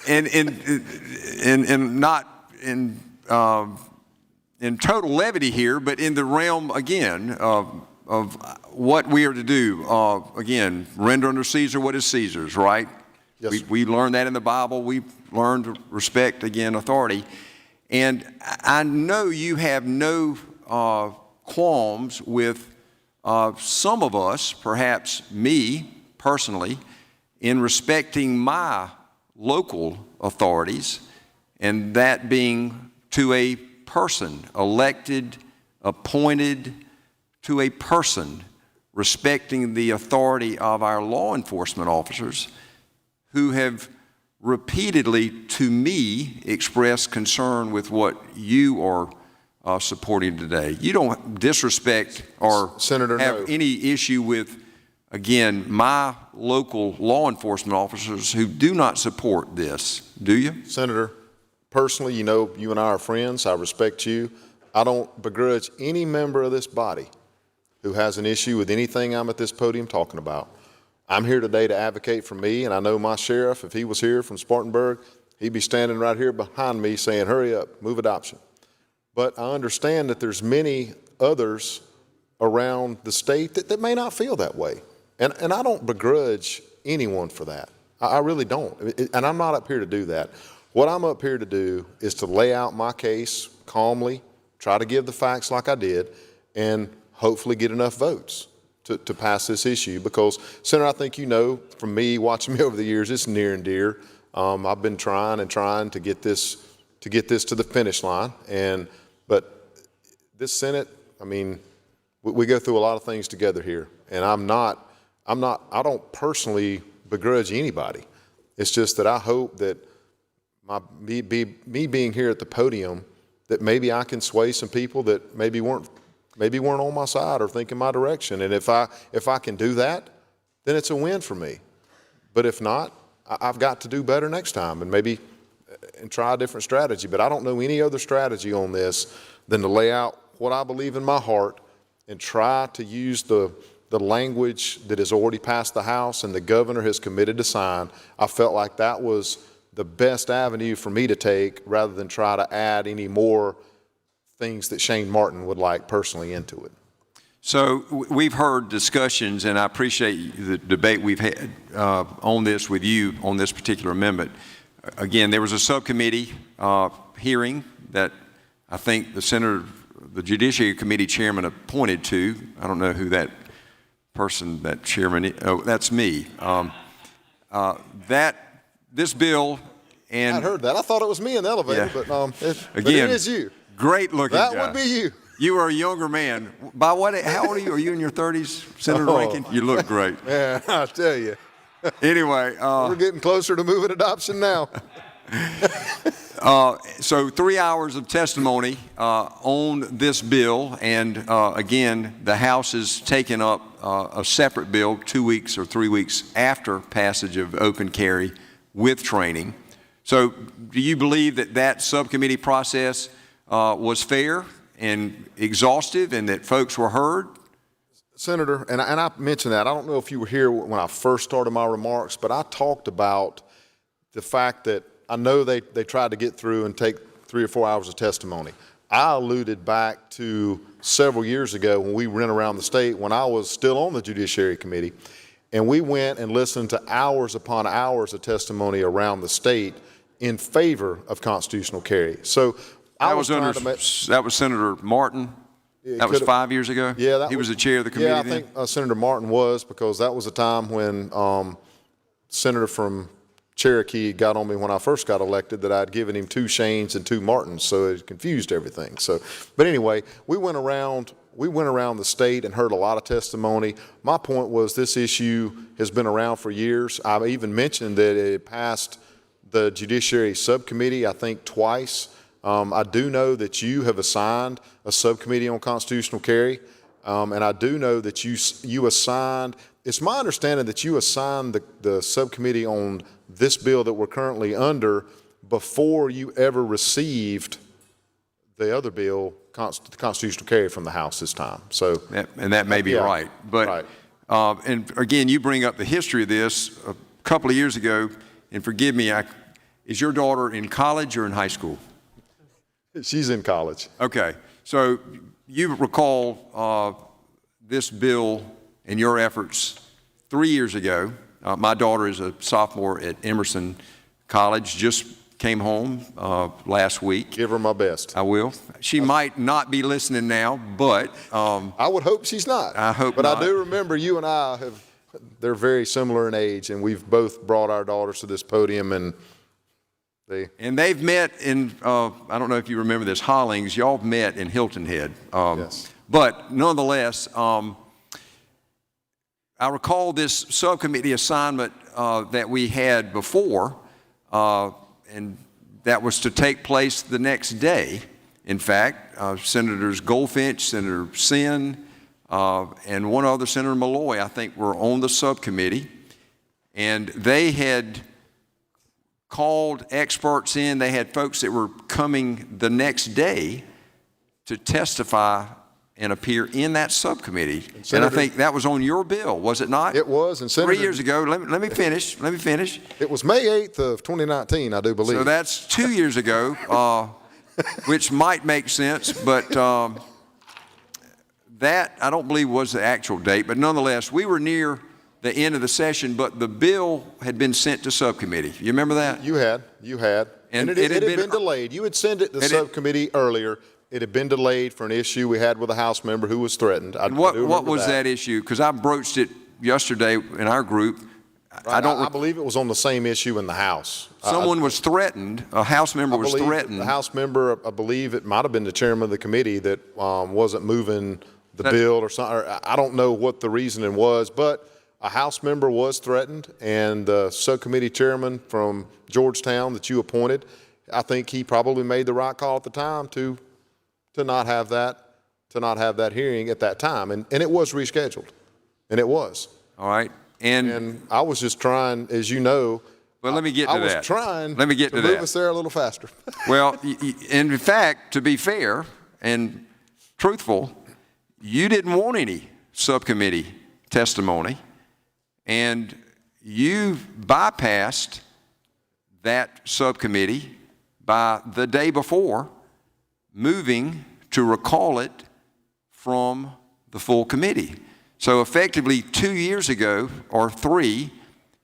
And not in total levity here, but in the realm again of what we are to do. Again, render unto Caesar what is Caesar's, right? Yes, we learned that in the Bible. We've learned to respect, again, authority. And I know you have no qualms with some of us, perhaps me personally, in respecting my local authorities, and that being to a person, elected, appointed to a person, respecting the authority of our law enforcement officers who have repeatedly, to me, expressed concern with what you are supporting today. You don't disrespect or Senator, have any issue with, again, my local law enforcement officers who do not support this, do you? Senator, personally, you know, you and I are friends. I respect you. I don't begrudge any member of this body who has an issue with anything I'm at this podium talking about. I'm here today to advocate for me, and I know my sheriff, if he was here from Spartanburg, he'd be standing right here behind me saying, "Hurry up, move adoption." But I understand that there's many others around the state that may not feel that way. And I don't begrudge anyone for that. I really don't. And I'm not up here to do that. What I'm up here to do is to lay out my case calmly, try to give the facts like I did, and hopefully get enough votes to pass this issue. Because, Senator, I think you know from me watching me over the years, it's near and dear. I've been trying to get this to the finish line. But this Senate, I mean, we go through a lot of things together here, and I don't personally begrudge anybody. It's just that I hope that me being here at the podium, that maybe I can sway some people that maybe weren't on my side or think in my direction. And if I can do that, then it's a win for me. But if not, I've got to do better next time and try a different strategy. But I don't know any other strategy on this than to lay out what I believe in my heart and try to use the language that has already passed the House and the governor has committed to sign. I felt like that was the best avenue for me to take rather than try to add any more things that Shane Martin would like personally into it. So we've heard discussions, and I appreciate the debate we've had on this with you on this particular amendment. Again, there was a subcommittee hearing that I think the Judiciary Committee chairman appointed to. I don't know who that person, that chairman, oh, that's me. This bill and... I heard that. I thought it was me in the elevator, yeah. but it is you. Great looking guy. That would be you. You are a younger man. By what? How old are you? Are you in your 30s, Senator Rankin? You look great. Yeah, I'll tell you. Anyway. We're getting closer to moving adoption now. So 3 hours of testimony on this bill, and again, the House has taken up a separate bill 2 weeks or 3 weeks after passage of open carry with training. So do you believe that subcommittee process was fair and exhaustive and that folks were heard? Senator, and I mentioned that, I don't know if you were here when I first started my remarks, but I talked about the fact that I know they tried to get through and take 3 or 4 hours of testimony. I alluded back to several years ago when we went around the state when I was still on the Judiciary Committee, and we went and listened to hours upon hours of testimony around the state in favor of constitutional carry. So that was Senator Martin. That was 5 years ago? Yeah. He was the chair of the committee Yeah, I then? think Senator Martin was, because that was a time when Senator from Cherokee got on me when I first got elected that I'd given him 2 Shanes and 2 Martins, so it confused everything. So, but anyway, we went around the state and heard a lot of testimony. My point was this issue has been around for years. I've even mentioned that it passed the Judiciary Subcommittee, I think, twice. I do know that you have assigned a subcommittee on constitutional carry, and I do know that you assigned, it's my understanding that you assigned the subcommittee on this bill that we're currently under before you ever received the other bill, constitutional carry, from the House this time. So, and that may be right. But, and again, you bring up the history of this. A couple of years ago, and forgive me, is your daughter in college or in high school? She's in college. Okay. So you recall this bill and your efforts 3 years ago. My daughter is a sophomore at Emerson College, just came home last week. Give her my best. I will. She might not be listening now, but... I would hope she's not. I hope but not. I do remember you and I they're very similar in age, and we've both brought our daughters to this podium, and they've met in, I don't know if you remember this, Hollings, y'all met in Hilton Head. Yes. But nonetheless, I recall this subcommittee assignment that we had before, and that was to take place the next day. In fact, Senators Goldfinch, Senator Senn, and one other, Senator Malloy, I think, were on the subcommittee, and they had called experts in. They had folks that were coming the next day to testify and appear in that subcommittee. And I think that was on your bill, was it not? It was. And 3 years ago, let me finish. It was May 8th of 2019, I do believe. So that's 2 years ago, which might make sense, but that I don't believe was the actual date. But nonetheless, we were near the end of the session, but the bill had been sent to subcommittee. You remember that? You had. And it had been delayed. You had sent it to subcommittee earlier. It had been delayed for an issue we had with a House member who was threatened. What was that issue? Because I broached it yesterday in our group. Right. I believe it was on the same issue in the House. Someone was threatened. A House member was threatened. The House member, I believe it might have been the chairman of the committee that wasn't moving the bill or something. I don't know what the reasoning was, but a House member was threatened, and the subcommittee chairman from Georgetown that you appointed, I think he probably made the right call at the time to not have that hearing at that time, and it was rescheduled, and it was. All right, and I was just trying, as you know. Well, let me get to that. I was trying to move us there a little faster. Well, in fact, to be fair and truthful, you didn't want any subcommittee testimony, and you bypassed that subcommittee by the day before moving to recall it from the full committee. So effectively 2 years ago, or 3,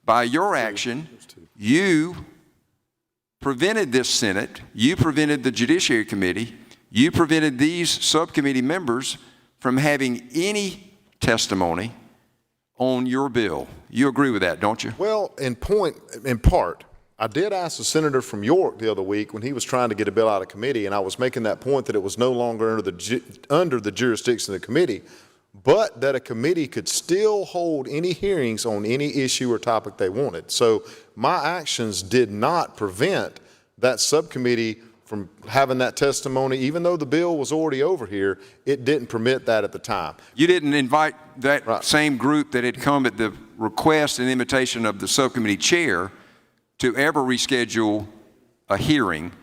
by your action, you prevented this Senate, you prevented the Judiciary Committee, you prevented these subcommittee members from having any testimony on your bill. You agree with that, don't you? Well, in part, I did ask the senator from York the other week when he was trying to get a bill out of committee, and I was making that point that it was no longer under the jurisdiction of the committee, but that a committee could still hold any hearings on any issue or topic they wanted. So my actions did not prevent that subcommittee from having that testimony. Even though the bill was already over here, it didn't permit that at the time. You didn't invite that same group that had come at the request and invitation of the subcommittee chair to ever reschedule a hearing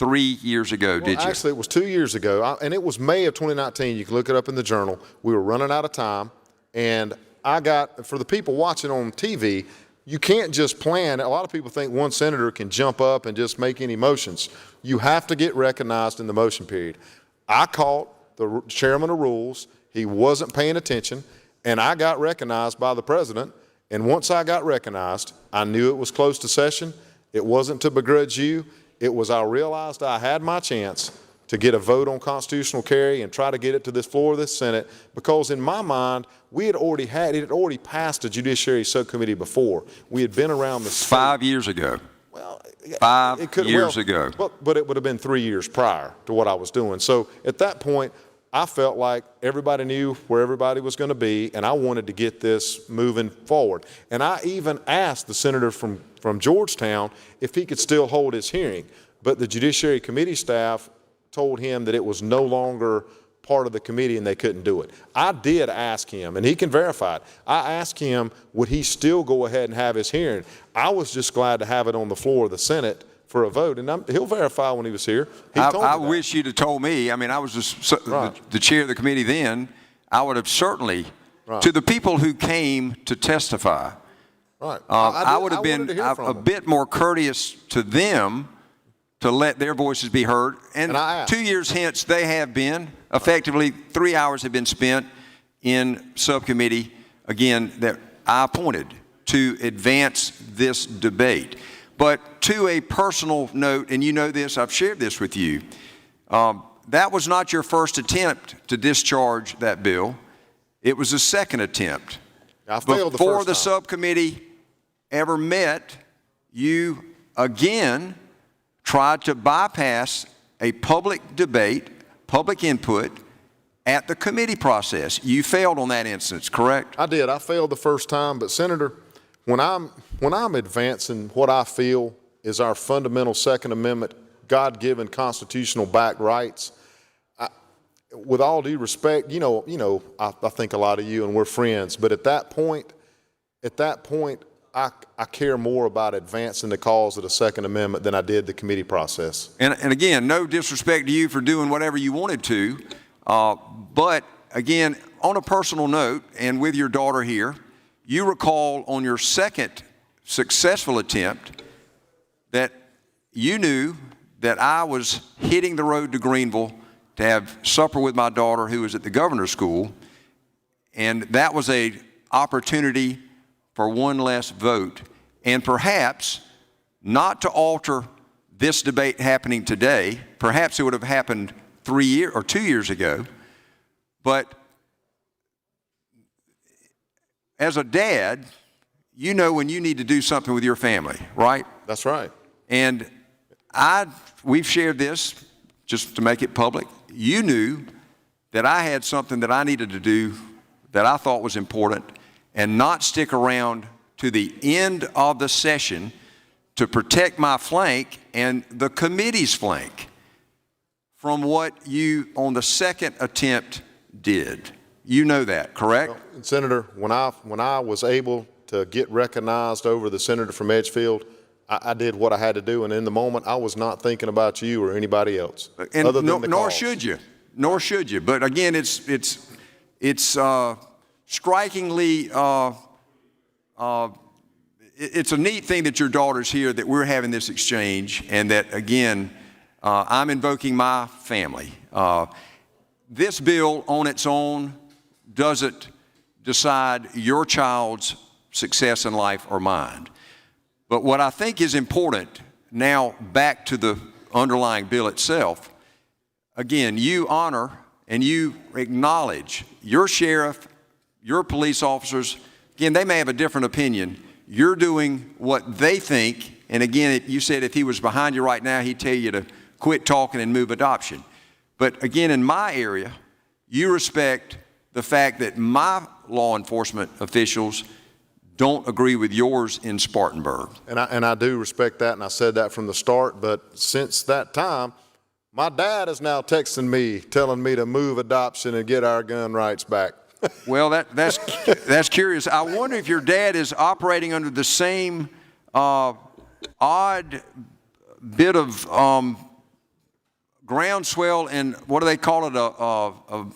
3 years ago, did you? Actually, it was 2 years ago, and it was May of 2019. You can look it up in the Journal. We were running out of time, and I got, for the people watching on TV, you can't just plan. A lot of people think one senator can jump up and just make any motions. You have to get recognized in the motion period. I caught the chairman of rules. He wasn't paying attention, and I got recognized by the president. And once I got recognized, I knew it was close to session. It wasn't to begrudge you. It was I realized I had my chance to get a vote on constitutional carry and try to get it to this floor of this Senate, because in my mind, it had already passed a Judiciary Subcommittee before. We had been around the state. 5 years ago. Well, 5 years ago. But it would have been 3 years prior to what I was doing. So at that point, I felt like everybody knew where everybody was going to be, and I wanted to get this moving forward. And I even asked the senator from Georgetown if he could still hold his hearing, but the Judiciary Committee staff told him that it was no longer part of the committee and they couldn't do it. I did ask him, and he can verify it. I asked him, would he still go ahead and have his hearing? I was just glad to have it on the floor of the Senate for a vote, and he'll verify when he was here. I wish you'd have told me. I mean, I was the chair of the committee then. I would have certainly, to the people who came to testify, I would have been a bit more courteous to them to let their voices be heard. And 2 years hence, they have been. Effectively, 3 hours have been spent in subcommittee, again, that I appointed to advance this debate. But to a personal note, and you know this, I've shared this with you, that was not your first attempt to discharge that bill. It was a second attempt. I failed Before the subcommittee ever met, you again tried to bypass a public debate, public input at the committee process. You failed on that instance, correct? I did. I failed the first time, but Senator, when I'm advancing what I feel is our fundamental Second Amendment, God-given constitutional backed rights, with all due respect, I think a lot of you and we're friends, but at that point, I care more about advancing the cause of the Second Amendment than I did the committee process. And again, no disrespect to you for doing whatever you wanted to, but again, on a personal note, and with your daughter here, you recall on your second successful attempt that you knew that I was hitting the road to Greenville to have supper with my daughter who was at the governor's school, and that was an opportunity for one less vote, and perhaps not to alter this debate happening today. Perhaps it would have happened 2 years ago, but as a dad, you know when you need to do something with your family, right? That's right. And we've shared this just to make it public. You knew that I had something that I needed to do that I thought was important, and not stick around to the end of the session to protect my flank and the committee's flank from what you on the second attempt did. You know that, correct? Well, Senator, when I was able to get recognized over the senator from Edgefield, I did what I had to do, and in the moment, I was not thinking about you or anybody else. And other than the nor cause. should you. Nor should you. But again, it's strikingly, it's a neat thing that your daughter's here, that we're having this exchange, and that, again, I'm invoking my family. This bill on its own doesn't decide your child's success in life or mine. But what I think is important, now back to the underlying bill itself, again, you honor and you acknowledge your sheriff, your police officers. Again, they may have a different opinion. You're doing what they think. And again, you said if he was behind you right now, he'd tell you to quit talking and move adoption. But again, in my area, you respect the fact that my law enforcement officials don't agree with yours in Spartanburg. And I do respect that, and I said that from the start. But since that time, my dad is now texting me, telling me to move adoption and get our gun rights back. Well, that's curious. I wonder if your dad is operating under the same odd bit of groundswell and what do they call it, a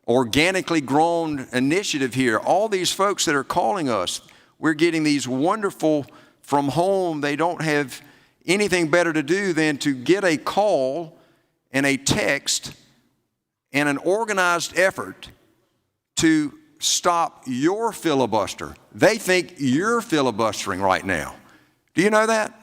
organically grown initiative here. All these folks that are calling us, we're getting these wonderful from home. They don't have anything better to do than to get a call and a text and an organized effort to stop your filibuster. They think you're filibustering right now. Do you know that?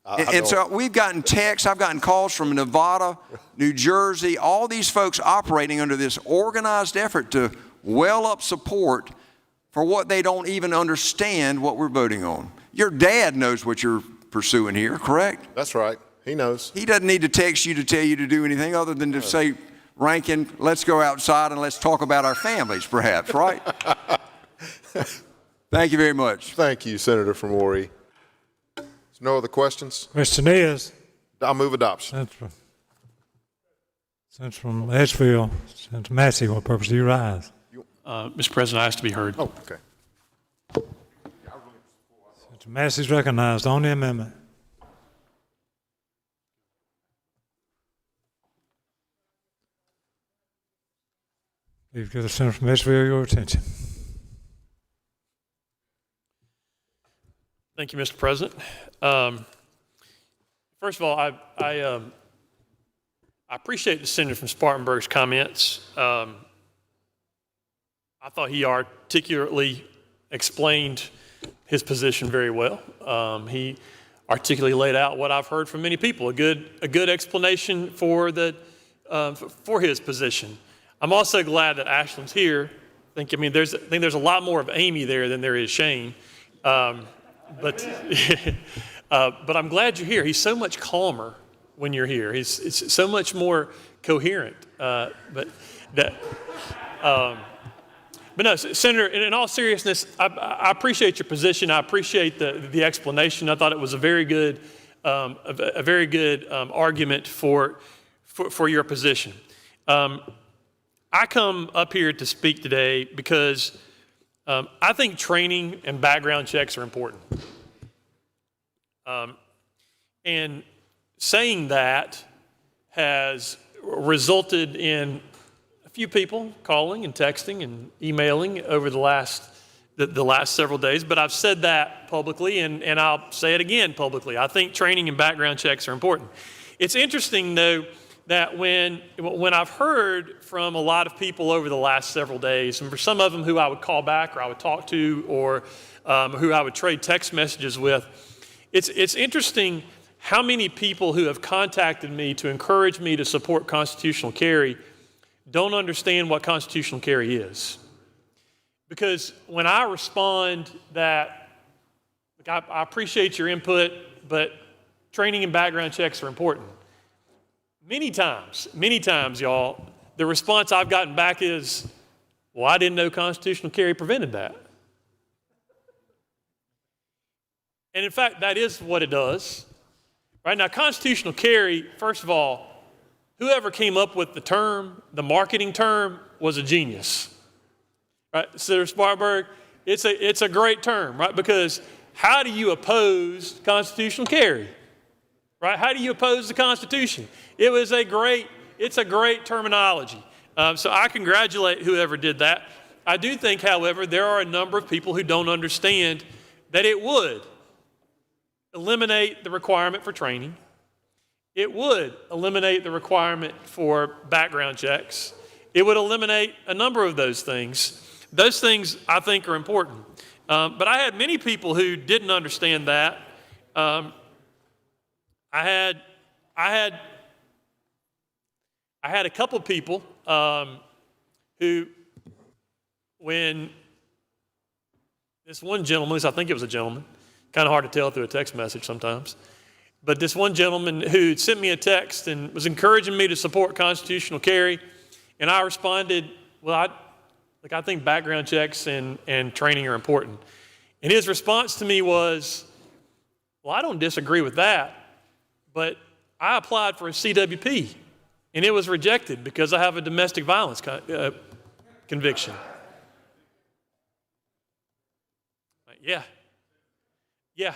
And so we've gotten texts, I've gotten calls from Nevada, New Jersey, all these folks operating under this organized effort to well up support for what they don't even understand what we're voting on. Your dad knows what you're pursuing here, correct? That's right. He knows. He doesn't need to text you to tell you to do anything other than to say, Rankin, let's go outside and let's talk about our families, perhaps, right? Thank you very much. Thank you, Senator from Horry. No other questions? Question is. I'll move adoption. Senator from Edgefield, Senator Massey, what purpose do you rise? Mr. President, I ask to be heard. Oh, okay. Senator Massey is recognized on the amendment. Please give the Senator from Edgefield your attention. Thank you, Mr. President. First of all, I appreciate the Senator from Spartanburg's comments. I thought he articulately explained his position very well. He articulately laid out what I've heard from many people, a good explanation for his position. I'm also glad that Ashland's here. I think there's a lot more of Amy there than there is Shane. But I'm glad you're here. He's so much calmer when you're here. He's so much more coherent. But no, Senator, in all seriousness, I appreciate your position. I appreciate the explanation. I thought it was a very good argument for your position. I come up here to speak today because I think training and background checks are important. And saying that has resulted in a few people calling and texting and emailing over the last several days, but I've said that publicly and I'll say it again publicly. I think training and background checks are important. It's interesting though that when I've heard from a lot of people over the last several days, and for some of them who I would call back or I would talk to or who I would trade text messages with, it's interesting how many people who have contacted me to encourage me to support constitutional carry don't understand what constitutional carry is. Because when I respond that, I appreciate your input, but training and background checks are important. Many times, y'all, the response I've gotten back is, well, I didn't know constitutional carry prevented that. And in fact, that is what it does. Right now, constitutional carry, first of all, whoever came up with the term, the marketing term, was a genius. Right, Senator Spartanburg, it's a great term, right? Because how do you oppose constitutional carry? Right? How do you oppose the Constitution? It's a great terminology. So I congratulate whoever did that. I do think, however, there are a number of people who don't understand that it would eliminate the requirement for training. It would eliminate the requirement for background checks. It would eliminate a number of those things. Those things I think are important. But I had many people who didn't understand that. I had a couple people who, when this one gentleman, at least I think it was a gentleman, kind of hard to tell through a text message sometimes, but this one gentleman who sent me a text and was encouraging me to support constitutional carry, and I responded, well, I think background checks and training are important. And his response to me was, well, I don't disagree with that, but I applied for a CWP, and it was rejected because I have a domestic violence conviction. Yeah.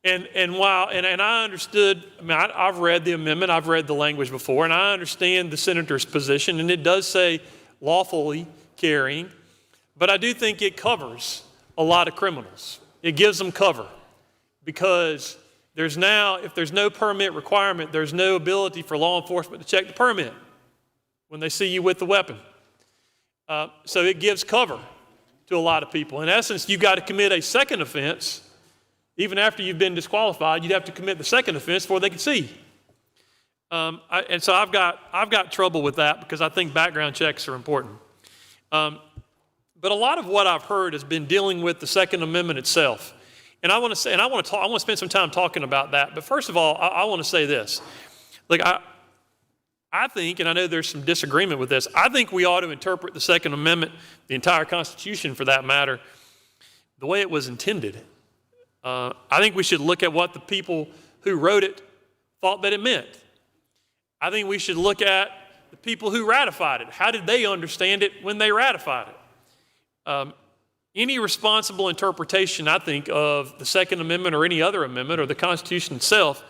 And while I understood, I mean, I've read the amendment, I've read the language before, and I understand the senator's position, and it does say lawfully carrying, but I do think it covers a lot of criminals. It gives them cover because there's now, if there's no permit requirement, there's no ability for law enforcement to check the permit when they see you with the weapon. So it gives cover to a lot of people. In essence, you've got to commit a second offense. Even after you've been disqualified, you'd have to commit the second offense before they could see. And so I've got trouble with that because I think background checks are important. But a lot of what I've heard has been dealing with the Second Amendment itself. And I want to spend some time talking about that. But first of all, I want to say this. Like I think, and I know there's some disagreement with this, I think we ought to interpret the Second Amendment, the entire Constitution for that matter, the way it was intended. I think we should look at what the people who wrote it thought that it meant. I think we should look at the people who ratified it. How did they understand it when they ratified it? Any responsible interpretation, I think, of the Second Amendment or any other amendment or the Constitution itself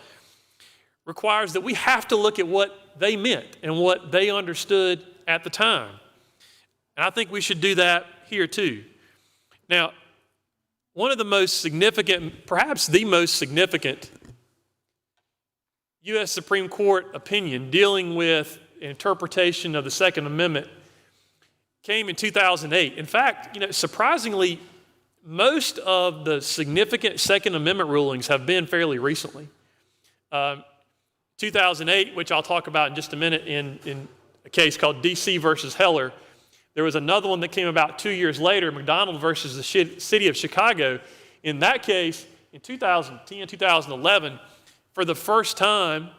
requires that we have to look at what they meant and what they understood at the time. And I think we should do that here too. Now, one of the most significant, perhaps the most significant U.S. Supreme Court opinion dealing with interpretation of the Second Amendment came in 2008. In fact, surprisingly, most of the significant Second Amendment rulings have been fairly recently. 2008, which I'll talk about in just a minute in a case called D.C. versus Heller. There was another one that came about 2 years later, McDonald versus the city of Chicago. In that case, in 2010, 2011, for the first time,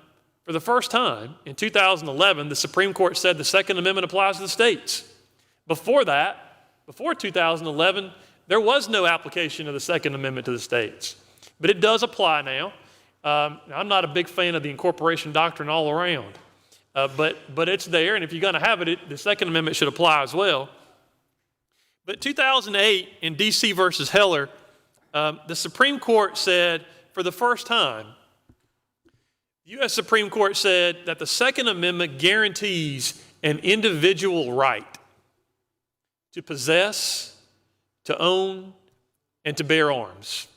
in 2011, the Supreme Court said the Second Amendment applies to the states. Before that, before 2011, there was no application of the Second Amendment to the states. But it does apply now. I'm not a big fan of the incorporation doctrine all around. But it's there, and if you're going to have it, the Second Amendment should apply as well. But 2008 in D.C. versus Heller, the Supreme Court said for the first time, the U.S. Supreme Court said that the Second Amendment guarantees an individual right to possess, to own, and to bear arms.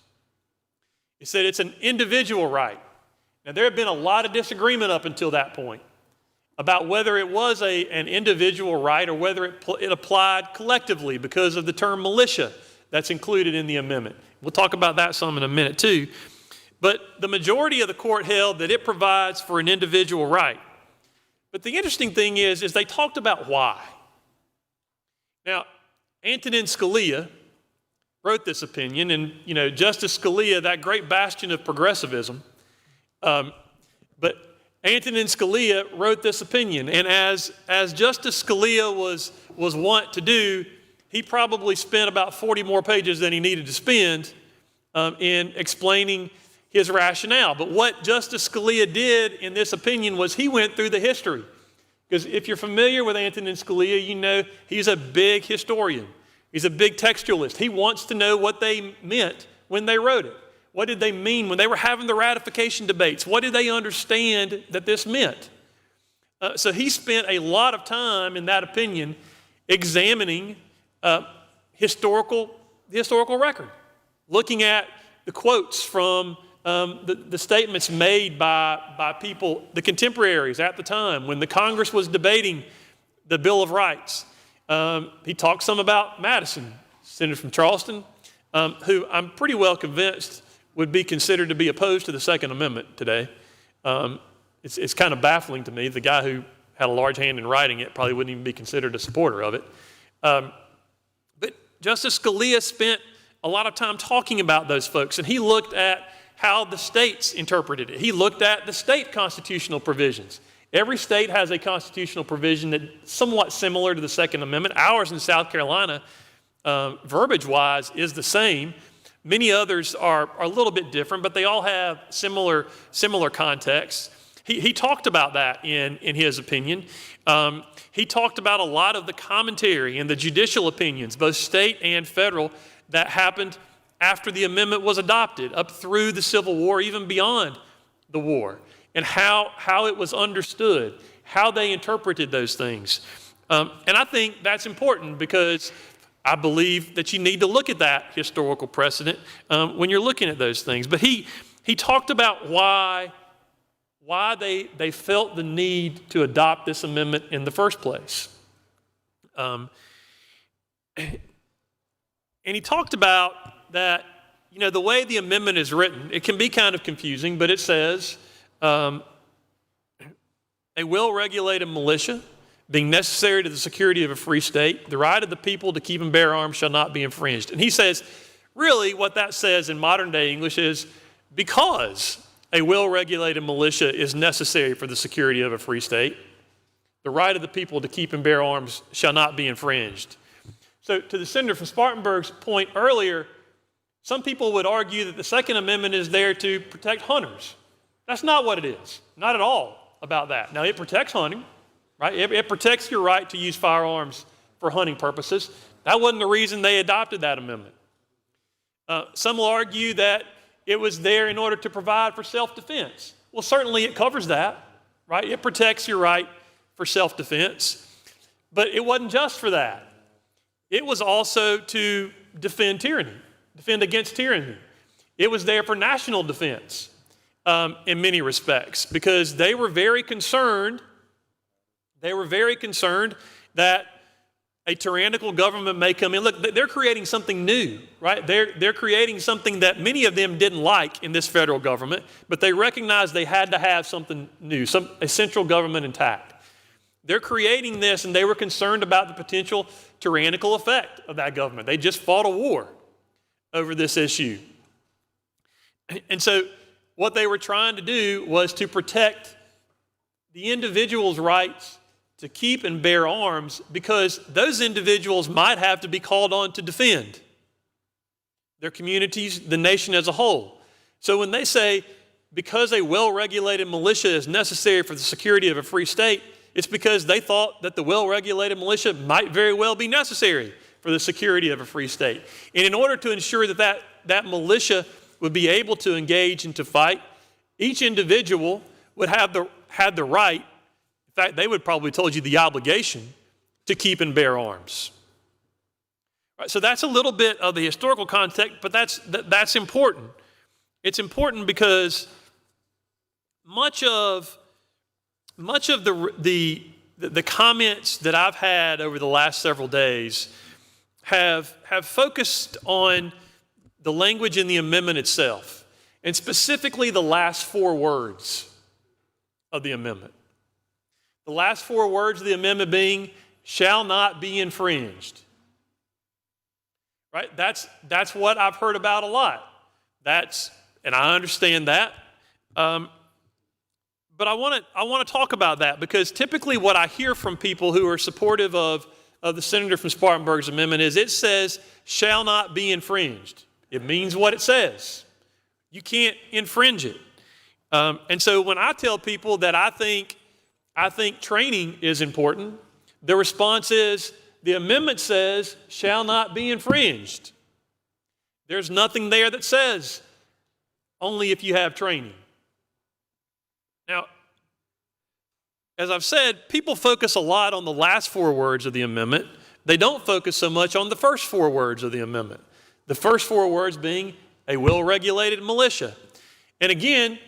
It said it's an individual right. Now, there had been a lot of disagreement up until that point about whether it was an individual right or whether it applied collectively because of the term militia that's included in the amendment. We'll talk about that some in a minute too. But the majority of the court held that it provides for an individual right. But the interesting thing is they talked about why. Now, Antonin Scalia wrote this opinion, and Justice Scalia, that great bastion of progressivism, but Antonin Scalia wrote this opinion, and as Justice Scalia was wont to do, he probably spent about 40 more pages than he needed to spend in explaining his rationale. But what Justice Scalia did in this opinion was he went through the history. Because if you're familiar with Antonin Scalia, you know he's a big historian. He's a big textualist. He wants to know what they meant when they wrote it. What did they mean when they were having the ratification debates? What did they understand that this meant? So he spent a lot of time in that opinion examining the historical record, looking at the quotes from the statements made by people, the contemporaries at the time when the Congress was debating the Bill of Rights. He talked some about Madison, senator from Charleston, who I'm pretty well convinced would be considered to be opposed to the Second Amendment today. It's kind of baffling to me. The guy who had a large hand in writing it probably wouldn't even be considered a supporter of it. But Justice Scalia spent a lot of time talking about those folks, and he looked at how the states interpreted it. He looked at the state constitutional provisions. Every state has a constitutional provision that's somewhat similar to the Second Amendment. Ours in South Carolina, verbiage-wise, is the same. Many others are a little bit different, but they all have similar contexts. He talked about that in his opinion. He talked about a lot of the commentary and the judicial opinions, both state and federal, that happened after the amendment was adopted, up through the Civil War, even beyond the war, and how it was understood, how they interpreted those things. And I think that's important because I believe that you need to look at that historical precedent when you're looking at those things. But he talked about why they felt the need to adopt this amendment in the first place. And he talked about that, the way the amendment is written, it can be kind of confusing, but it says, a well-regulated militia being necessary to the security of a free state, the right of the people to keep and bear arms shall not be infringed. And he says, really what that says in modern day English is, because a well-regulated militia is necessary for the security of a free state, the right of the people to keep and bear arms shall not be infringed. So to the senator from Spartanburg's point earlier, some people would argue that the Second Amendment is there to protect hunters. That's not what it is. Not at all about that. Now, it protects hunting, right? It protects your right to use firearms for hunting purposes. That wasn't the reason they adopted that amendment. Some will argue that it was there in order to provide for self-defense. Well, certainly it covers that, right? It protects your right for self-defense. But it wasn't just for that. It was also to defend tyranny, defend against tyranny. It was there for national defense in many respects because they were very concerned that a tyrannical government may come in. Look, they're creating something new, right? They're creating something that many of them didn't like in this federal government, but they recognized they had to have something new, a central government intact. They're creating this, and they were concerned about the potential tyrannical effect of that government. They just fought a war over this issue. And so what they were trying to do was to protect the individual's rights to keep and bear arms because those individuals might have to be called on to defend their communities, the nation as a whole. So when they say, because a well-regulated militia is necessary for the security of a free state, it's because they thought that the well-regulated militia might very well be necessary for the security of a free state. And in order to ensure that militia would be able to engage and to fight, each individual would had the right, in fact, they would probably told you the obligation to keep and bear arms. Right, so that's a little bit of the historical context, but that's important. It's important because much of the comments that I've had over the last several days have focused on the language in the amendment itself, and specifically the last 4 words of the amendment. The last 4 words of the amendment being, shall not be infringed. Right? That's what I've heard about a lot. And I understand that. But I want to talk about that because typically what I hear from people who are supportive of the senator from Spartanburg's amendment is it says, shall not be infringed. It means what it says. You can't infringe it. And so when I tell people that I think training is important, the response is, the amendment says, shall not be infringed. There's nothing there that says, only if you have training. Now, as I've said, people focus a lot on the last 4 words of the amendment. They don't focus so much on the first 4 words of the amendment. The first 4 words being a well-regulated militia. And again,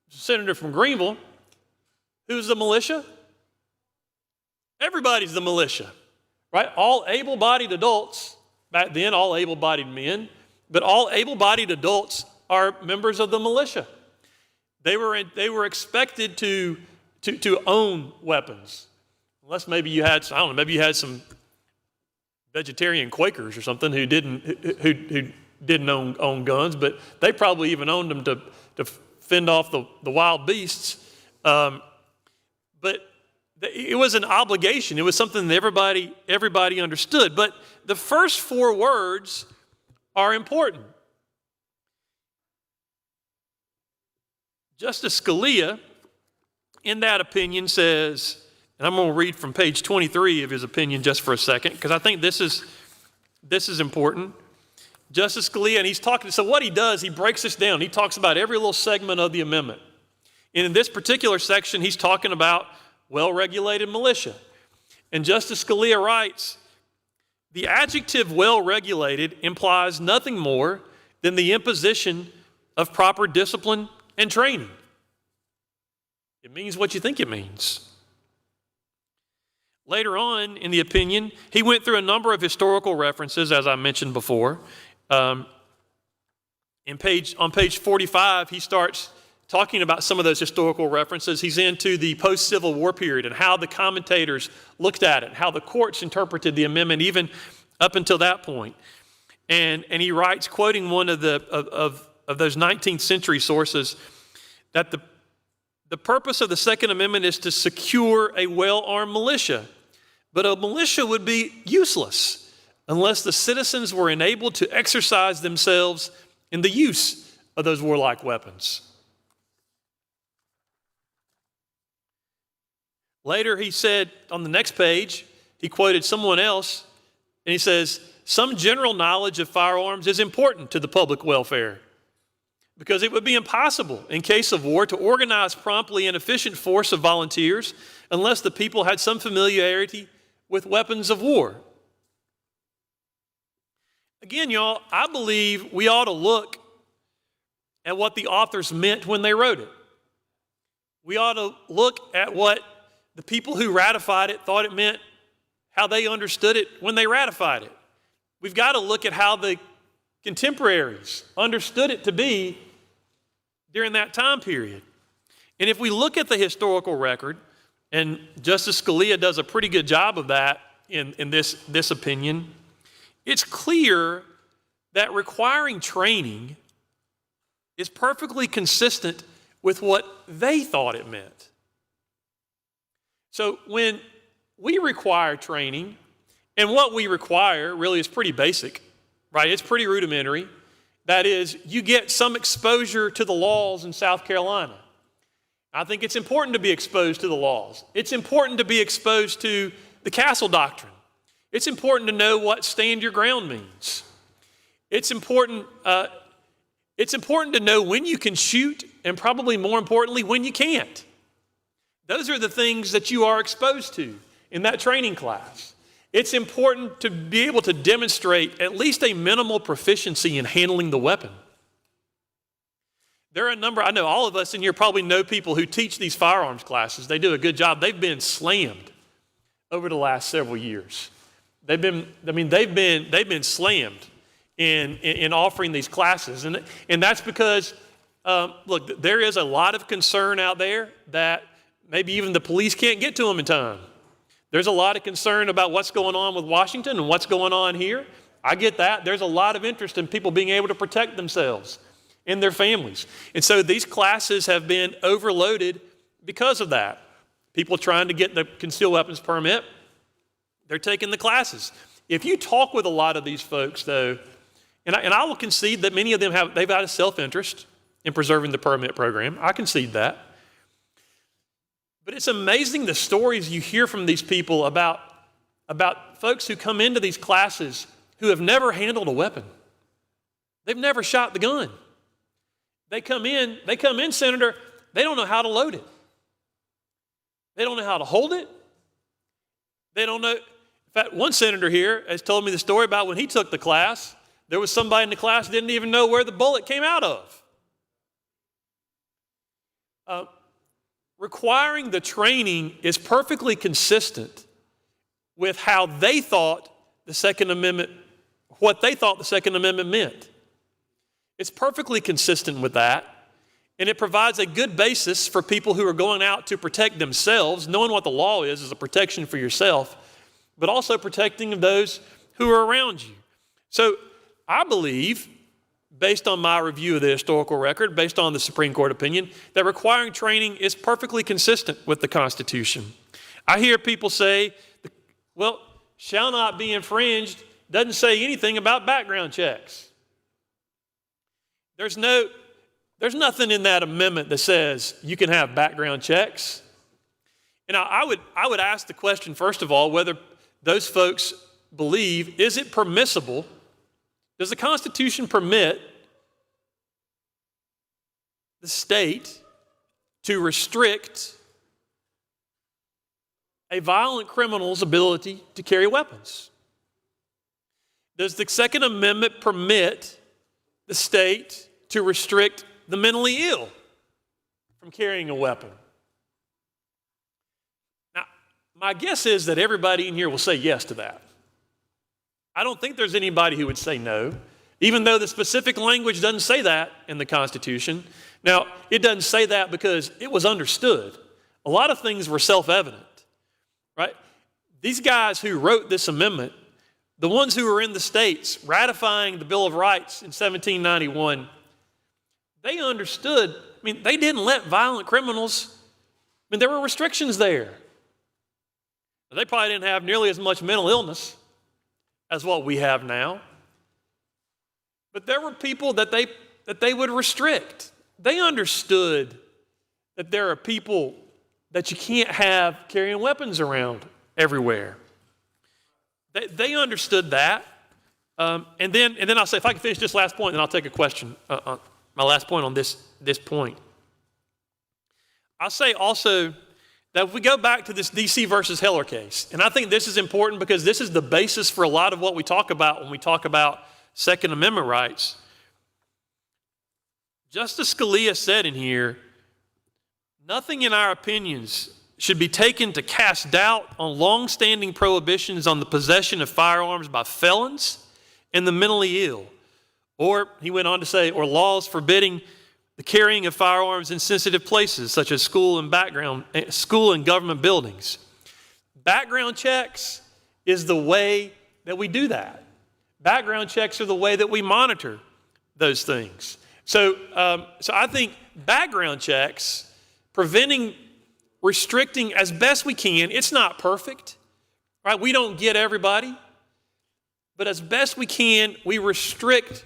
Senator from Greenville, who's the militia? Everybody's the militia, right? All able-bodied adults, back then all able-bodied men, but all able-bodied adults are members of the militia. They were expected to own weapons, unless maybe you had some vegetarian Quakers or something who didn't own guns, but they probably even owned them to fend off the wild beasts. But it was an obligation. It was something that everybody understood. But the first 4 words are important. Justice Scalia, in that opinion, says, and I'm going to read from page 23 of his opinion just for a second, because I think this is important. Justice Scalia, and he's talking, so what he does, he breaks this down. He talks about every little segment of the amendment. And in this particular section, he's talking about well-regulated militia. And Justice Scalia writes, the adjective well-regulated implies nothing more than the imposition of proper discipline and training. It means what you think it means. Later on in the opinion, he went through a number of historical references, as I mentioned before. On page 45, he starts talking about some of those historical references. He's into the post-Civil War period and how the commentators looked at it, how the courts interpreted the amendment even up until that point. And he writes, quoting one of those 19th century sources, that the purpose of the Second Amendment is to secure a well-armed militia. But a militia would be useless unless the citizens were enabled to exercise themselves in the use of those warlike weapons. Later, he said on the next page, he quoted someone else, and he says, some general knowledge of firearms is important to the public welfare because it would be impossible in case of war to organize promptly an efficient force of volunteers unless the people had some familiarity with weapons of war. Again, y'all, I believe we ought to look at what the authors meant when they wrote it. We ought to look at what the people who ratified it thought it meant, how they understood it when they ratified it. We've got to look at how the contemporaries understood it to be during that time period. And if we look at the historical record, and Justice Scalia does a pretty good job of that in this opinion, it's clear that requiring training is perfectly consistent with what they thought it meant. So when we require training, and what we require really is pretty basic, right? It's pretty rudimentary. That is, you get some exposure to the laws in South Carolina. I think it's important to be exposed to the laws. It's important to be exposed to the Castle Doctrine. It's important to know what stand your ground means. It's important to know when you can shoot, and probably more importantly, when you can't. Those are the things that you are exposed to in that training class. It's important to be able to demonstrate at least a minimal proficiency in handling the weapon. There are a number, I know all of us in here probably know people who teach these firearms classes. They do a good job. They've been slammed over the last several years. They've been slammed in offering these classes. And that's because, look, there is a lot of concern out there that maybe even the police can't get to them in time. There's a lot of concern about what's going on with Washington and what's going on here. I get that. There's a lot of interest in people being able to protect themselves and their families. And so these classes have been overloaded because of that. People trying to get the concealed weapons permit, they're taking the classes. If you talk with a lot of these folks, though, and I will concede that many of them they've had a self-interest in preserving the permit program. I concede that. But it's amazing the stories you hear from these people about folks who come into these classes who have never handled a weapon. They've never shot the gun. They come in, Senator, they don't know how to load it. They don't know how to hold it. They don't know. In fact, one senator here has told me the story about when he took the class, there was somebody in the class who didn't even know where the bullet came out of. Requiring the training is perfectly consistent with how they thought the Second Amendment, what they thought the Second Amendment meant. It's perfectly consistent with that, and it provides a good basis for people who are going out to protect themselves, knowing what the law is a protection for yourself, but also protecting those who are around you. So I believe, based on my review of the historical record, based on the Supreme Court opinion, that requiring training is perfectly consistent with the Constitution. I hear people say, well, shall not be infringed doesn't say anything about background checks. There's nothing in that amendment that says you can have background checks. And I would ask the question, first of all, whether those folks believe, is it permissible Does the Constitution permit the state to restrict a violent criminal's ability to carry weapons? Does the Second Amendment permit the state to restrict the mentally ill from carrying a weapon? Now, my guess is that everybody in here will say yes to that. I don't think there's anybody who would say no, even though the specific language doesn't say that in the Constitution. Now, it doesn't say that because it was understood. A lot of things were self-evident, right? These guys who wrote this amendment, the ones who were in the states ratifying the Bill of Rights in 1791, they understood. I mean, they didn't let violent criminals, I mean, there were restrictions there. They probably didn't have nearly as much mental illness as what we have now. But there were people that they would restrict. They understood that there are people that you can't have carrying weapons around everywhere. They understood that. And then I'll say, if I can finish this last point, then I'll take a question. My last point on this point. I'll say also that if we go back to this D.C. versus Heller case, and I think this is important because this is the basis for a lot of what we talk about when we talk about Second Amendment rights. Justice Scalia said in here, nothing in our opinions should be taken to cast doubt on long-standing prohibitions on the possession of firearms by felons and the mentally ill. Or, he went on to say, or laws forbidding the carrying of firearms in sensitive places, such as school and government buildings. Background checks is the way that we do that. Background checks are the way that we monitor those things. So I think background checks, restricting as best we can, it's not perfect, right? We don't get everybody, but as best we can, we restrict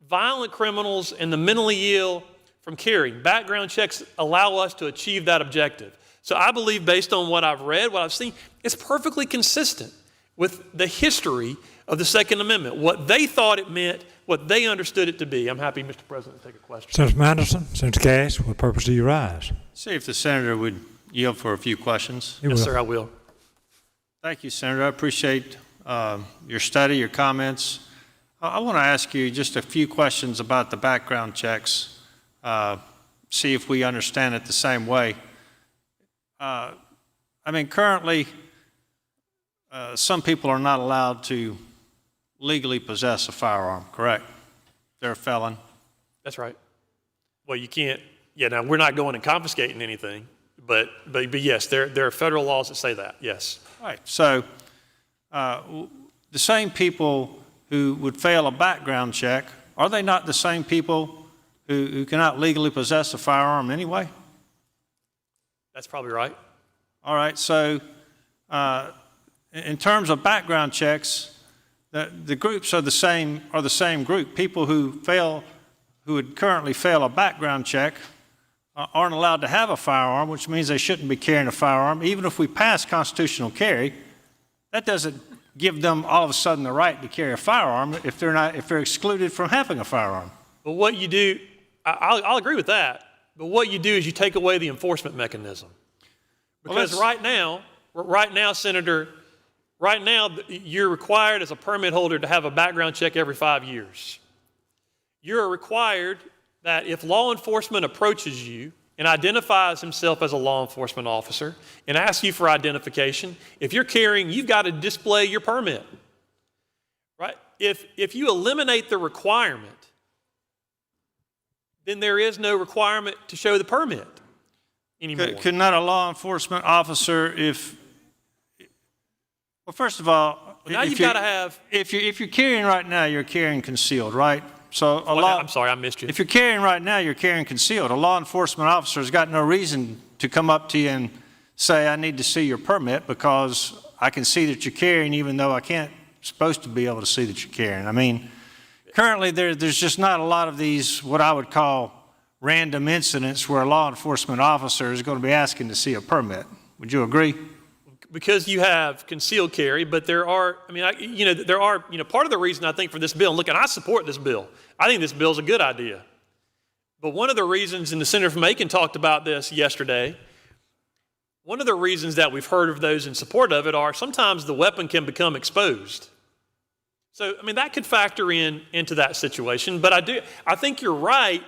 violent criminals and the mentally ill from carrying. Background checks allow us to achieve that objective. So I believe, based on what I've read, what I've seen, it's perfectly consistent with the history of the Second Amendment, what they thought it meant, what they understood it to be. I'm happy, Mr. President, to take a question. Senator Mandelson, Senator Cash, what purpose do you rise? See if the senator would yield for a few questions. Yes, sir, I will. Thank you, Senator. I appreciate your study, your comments. I want to ask you just a few questions about the background checks, see if we understand it the same way. Currently, some people are not allowed to legally possess a firearm, correct? They're a felon. That's right. Well, you can't, now we're not going and confiscating anything, but yes, there are federal laws that say that, yes. Right, so the same people who would fail a background check, are they not the same people who cannot legally possess a firearm anyway? That's probably right. All right, so in terms of background checks, the groups are the same group. People who would currently fail a background check aren't allowed to have a firearm, which means they shouldn't be carrying a firearm. Even if we pass constitutional carry, that doesn't give them all of a sudden the right to carry a firearm if they're excluded from having a firearm. But what you do, I'll agree with that, but what you do is you take away the enforcement mechanism. Because right now, Senator, right now, you're required as a permit holder to have a background check every 5 years. You're required that if law enforcement approaches you and identifies himself as a law enforcement officer and asks you for identification, if you're carrying, you've got to display your permit, right? If you eliminate the requirement, then there is no requirement to show the permit anymore. Could not a law enforcement officer, well, first of all, now you've got to have. If you're carrying right now, you're carrying concealed, right? So I'm sorry, I missed you. If you're carrying right now, you're carrying concealed. A law enforcement officer has got no reason to come up to you and say, I need to see your permit because I can see that you're carrying, even though I can't supposed to be able to see that you're carrying. Currently there's just not a lot of these, what I would call random incidents where a law enforcement officer is going to be asking to see a permit. Would you agree? because you have concealed carry, but there are, there are, part of the reason I think for this bill, and look, and I support this bill. I think this bill is a good idea. But one of the reasons, and the Senator from Macon talked about this yesterday, one of the reasons that we've heard of those in support of it are sometimes the weapon can become exposed. So, that could factor into that situation. But I think you're right,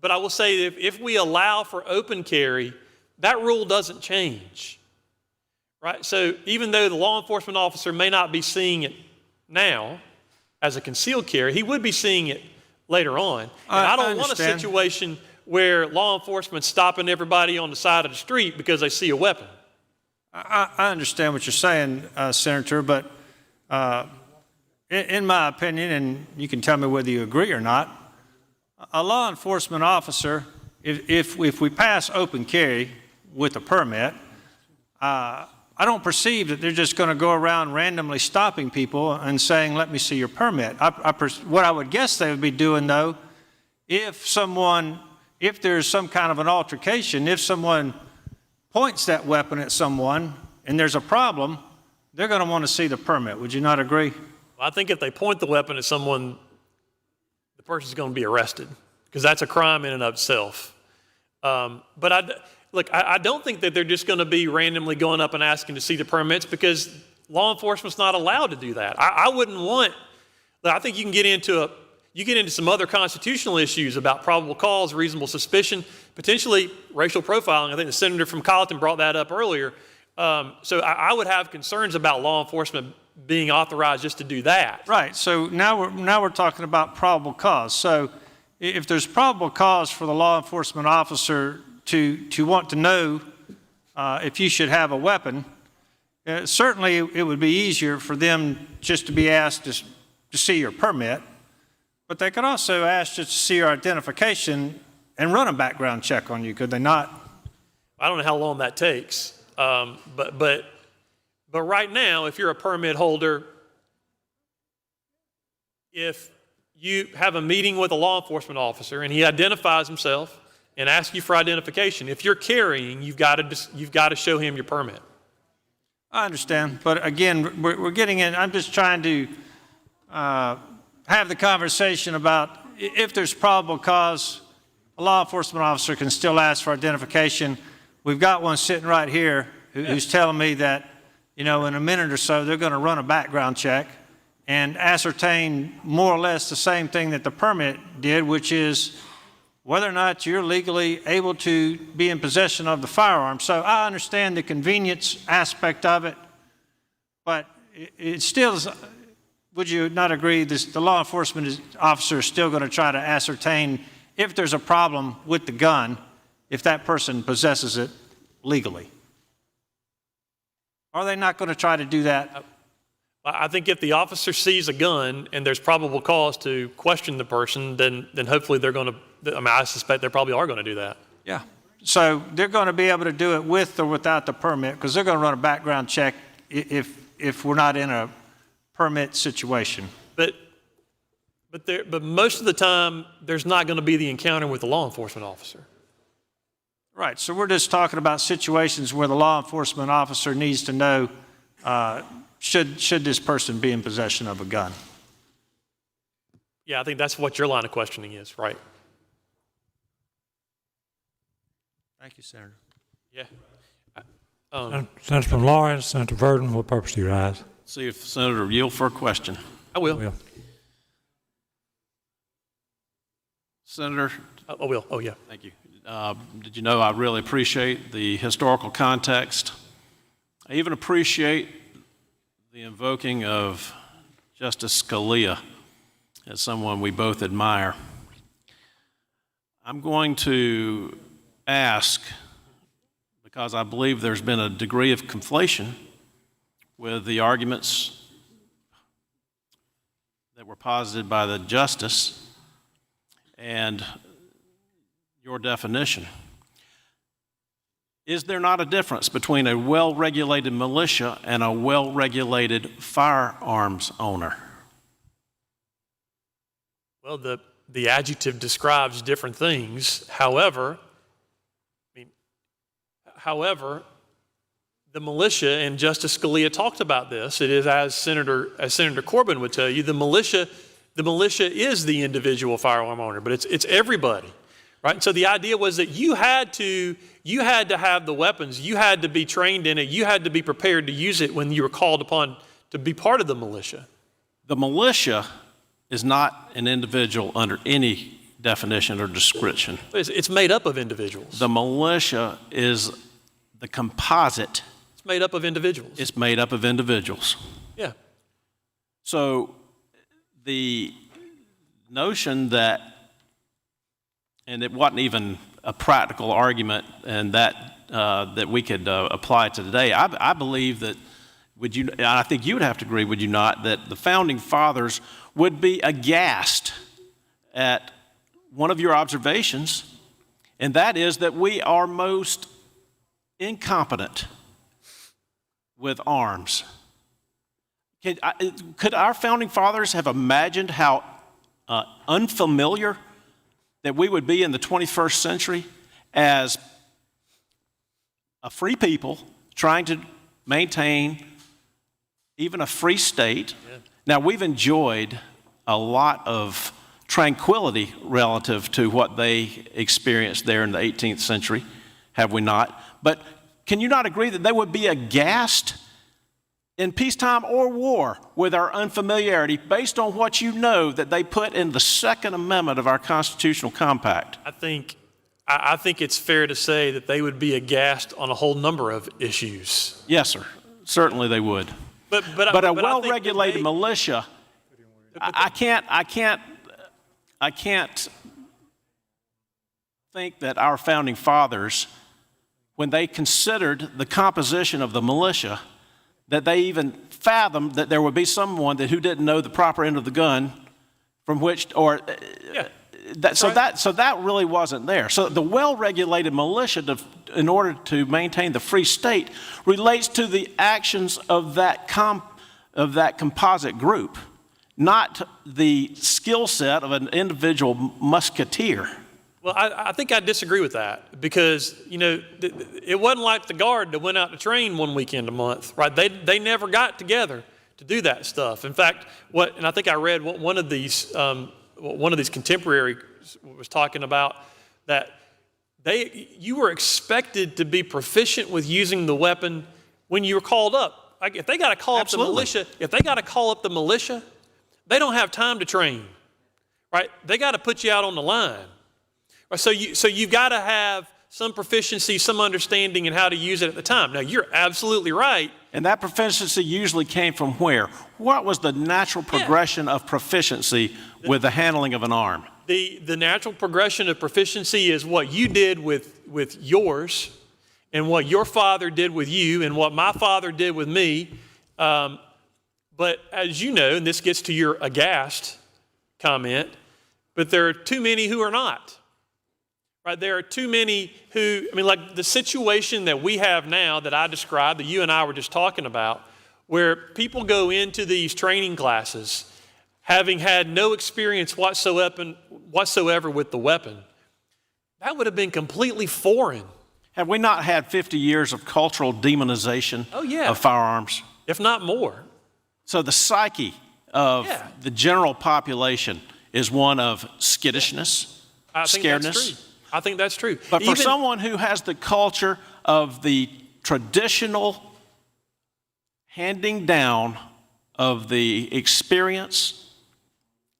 but I will say that if we allow for open carry, that rule doesn't change. Right? So even though the law enforcement officer may not be seeing it now as a concealed carry, he would be seeing it later on. And I don't want a situation where law enforcement's stopping everybody on the side of the street because they see a weapon. I understand what you're saying, Senator, but in my opinion, and you can tell me whether you agree or not, a law enforcement officer, if we pass open carry with a permit, I don't perceive that they're just going to go around randomly stopping people and saying, let me see your permit. What I would guess they would be doing, though, if there's some kind of an altercation, if someone points that weapon at someone and there's a problem, they're going to want to see the permit. Would you not agree? Well, I think if they point the weapon at someone, the person's going to be arrested because that's a crime in and of itself. Look, I don't think that they're just going to be randomly going up and asking to see the permits because law enforcement's not allowed to do that. I wouldn't want. I think you can get into some other constitutional issues about probable cause, reasonable suspicion, potentially racial profiling. I think the senator from Colleton brought that up earlier. So I would have concerns about law enforcement being authorized just to do that. Right. So now we're talking about probable cause. So if there's probable cause for the law enforcement officer to want to know if you should have a weapon, certainly it would be easier for them just to be asked to see your permit, but they could also ask just to see your identification and run a background check on you, could they not? I don't know how long that takes, but right now, if you're a permit holder, if you have a meeting with a law enforcement officer and he identifies himself and asks you for identification, if you're carrying, you've got to show him your permit. I understand, but again, we're getting in. I'm just trying to have the conversation about if there's probable cause, a law enforcement officer can still ask for identification. We've got one sitting right here who's telling me that, in a minute or so, they're going to run a background check and ascertain more or less the same thing that the permit did, which is whether or not you're legally able to be in possession of the firearm. So I understand the convenience aspect of it, but it still is, would you not agree the law enforcement officer is still going to try to ascertain if there's a problem with the gun, if that person possesses it legally? Are they not going to try to do that? I think if the officer sees a gun and there's probable cause to question the person, then hopefully they're going to, I suspect they probably are going to do that. Yeah. So they're going to be able to do it with or without the permit because they're going to run a background check if we're not in a permit situation. But most of the time, there's not going to be the encounter with the law enforcement officer. Right. So we're just talking about situations where the law enforcement officer needs to know should this person be in possession of a gun. Yeah, I think that's what your line of questioning is, right? Thank you, Senator. Yeah. Senator from Lawrence, Senator Verdon, what purpose do you rise? See if Senator yield for a question. I will. Senator. I will. Oh, yeah. Thank you. Did you know I really appreciate the historical context? I even appreciate the invoking of Justice Scalia as someone we both admire. I'm going to ask, because I believe there's been a degree of conflation with the arguments that were posited by the justice and your definition. Is there not a difference between a well-regulated militia and a well-regulated firearms owner? Well, the adjective describes different things. However, the militia, and Justice Scalia talked about this, it is as Senator Corbin would tell you, the militia is the individual firearm owner, but it's everybody, right? So the idea was that you had to have the weapons, you had to be trained in it, you had to be prepared to use it when you were called upon to be part of the militia. The militia is not an individual under any definition or description. It's made up of individuals. The militia is the composite. It's made up of individuals. It's made up of individuals. Yeah. So the notion that, and it wasn't even a practical argument, and that we could apply to today. I believe that, and I think you would have to agree, would you not, that the founding fathers would be aghast at one of your observations, and that is that we are most incompetent with arms. Could our founding fathers have imagined how unfamiliar that we would be in the 21st century as a free people trying to maintain even a free state? Yeah. Now, we've enjoyed a lot of tranquility relative to what they experienced there in the 18th century, have we not? But can you not agree that they would be aghast in peacetime or war with our unfamiliarity based on what you know that they put in the Second Amendment of our constitutional compact? I think it's fair to say that they would be aghast on a whole number of issues. Yes, sir. Certainly they would. But a well-regulated militia, I can't think that our founding fathers, when they considered the composition of the militia, that they even fathomed that there would be someone who didn't know the proper end of the gun from which, so that really wasn't there. So the well-regulated militia, in order to maintain the free state, relates to the actions of that composite group, not the skill set of an individual musketeer. Well, I think I disagree with that because, it wasn't like the Guard that went out to train one weekend a month, right? They never got together to do that stuff. In fact, and I think I read one of these contemporaries was talking about that you were expected to be proficient with using the weapon when you were called up. Like if they got to call up the militia, they don't have time to train, right? They got to put you out on the line. So you've got to have some proficiency, some understanding in how to use it at the time. Now, you're absolutely right. And that proficiency usually came from where? What was the natural progression of proficiency with the handling of an arm? The natural progression of proficiency is what you did with yours and what your father did with you and what my father did with me. But as you know, and this gets to your aghast comment, but there are too many who are not. Right, there are too many like the situation that we have now that I described, that you and I were just talking about, where people go into these training classes having had no experience whatsoever with the weapon. That would have been completely foreign. Have we not had 50 years of cultural demonization of firearms? If not more. So the psyche of the general population is one of skittishness, scaredness. I think that's true. But for someone who has the culture of the traditional handing down of the experience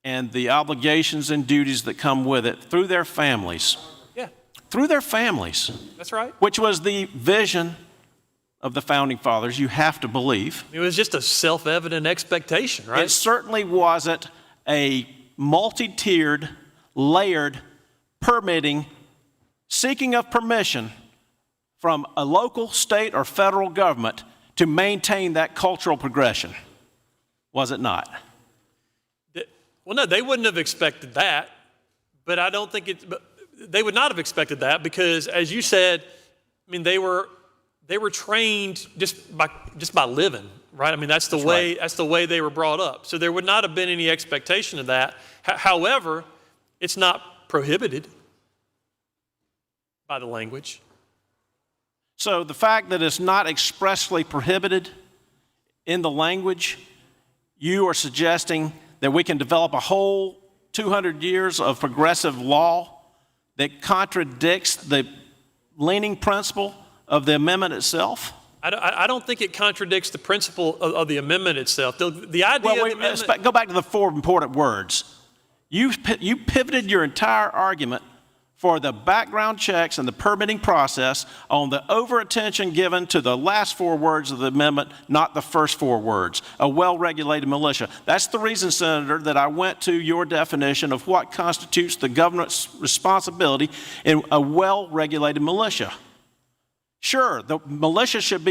and the obligations and duties that come with it through their families. Yeah. Through their families. That's right. Which was the vision of the founding fathers, you have to believe. It was just a self-evident expectation, right? It certainly wasn't a multi-tiered, layered, permitting, seeking of permission from a local, state, or federal government to maintain that cultural progression, was it not? Well, no, they wouldn't have expected that, but I don't think they would not have expected that because, as you said, they were trained just by living, right? That's the way they were brought up. So there would not have been any expectation of that. However, it's not prohibited by the language. So the fact that it's not expressly prohibited in the language, you are suggesting that we can develop a whole 200 years of progressive law that contradicts the leaning principle of the amendment itself? I don't think it contradicts the principle of the amendment itself. The idea of the amendment... Go back to the four important words. You pivoted your entire argument for the background checks and the permitting process on the overattention given to the last four words of the amendment, not the first four words, a well-regulated militia. That's the reason, Senator, that I went to your definition of what constitutes the government's responsibility in a well-regulated militia. Sure, the militia should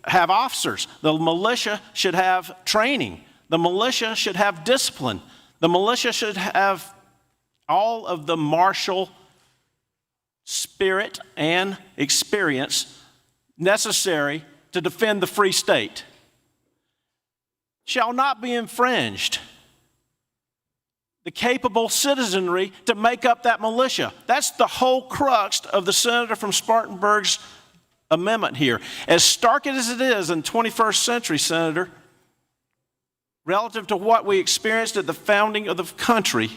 have officers. The militia should have training. The militia should have discipline. The militia should have all of the martial spirit and experience necessary to defend the free state. Shall not be infringed. The capable citizenry to make up that militia. That's the whole crux of the senator from Spartanburg's amendment here. As stark as it is in 21st century, Senator, relative to what we experienced at the founding of the country,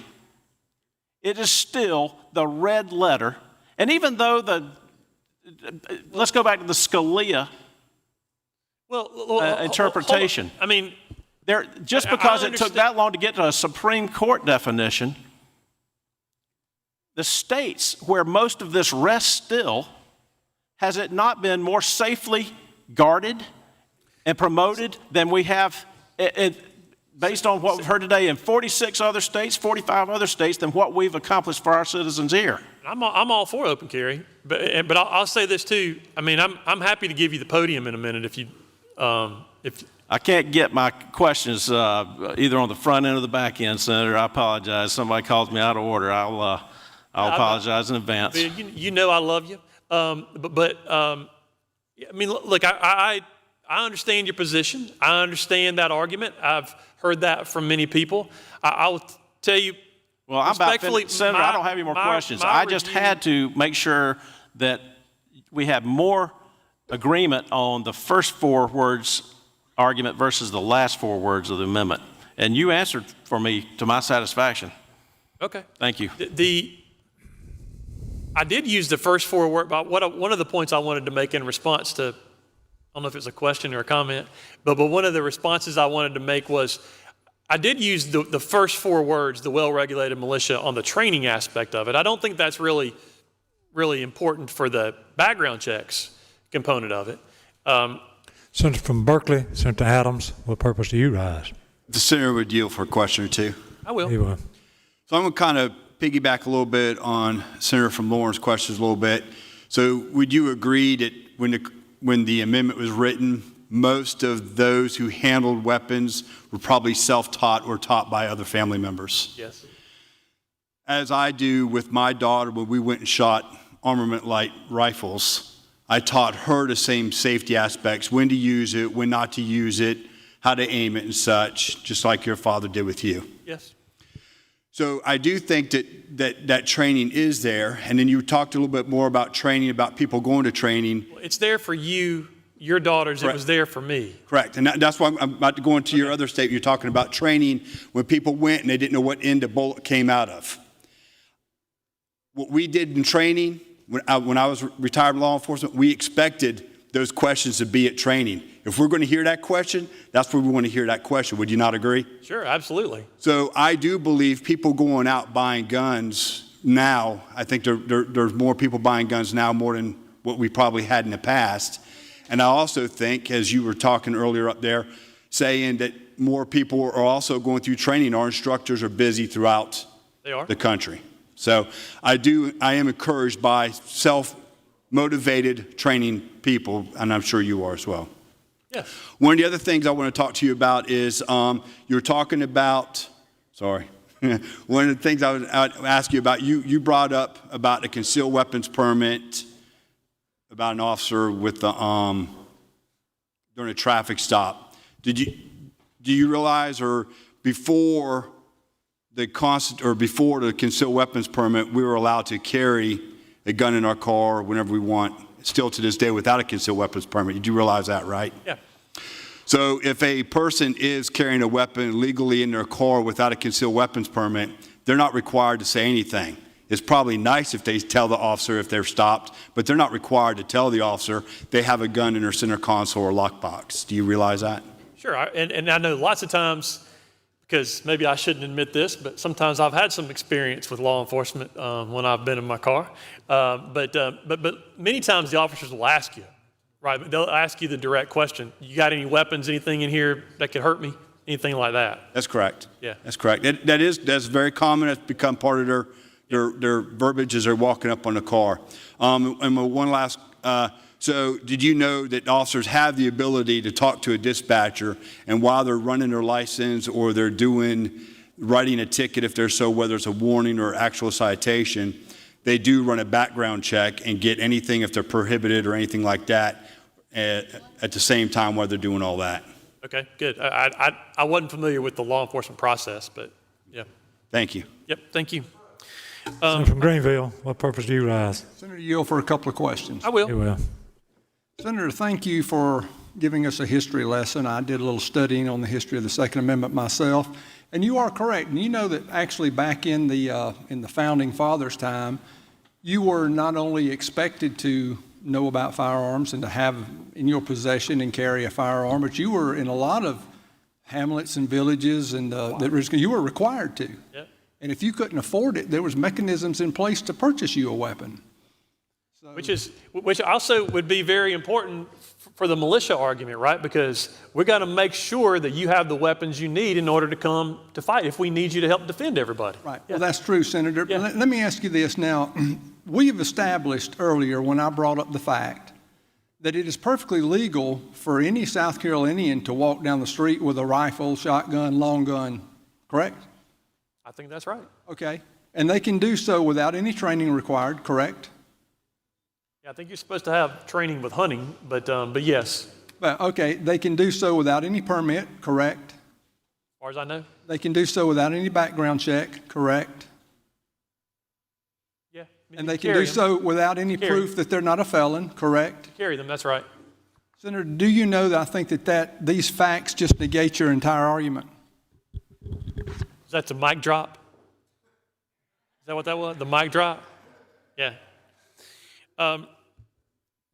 it is still the red letter. And even though let's go back to the Scalia interpretation. I mean, just because it took that long to get to a Supreme Court definition, the states where most of this rests still, has it not been more safely guarded and promoted than we have, based on what we've heard today, in 46 other states, 45 other states, than what we've accomplished for our citizens here? I'm all for open carry, but I'll say this too. I mean, I'm happy to give you the podium in a minute if I can't get my questions either on the front end or the back end, Senator. I apologize. Somebody calls me out of order. I'll apologize in advance. You know I love you, I mean, look, I understand your position. I understand that argument. I've heard that from many people. I will tell you. Well, I'm about finished. Senator, I don't have any more questions. I just had to make sure that we have more agreement on the first four words argument versus the last four words of the amendment. And you answered for me to my satisfaction. Okay. Thank you. I did use the first four words, but one of the points I wanted to make in response to, I don't know if it's a question or a comment, but one of the responses I wanted to make was, I did use the first four words, the well-regulated militia, on the training aspect of it. I don't think that's really important for the background checks component of it. Senator from Berkeley, Senator Adams, what purpose do you rise? The senator would yield for a question or two. I will. He will. So I'm going to kind of piggyback a little bit on Senator from Lawrence questions a little bit. So would you agree that when the amendment was written, most of those who handled weapons were probably self-taught or taught by other family members? Yes. As I do with my daughter when we went and shot armament light rifles, I taught her the same safety aspects, when to use it, when not to use it, how to aim it and such, just like your father did with you. Yes. So I do think that training is there. And then you talked a little bit more about training, about people going to training. It's there for you, your daughters. Correct. It was there for me. Correct. And that's why I'm about to go into your other statement. You're talking about training when people went and they didn't know what end the bullet came out of. What we did in training, when I was retired law enforcement, we expected those questions to be at training. If we're going to hear that question, that's where we want to hear that question. Would you not agree? Sure, absolutely. So I do believe people going out buying guns now, I think there's more people buying guns now more than what we probably had in the past. And I also think, as you were talking earlier up there, saying that more people are also going through training. Our instructors are busy throughout the country. So I am encouraged by self-motivated training people, and I'm sure you are as well. Yes. One of the other things I want to talk to you about is you're talking about, sorry, one of the things I would ask you about, you brought up about a concealed weapons permit, about an officer with the, during a traffic stop. Do you realize, or before the concealed weapons permit, we were allowed to carry a gun in our car whenever we want still to this day without a concealed weapons permit. You do realize that, right? Yeah. So if a person is carrying a weapon legally in their car without a concealed weapons permit, they're not required to say anything. It's probably nice if they tell the officer if they're stopped, but they're not required to tell the officer they have a gun in their center console or lockbox. Do you realize that? Sure, and I know lots of times, because maybe I shouldn't admit this, but sometimes I've had some experience with law enforcement when I've been in my car. But many times the officers will ask you, right? They'll ask you the direct question: "You got any weapons, anything in here that could hurt me, anything like that?" That's correct. Yeah, that's correct. That's very common. It's become part of their verbiage as they're walking up on the car. And one last. So did you know that officers have the ability to talk to a dispatcher, and while they're running their license or they're writing a ticket, if there's whether it's a warning or actual citation, they do run a background check and get anything if they're prohibited or anything like that at the same time while they're doing all that. Okay, good. I wasn't familiar with the law enforcement process, but yeah. Thank you. Yep, thank you. Senator from Greenville, what purpose do you rise? Senator, you yield for a couple of questions. I will. You will. Senator, thank you for giving us a history lesson. I did a little studying on the history of the Second Amendment myself, and you are correct. And you know that actually back in the Founding Fathers' time, you were not only expected to know about firearms and to have in your possession and carry a firearm, but you were in a lot of hamlets and villages, and you were required to. Yep. And if you couldn't afford it, there was mechanisms in place to purchase you a weapon. Which also would be very important for the militia argument, right? Because we're going to make sure that you have the weapons you need in order to come to fight if we need you to help defend everybody. Right. Yeah. Well, that's true, Senator. Yeah. Let me ask you this now. We've established earlier when I brought up the fact that it is perfectly legal for any South Carolinian to walk down the street with a rifle, shotgun, long gun, correct? I think that's right. Okay. And they can do so without any training required, correct? Yeah, I think you're supposed to have training with hunting, but yes. Well, okay, they can do so without any permit, correct? As far as I know. They can do so without any background check, correct? Yeah. And they can do so without any proof that they're not a felon, correct? Carry them, that's right. Senator, do you know that I think that these facts just negate your entire argument? Is that the mic drop? Is that what that was? The mic drop? Yeah.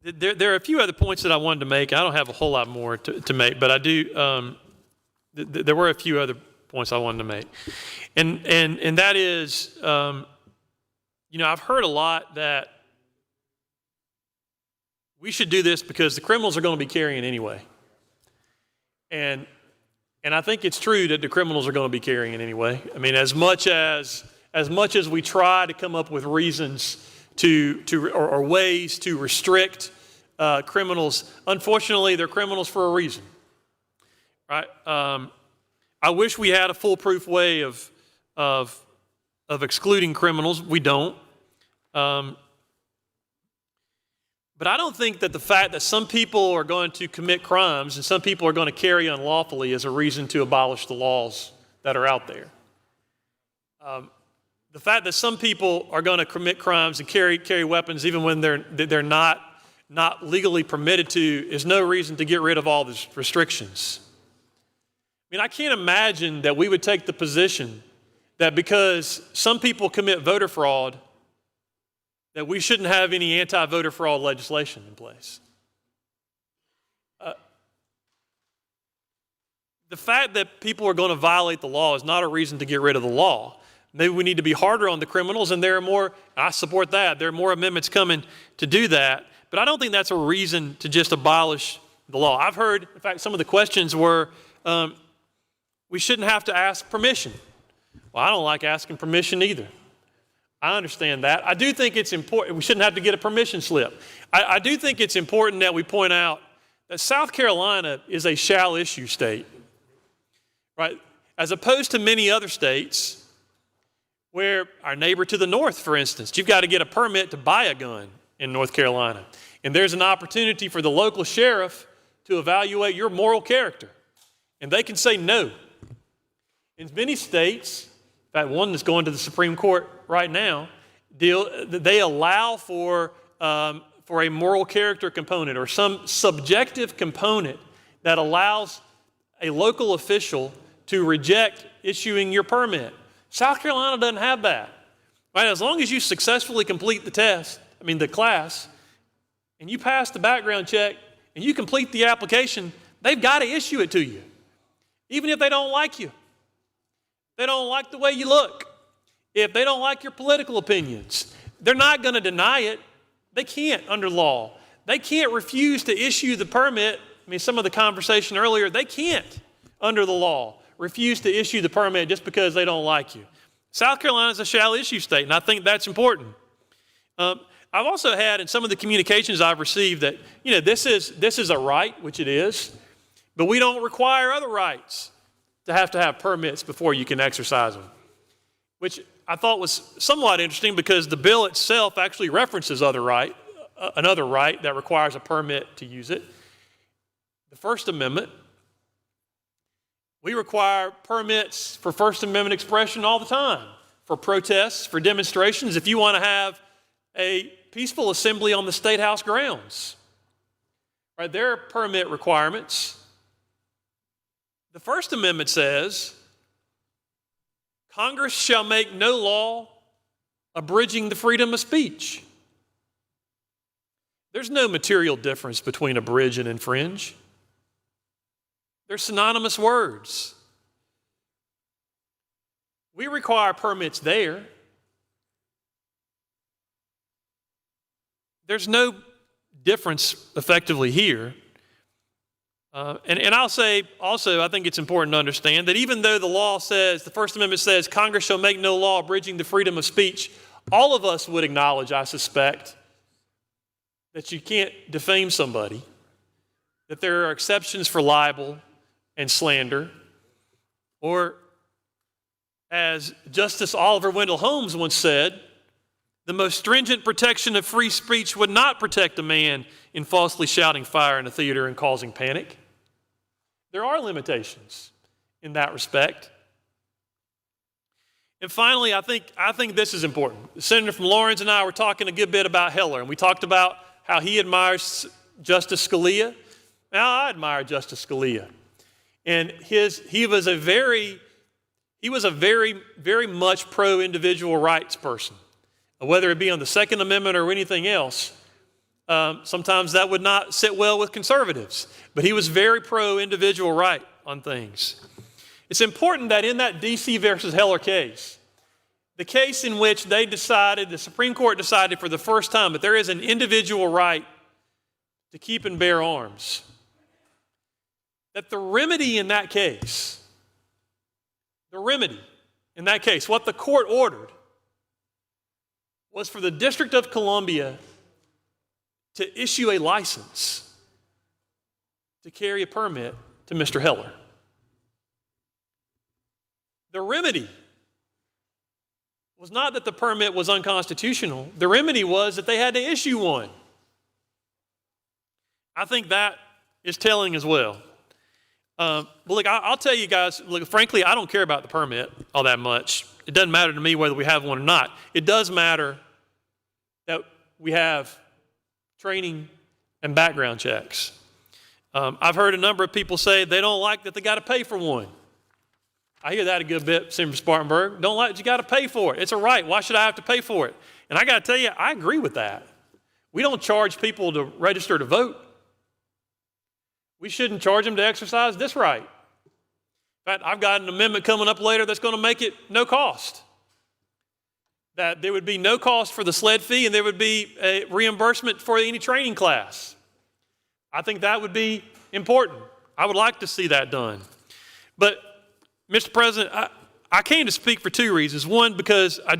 There are a few other points that I wanted to make. I don't have a whole lot more to make, but I do. There were a few other points I wanted to make, and that is, I've heard a lot that we should do this because the criminals are going to be carrying anyway, and I think it's true that the criminals are going to be carrying anyway. I mean, as much as we try to come up with reasons or ways to restrict criminals, unfortunately, they're criminals for a reason, right? I wish we had a foolproof way of excluding criminals. We don't. But I don't think that the fact that some people are going to commit crimes and some people are going to carry unlawfully is a reason to abolish the laws that are out there. The fact that some people are going to commit crimes and carry weapons even when they're not legally permitted to is no reason to get rid of all these restrictions. I mean, I can't imagine that we would take the position that because some people commit voter fraud, that we shouldn't have any anti-voter fraud legislation in place. The fact that people are going to violate the law is not a reason to get rid of the law. Maybe we need to be harder on the criminals, and I support that. There are more amendments coming to do that, but I don't think that's a reason to just abolish the law. I've heard, in fact, some of the questions were, we shouldn't have to ask permission. Well, I don't like asking permission either. I understand that. I do think it's important. We shouldn't have to get a permission slip. I do think it's important that we point out that South Carolina is a shall issue state, right? As opposed to many other states where our neighbor to the north, for instance, you've got to get a permit to buy a gun in North Carolina. And there's an opportunity for the local sheriff to evaluate your moral character. And they can say no. In many states, in fact, one that's going to the Supreme Court right now, they allow for for a moral character component or some subjective component that allows a local official to reject issuing your permit. South Carolina doesn't have that. Right? As long as you successfully complete the class, and you pass the background check and you complete the application, they've got to issue it to you. Even if they don't like you. They don't like the way you look. If they don't like your political opinions, they're not going to deny it. They can't under law. They can't refuse to issue the permit. Some of the conversation earlier, they can't under the law refuse to issue the permit just because they don't like you. South Carolina is a shall issue state, and I think that's important. I've also had in some of the communications I've received that, this is a right, which it is, but we don't require other rights to have permits before you can exercise them, which I thought was somewhat interesting because the bill itself actually references another right that requires a permit to use it. The First Amendment, we require permits for First Amendment expression all the time, for protests, for demonstrations, if you want to have a peaceful assembly on the State House grounds. Right, there are permit requirements. The First Amendment says, Congress shall make no law abridging the freedom of speech. There's no material difference between abridge and infringe. They're synonymous words. We require permits there. There's no difference effectively here. And I'll say also, I think it's important to understand that even though the First Amendment says Congress shall make no law abridging the freedom of speech, all of us would acknowledge, I suspect, that you can't defame somebody, that there are exceptions for libel and slander, or as Justice Oliver Wendell Holmes once said, the most stringent protection of free speech would not protect a man in falsely shouting fire in a theater and causing panic. There are limitations in that respect. And finally, I think this is important. The senator from Lawrence and I were talking a good bit about Heller, and we talked about how he admires Justice Scalia. Now, I admire Justice Scalia. And he was a very, very much pro-individual rights person. Whether it be on the Second Amendment or anything else, sometimes that would not sit well with conservatives. But he was very pro-individual right on things. It's important that in that D.C. versus Heller case, the case in which the Supreme Court decided for the first time that there is an individual right to keep and bear arms, that the remedy in that case, what the court ordered, was for the District of Columbia to issue a license to carry a permit to Mr. Heller. The remedy was not that the permit was unconstitutional. The remedy was that they had to issue one. I think that is telling as well. But look, I'll tell you guys, look, frankly, I don't care about the permit all that much. It doesn't matter to me whether we have one or not. It does matter that we have training and background checks. I've heard a number of people say they don't like that they got to pay for one. I hear that a good bit, Senator Spartanburg. Don't like that you got to pay for it. It's a right. Why should I have to pay for it? And I got to tell you, I agree with that. We don't charge people to register to vote. We shouldn't charge them to exercise this right. In fact, I've got an amendment coming up later that's going to make it no cost. That there would be no cost for the sled fee and there would be a reimbursement for any training class. I think that would be important. I would like to see that done. But, Mr. President, I came to speak for two reasons. One, because I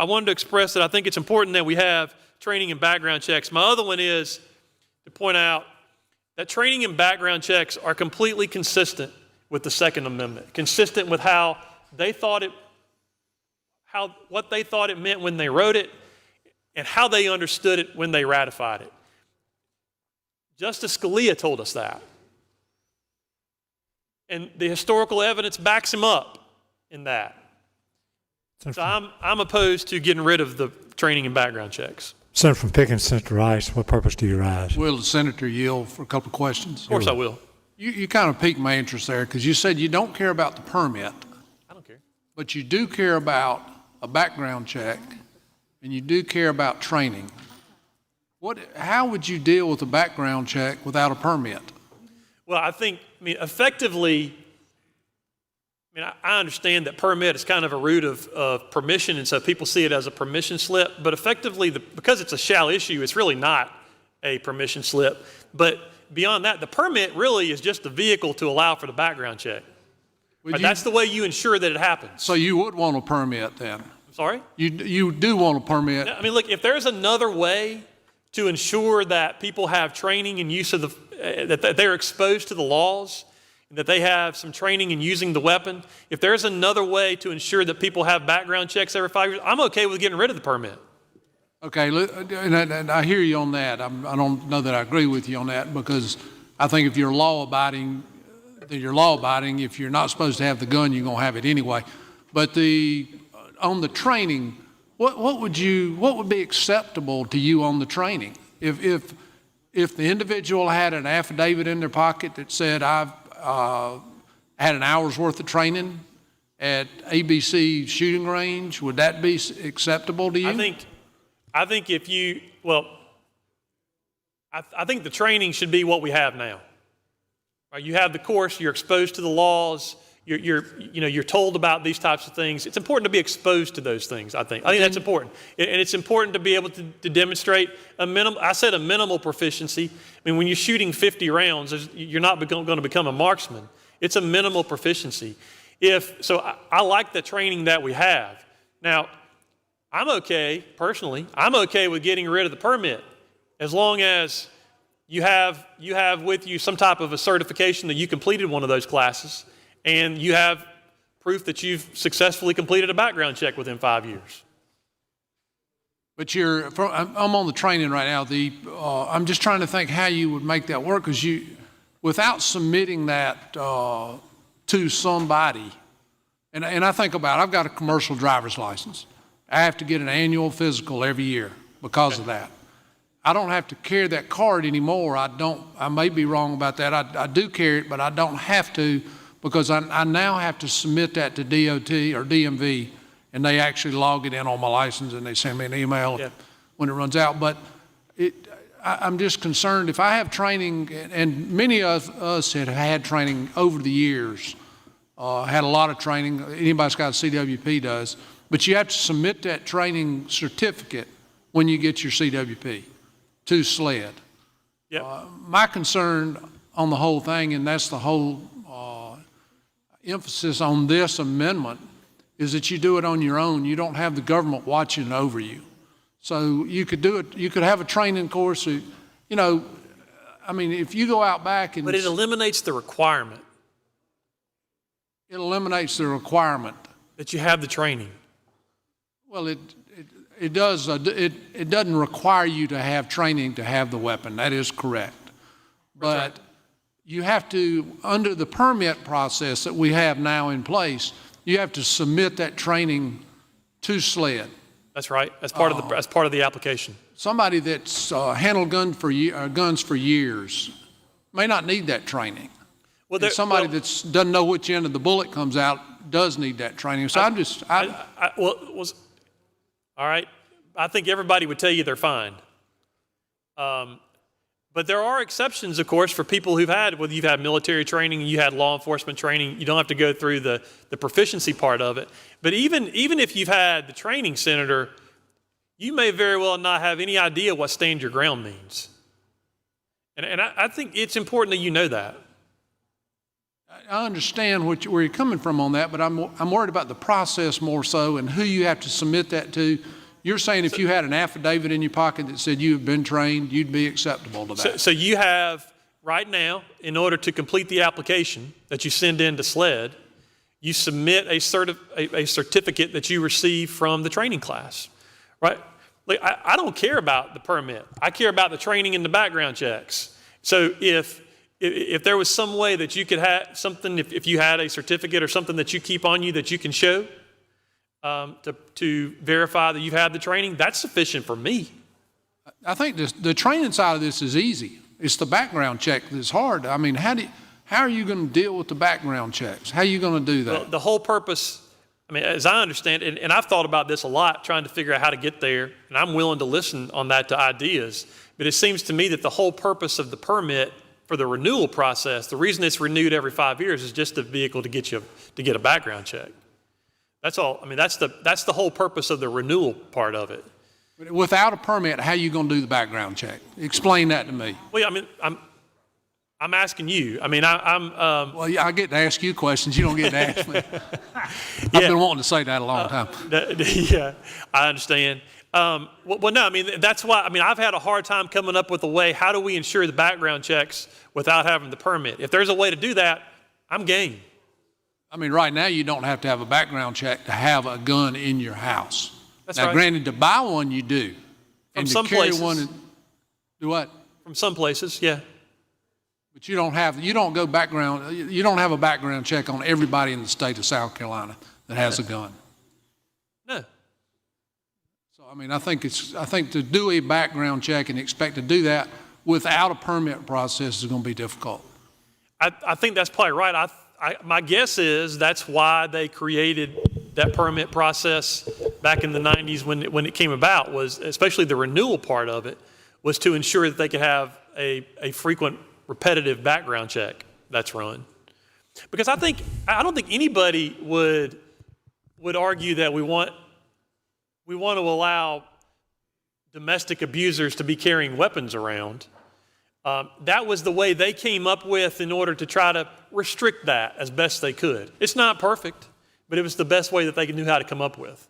wanted to express that I think it's important that we have training and background checks. My other one is to point out that training and background checks are completely consistent with the Second Amendment, consistent with what they thought it meant when they wrote it and how they understood it when they ratified it. Justice Scalia told us that. And the historical evidence backs him up in that. So I'm opposed to getting rid of the training and background checks. Senator from Pickens, Senator Rice, what purpose do you rise? Will the senator yield for a couple of questions? Of course I will. You kind of piqued my interest there because you said you don't care about the permit. I don't care. But you do care about a background check and you do care about training. How would you deal with a background check without a permit? Well, I mean, effectively, I understand that permit is kind of a root of permission, and so people see it as a permission slip, but effectively, because it's a shall issue, it's really not a permission slip. But beyond that, the permit really is just the vehicle to allow for the background check. That's the way you ensure that it happens. So you would want a permit then? I'm sorry? You do want a permit? I mean, look, if there's another way to ensure that people have training and use of that they're exposed to the laws, and that they have some training in using the weapon, if there's another way to ensure that people have background checks every 5 years, I'm okay with getting rid of the permit. Okay, and I hear you on that. I don't know that I agree with you on that because I think if you're law-abiding, then you're law-abiding. If you're not supposed to have the gun, you're going to have it anyway. But on the training, what would be acceptable to you on the training? If the individual had an affidavit in their pocket that said, I've had an hour's worth of training at ABC shooting range, would that be acceptable to you? I think if you, well, I think the training should be what we have now. Right? You have the course, you're exposed to the laws, you're told about these types of things. It's important to be exposed to those things, I think. I think that's important. And it's important to be able to demonstrate a minimal proficiency. I mean, when you're shooting 50 rounds, you're not going to become a marksman. It's a minimal proficiency. I like the training that we have. Now, I'm okay with getting rid of the permit as long as you have with you some type of a certification that you completed one of those classes and you have proof that you've successfully completed a background check within 5 years. But I'm on the training right now. I'm just trying to think how you would make that work because without submitting that to somebody, and I think about it, I've got a commercial driver's license. I have to get an annual physical every year because of that. I don't have to carry that card anymore. I may be wrong about that. I do carry it, but I don't have to because I now have to submit that to DOT or DMV, and they actually log it in on my license and they send me an email when it runs out. But I'm just concerned if I have training, and many of us have had training over the years, had a lot of training. Anybody's got a CWP does. But you have to submit that training certificate when you get your CWP to SLED. Yep. My concern on the whole thing, and that's the whole emphasis on this amendment, is that you do it on your own. You don't have the government watching over you. So you could do it. You could have a training course. I mean, if you go out back and... But it eliminates the requirement. It eliminates the requirement. That you have the training. Well, it does. It doesn't require you to have training to have the weapon. That is correct. But you have to, under the permit process that we have now in place, you have to submit that training to SLED. That's right. As part of the application. Somebody that's handled guns for years may not need that training. Well, somebody that doesn't know which end of the bullet comes out does need that training. So all right. I think everybody would tell you they're fine. But there are exceptions, of course, for people whether you've had military training, you had law enforcement training, you don't have to go through the proficiency part of it. But even if you've had the training, Senator, you may very well not have any idea what stand your ground means. And I think it's important that you know that. I understand where you're coming from on that, but I'm worried about the process more so and who you have to submit that to. You're saying if you had an affidavit in your pocket that said you have been trained, you'd be acceptable to that. So you have, right now, in order to complete the application that you send in to SLED, you submit a certificate that you receive from the training class, right? Like, I don't care about the permit. I care about the training and the background checks. So if there was some way that you could have something, if you had a certificate or something that you keep on you that you can show to verify that you've had the training, that's sufficient for me. I think the training side of this is easy. It's the background check that's hard. I mean, how are you going to deal with the background checks? How are you going to do that? Well, the whole purpose, I mean, as I understand it, and I've thought about this a lot, trying to figure out how to get there, and I'm willing to listen on that to ideas, but it seems to me that the whole purpose of the permit for the renewal process, the reason it's renewed every 5 years is just the vehicle to get a background check. That's all. I mean, that's the whole purpose of the renewal part of it. Without a permit, how are you going to do the background check? Explain that to me. Well, I mean, I'm asking you. I mean, well, yeah, I get to ask you questions. You don't get to ask me. I've been wanting to say that a long time. Yeah, I understand. Well, no, I mean, that's why, I mean, I've had a hard time coming up with a way, how do we ensure the background checks without having the permit? If there's a way to do that, I'm game. I mean, right now, you don't have to have a background check to have a gun in your house. That's now, right. Granted, to buy one, you do. From and some to carry places. one, do what? From some places, yeah. But you don't have a background check on everybody in the state of South Carolina that has a gun. No. So, I mean, I think to do a background check and expect to do that without a permit process is going to be difficult. I think that's probably right. My guess is that's why they created that permit process back in the 90s when it came about, was especially the renewal part of it, was to ensure that they could have a frequent repetitive background check that's run. Because I don't think anybody would argue that we want to allow domestic abusers to be carrying weapons around. That was the way they came up with in order to try to restrict that as best they could. It's not perfect, but it was the best way that they knew how to come up with.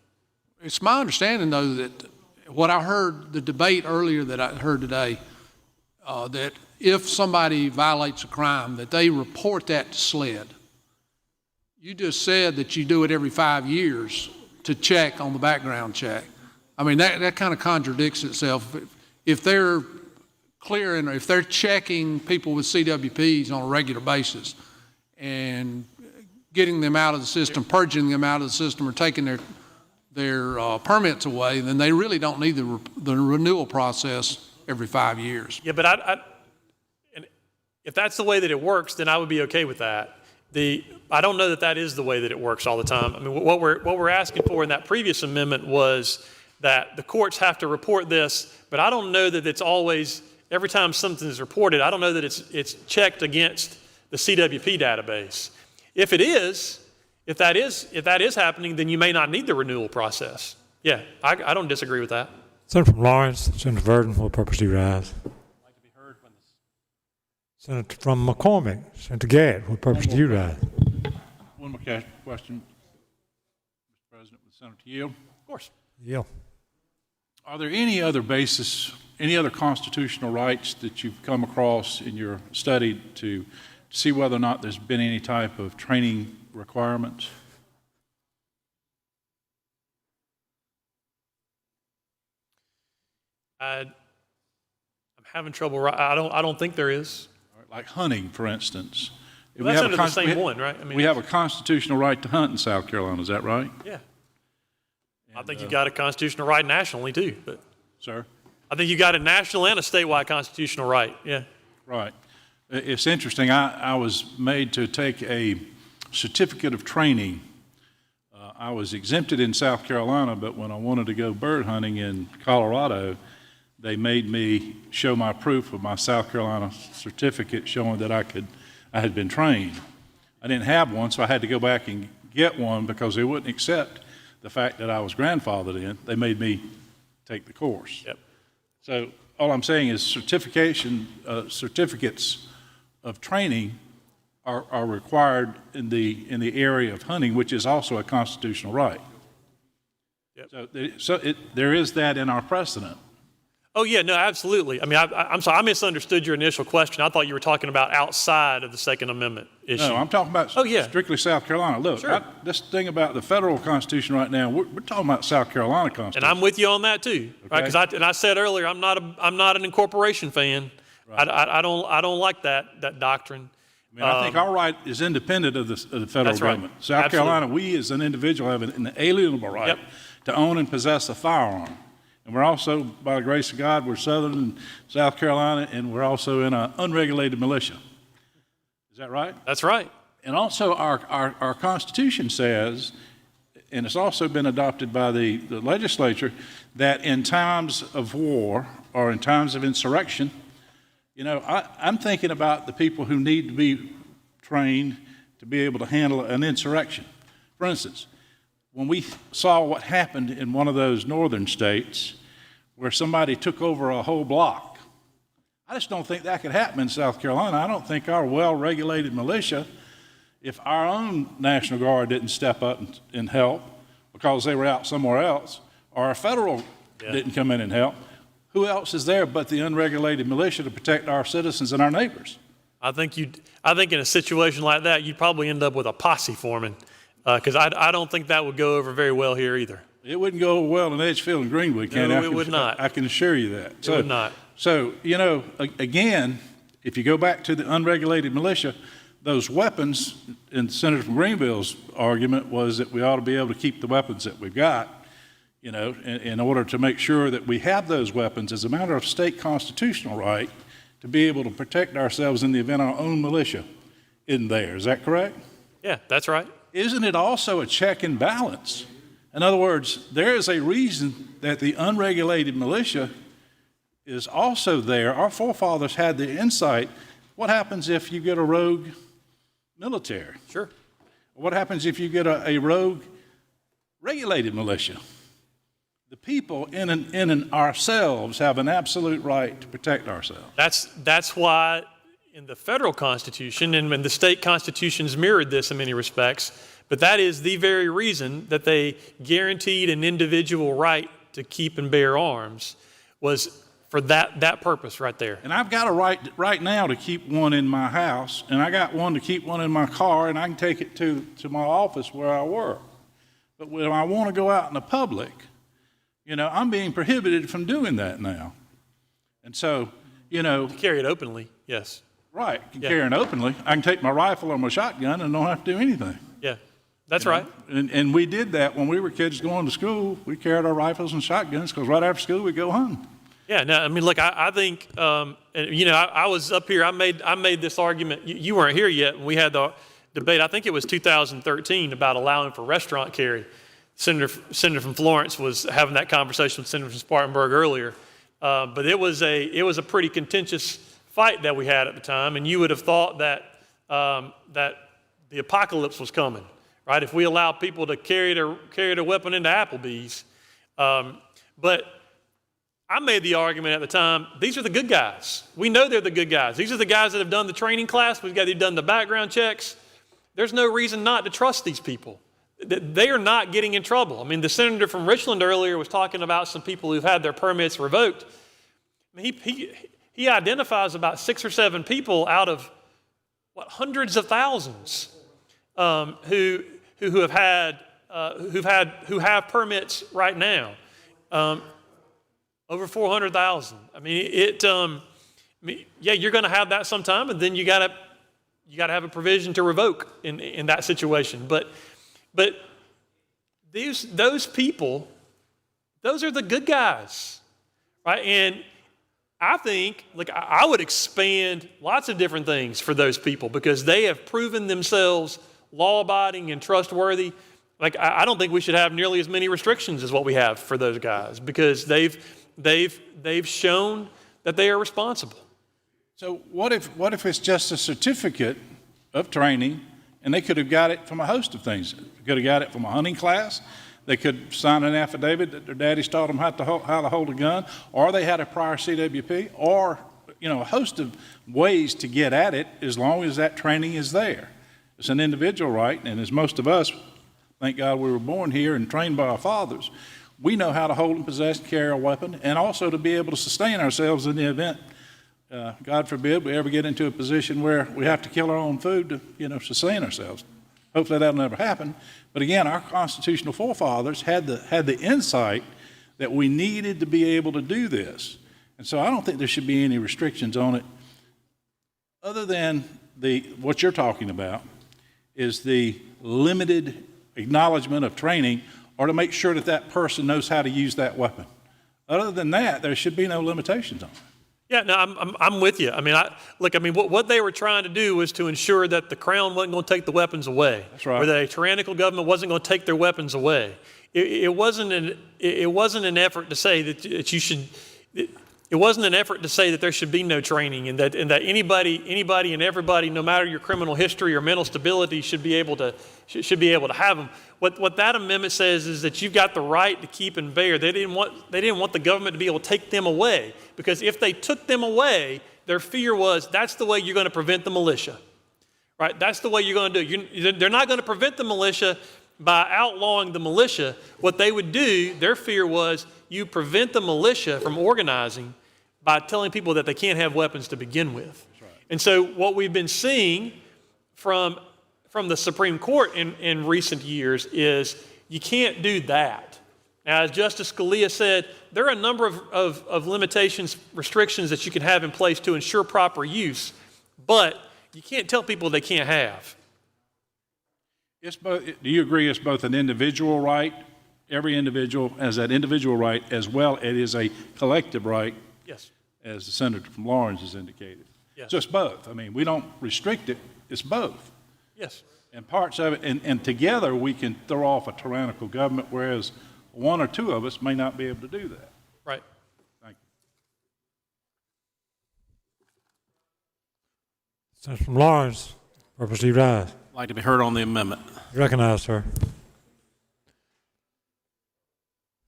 It's my understanding, though, that what I heard, the debate earlier that I heard today, that if somebody violates a crime, that they report that to SLED. You just said that you do it every 5 years to check on the background check. I mean, that kind of contradicts itself. If they're clearing, or if they're checking people with CWPs on a regular basis and getting them out of the system, purging them out of the system, or taking their permits away, then they really don't need the renewal process every 5 years. Yeah, but and if that's the way that it works, then I would be okay with that. I don't know that is the way that it works all the time. I mean, what we're asking for in that previous amendment was that the courts have to report this, but I don't know that it's always, every time something is reported, I don't know that it's checked against the CWP database. If that is happening, then you may not need the renewal process. Yeah, I don't disagree with that. Senator from Lawrence, Senator Verdon, what purpose do you rise? Senator from McCormick, Senator Gadd, what purpose do you rise? One more question, Mr. President, with Senator Yield. Of course. Yeah. Are there any other any other constitutional rights that you've come across in your study to see whether or not there's been any type of training requirements? I'm having trouble. I don't think there is. Like hunting, for instance. Well, that's under the same one, right? I mean, we have a constitutional right to hunt in South Carolina. Is that right? Yeah. I think you got a constitutional right nationally too. But sir, I think you got a national and a statewide constitutional right. Yeah. Right. It's interesting. I was made to take a certificate of training. I was exempted in South Carolina, but when I wanted to go bird hunting in Colorado, they made me show my proof of my South Carolina certificate showing that I had been trained. I didn't have one, so I had to go back and get one because they wouldn't accept the fact that I was grandfathered in. They made me take the course. Yep. So all I'm saying is certificates of training are required in the area of hunting, which is also a constitutional right. Yep. So there is that in our precedent. Oh, yeah, no, absolutely. I mean, I'm sorry, I misunderstood your initial question. I thought you were talking about outside of the Second Amendment issue. No, I'm talking about strictly South Carolina. Look, Sure. this thing about the federal Constitution right now, we're talking about South Carolina Constitution. And I'm with you on that too, right? Because I said earlier, I'm not an incorporation fan. Right. I don't like that doctrine. I mean, I think our right is independent of the federal government. Right. South Carolina, we as an individual have an inalienable right to own and possess a firearm. And we're also, by the grace of God, we're Southern and South Carolina, and we're also in an unregulated militia. Is that right? That's right. And also our Constitution says, and it's also been adopted by the legislature, that in times of war or in times of insurrection, you know, I'm thinking about the people who need to be trained to be able to handle an insurrection. For instance, when we saw what happened in one of those northern states where somebody took over a whole block, I just don't think that could happen in South Carolina. I don't think our well-regulated militia, if our own National Guard didn't step up and help because they were out somewhere else, or our federal didn't come in and help, who else is there but the unregulated militia to protect our citizens and our neighbors? I think in a situation like that, you'd probably end up with a posse forming, because I don't think that would go over very well here either. It wouldn't go over well in Edgefield and Greenwood, Ken. No, it would not. I can assure you that. It would not. So, you know, again, if you go back to the unregulated militia, those weapons, and Senator from Greenville's argument was that we ought to be able to keep the weapons that we've got, you know, in order to make sure that we have those weapons as a matter of state constitutional right to be able to protect ourselves in the event our own militia isn't there. Is that correct? Yeah, that's right. Isn't it also a check and balance? In other words, there is a reason that the unregulated militia is also there. Our forefathers had the insight. What happens if you get a rogue military? Sure. What happens if you get a rogue regulated militia? The people in ourselves have an absolute right to protect ourselves. That's why in the federal Constitution, and the state constitutions mirrored this in many respects, but that is the very reason that they guaranteed an individual right to keep and bear arms, was for that purpose right there. And I've got a right now to keep one in my house, and I got one to keep one in my car, and I can take it to my office where I work. But when I want to go out in the public, you know, I'm being prohibited from doing that now. And so, you know. To carry it openly, yes. Right, carry it openly. I can take my rifle or my shotgun and don't have to do anything. Yeah, that's right. And we did that when we were kids going to school. We carried our rifles and shotguns because right after school we'd go hunting. Yeah, no, I mean, look, I think, and, you know, I was up here, I made this argument, you weren't here yet when we had the debate, I think it was 2013, about allowing for restaurant carry. Senator from Florence was having that conversation with Senator from Spartanburg earlier. But it was a pretty contentious fight that we had at the time, and you would have thought that the apocalypse was coming, right? If we allow people to carry their weapon into Applebee's. But I made the argument at the time, these are the good guys. We know they're the good guys. These are the guys that have done the training class. They've done the background checks. There's no reason not to trust these people. They are not getting in trouble. I mean, the senator from Richland earlier was talking about some people who've had their permits revoked. I mean, he identifies about 6 or 7 people out of hundreds of thousands who have permits right now. Over 400,000. I mean, you're going to have that sometime, and then you got to have a provision to revoke in that situation. But those people, those are the good guys, right? And I think, I would expand lots of different things for those people because they have proven themselves law-abiding and trustworthy. I don't think we should have nearly as many restrictions as what we have for those guys because they've shown that they are responsible. So what if it's just a certificate of training, and they could have got it from a host of things? They could have got it from a hunting class. They could sign an affidavit that their daddies taught them how to hold a gun, or they had a prior CWP, or a host of ways to get at it as long as that training is there. It's an individual right, and as most of us, thank God we were born here and trained by our fathers, we know how to hold and possess and carry a weapon, and also to be able to sustain ourselves in the event, God forbid, we ever get into a position where we have to kill our own food to, sustain ourselves. Hopefully that'll never happen. But again, our constitutional forefathers had the insight that we needed to be able to do this. And so I don't think there should be any restrictions on it other than what you're talking about is the limited acknowledgement of training or to make sure that person knows how to use that weapon. Other than that, there should be no limitations on it. Yeah, no, I'm with you. I mean, what they were trying to do was to ensure that the Crown wasn't going to take the weapons away. That's right. Or that a tyrannical government wasn't going to take their weapons away. It wasn't an effort to say that you should. It wasn't an effort to say that there should be no training and that anybody and everybody, no matter your criminal history or mental stability, should be able to have them. What that amendment says is that you've got the right to keep and bear. They didn't want the government to be able to take them away, because if they took them away, their fear was that's the way you're going to prevent the militia, right? That's the way you're going to do it. They're not going to prevent the militia by outlawing the militia. What they would do, their fear was you prevent the militia from organizing by telling people that they can't have weapons to begin with. Right. And so what we've been seeing from the Supreme Court in recent years is you can't do that. Now, as Justice Scalia said, there are a number of limitations, restrictions that you can have in place to ensure proper use, but you can't tell people they can't have. Do you agree it's both an individual right? Every individual has that individual right, as well it is a collective right. Yes. As the senator from Lawrence has indicated. Yes. So it's both. I mean, we don't restrict it. It's both. Yes. And parts of it, and together we can throw off a tyrannical government, whereas one or two of us may not be able to do that. Right. Thank you. Senator from Lawrence, purpose to rise. I'd like to be heard on the amendment. Recognized, sir.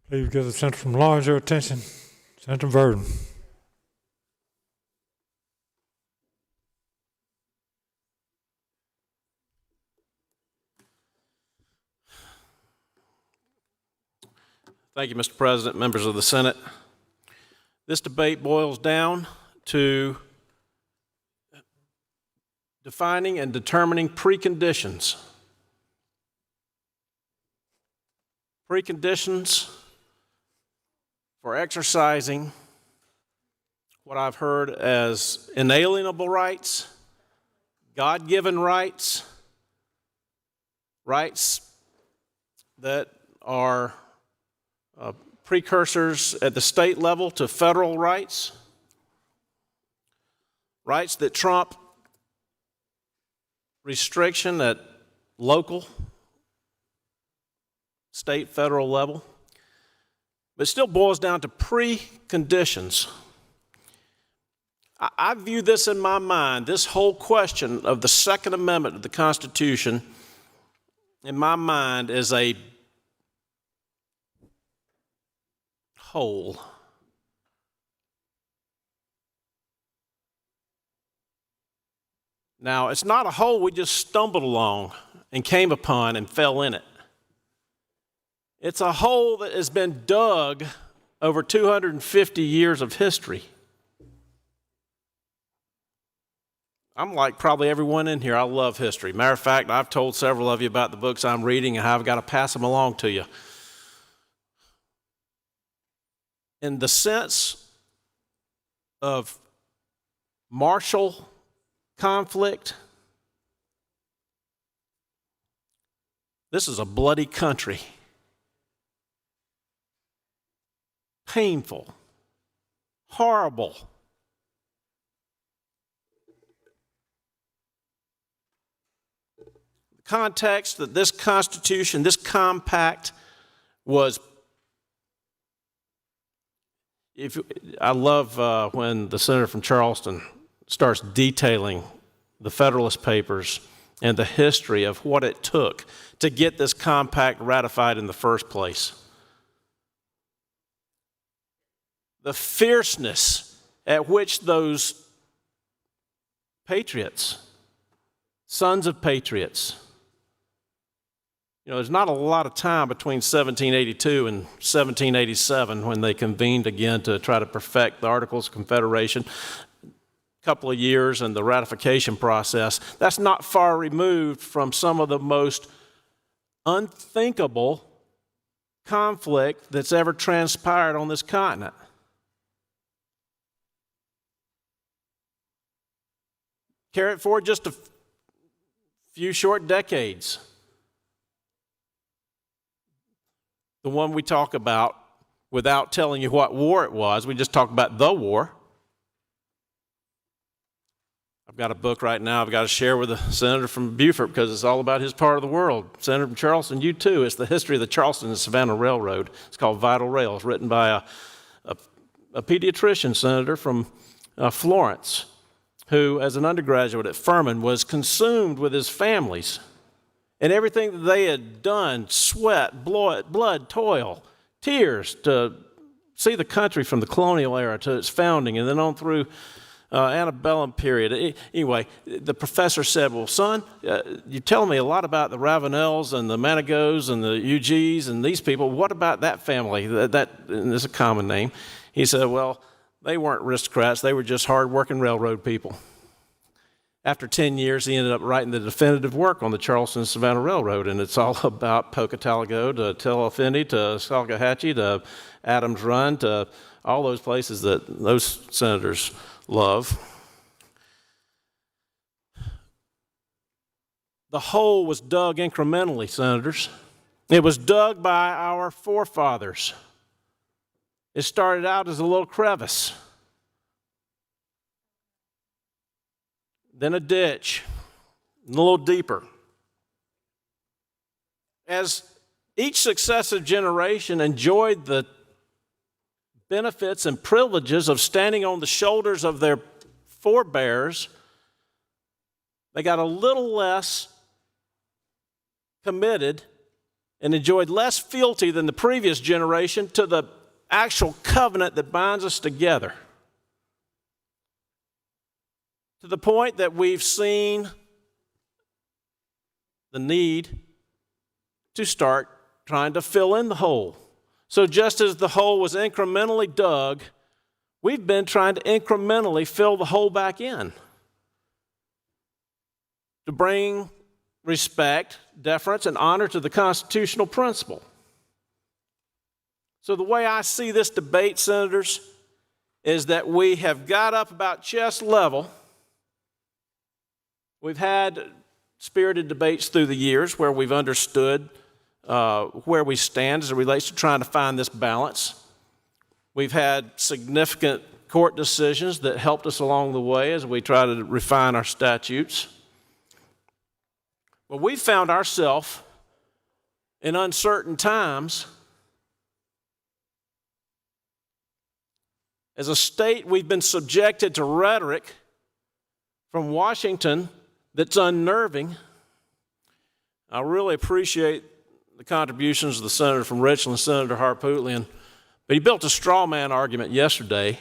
Please give the senator from Lawrence your attention. Senator Verdon. Thank you, Mr. President, members of the Senate. This debate boils down to defining and determining preconditions. Preconditions for exercising what I've heard as inalienable rights, God-given rights, rights that are precursors at the state level to federal rights, rights that trump restriction at local, state, federal level. But it still boils down to preconditions. I view this in my mind, this whole question of the Second Amendment of the Constitution, in my mind, as a whole. Now, it's not a hole we just stumbled along and came upon and fell in it. It's a hole that has been dug over 250 years of history. I'm like probably everyone in here, I love history. Matter of fact, I've told several of you about the books I'm reading and how I've got to pass them along to you. In the sense of martial conflict, this is a bloody country. Painful, horrible. The context that this Constitution, this compact was. I love when the senator from Charleston starts detailing the Federalist Papers and the history of what it took to get this compact ratified in the first place. The fierceness at which those patriots, sons of patriots, there's not a lot of time between 1782 and 1787 when they convened again to try to perfect the Articles of Confederation. A couple of years in the ratification process. That's not far removed from some of the most unthinkable conflict that's ever transpired on this continent. Carry it forward just a few short decades. The one we talk about without telling you what war it was. We just talked about the war. I've got a book right now I've got to share with the senator from Beaufort because it's all about his part of the world. Senator from Charleston, you too. It's the history of the Charleston and Savannah Railroad. It's called Vital Rail. It's written by a pediatrician senator from Florence, who, as an undergraduate at Furman, was consumed with his families and everything that they had done, sweat, blood, toil, tears, to see the country from the colonial era to its founding and then on through antebellum period. Anyway, the professor said, well, son, you're telling me a lot about the Ravenels and the Manigos and the UGs and these people. What about that family? That is a common name. He said, well, they weren't aristocrats. They were just hard-working railroad people. After 10 years, he ended up writing the definitive work on the Charleston Savannah Railroad, and it's all about Pocatello to Telefinny to Salkehatchie to Adams Run to all those places that those senators love. The hole was dug incrementally, senators. It was dug by our forefathers. It started out as a little crevice, then a ditch, and a little deeper. As each successive generation enjoyed the benefits and privileges of standing on the shoulders of their forebears, they got a little less committed and enjoyed less fealty than the previous generation to the actual covenant that binds us together. To the point that we've seen the need to start trying to fill in the hole. So just as the hole was incrementally dug, we've been trying to incrementally fill the hole back in. To bring respect, deference, and honor to the constitutional principle. So the way I see this debate, senators, is that we have got up about chest level. We've had spirited debates through the years where we've understood where we stand as it relates to trying to find this balance. We've had significant court decisions that helped us along the way as we try to refine our statutes. But we found ourselves in uncertain times. As a state, we've been subjected to rhetoric from Washington that's unnerving. I really appreciate the contributions of the senator from Richland, Senator Harpootlian, but he built a straw man argument yesterday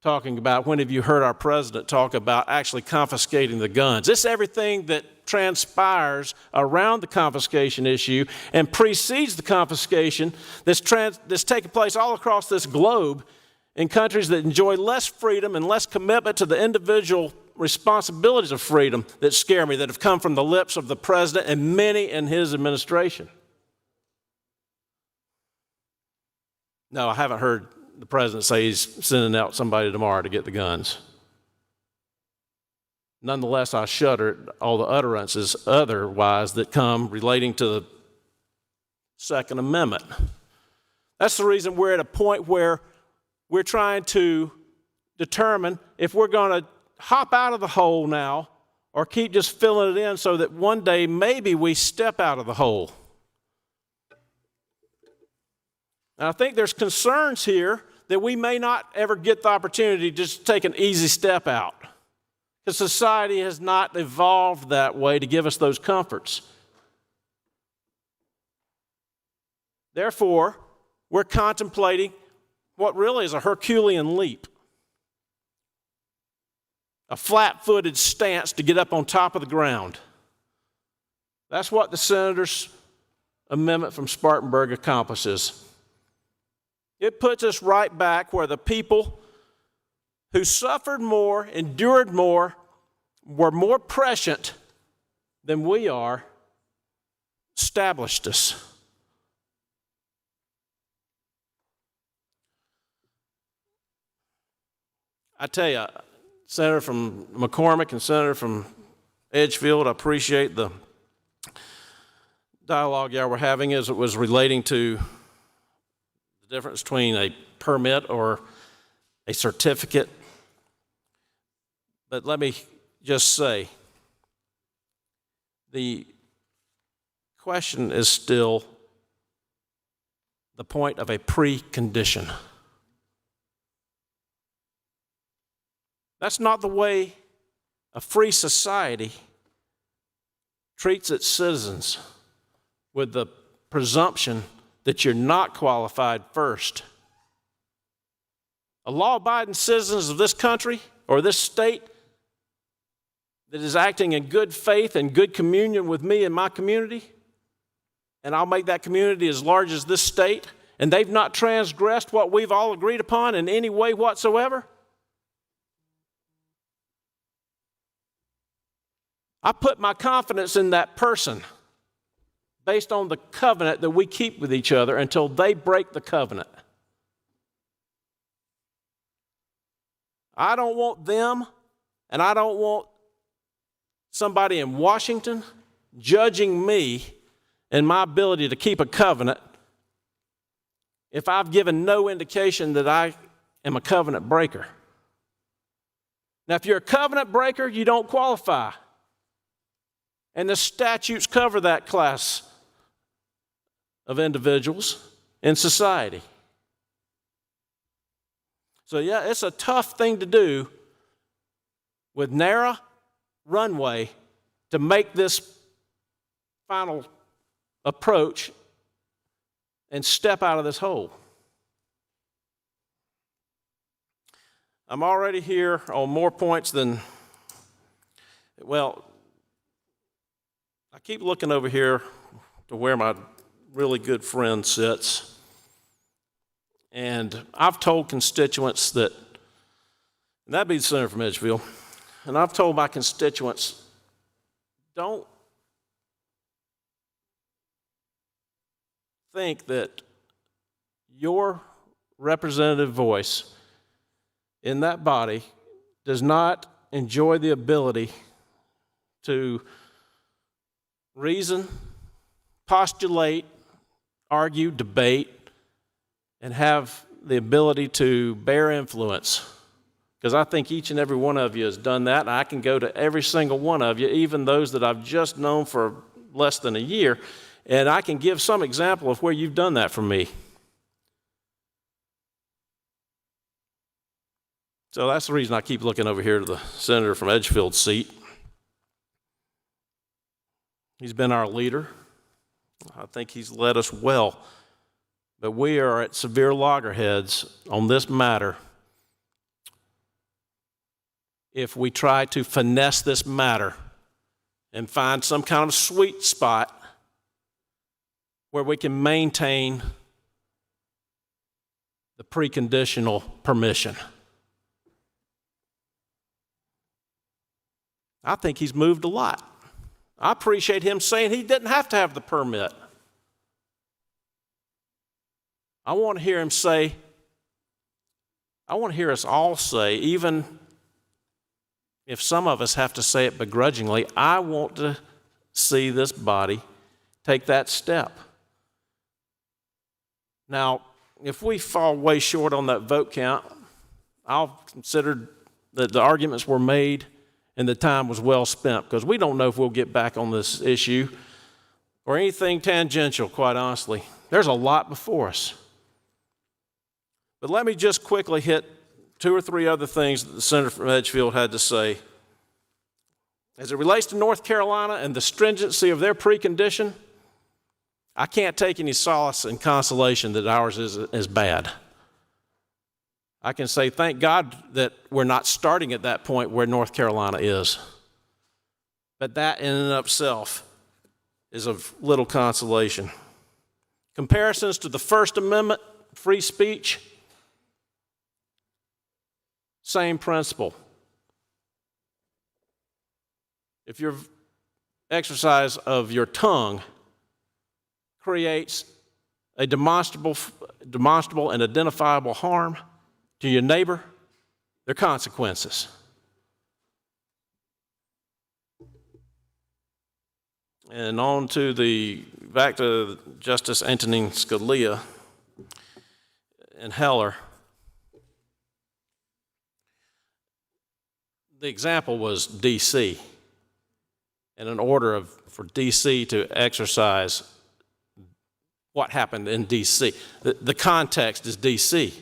talking about, when have you heard our president talk about actually confiscating the guns? It's everything that transpires around the confiscation issue and precedes the confiscation that's taking place all across this globe in countries that enjoy less freedom and less commitment to the individual responsibilities of freedom that scare me, that have come from the lips of the president and many in his administration. No, I haven't heard the president say he's sending out somebody tomorrow to get the guns. Nonetheless, I shudder at all the utterances otherwise that come relating to the Second Amendment. That's the reason we're at a point where we're trying to determine if we're going to hop out of the hole now or keep just filling it in so that one day maybe we step out of the hole. And I think there's concerns here that we may not ever get the opportunity to just take an easy step out, because society has not evolved that way to give us those comforts. Therefore, we're contemplating what really is a Herculean leap, a flat-footed stance to get up on top of the ground. That's what the senator's amendment from Spartanburg accomplishes. It puts us right back where the people who suffered more, endured more, were more prescient than we are, established us. I tell you, Senator from McCormick and Senator from Edgefield, I appreciate the dialogue y'all were having as it was relating to the difference between a permit or a certificate. But let me just say, the question is still the point of a precondition. That's not the way a free society treats its citizens, with the presumption that you're not qualified first. A law-abiding citizens of this country or this state that is acting in good faith and good communion with me and my community, and I'll make that community as large as this state, and they've not transgressed what we've all agreed upon in any way whatsoever, I put my confidence in that person based on the covenant that we keep with each other until they break the covenant. I don't want them, and I don't want somebody in Washington judging me and my ability to keep a covenant if I've given no indication that I am a covenant breaker. Now, if you're a covenant breaker, you don't qualify. And the statutes cover that class of individuals in society. So yeah, it's a tough thing to do with narrow runway to make this final approach and step out of this hole. I'm already here on more points than, well, I keep looking over here to where my really good friend sits. And I've told constituents that, and that'd be the senator from Edgefield, and I've told my constituents, don't think that your representative voice in that body does not enjoy the ability to reason, postulate, argue, debate, and have the ability to bear influence. Because I think each and every one of you has done that, and I can go to every single one of you, even those that I've just known for less than a year, and I can give some example of where you've done that for me. So that's the reason I keep looking over here to the senator from Edgefield's seat. He's been our leader. I think he's led us well. But we are at severe loggerheads on this matter if we try to finesse this matter and find some kind of sweet spot where we can maintain the preconditional permission. I think he's moved a lot. I appreciate him saying he didn't have to have the permit. I want to hear him say, I want to hear us all say, even if some of us have to say it begrudgingly, I want to see this body take that step. Now, if we fall way short on that vote count, I'll consider that the arguments were made and the time was well spent, because we don't know if we'll get back on this issue or anything tangential, quite honestly. There's a lot before us. But let me just quickly hit 2 or 3 other things that the senator from Edgefield had to say. As it relates to North Carolina and the stringency of their precondition, I can't take any solace and consolation that ours is bad. I can say, thank God that we're not starting at that point where North Carolina is. But that in and of itself is of little consolation. Comparisons to the First Amendment, free speech, same principle. If your exercise of your tongue creates a demonstrable and identifiable harm to your neighbor, there are consequences. And on to back to Justice Antonin Scalia and Heller, the example was D.C. and an order for D.C. to exercise what happened in D.C. The context is D.C.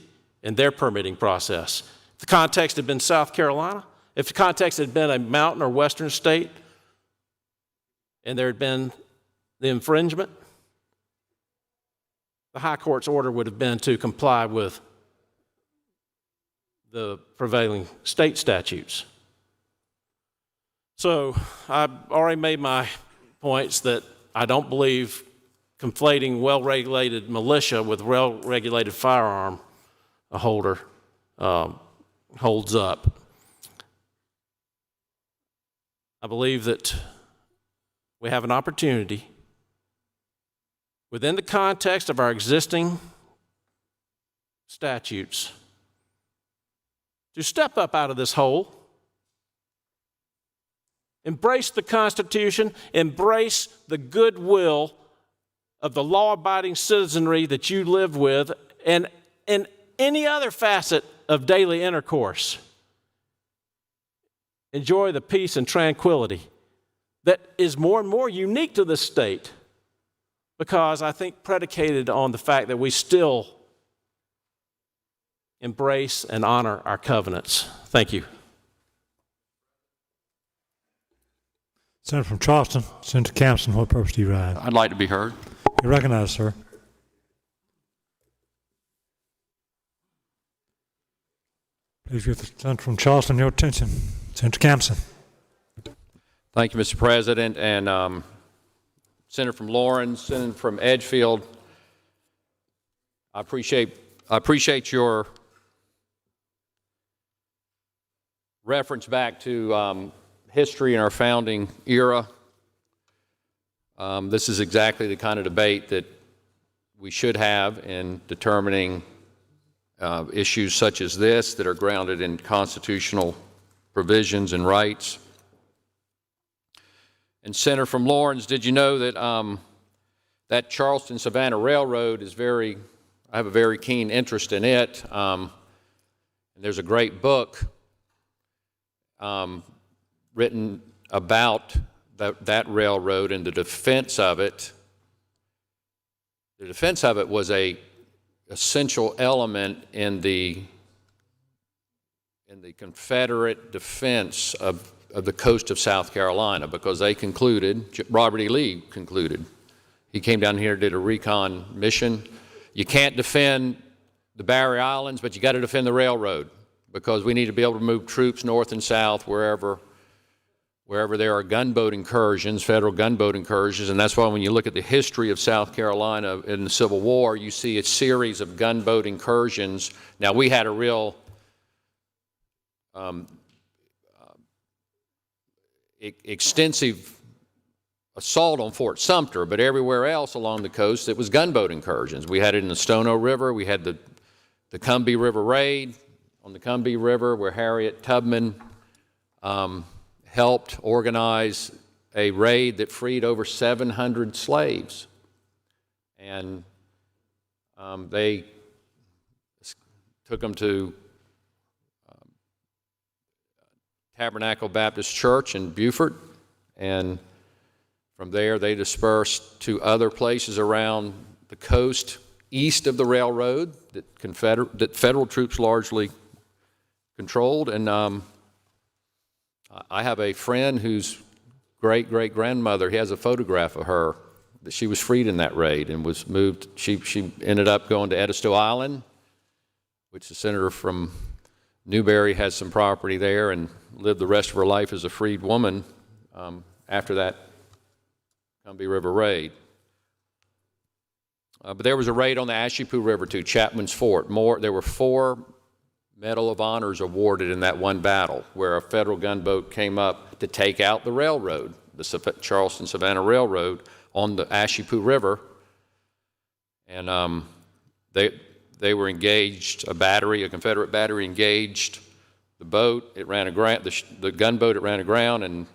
and their permitting process. If the context had been South Carolina, if the context had been a mountain or western state, and there had been the infringement, the high court's order would have been to comply with the prevailing state statutes. So I've already made my points that I don't believe conflating well-regulated militia with well-regulated firearm holder holds up. I believe that we have an opportunity within the context of our existing statutes to step up out of this hole, embrace the Constitution, embrace the goodwill of the law-abiding citizenry that you live with, and in any other facet of daily intercourse. Enjoy the peace and tranquility that is more and more unique to this state, because I think predicated on the fact that we still embrace and honor our covenants. Thank you. Senator from Charleston, Senator Campson, what purpose do you ride? I'd like to be heard. You're recognized, sir. Please give the senator from Charleston your attention. Senator Campson. Thank you, Mr. President. And Senator from Lawrence, Senator from Edgefield, I appreciate your reference back to history in our founding era. This is exactly the kind of debate that we should have in determining issues such as this that are grounded in constitutional provisions and rights. And Senator from Lawrence, did you know that that Charleston-Savannah Railroad is I have a very keen interest in it. And there's a great book written about that railroad and the defense of it. The defense of it was an essential element in the Confederate defense of the coast of South Carolina, because they concluded, Robert E. Lee concluded, he came down here, did a recon mission. You can't defend the Barrier Islands, but you got to defend the railroad, because we need to be able to move troops north and south wherever there are gunboat incursions, federal gunboat incursions. And that's why when you look at the history of South Carolina in the Civil War, you see a series of gunboat incursions. Now, we had a real extensive assault on Fort Sumter, but everywhere else along the coast it was gunboat incursions. We had it in the Stono River. We had the Combahee River Raid on the Combahee River, where Harriet Tubman helped organize a raid that freed over 700 slaves. And they took them to Tabernacle Baptist Church in Beaufort, and from there they dispersed to other places around the coast east of the railroad that federal troops largely controlled. And I have a friend whose great-great-grandmother, he has a photograph of her, that she was freed in that raid and was moved. She ended up going to Edisto Island, which the senator from Newberry has some property there, and lived the rest of her life as a freed woman after that Combahee River raid. But there was a raid on the Ashepoo River too, Chapman's Fort. There were 4 Medal of Honors awarded in that one battle, where a federal gunboat came up to take out the railroad, the Charleston-Savannah Railroad on the Ashepoo River. And they were engaged, a Confederate battery engaged the boat. It ran aground, the gunboat, it ran aground, and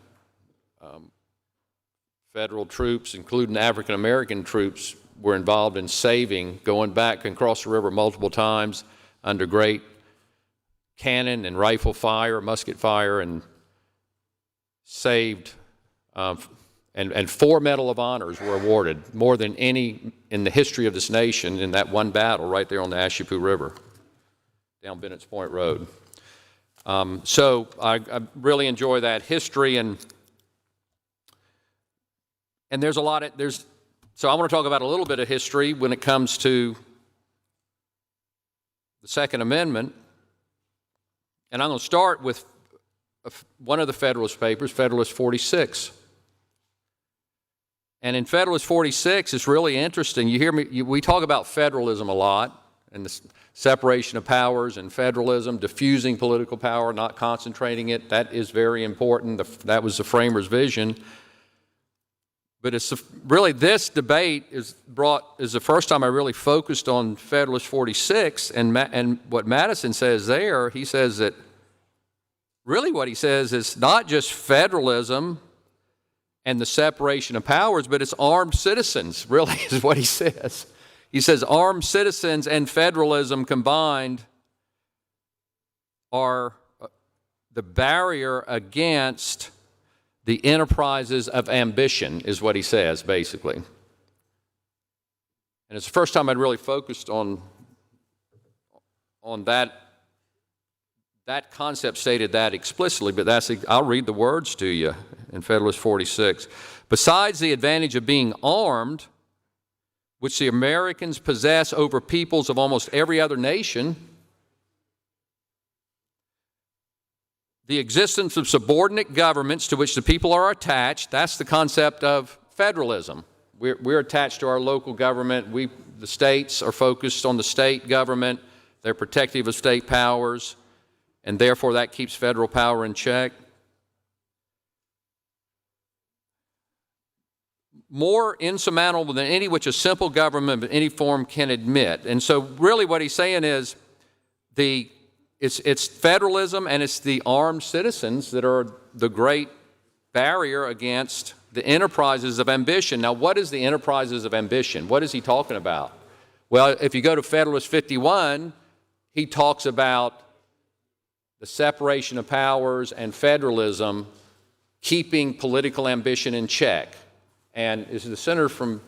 federal troops, including African-American troops, were involved in saving, going back and across the river multiple times under great cannon and rifle fire, musket fire, and saved, and 4 Medal of Honors were awarded, more than any in the history of this nation in that one battle right there on the Ashepoo River, down Bennett's Point Road. So I really enjoy that history, and there's a lot of, so I want to talk about a little bit of history when it comes to the Second Amendment, and I'm going to start with one of the Federalist Papers, Federalist 46. And in Federalist 46, it's really interesting. You hear me, we talk about federalism a lot, and the separation of powers and federalism, diffusing political power, not concentrating it. That is very important. That was the framers' vision. But it's really, this debate is the first time I really focused on Federalist 46, and what Madison says there, he says that really what he says is not just federalism and the separation of powers, but it's armed citizens, really, is what he says. He says armed citizens and federalism combined are the barrier against the enterprises of ambition, is what he says, basically. And it's the first time I'd really focused on that concept stated that explicitly, but I'll read the words to you in Federalist 46. Besides the advantage of being armed, which the Americans possess over peoples of almost every other nation, the existence of subordinate governments to which the people are attached, that's the concept of federalism. We're attached to our local government. The states are focused on the state government. They're protective of state powers, and therefore that keeps federal power in check. More insurmountable than any which a simple government of any form can admit. And so really what he's saying is it's federalism and it's the armed citizens that are the great barrier against the enterprises of ambition. Now, what is the enterprises of ambition? What is he talking about? Well, if you go to Federalist 51, he talks about the separation of powers and federalism keeping political ambition in check. And is the senator from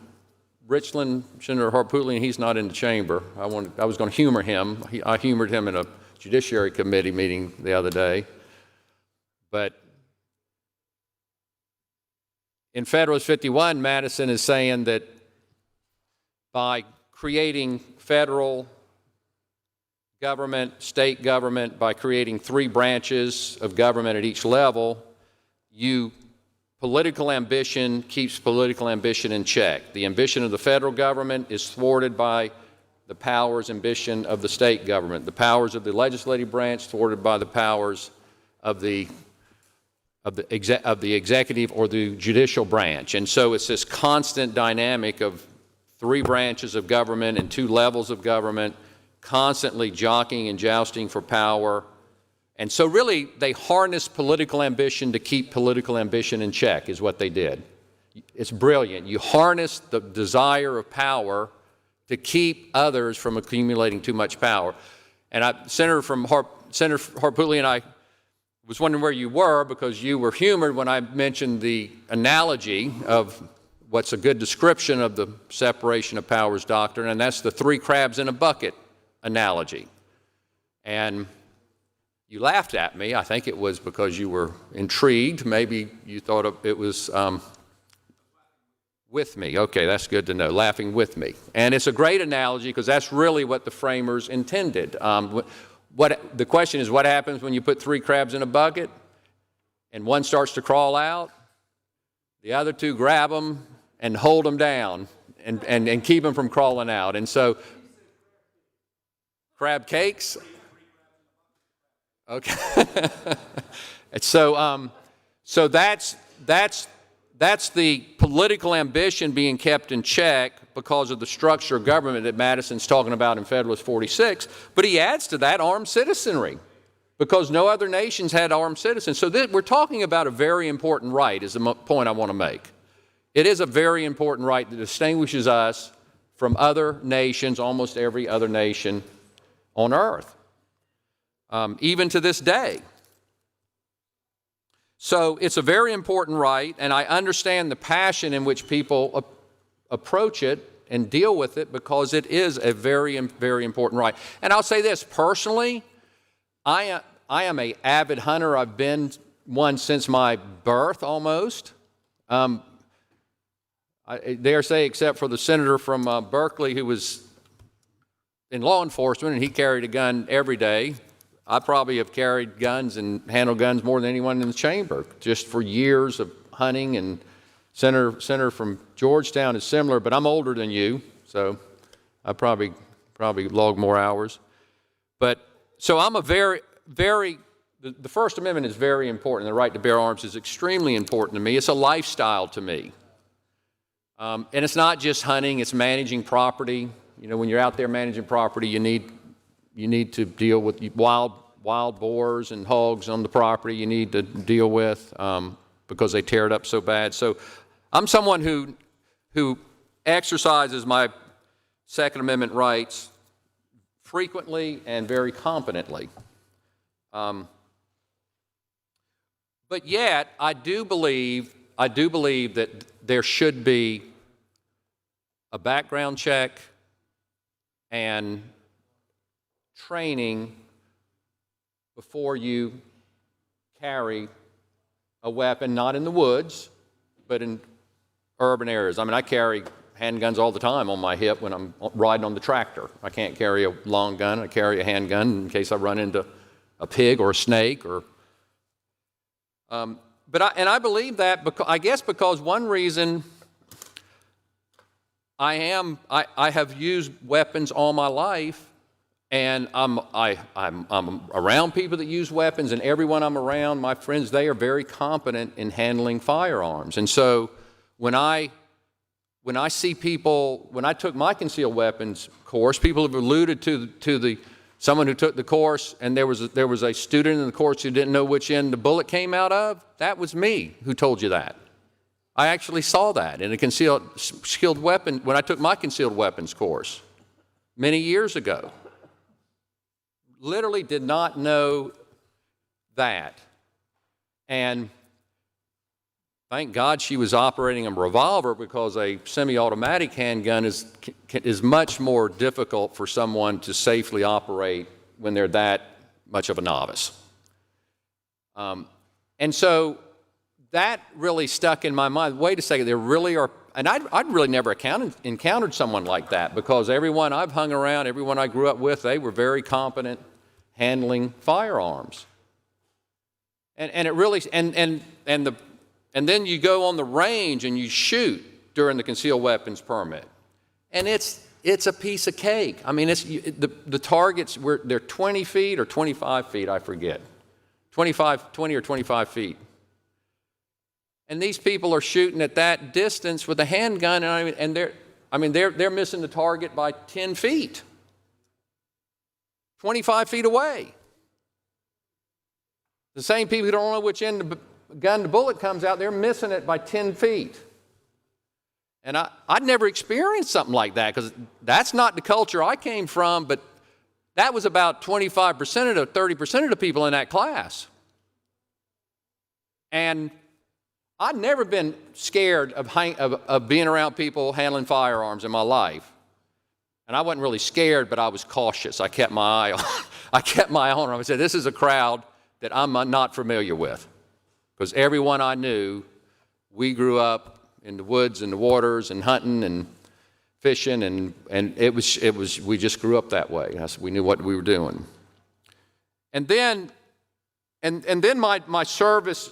Richland, Senator Harpootlian, he's not in the chamber. I was going to humor him. I humored him in a Judiciary Committee meeting the other day. But in Federalist 51, Madison is saying that by creating federal government, state government, by creating 3 branches of government at each level, political ambition keeps political ambition in check. The ambition of the federal government is thwarted by the powers, ambition of the state government. The powers of the legislative branch thwarted by the powers of the executive or the judicial branch. And so it's this constant dynamic of 3 branches of government and 2 levels of government constantly jockeying and jousting for power. And so really they harnessed political ambition to keep political ambition in check is what they did. It's brilliant. You harness the desire of power to keep others from accumulating too much power. And Senator Harpootlian and I was wondering where you were because you were humored when I mentioned the analogy of what's a good description of the separation of powers doctrine, and that's the 3 crabs in a bucket analogy. And you laughed at me. I think it was because you were intrigued. Maybe you thought it was with me. Okay, that's good to know, laughing with me. And it's a great analogy because that's really what the framers intended. The question is, what happens when you put 3 crabs in a bucket and one starts to crawl out? The other 2 grab them and hold them down and keep them from crawling out. And so, crab cakes? Okay. And so that's the political ambition being kept in check because of the structure of government that Madison's talking about in Federalist 46. But he adds to that armed citizenry because no other nations had armed citizens. So we're talking about a very important right is the point I want to make. It is a very important right that distinguishes us from other nations, almost every other nation on earth, even to this day. So it's a very important right, and I understand the passion in which people approach it and deal with it, because it is a very, very important right. And I'll say this, personally, I am an avid hunter. I've been one since my birth almost. I dare say, except for the senator from Berkeley who was in law enforcement and he carried a gun every day. I probably have carried guns and handled guns more than anyone in the chamber, just for years of hunting. And Senator from Georgetown is similar, but I'm older than you, so I probably log more hours. But so I'm a very, the First Amendment is very important. The right to bear arms is extremely important to me. It's a lifestyle to me. And it's not just hunting, it's managing property. You know, when you're out there managing property, you need to deal with wild boars and hogs on the property you need to deal with because they tear it up so bad. So I'm someone who exercises my Second Amendment rights frequently and very competently. But yet, I do believe that there should be a background check and training before you carry a weapon, not in the woods, but in urban areas. I mean, I carry handguns all the time on my hip when I'm riding on the tractor. I can't carry a long gun. I carry a handgun in case I run into a pig or a snake or... I believe that because one reason I have used weapons all my life, and I'm around people that use weapons, and everyone I'm around, my friends, they are very competent in handling firearms. And so when I see people, when I took my concealed weapons course, people have alluded to someone who took the course, and there was a student in the course who didn't know which end the bullet came out of. That was me who told you that. I actually saw that in a concealed weapon when I took my concealed weapons course many years ago. Literally did not know that. And thank God she was operating a revolver, because a semi-automatic handgun is much more difficult for someone to safely operate when they're that much of a novice. And so that really stuck in my mind. Wait a second, there really are, and I'd really never encountered someone like that, because everyone I've hung around, everyone I grew up with, they were very competent handling firearms. And it really, and then you go on the range and you shoot during the concealed weapons permit, and it's a piece of cake. I mean, the targets they're 20 feet or 25 feet, I forget, 20 or 25 feet. And these people are shooting at that distance with a handgun, and they're missing the target by 10 feet, 25 feet away. The same people who don't know which end the gun the bullet comes out, they're missing it by 10 feet. And I'd never experienced something like that, because that's not the culture I came from, but that was about 25% to 30% of the people in that class. And I'd never been scared of being around people handling firearms in my life. And I wasn't really scared, but I was cautious. I kept my eye on them. I said, this is a crowd that I'm not familiar with. Because everyone I knew, we grew up in the woods and the waters and hunting and fishing, and we just grew up that way. We knew what we were doing. And then my service,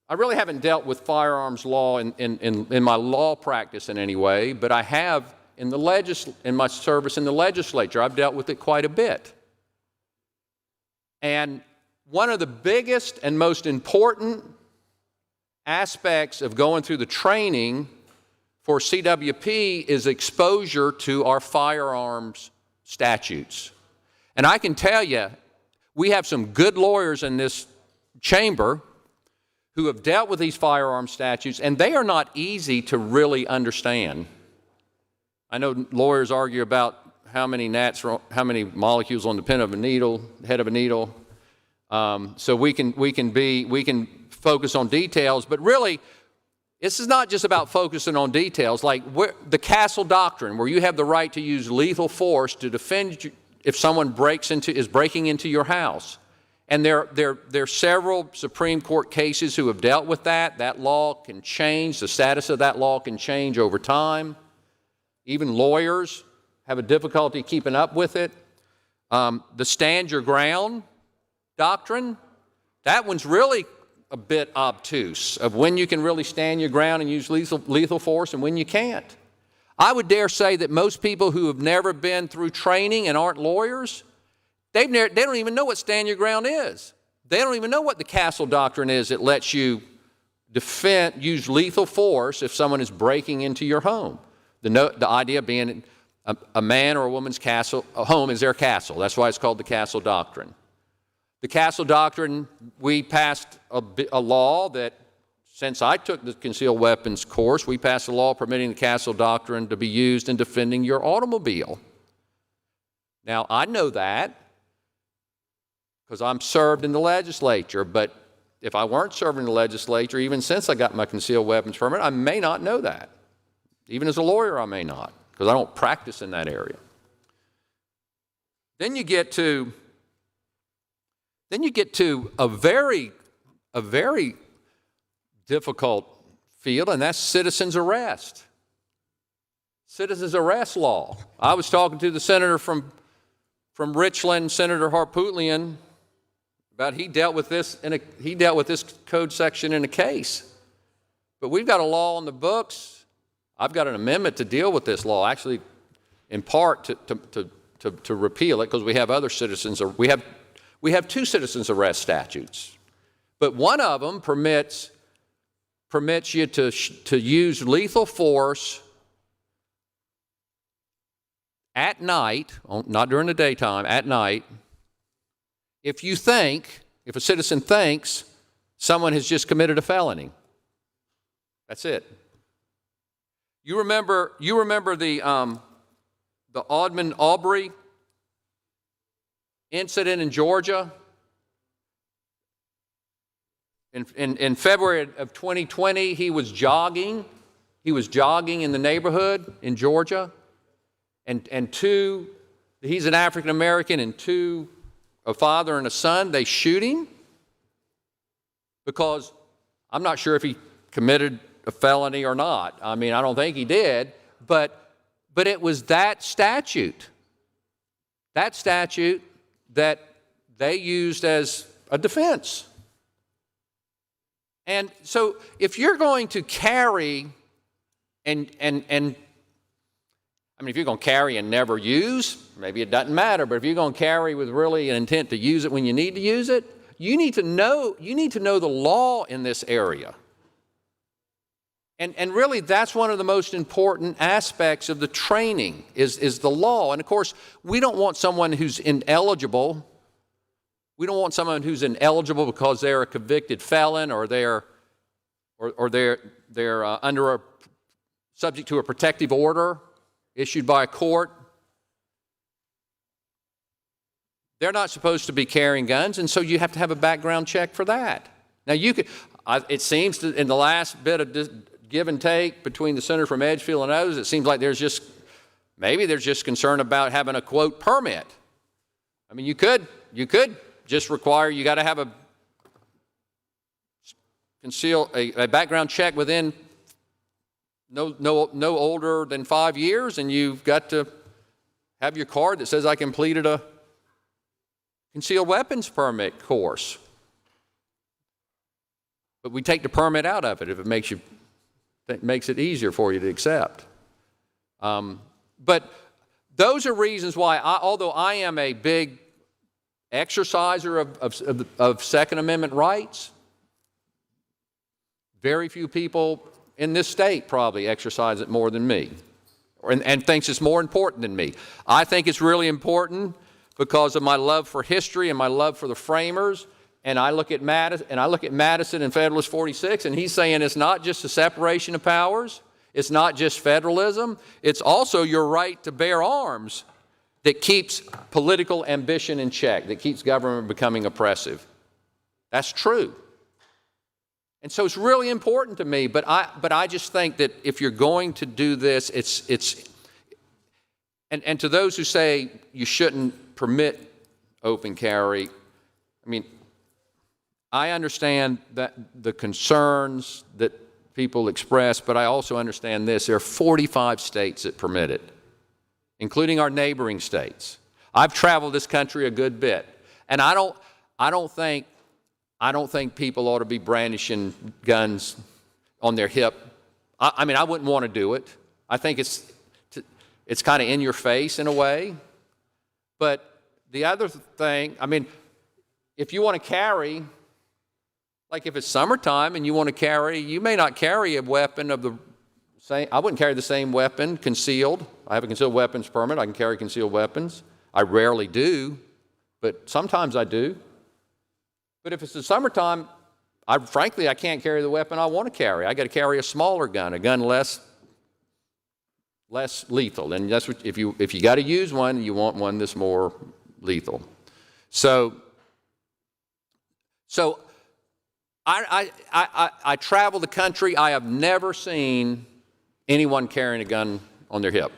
I really haven't dealt with firearms law in my law practice in any way, but I have in my service in the legislature. I've dealt with it quite a bit. And one of the biggest and most important aspects of going through the training for CWP is exposure to our firearms statutes. And I can tell you, we have some good lawyers in this chamber who have dealt with these firearm statutes, and they are not easy to really understand. I know lawyers argue about how many molecules on the head of a needle. So we can focus on details, but really, this is not just about focusing on details. Like the Castle Doctrine, where you have the right to use lethal force to defend you if someone is breaking into your house. And there are several Supreme Court cases who have dealt with that. That law can change. The status of that law can change over time. Even lawyers have a difficulty keeping up with it. The stand your ground doctrine, that one's really a bit obtuse of when you can really stand your ground and use lethal force and when you can't. I would dare say that most people who have never been through training and aren't lawyers, they don't even know what stand your ground is. They don't even know what the Castle Doctrine is that lets you use lethal force if someone is breaking into your home. The idea being a man or a woman's home is their castle. That's why it's called the Castle Doctrine. The Castle Doctrine, we passed a law that, since I took the concealed weapons course, we passed a law permitting the Castle Doctrine to be used in defending your automobile. Now, I know that because I'm served in the legislature, but if I weren't serving in the legislature, even since I got my concealed weapons permit, I may not know that. Even as a lawyer, I may not, because I don't practice in that area. Then you get to a very difficult field, and that's citizen's arrest. Citizen's arrest law. I was talking to the senator from Richland, Senator Harpootlian, about he dealt with this code section in a case. But we've got a law on the books. I've got an amendment to deal with this law, actually, in part to repeal it, because we have other citizens. We have two citizens arrest statutes, but one of them permits you to use lethal force at night, not during the daytime, at night, if a citizen thinks someone has just committed a felony. That's it. You remember the Ahmaud Arbery incident in Georgia? In February of 2020, he was jogging in the neighborhood in Georgia, and he's an African American, and a father and a son, they shoot him because I'm not sure if he committed a felony or not. I mean, I don't think he did, but it was that statute that they used as a defense. And so if you're going to carry if you're going to carry and never use, maybe it doesn't matter, but if you're going to carry with really an intent to use it when you need to use it, you need to know the law in this area. And really, that's one of the most important aspects of the training is the law. And of course, we don't want someone who's ineligible. We don't want someone who's ineligible because they're a convicted felon or they're subject to a protective order issued by a court. They're not supposed to be carrying guns, and so you have to have a background check for that. Now, it seems in the last bit of give and take between the senator from Edgefield and others, it seems like there's just concern about having a, quote, permit. I mean, you could just require, you got to have a background check within no older than 5 years, and you've got to have your card that says I completed a concealed weapons permit course. But we take the permit out of it if it makes it easier for you to accept. But those are reasons why, although I am a big exerciser of Second Amendment rights, very few people in this state probably exercise it more than me, and thinks it's more important than me. I think it's really important because of my love for history and my love for the framers. And I look at Madison in Federalist 46, and he's saying it's not just the separation of powers, It's not just federalism, it's also your right to bear arms that keeps political ambition in check, that keeps government becoming oppressive. That's true. And so it's really important to me, but I just think that if you're going to do this, and to those who say you shouldn't permit open carry, I mean, I understand that the concerns that people express, but I also understand this. There are 45 states that permit it, including our neighboring states. I've traveled this country a good bit, and I don't think people ought to be brandishing guns on their hip. I mean, I wouldn't want to do it. I think it's kind of in your face in a way. But the other thing, I mean, if you want to carry, like if it's summertime and you want to carry, you may not carry a weapon of the same. I wouldn't carry the same weapon concealed. I have a concealed weapons permit. I can carry concealed weapons. I rarely do, but sometimes I do. But if it's the summertime, frankly, I can't carry the weapon I want to carry. I got to carry a smaller gun, a gun less lethal. And that's what, if you got to use one, you want one that's more lethal. So I travel the country. I have never seen anyone carrying a gun on their hip,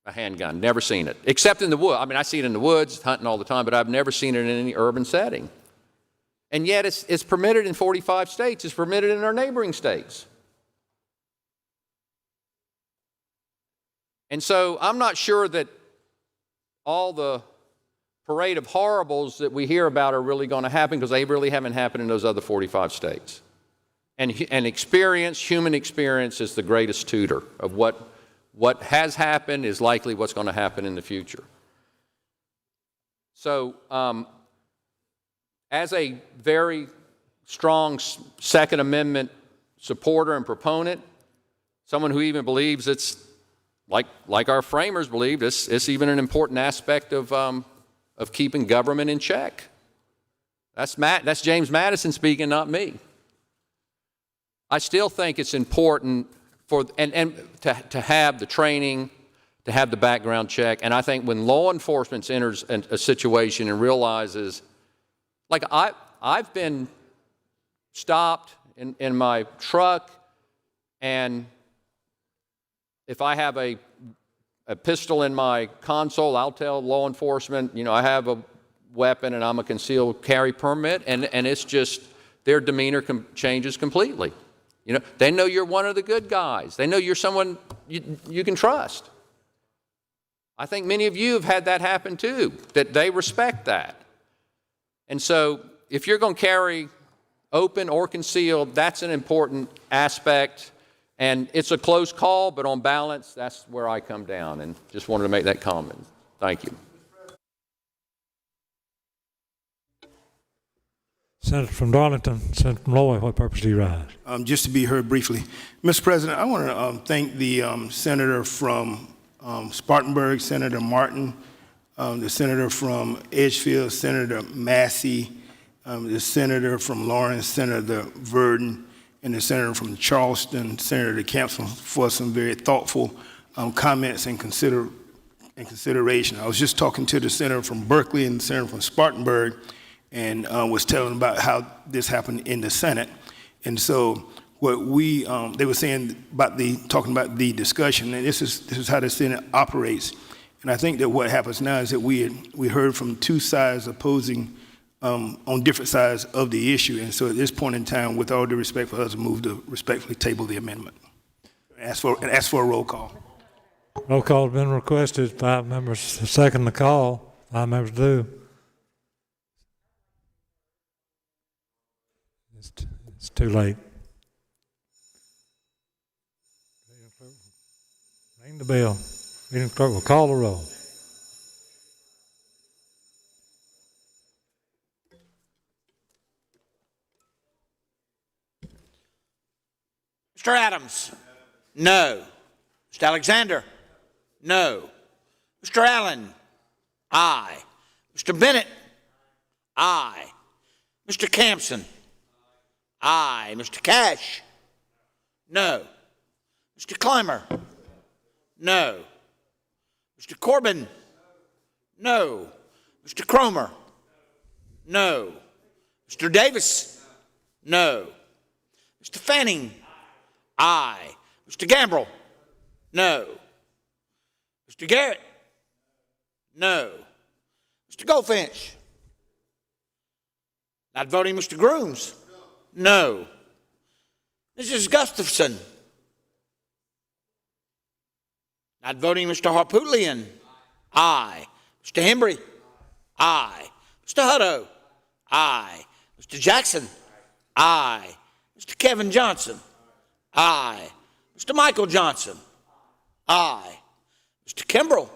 a handgun. Never seen it, except in the woods. I mean, I see it in the woods, hunting all the time, but I've never seen it in any urban setting. And yet it's permitted in 45 states. It's permitted in our neighboring states. And so I'm not sure that all the parade of horribles that we hear about are really going to happen, because they really haven't happened in those other 45 states. And experience, human experience, is the greatest tutor of what has happened is likely what's going to happen in the future. So as a very strong Second Amendment supporter and proponent, someone who even believes it's, like our framers believed, it's even an important aspect of keeping government in check. That's James Madison speaking, not me. I still think it's important to have the training, to have the background check. And I think when law enforcement enters a situation and realizes, like I've been stopped in my truck, and if I have a pistol in my console, I'll tell law enforcement, I have a weapon and I'm a concealed carry permit, and it's just their demeanor changes completely. They know you're one of the good guys. They know you're someone you can trust. I think many of you have had that happen too, that they respect that. And so if you're going to carry open or concealed, that's an important aspect. And it's a close call, but on balance, that's where I come down. And just wanted to make that comment. Thank you. Senator from Darlington, Senator from Lloyd, what purpose do you rise? Just to be heard briefly. Mr. President, I want to thank the senator from Spartanburg, Senator Martin, the senator from Edgefield, Senator Massey, the senator from Lawrence, Senator Verdon, and the senator from Charleston, Senator Campson, for some very thoughtful comments and consideration. I was just talking to the senator from Berkeley and the senator from Spartanburg, and was telling about how this happened in the Senate. And so what they were saying about talking about the discussion, and this is how the Senate operates. And I think that what happens now is that we heard from two sides opposing on different sides of the issue. And so at this point in time, with all due respect for us, move to respectfully table the amendment. Ask for a roll call. Roll call has been requested. 5 members second the call. 5 members do. It's too late. Ring the bell. Meeting clerk will call the roll. Mr. Adams? No. Mr. Alexander? No. Mr. Allen? Aye. Mr. Bennett? Aye. Mr. Campson? Aye. Mr. Cash? No. Mr. Clymer? No. Mr. Corbin? No. Mr. Cromer? No. Mr. Davis? No. Mr. Fanning? Aye. Mr. Gambrell? No. Mr. Garrett? No. Mr. Goldfinch? Not voting. Mr. Grooms? No. Mrs. Gustafson? Not voting. Mr. Harpootlian? Aye. Mr. Hembry? Aye. Mr. Hutto? Aye. Mr. Jackson? Aye. Mr. Kevin Johnson? Aye. Mr. Michael Johnson? Aye. Mr. Kimbrell?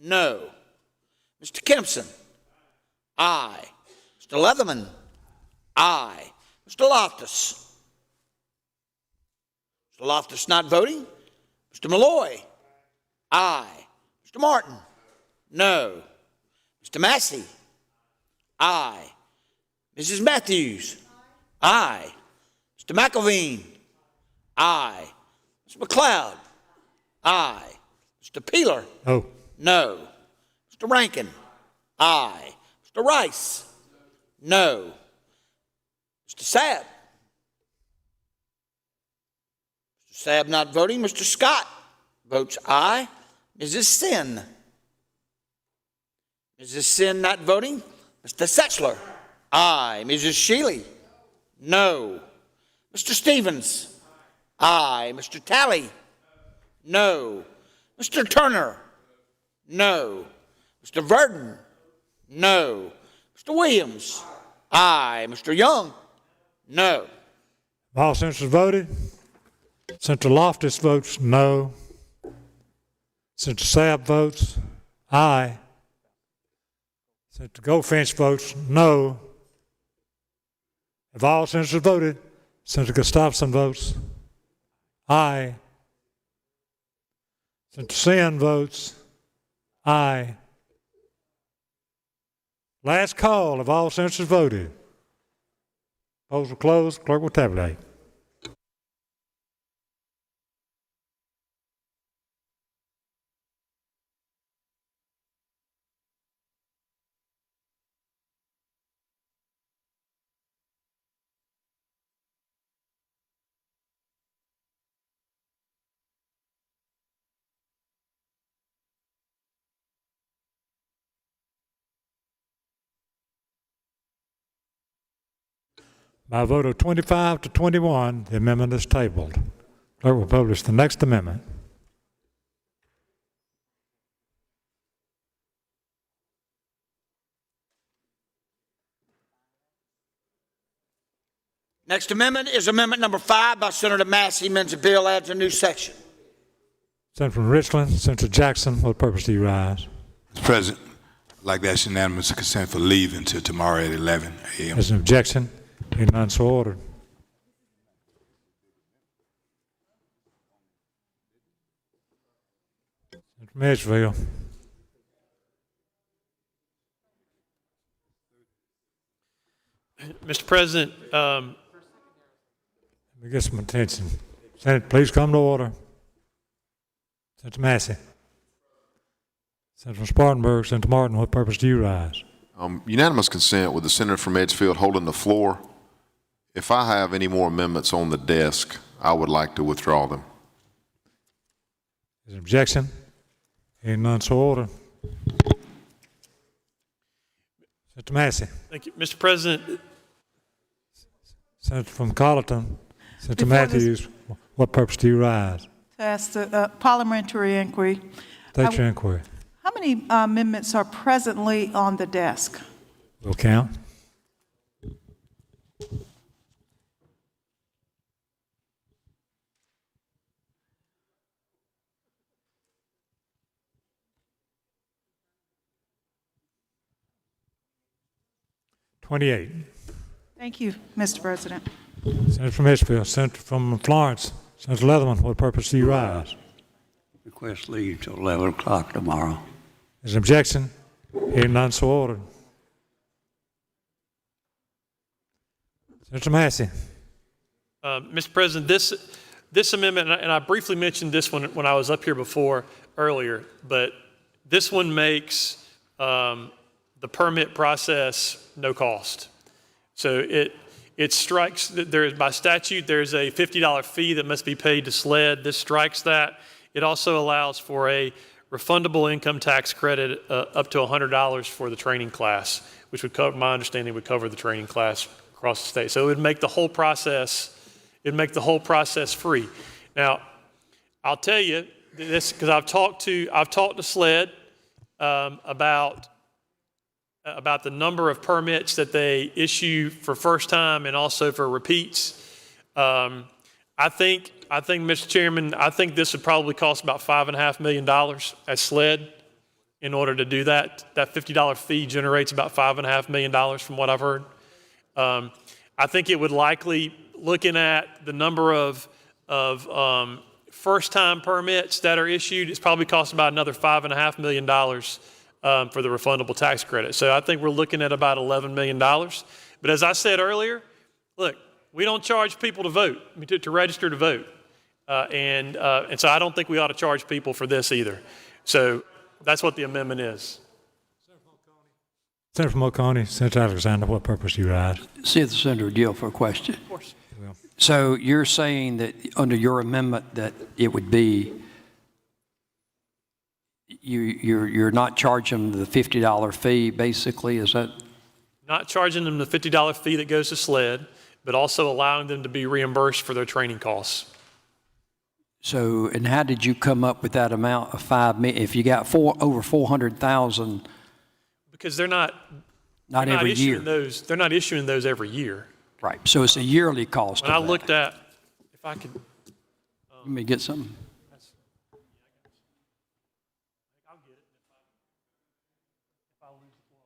No. Mr. Kempson? Aye. Mr. Leatherman? Aye. Mr. Loftus? Mr. Loftus not voting? Mr. Malloy? Aye. Mr. Martin? No. Mr. Massey? Aye. Mrs. Matthews? Aye. Mr. McElveen? Aye. Mr. McLeod? Aye. Mr. Peeler? No. No. Mr. Rankin? Aye. Mr. Rice? No. Mr. Sabb? Mr. Sabb not voting. Mr. Scott votes aye. Mrs. Sin? Mrs. Sin not voting. Mr. Setchler? Aye. Mrs. Shealy? No. Mr. Stevens? Aye. Mr. Talley? No. Mr. Turner? No. Mr. Verdon? No. Mr. Williams? Aye. Mr. Young? No. Have all senators voted? Senator Loftus votes no. Senator Sabb votes aye. Senator Goldfinch votes no. Have all senators voted? Senator Gustafson votes aye. Senator Sin votes aye. Last call. Have all senators voted? Polls will close. Clerk will tabulate. By a vote of 25 to 21, the amendment is tabled. Clerk will publish the next amendment. Next amendment is Amendment Number 5 by Senator Massey. Amends the bill, adds a new section. Senator from Richland, Senator Jackson, what purpose do you rise? Mr. President, I'd like to ask unanimous consent for leave until tomorrow at 11 a.m. There's an objection. Being none, so ordered. Senator from Edgeville. Mr. President, Let me get some attention. Senate, please come to order. Senator Massey. Senator from Spartanburg, Senator Martin, what purpose do you rise? Unanimous consent with the senator from Edgefield holding the floor. If I have any more amendments on the desk, I would like to withdraw them. Is there an objection? Hearing none, so ordered. Senator Massey. thank you. Mr. President, Senator from Colleton, Senator Matthews, what purpose do you rise? To ask the parliamentary inquiry. State your inquiry. How many amendments are presently on the desk? We'll count. Thank you, Mr. President. Senator from Edgefield, Senator from Florence, Senator Leatherman, what purpose do you rise? Request leave till 11 o'clock tomorrow. Is there an objection? Hearing none, so ordered. Senator Massey. Mr. President, this amendment, and I briefly mentioned this one when I was up here earlier, but this one makes the permit process no cost. So it strikes, by statute, there's a $50 fee that must be paid to SLED. This strikes that. It also allows for a refundable income tax credit up to $100 for the training class, which would cover, my understanding, would cover the training class across the state. So it would make the whole process, free. Now, I'll tell you this because I've talked to SLED about the number of permits that they issue for first time and also for repeats. I think, Mr. Chairman, I think this would probably cost about $5.5 million at SLED in order to do that. That $50 fee generates about $5.5 million from what I've heard. I think it would likely, looking at the number of first-time permits that are issued, it's probably cost about another $5.5 million for the refundable tax credit. So I think we're looking at about $11 million. But as I said earlier, look, we don't charge people to vote, to register to vote. And so I don't think we ought to charge people for this either. So that's what the amendment is. Senator from Oconee, Senator Alexander, what purpose do you rise? See if the senator would yield for a question. Of course. So you're saying that under your amendment that it would be, you're not charging them the $50 fee, basically, is that? Not charging them the $50 fee that goes to SLED, but also allowing them to be reimbursed for their training costs. So, and how did you come up with that amount of $5 million? If you got over 400,000, because they're not every year. They're not issuing those every year. Right. So it's a yearly cost. When I looked at, if I could. Let me get something. I'll get it. If I lose the floor,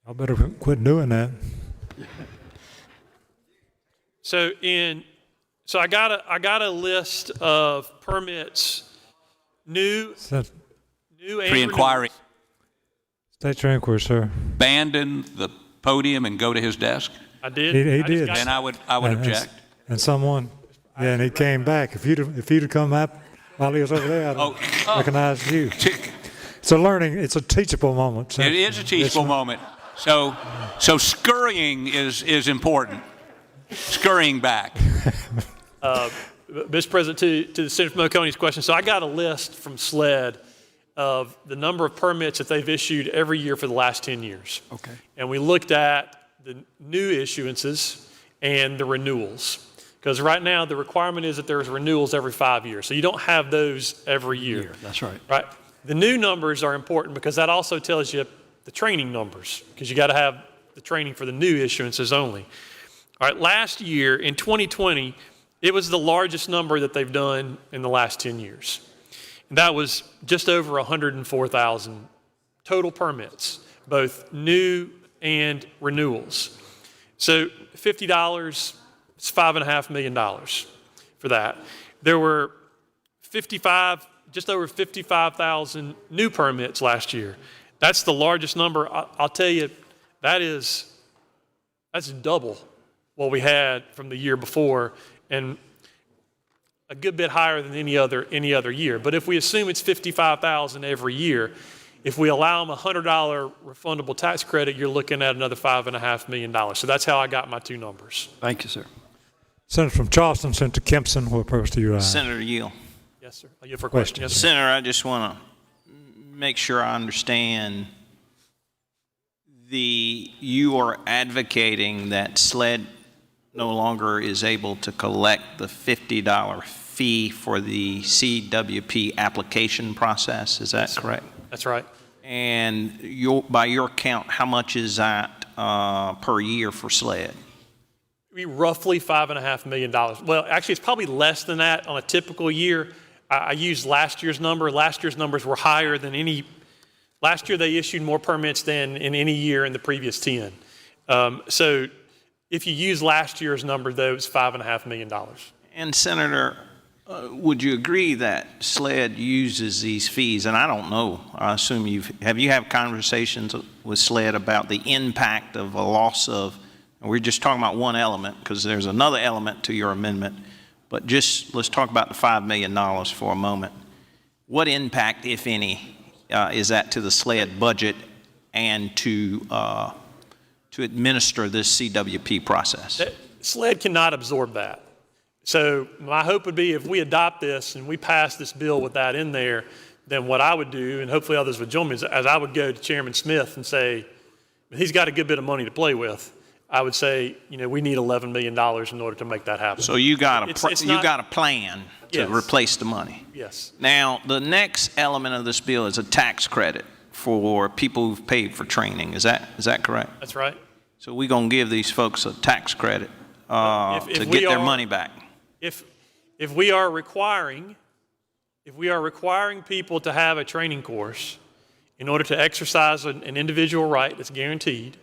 Y'all better quit doing that. So I got a list of permits, new and Pre-inquiry. State your inquiry, sir. Abandon the podium and go to his desk? I did. He did. Then I would object. And someone, and he came back. If you'd come up while he was over there, I'd recognize you. It's a teachable moment. It is a teachable moment. So scurrying is important. Scurrying back. Mr. President, to the Senator from Oconee's question, so I got a list from SLED of the number of permits that they've issued every year for the last 10 years. Okay. And we looked at the new issuances and the renewals. Because right now, the requirement is that there's renewals every 5 years. So you don't have those every year. That's right. Right. The new numbers are important because that also tells you the training numbers, because you got to have the training for the new issuances only. All right, last year, in 2020, it was the largest number that they've done in the last 10 years. And that was just over 104,000 total permits, both new and renewals. So $50 is $5.5 million for that. There were just over 55,000 new permits last year. That's the largest number. I'll tell you, that's double what we had from the year before, and a good bit higher than any other year. But if we assume it's 55,000 every year, if we allow them a $100 refundable tax credit, you're looking at another $5.5 million. So that's how I got my two numbers. Thank you, sir. Senator from Charleston, Senator Kempson, what purpose do you rise? Senator Yield. Yes, sir. Are you for a question? Yes, sir. Senator, I just want to make sure I understand you are advocating that SLED no longer is able to collect the $50 fee for the CWP application process. Is that correct? That's right. And by your count, how much is that per year for SLED? Roughly $5.5 million. Well, actually, it's probably less than that on a typical year. I used last year's number. Last year's numbers were higher than any. Last year, they issued more permits than in any year in the previous 10. So if you use last year's number, though, it's $5.5 million. And Senator, Would you agree that SLED uses these fees? And I don't know. I assume have you had conversations with SLED about the impact of a loss of, and we're just talking about one element because there's another element to your amendment, but just let's talk about the $5 million for a moment. What impact, if any, is that to the SLED budget and to administer this CWP process? SLED cannot absorb that. So my hope would be if we adopt this and we pass this bill with that in there, then what I would do, and hopefully others would join me, is as I would go to Chairman Smith and say, he's got a good bit of money to play with, I would say, we need $11 million in order to make that happen. So you got a plan to replace the money. Yes. Now, the next element of this bill is a tax credit for people who've paid for training. Is that correct? That's right. So we're going to give these folks a tax credit to get their money back. If we are requiring people to have a training course in order to exercise an individual right that's guaranteed,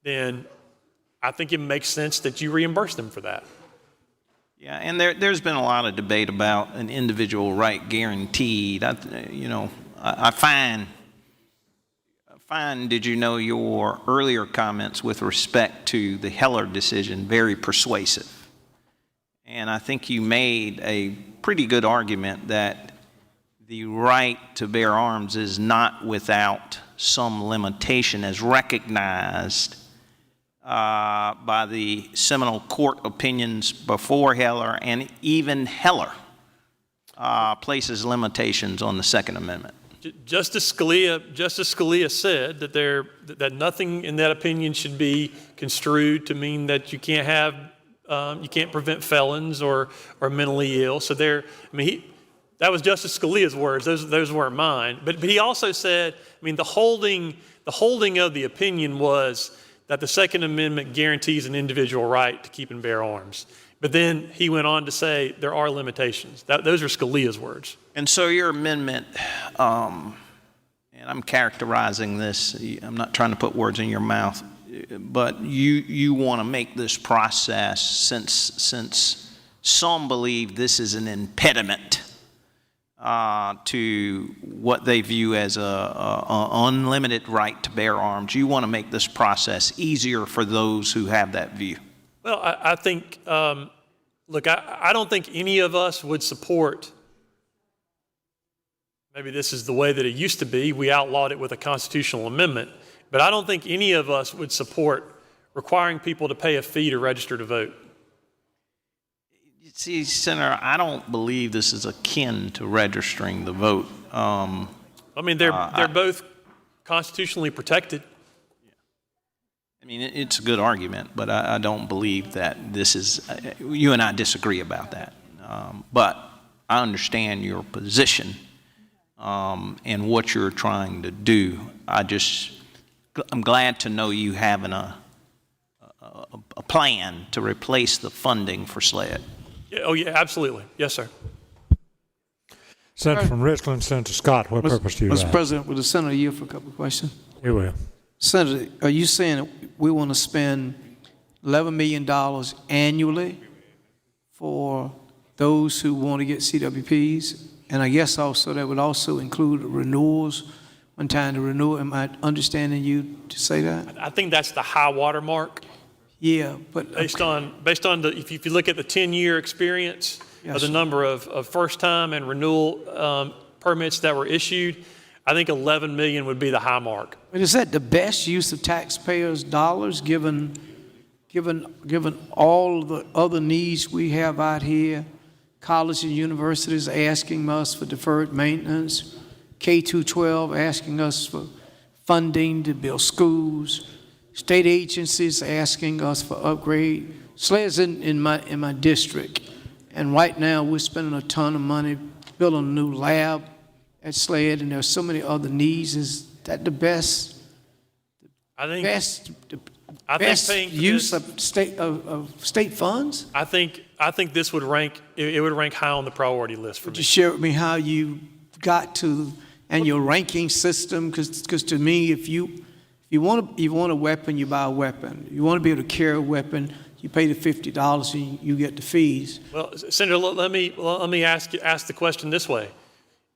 then I think it makes sense that you reimburse them for that. Yeah, and there's been a lot of debate about an individual right guaranteed. I find, did you know, your earlier comments with respect to the Heller decision very persuasive. And I think you made a pretty good argument that the right to bear arms is not without some limitation as recognized by the seminal court opinions before Heller, and even Heller places limitations on the Second Amendment. Justice Scalia said that nothing in that opinion should be construed to mean that you can't have you can't prevent felons or mentally ill. So that was Justice Scalia's words. Those weren't mine. But he also said, the holding of the opinion was that the Second Amendment guarantees an individual right to keep and bear arms. But then he went on to say there are limitations. Those are Scalia's words. And so your amendment, and I'm characterizing this, I'm not trying to put words in your mouth, but you want to make this process, since some believe this is an impediment to what they view as a unlimited right to bear arms, you want to make this process easier for those who have that view. Well, I think, look, I don't think any of us would support, maybe this is the way that it used to be, we outlawed it with a constitutional amendment, but I don't think any of us would support requiring people to pay a fee to register to vote. See, Senator, I don't believe this is akin to registering to vote. They're both constitutionally protected. It's a good argument, but I don't believe that this is, you and I disagree about that. But I understand your position and what you're trying to do. I'm glad to know you having a plan to replace the funding for SLED. Yeah, oh, yeah, absolutely. Yes, sir. Senator from Richland, Senator Scott, what purpose do you have? Mr. President, would the Senator yield for a couple of questions? He will. Senator, are you saying we want to spend $11 million annually for those who want to get CWPs? And I guess also that would also include renewals, one time to renew. Am I understanding you to say that? I think that's the high water mark. Yeah, but based on if you look at the 10-year experience of the number of first-time and renewal permits that were issued, I think 11 million would be the high mark. But is that the best use of taxpayers' dollars, given all the other needs we have out here? Colleges and universities asking us for deferred maintenance, K-12 asking us for funding to build schools, state agencies asking us for upgrade. SLED's in my district, and right now we're spending a ton of money building a new lab at SLED, and there's so many other needs. Is that the best? I think best use of state funds? I think this would rank. It would rank high on the priority list for me. Would you share with me how you got to and your ranking system? Because to me, if you want a weapon, you buy a weapon. You want to be able to carry a weapon, you pay the $50 and you get the fees. Well, Senator, let me ask the question this way.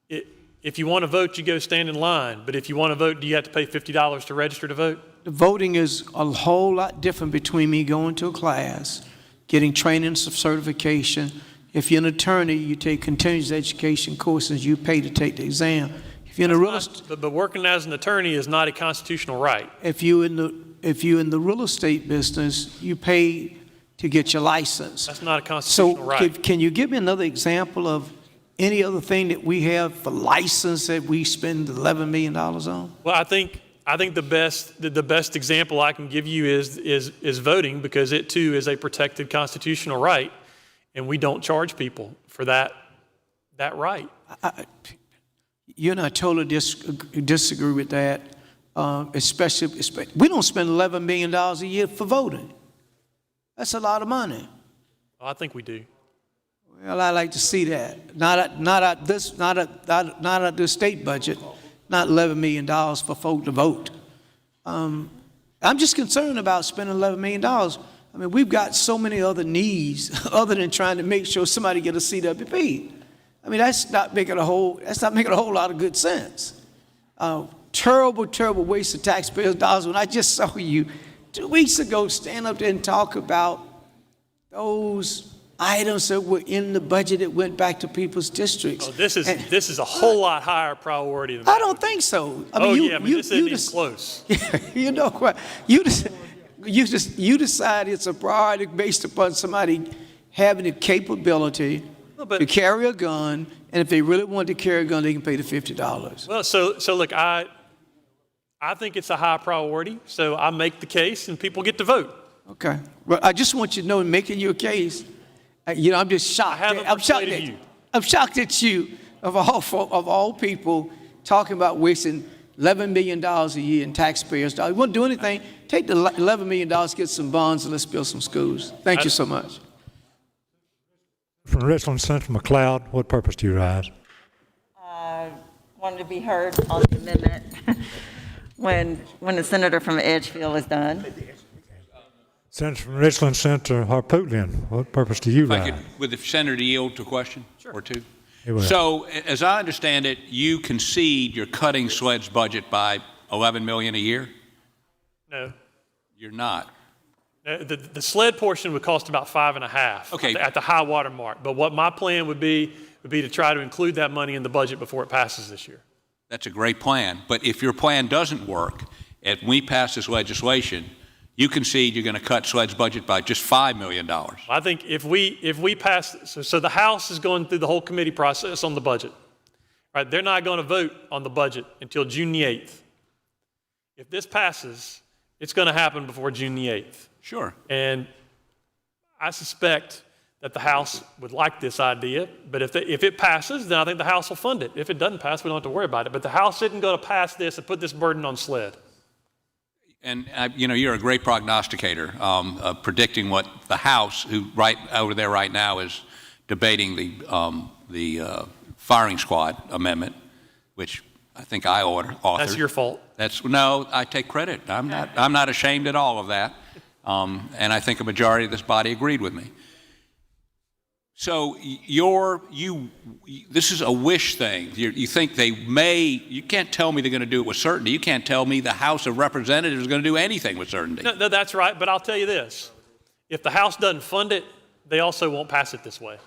If you want to vote, you go stand in line. But if you want to vote, do you have to pay $50 to register to vote? The voting is a whole lot different between me going to a class, getting training and certification. If you're an attorney, you take continuous education courses, you pay to take the exam. If you're in the real estate, but working as an attorney is not a constitutional right. if you're in the real estate business, you pay to get your license. That's not a constitutional right. Can you give me another example of any other thing that we have for license that we spend $11 million on? Well, I think the best example I can give you is voting, because it too is a protected constitutional right, and we don't charge people for that right. You and I totally disagree with that. Especially, we don't spend $11 million a year for voting. That's a lot of money. Well, I think we do. Well, I like to see that. Not at the state budget. Not $11 million for folk to vote. I'm just concerned about spending $11 million. I mean, we've got so many other needs other than trying to make sure somebody get a CWP. I mean, that's not making a whole lot of good sense. Terrible waste of taxpayers' dollars. When I just saw you 2 weeks ago stand up there and talk about those items that were in the budget that went back to people's districts. Oh, this is a whole lot higher priority than that. I don't think so. I mean, mean, this isn't even close. You know what? You decide it's a priority based upon somebody having the capability to carry a gun, and if they really want to carry a gun, they can pay the $50. Well, so look, I think it's a high priority, so I make the case, and people get to vote. Okay. Well, I just want you to know, in making your case, I'm just shocked. I'm shocked at you, of all people, talking about wasting $11 million a year in taxpayers' dollars. You want to do anything? Take the $11 million, get some bonds, and let's build some schools. Thank you so much. From Richland, Senator McLeod, what purpose do you rise? Wanted to be heard on the amendment when the senator from Edgefield is done. Senator from Richland, Senator Harpootlian, what purpose do you rise? Would the senator yield to a question or two? He will. So, as I understand it, you concede you're cutting SLED's budget by $11 million a year? No. You're not. The SLED portion would cost about $5.5 at the high water mark. But what my plan would be to try to include that money in the budget before it passes this year. That's a great plan. But if your plan doesn't work, and we pass this legislation, you concede you're going to cut SLED's budget by just $5 million. I think if we pass, so the House is going through the whole committee process on the budget. Right? They're not going to vote on the budget until June the 8th. If this passes, it's going to happen before June the 8th. Sure. And I suspect that the House would like this idea, but if it passes, then I think the House will fund it. If it doesn't pass, we don't have to worry about it. But the House isn't going to pass this and put this burden on SLED. And, you're a great prognosticator, predicting what the House, who right over there right now is debating the firing squad amendment, which I think I authored. That's your fault. No, I take credit. I'm not ashamed at all of that. And I think a majority of this body agreed with me. So this is a wish thing. You think they may, you can't tell me they're going to do it with certainty. You can't tell me the House of Representatives is going to do anything with certainty. No, that's right, but I'll tell you this. If the House doesn't fund it, they also won't pass it this way.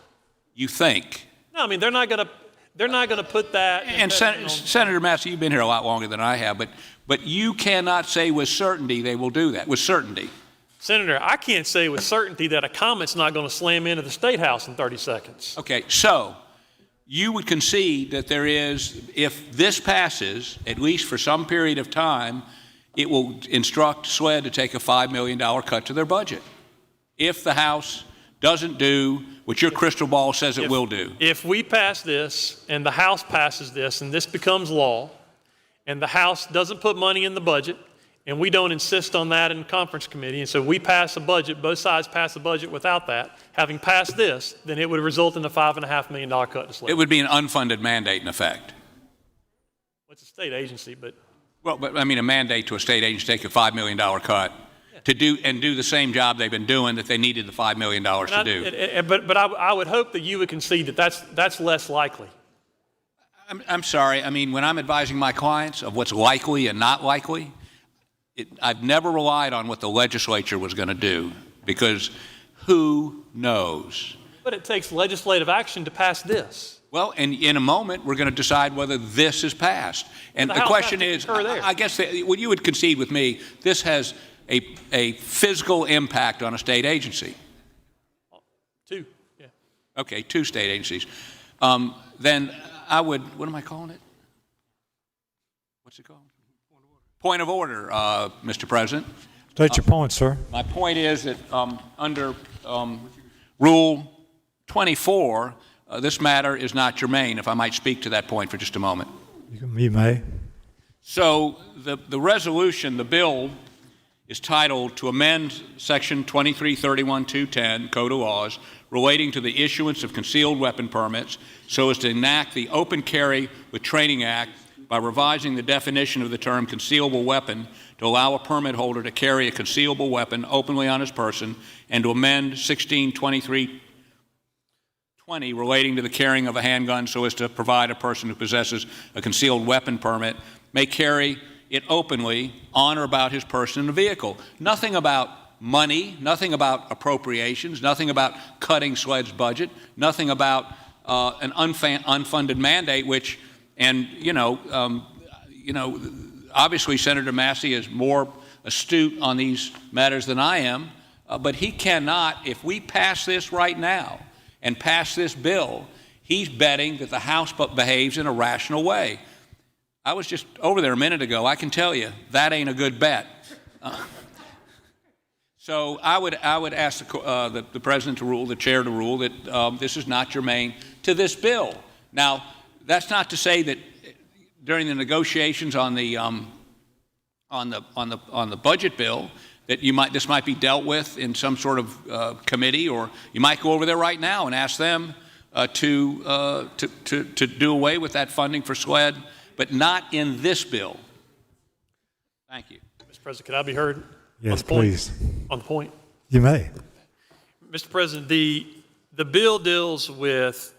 You think? No, I mean, they're not going to put that. And Senator Massey, you've been here a lot longer than I have, but you cannot say with certainty they will do that, with certainty. Senator, I can't say with certainty that a comment's not going to slam into the State House in 30 seconds. Okay, so you would concede that there is, if this passes, at least for some period of time, it will instruct SLED to take a $5 million cut to their budget. If the House doesn't do what your crystal ball says it will do. If we pass this and the House passes this and this becomes law and the House doesn't put money in the budget, and we don't insist on that in the conference committee, and so we pass a budget, both sides pass a budget without that, having passed this, then it would result in a $5.5 million cut to SLED. It would be an unfunded mandate in effect. Well, it's a state agency, but... Well, but I mean a mandate to a state agency to take a $5 million cut. to do the same job they've been doing that they needed the $5 million to do. But I would hope that you would concede that that's less likely. I'm sorry. I mean, when I'm advising my clients of what's likely and not likely, I've never relied on what the legislature was going to do, because who knows? But it takes legislative action to pass this. Well, and in a moment, we're going to decide whether this is passed. And the question is, I guess what you would concede with me, this has a physical impact on a state agency. Two, yeah. Okay, 2 state agencies. Then I would, what am I calling it? What's it called? Point of order, Mr. President. State your point, sir. My point is that under Rule 24, this matter is not germane, if I might speak to that point for just a moment. You may. So the resolution, the bill, is titled to amend Section 2331-210, Code of Laws, relating to the issuance of concealed weapon permits so as to enact the Open Carry with Training Act by revising the definition of the term concealable weapon to allow a permit holder to carry a concealable weapon openly on his person, and to amend 162320 relating to the carrying of a handgun so as to provide a person who possesses a concealed weapon permit may carry it openly on or about his person in a vehicle. Nothing about money, nothing about appropriations, nothing about cutting SLED's budget, nothing about an unfunded mandate, which, and obviously Senator Massey is more astute on these matters than I am, but he cannot, if we pass this right now and pass this bill, he's betting that the House behaves in a rational way. I was just over there a minute ago. I can tell you that ain't a good bet. So I would ask the president to rule, the chair to rule, that this is not germane to this bill. Now, that's not to say that during the negotiations on the budget bill that this might be dealt with in some sort of committee, or you might go over there right now and ask them to do away with that funding for SLED, but not in this bill. Thank you. Mr. President, could I be heard? Yes, please. On the point? You may. Mr. President, the bill deals with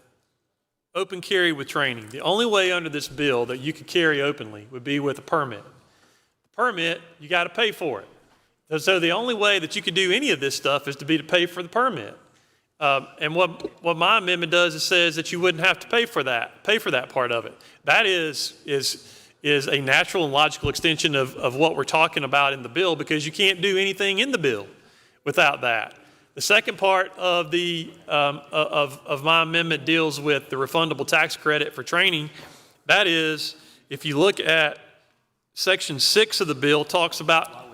open carry with training. The only way under this bill that you could carry openly would be with a permit. The permit, you got to pay for it. So the only way that you could do any of this stuff is to pay for the permit. And what my amendment does is says that you wouldn't have to pay for that part of it. That is a natural and logical extension of what we're talking about in the bill, because you can't do anything in the bill without that. The second part of of my amendment deals with the refundable tax credit for training. That is, if you look at Section 6 of the bill, talks about,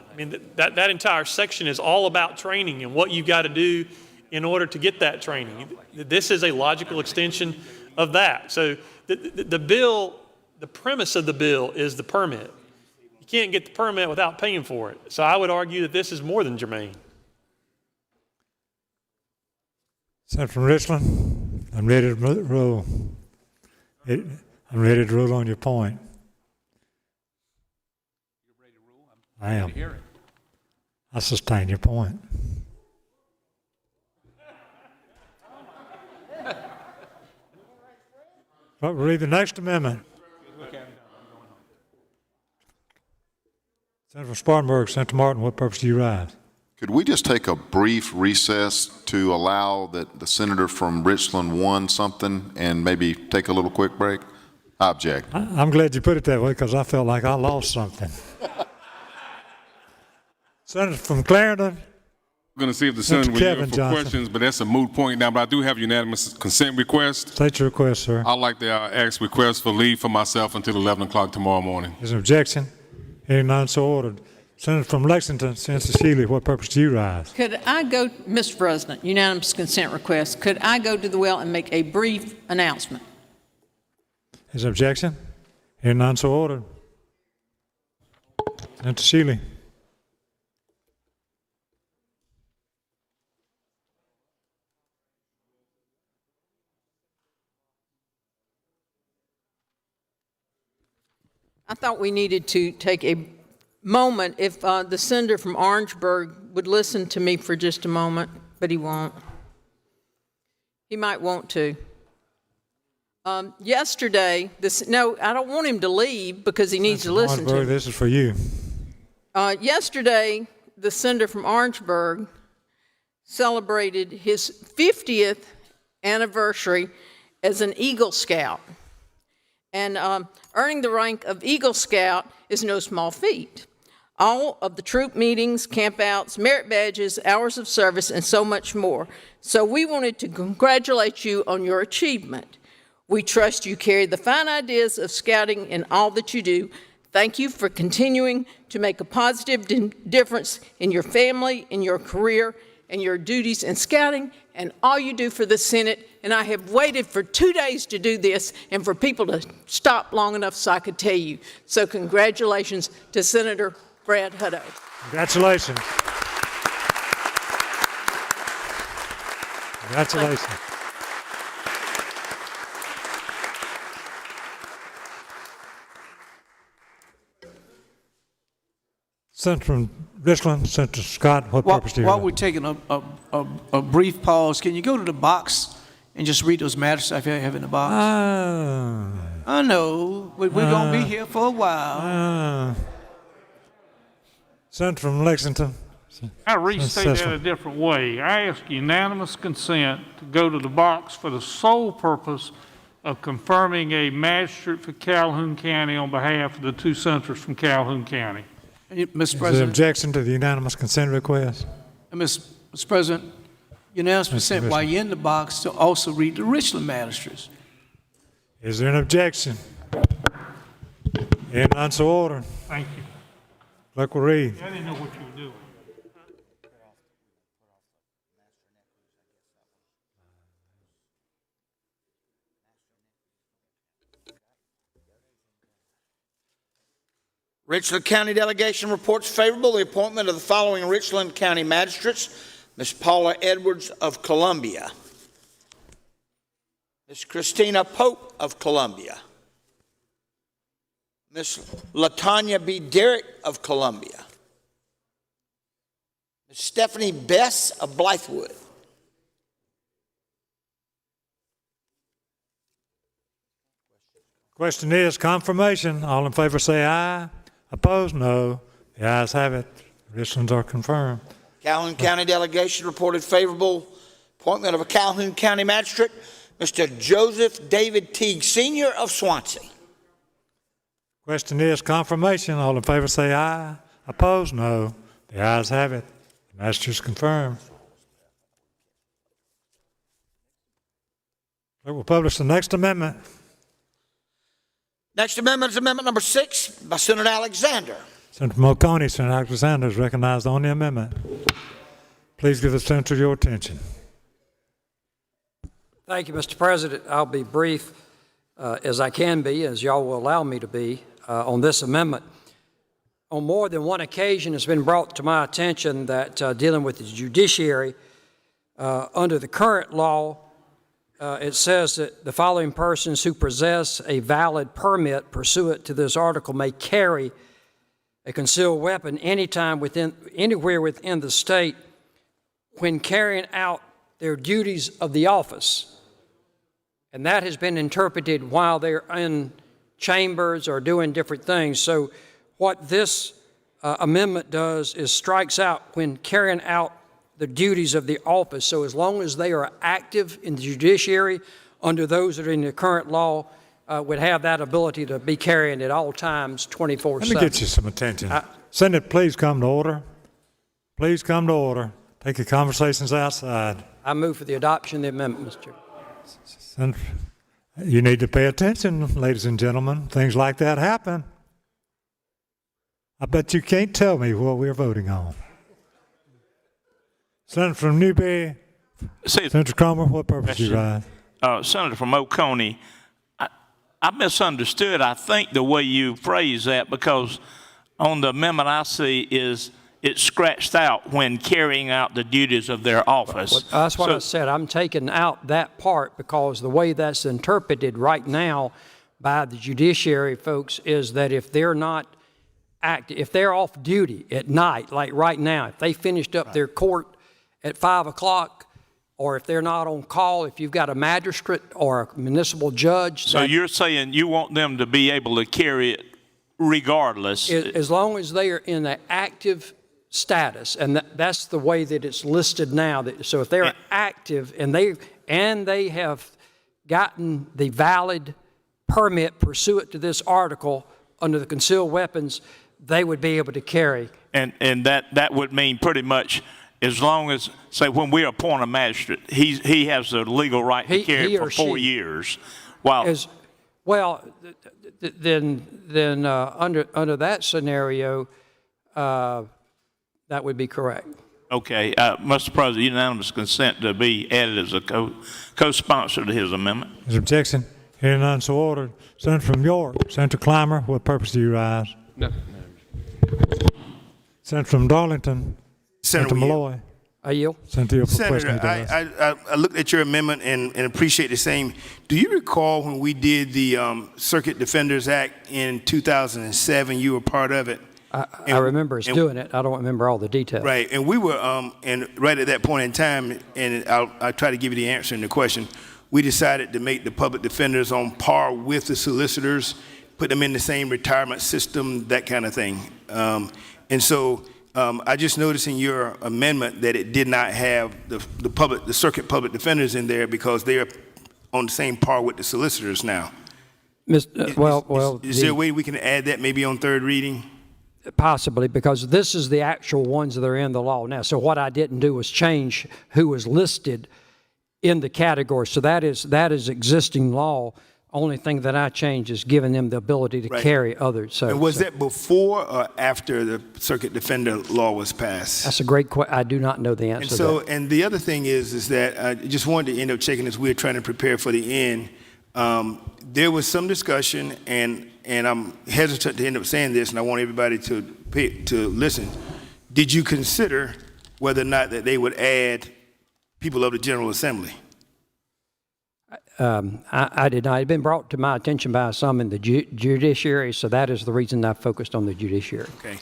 that entire section is all about training and what you've got to do in order to get that training. This is a logical extension of that. So the bill, the premise of the bill is the permit. You can't get the permit without paying for it. So I would argue that this is more than germane. Senator from Richland, I'm ready to rule. I'm ready to rule on your point. You're ready to rule? I am. Ready to hear it. I sustain your point. But we'll read the next amendment. Senator from Spartanburg, Senator Martin, what purpose do you rise? Could we just take a brief recess to allow that the senator from Richland won something and maybe take a little quick break? I object. I'm glad you put it that way, because I felt like I lost something. Senator from Clarendon. I'm going to see if the senator will Kevin yield for Johnson. questions, but that's a moot point now. But I do have unanimous consent request. State your request, sir. I'd like to ask request for leave for myself until 11 o'clock tomorrow morning. Is there an objection? Hearing none, so ordered. Senator from Lexington, Senator Seeley, what purpose do you rise? Could I go, Mr. President, unanimous consent request, could I go to the well and make a brief announcement? Is there an objection? Hearing none, so ordered. Senator Seeley. I thought we needed to take a moment if the senator from Orangeburg would listen to me for just a moment, but he won't. He might want to. Yesterday, no, I don't want him to leave because he needs to listen to me. This is for you. Yesterday, the senator from Orangeburg celebrated his 50th anniversary as an Eagle Scout. And earning the rank of Eagle Scout is no small feat. All of the troop meetings, campouts, merit badges, hours of service, and so much more. So we wanted to congratulate you on your achievement. We trust you carry the fine ideas of scouting in all that you do. Thank you for continuing to make a positive difference in your family, in your career, and your duties in scouting, and all you do for the Senate. And I have waited for 2 days to do this and for people to stop long enough so I could tell you. So congratulations to Senator Brad Hutto. Congratulations. Congratulations. Senator from Richland, Senator Scott, what purpose do you While have? we're taking a brief pause, can you go to the box and just read those matters I have in the box? I know, but we're going to be here for a while. Senator from Lexington. I restate that a different way. I ask unanimous consent to go to the box for the sole purpose of confirming a magistrate for Calhoun County on behalf of the two senators from Calhoun County. Mr. Is there President. objection to the unanimous consent request? Mr. President, unanimous consent while you're in the box to also read the Richland magistrates. Is there an objection? Hearing none, so ordered. Thank you. Clerk will read. I didn't know what you were doing. Richland County Delegation reports favorable the appointment of the following Richland County magistrates: Ms. Paula Edwards of Columbia, Ms. Christina Pope of Columbia, Ms. LaTanya B. Derrick of Columbia, Ms. Stephanie Bess of Blythewood, Question is confirmation. All in favor say aye. Opposed, no. The ayes have it. Richlands are confirmed. Calhoun County Delegation reported favorable appointment of a Calhoun County magistrate, Mr. Joseph David Teague, Sr. of Swansea. Question is confirmation. All in favor say aye. Opposed, no. The ayes have it. The magistrate's confirmed. We will publish the next amendment. Next amendment is Amendment Number 6 by Senator Alexander. Senator from Oconee, Senator Alexander is recognized on the amendment. Please give the senator your attention. Thank you, Mr. President. I'll be brief as I can be, as y'all will allow me to be, on this amendment. On more than one occasion, it's been brought to my attention that dealing with the judiciary, under the current law, it says that the following persons who possess a valid permit pursuant to this article may carry a concealed weapon anywhere within the state when carrying out their duties of the office. And that has been interpreted while they're in chambers or doing different things. So what this amendment does is strikes out when carrying out the duties of the office. So as long as they are active in the judiciary under those that are in the current law, would have that ability to be carrying at all times 24/7. Let me get you some attention. Senate, please come to order. Please come to order. Take your conversations outside. I move for the adoption of the amendment, Mr. Chair. Senator, you need to pay attention, ladies and gentlemen. Things like that happen. I bet you can't tell me what we're voting on. Senator from Newberry, Senator Cromer, what purpose do you rise? Senator from Oconee, I misunderstood, I think, the way you phrased that, because on the amendment I see is it's scratched out when carrying out the duties of their office. Well, that's what I said. I'm taking out that part because the way that's interpreted right now by the judiciary folks is that if they're not active, if they're off duty at night, like right now, if they finished up their court at 5 o'clock, or if they're not on call, if you've got a magistrate or a municipal judge. So you're saying you want them to be able to carry it regardless? As long as they are in an active status, and that's the way that it's listed now. So if they're active and they have gotten the valid permit pursuant to this article under the concealed weapons, they would be able to carry. And that would mean pretty much, as long as, say, when we appoint a magistrate, he has the legal right to carry it for 4 years. Then under that scenario, that would be correct. Okay, Mr. President, unanimous consent to be added as a co-sponsor to his amendment. Is objection? Hearing none, so ordered. Senator from York, Senator Clymer, what purpose do you rise? No. Senator from Darlington, Senator Malloy. I yield. Senator, Senator, I looked at your amendment and appreciate the same. Do you recall when we did the Circuit Defenders Act in 2007? You were part of it. I remember us doing it. I don't remember all the details. Right, and we were, and right at that point in time, and I'll try to give you the answer in the question, we decided to make the public defenders on par with the solicitors, put them in the same retirement system, that kind of thing. And so I just noticed in your amendment that it did not have the circuit public defenders in there because they're on the same par with the solicitors now. Is there a way we can add that maybe on third reading? Possibly, because this is the actual ones that are in the law now. So what I didn't do was change who was listed in the category. So that is existing law. Only thing that I changed is giving them the ability to carry others. So, and was that before or after the circuit defender law was passed? That's a great question. I do not know the answer and so, to that. And the other thing is that I just wanted to end up checking as we were trying to prepare for the end. There was some discussion, and I'm hesitant to end up saying this, and I want everybody to listen. Did you consider whether or not that they would add people of the General Assembly? I did not. It had been brought to my attention by some in the judiciary, so that is the reason I focused on the judiciary. Okay.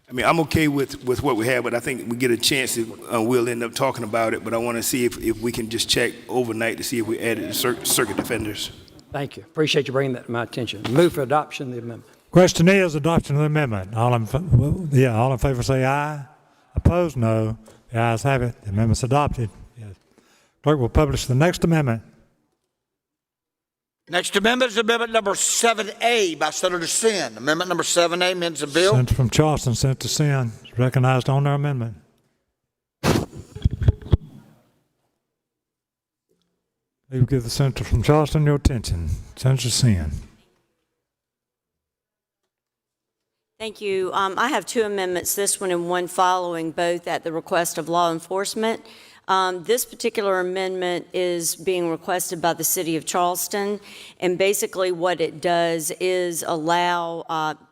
I mean, I'm okay with what we have, but I think we get a chance that we'll end up talking about it, but I want to see if we can just check overnight to see if we added the circuit defenders. Thank you. Appreciate you bringing that to my attention. Move for adoption of the amendment. Question is adoption of the amendment. All in favor say aye. Opposed, no. The ayes have it. The amendment's adopted. Yes. Clerk will publish the next amendment. Next amendment is Amendment number 7A by Senator Sin. Amendment number 7A amends the bill. Senator from Charleston, Senator Sin, is recognized on their amendment. Please give the senator from Charleston your attention. Senator Sin. Thank you. I have two amendments, this one and one following, both at the request of law enforcement. This particular amendment is being requested by the City of Charleston, and basically what it does is allow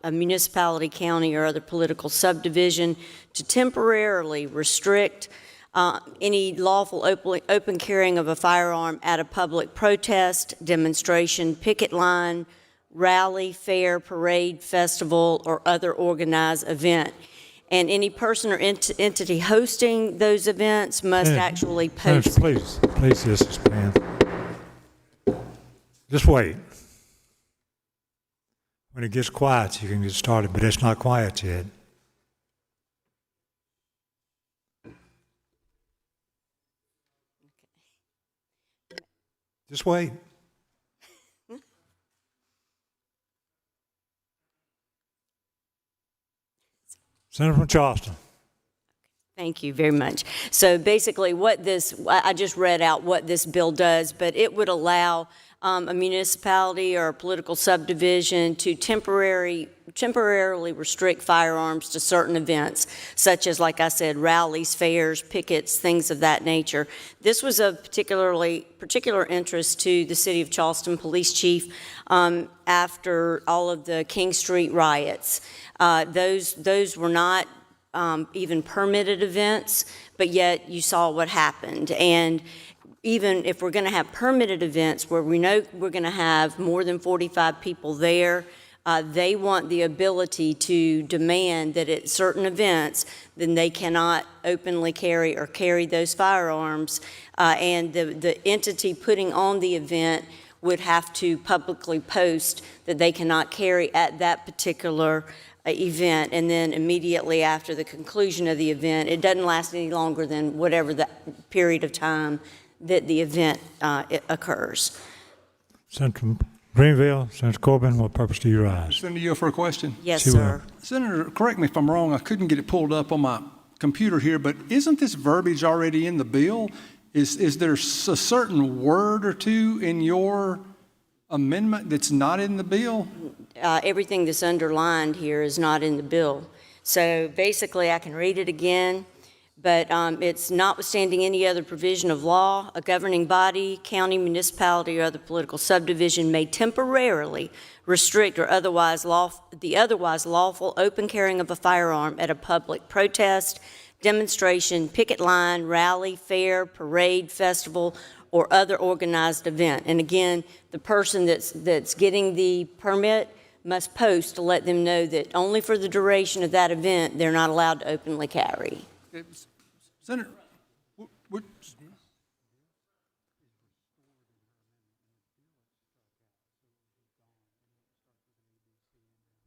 a municipality, county, or other political subdivision to temporarily restrict any lawful open carrying of a firearm at a public protest, demonstration, picket line, rally, fair, parade, festival, or other organized event. And any person or entity hosting those events must actually post. Senator, please, yes, ma'am. Just wait. When it gets quiet, you can get started, but it's not quiet yet. Just wait. Senator from Charleston. Thank you very much. So basically I just read out what this bill does, but it would allow a municipality or a political subdivision to temporarily restrict firearms to certain events, such as, like I said, rallies, fairs, pickets, things of that nature. This was of particular interest to the City of Charleston Police Chief after all of the King Street riots. Those were not even permitted events, but yet you saw what happened. And even if we're going to have permitted events where we know we're going to have more than 45 people there, They want the ability to demand that at certain events, then they cannot openly carry or carry those firearms, and the entity putting on the event would have to publicly post that they cannot carry at that particular event, and then immediately after the conclusion of the event, it doesn't last any longer than whatever the period of time that the event occurs. Senator from Greenville, Senator Corbin, what purpose do you rise? Senator, you for a question? Yes, She sir. Senator, correct me if I'm wrong. I couldn't get it pulled up on my computer here, but isn't this verbiage already in the bill? Is there a certain word or two in your amendment that's not in the bill? Everything that's underlined here is not in the bill. So basically, I can read it again, but it's notwithstanding any other provision of law, a governing body, county, municipality, or other political subdivision may temporarily restrict or the otherwise lawful open carrying of a firearm at a public protest, demonstration, picket line, rally, fair, parade, festival, or other organized event. And again, the person that's getting the permit must post to let them know that only for the duration of that event, they're not allowed to openly carry. Senator,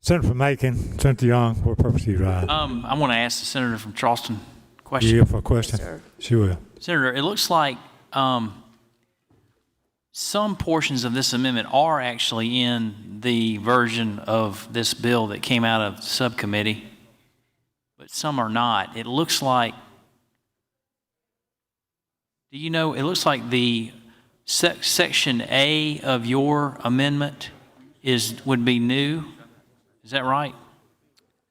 Senator from Macon, Senator Young, what purpose do you rise? I want to ask the senator from Charleston a question. You here for a question? Yes, sir. She will. Senator, it looks like some portions of this amendment are actually in the version of this bill that came out of subcommittee, but some are not. It looks like, do you know, it looks like the section A of your amendment would be new. Is that right?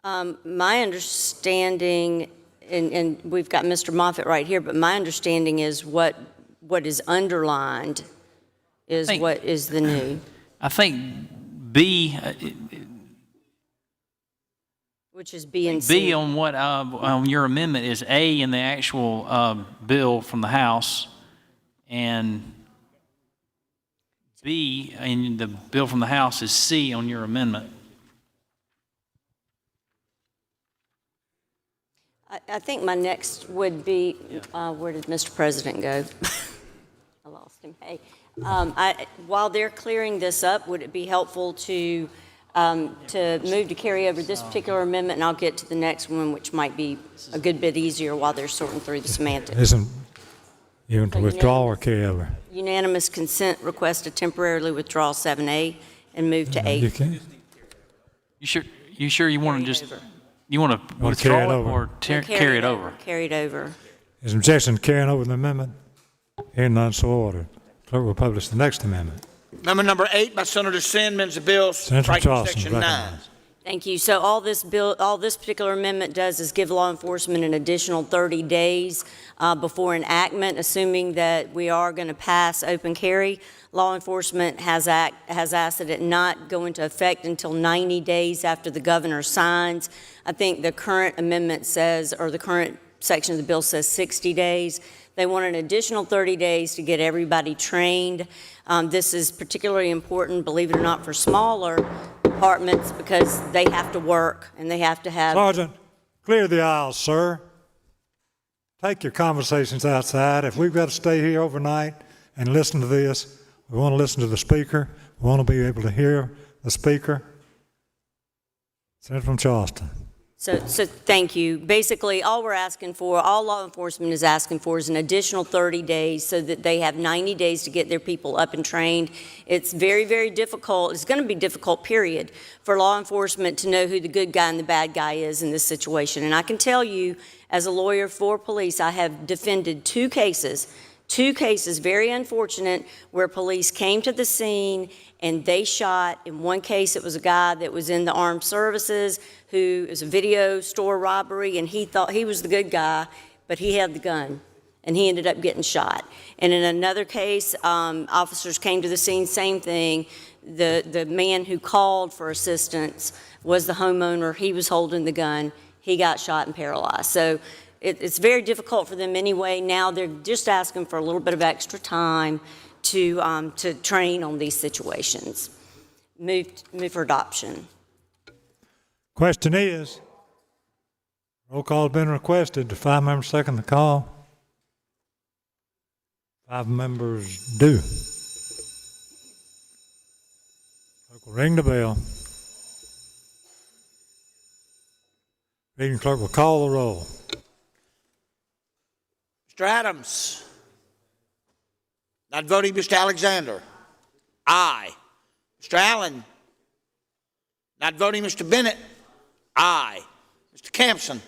My understanding, and we've got Mr. Moffitt right here, but my understanding is what is underlined is what is the new. I think B, which is B and C. B on what on your amendment is A in the actual bill from the House, and B in the bill from the House is C on your amendment. I think my next would be, where did Mr. President go? I lost him. Hey, while they're clearing this up, would it be helpful to move to carry over this particular amendment, and I'll get to the next one, which might be a good bit easier while they're sorting through the semantics. Isn't even to withdraw or carry over? Unanimous consent request to temporarily withdraw 7A and move to 8. You can. You sure you want to just... You want to Want to carry withdraw it it over? or carry it over? Carry it over. Is objection to carrying over the amendment? Hearing none, so ordered. Clerk will publish the next amendment. Amendment number 8 by Senator Sin, amends the bill Senator striking Charleston, section 9. recognized. Thank you. So all this particular amendment does is give law enforcement an additional 30 days before enactment, assuming that we are going to pass open carry. Law enforcement has asked that it not go into effect until 90 days after the governor signs. I think the current amendment says, or the current section of the bill says 60 days. They want an additional 30 days to get everybody trained. This is particularly important, believe it or not, for smaller departments because they have to work and they have to have... Sergeant, clear the aisles, sir. Take your conversations outside. If we've got to stay here overnight and listen to this, we want to listen to the speaker. We want to be able to hear the speaker. Senator from Charleston. So thank you. Basically, all we're asking for, all law enforcement is asking for is an additional 30 days so that they have 90 days to get their people up and trained. It's very, very difficult. It's going to be difficult, period, for law enforcement to know who the good guy and the bad guy is in this situation. And I can tell you, as a lawyer for police, I have defended two cases, very unfortunate, where police came to the scene and they shot. In one case, it was a guy that was in the armed services who is a video store robbery, and he thought he was the good guy, but he had the gun, and he ended up getting shot. And in another case, officers came to the scene, same thing. The man who called for assistance was the homeowner. He was holding the gun. He got shot and paralyzed. So it's very difficult for them anyway. Now they're just asking for a little bit of extra time to train on these situations. Move for adoption. Question is, roll call has been requested. The 5 members second the call. 5 members do. Clerk will ring the bell. Reading clerk will call the roll. Mr. Adams. Not voting, Mr. Alexander. Aye. Mr. Allen. Not voting, Mr. Bennett. Aye. Mr. Campson.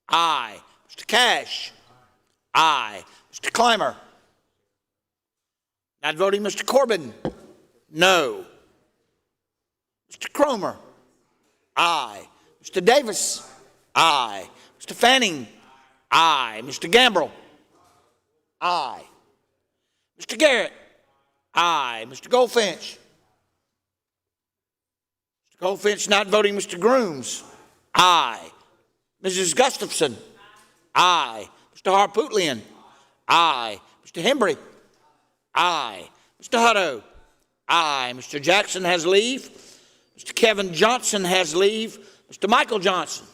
Aye. Mr. Cash. Aye. Mr. Clymer. Not voting, Mr. Corbin. No. Mr. Cromer. Aye. Mr. Davis. Aye. Mr. Fanning. Aye. Mr. Gambrell. Aye. Mr. Garrett. Aye. Mr. Goldfinch. Mr. Goldfinch not voting. Mr. Grooms. Aye. Mrs. Gustafson. Aye. Mr. Harpootlian. Aye. Mr. Hembry. Aye. Mr. Hutto. Aye. Mr. Jackson has leave. Mr. Kevin Johnson has leave. Mr. Michael Johnson.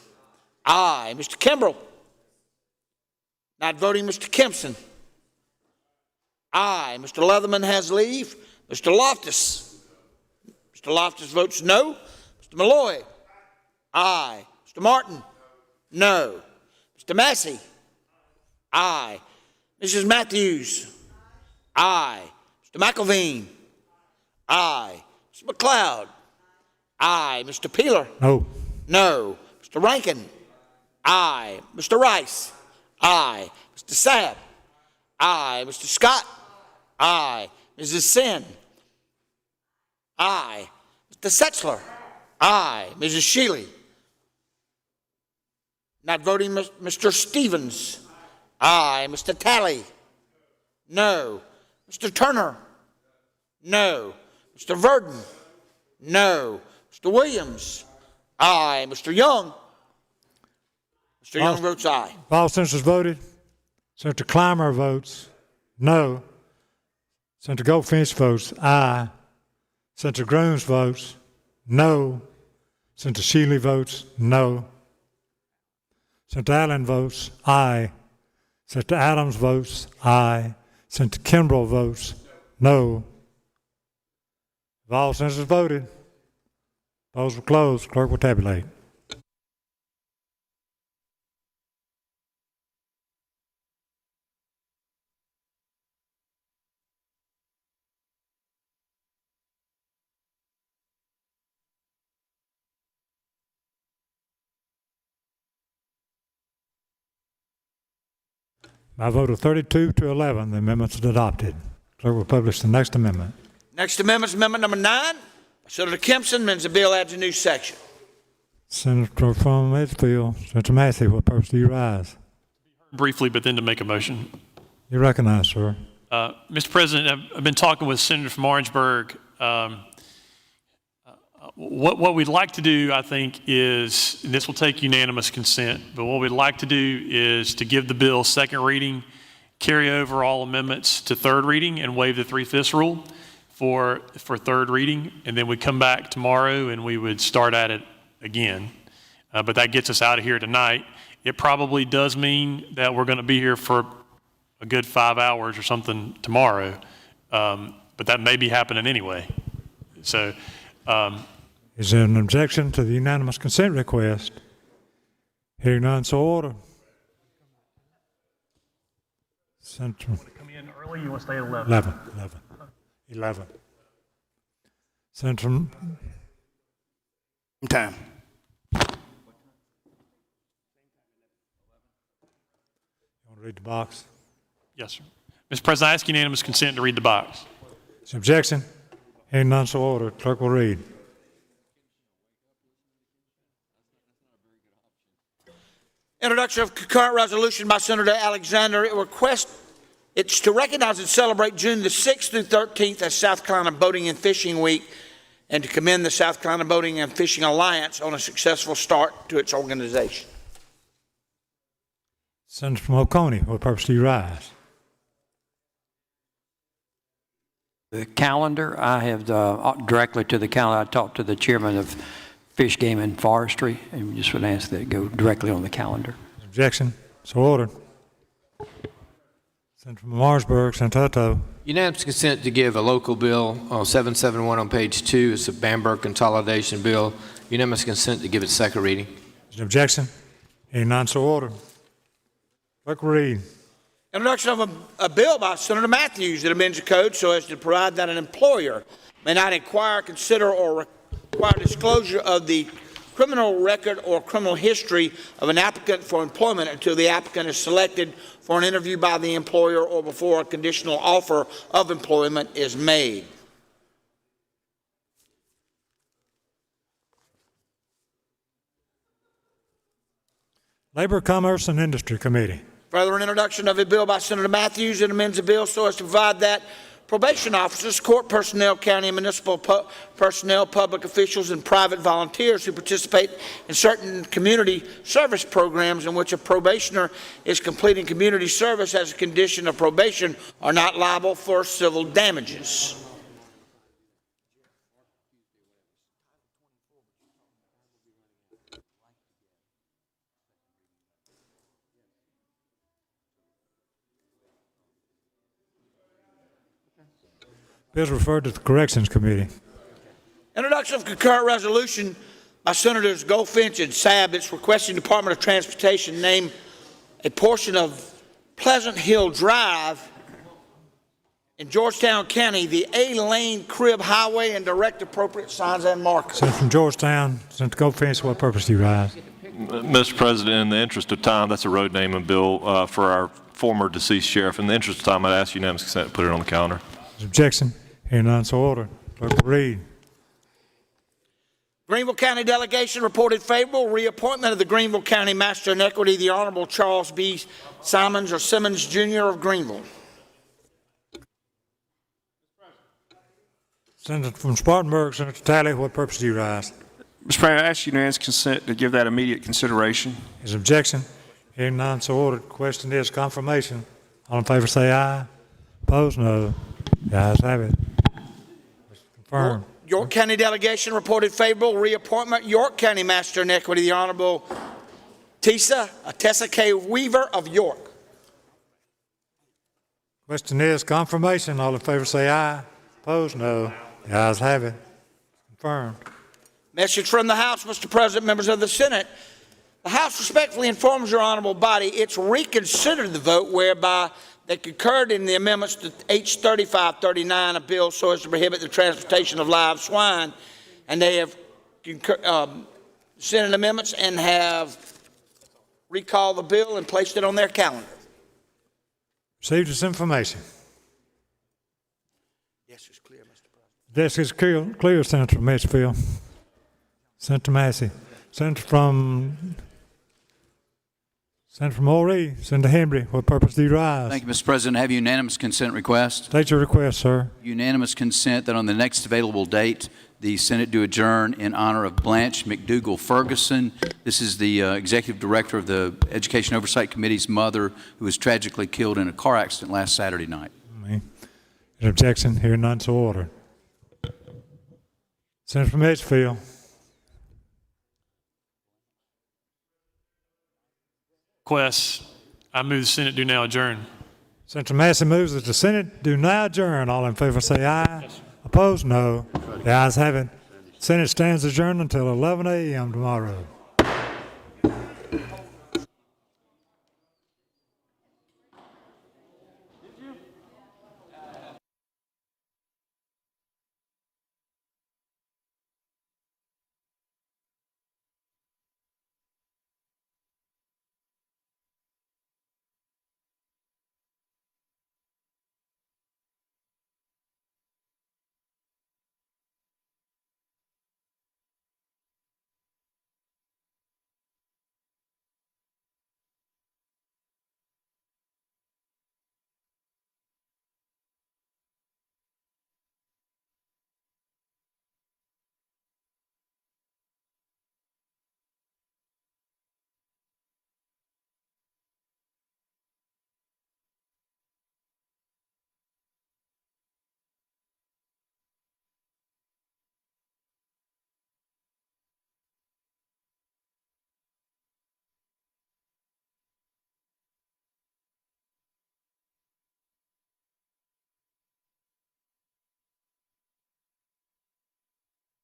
Aye. Mr. Kimbrell. Not voting. Mr. Kempson. Aye. Mr. Leatherman has leave. Mr. Loftus. Mr. Loftus votes no. Mr. Malloy. Aye. Mr. Martin. No. Mr. Massey. Aye. Mrs. Matthews. Aye. Mr. McElveen. Aye. Mr. McLeod. Aye. Mr. Peeler. No. No. Mr. Rankin. Aye. Mr. Rice. Aye. Mr. Sabb. Aye. Mr. Scott. Aye. Mrs. Sin. Aye. Mr. Setzler. Aye. Mrs. Shealy. Not voting, Mr. Stevens. Aye. Mr. Talley. No. Mr. Turner. No. Mr. Verdon. No. Mr. Williams. Aye. Mr. Young. Mr. Young votes aye. All senators voted. Senator Clymer votes no. Senator Goldfinch votes aye. Senator Grooms votes no. Senator Shealy votes no. Senator Allen votes aye. Senator Adams votes aye. Senator Kimbrell votes no. If all senators voted, polls will close. Clerk will tabulate. By a vote of 32 to 11, the amendment is adopted. Clerk will publish the next amendment. Next amendment is amendment number 9. Senator Kempson amends the bill, adds a new section. Senator from Edgefield, Senator Massey, what purpose do you rise? Briefly, but then to make a motion. You recognize, sir. Mr. President, I've been talking with Senator from Orangeburg. What we'd like to do, I think, is, and this will take unanimous consent, but what we'd like to do is to give the bill second reading, carry over all amendments to third reading, and waive the 3/5 rule for third reading, and then we come back tomorrow and we would start at it again. But that gets us out of here tonight. It probably does mean that we're going to be here for a good 5 hours or something tomorrow, but that may be happening anyway. So. Is there an objection to the unanimous consent request? Hearing none, so order. Central. Come in early, you want to stay at 11? 11. Central. Time. You want to read the box? Yes, sir. Mr. President, I ask unanimous consent to read the box. Is there objection? Hearing none, so order. Clerk will read. Introduction of concurrent resolution by Senator Alexander. It's to recognize and celebrate June the 6th through 13th as South Carolina Boating and Fishing Week, and to commend the South Carolina Boating and Fishing Alliance on a successful start to its organization. Senator from Oconee, what purpose do you rise? The calendar, I have directly to the calendar. I talked to the chairman of Fish, Game, and Forestry, and we just would ask that it go directly on the calendar. Objection. So ordered. Senator from Martinsburg, Senator Tuttle. Unanimous consent to give a local bill on 771 on page 2. It's a Bamberg consolidation bill. Unanimous consent to give its second reading. Is there an objection? Hearing none, so ordered. Clerk will read. Introduction of a bill by Senator Matthews that amends the code so as to provide that an employer may not inquire, consider, or require disclosure of the criminal record or criminal history of an applicant for employment until the applicant is selected for an interview by the employer or before a conditional offer of employment is made. Labor, Commerce, and Industry Committee. Further introduction of a bill by Senator Matthews that amends the bill so as to provide that probation officers, court personnel, county and municipal personnel, public officials, and private volunteers who participate in certain community service programs in which a probationer is completing community service as a condition of probation are not liable for civil damages. Bills referred to the Corrections Committee. Introduction of concurrent resolution by Senators Goldfinch and Sabb that's requesting Department of Transportation name a portion of Pleasant Hill Drive in Georgetown County the A-Lane Crib Highway and direct appropriate signs and markers. Senator from Georgetown, Senator Goldfinch, what purpose do you rise? Mr. President, in the interest of time, that's a road naming bill for our former deceased sheriff. In the interest of time, I'd ask unanimous consent to put it on the calendar. Objection. Hearing none, so ordered. Clerk will read. Greenville County Delegation reported favorable reappointment of the Greenville County Master in Equity, the Honorable Charles B. Simons or Simmons Jr. of Greenville. Senator from Spartanburg, Senator Talley, what purpose do you rise? Mr. President, I ask unanimous consent to give that immediate consideration. Is objection? Hearing none, so ordered. Question is confirmation. All in favor say aye. Opposed, no. The ayes have it. Confirmed. York County Delegation reported favorable reappointment. York County Master in Equity, the Honorable Tessa K. Weaver of York. Question is confirmation. All in favor say aye. Opposed, no. The ayes have it. Confirmed. Message from the House, Mr. President, members of the Senate. The House respectfully informs your honorable body it's reconsidered the vote whereby they concurred in the amendments to H 3539, a bill so as to prohibit the transportation of live swine, and they have sent in amendments and have recalled the bill and placed it on their calendar. Received this information. Yes, it's clear, Mr. President. This is clear, Senator from Mitchfield. Senator Massey. Senator from O'Ree, Senator Hembry, what purpose do you rise? Thank you, Mr. President. I have unanimous consent request. State your request, sir. Unanimous consent that on the next available date, the Senate do adjourn in honor of Blanche McDougall Ferguson. This is the executive director of the Education Oversight Committee's mother, who was tragically killed in a car accident last Saturday night. An objection? Hearing none, so ordered. Senator from Edgefield. Request. I move the Senate do now adjourn. Senator Massey moves that the Senate do now adjourn. All in favor say aye. Yes. Opposed, no. The ayes have it. Senate stands adjourned until 11 a.m. tomorrow.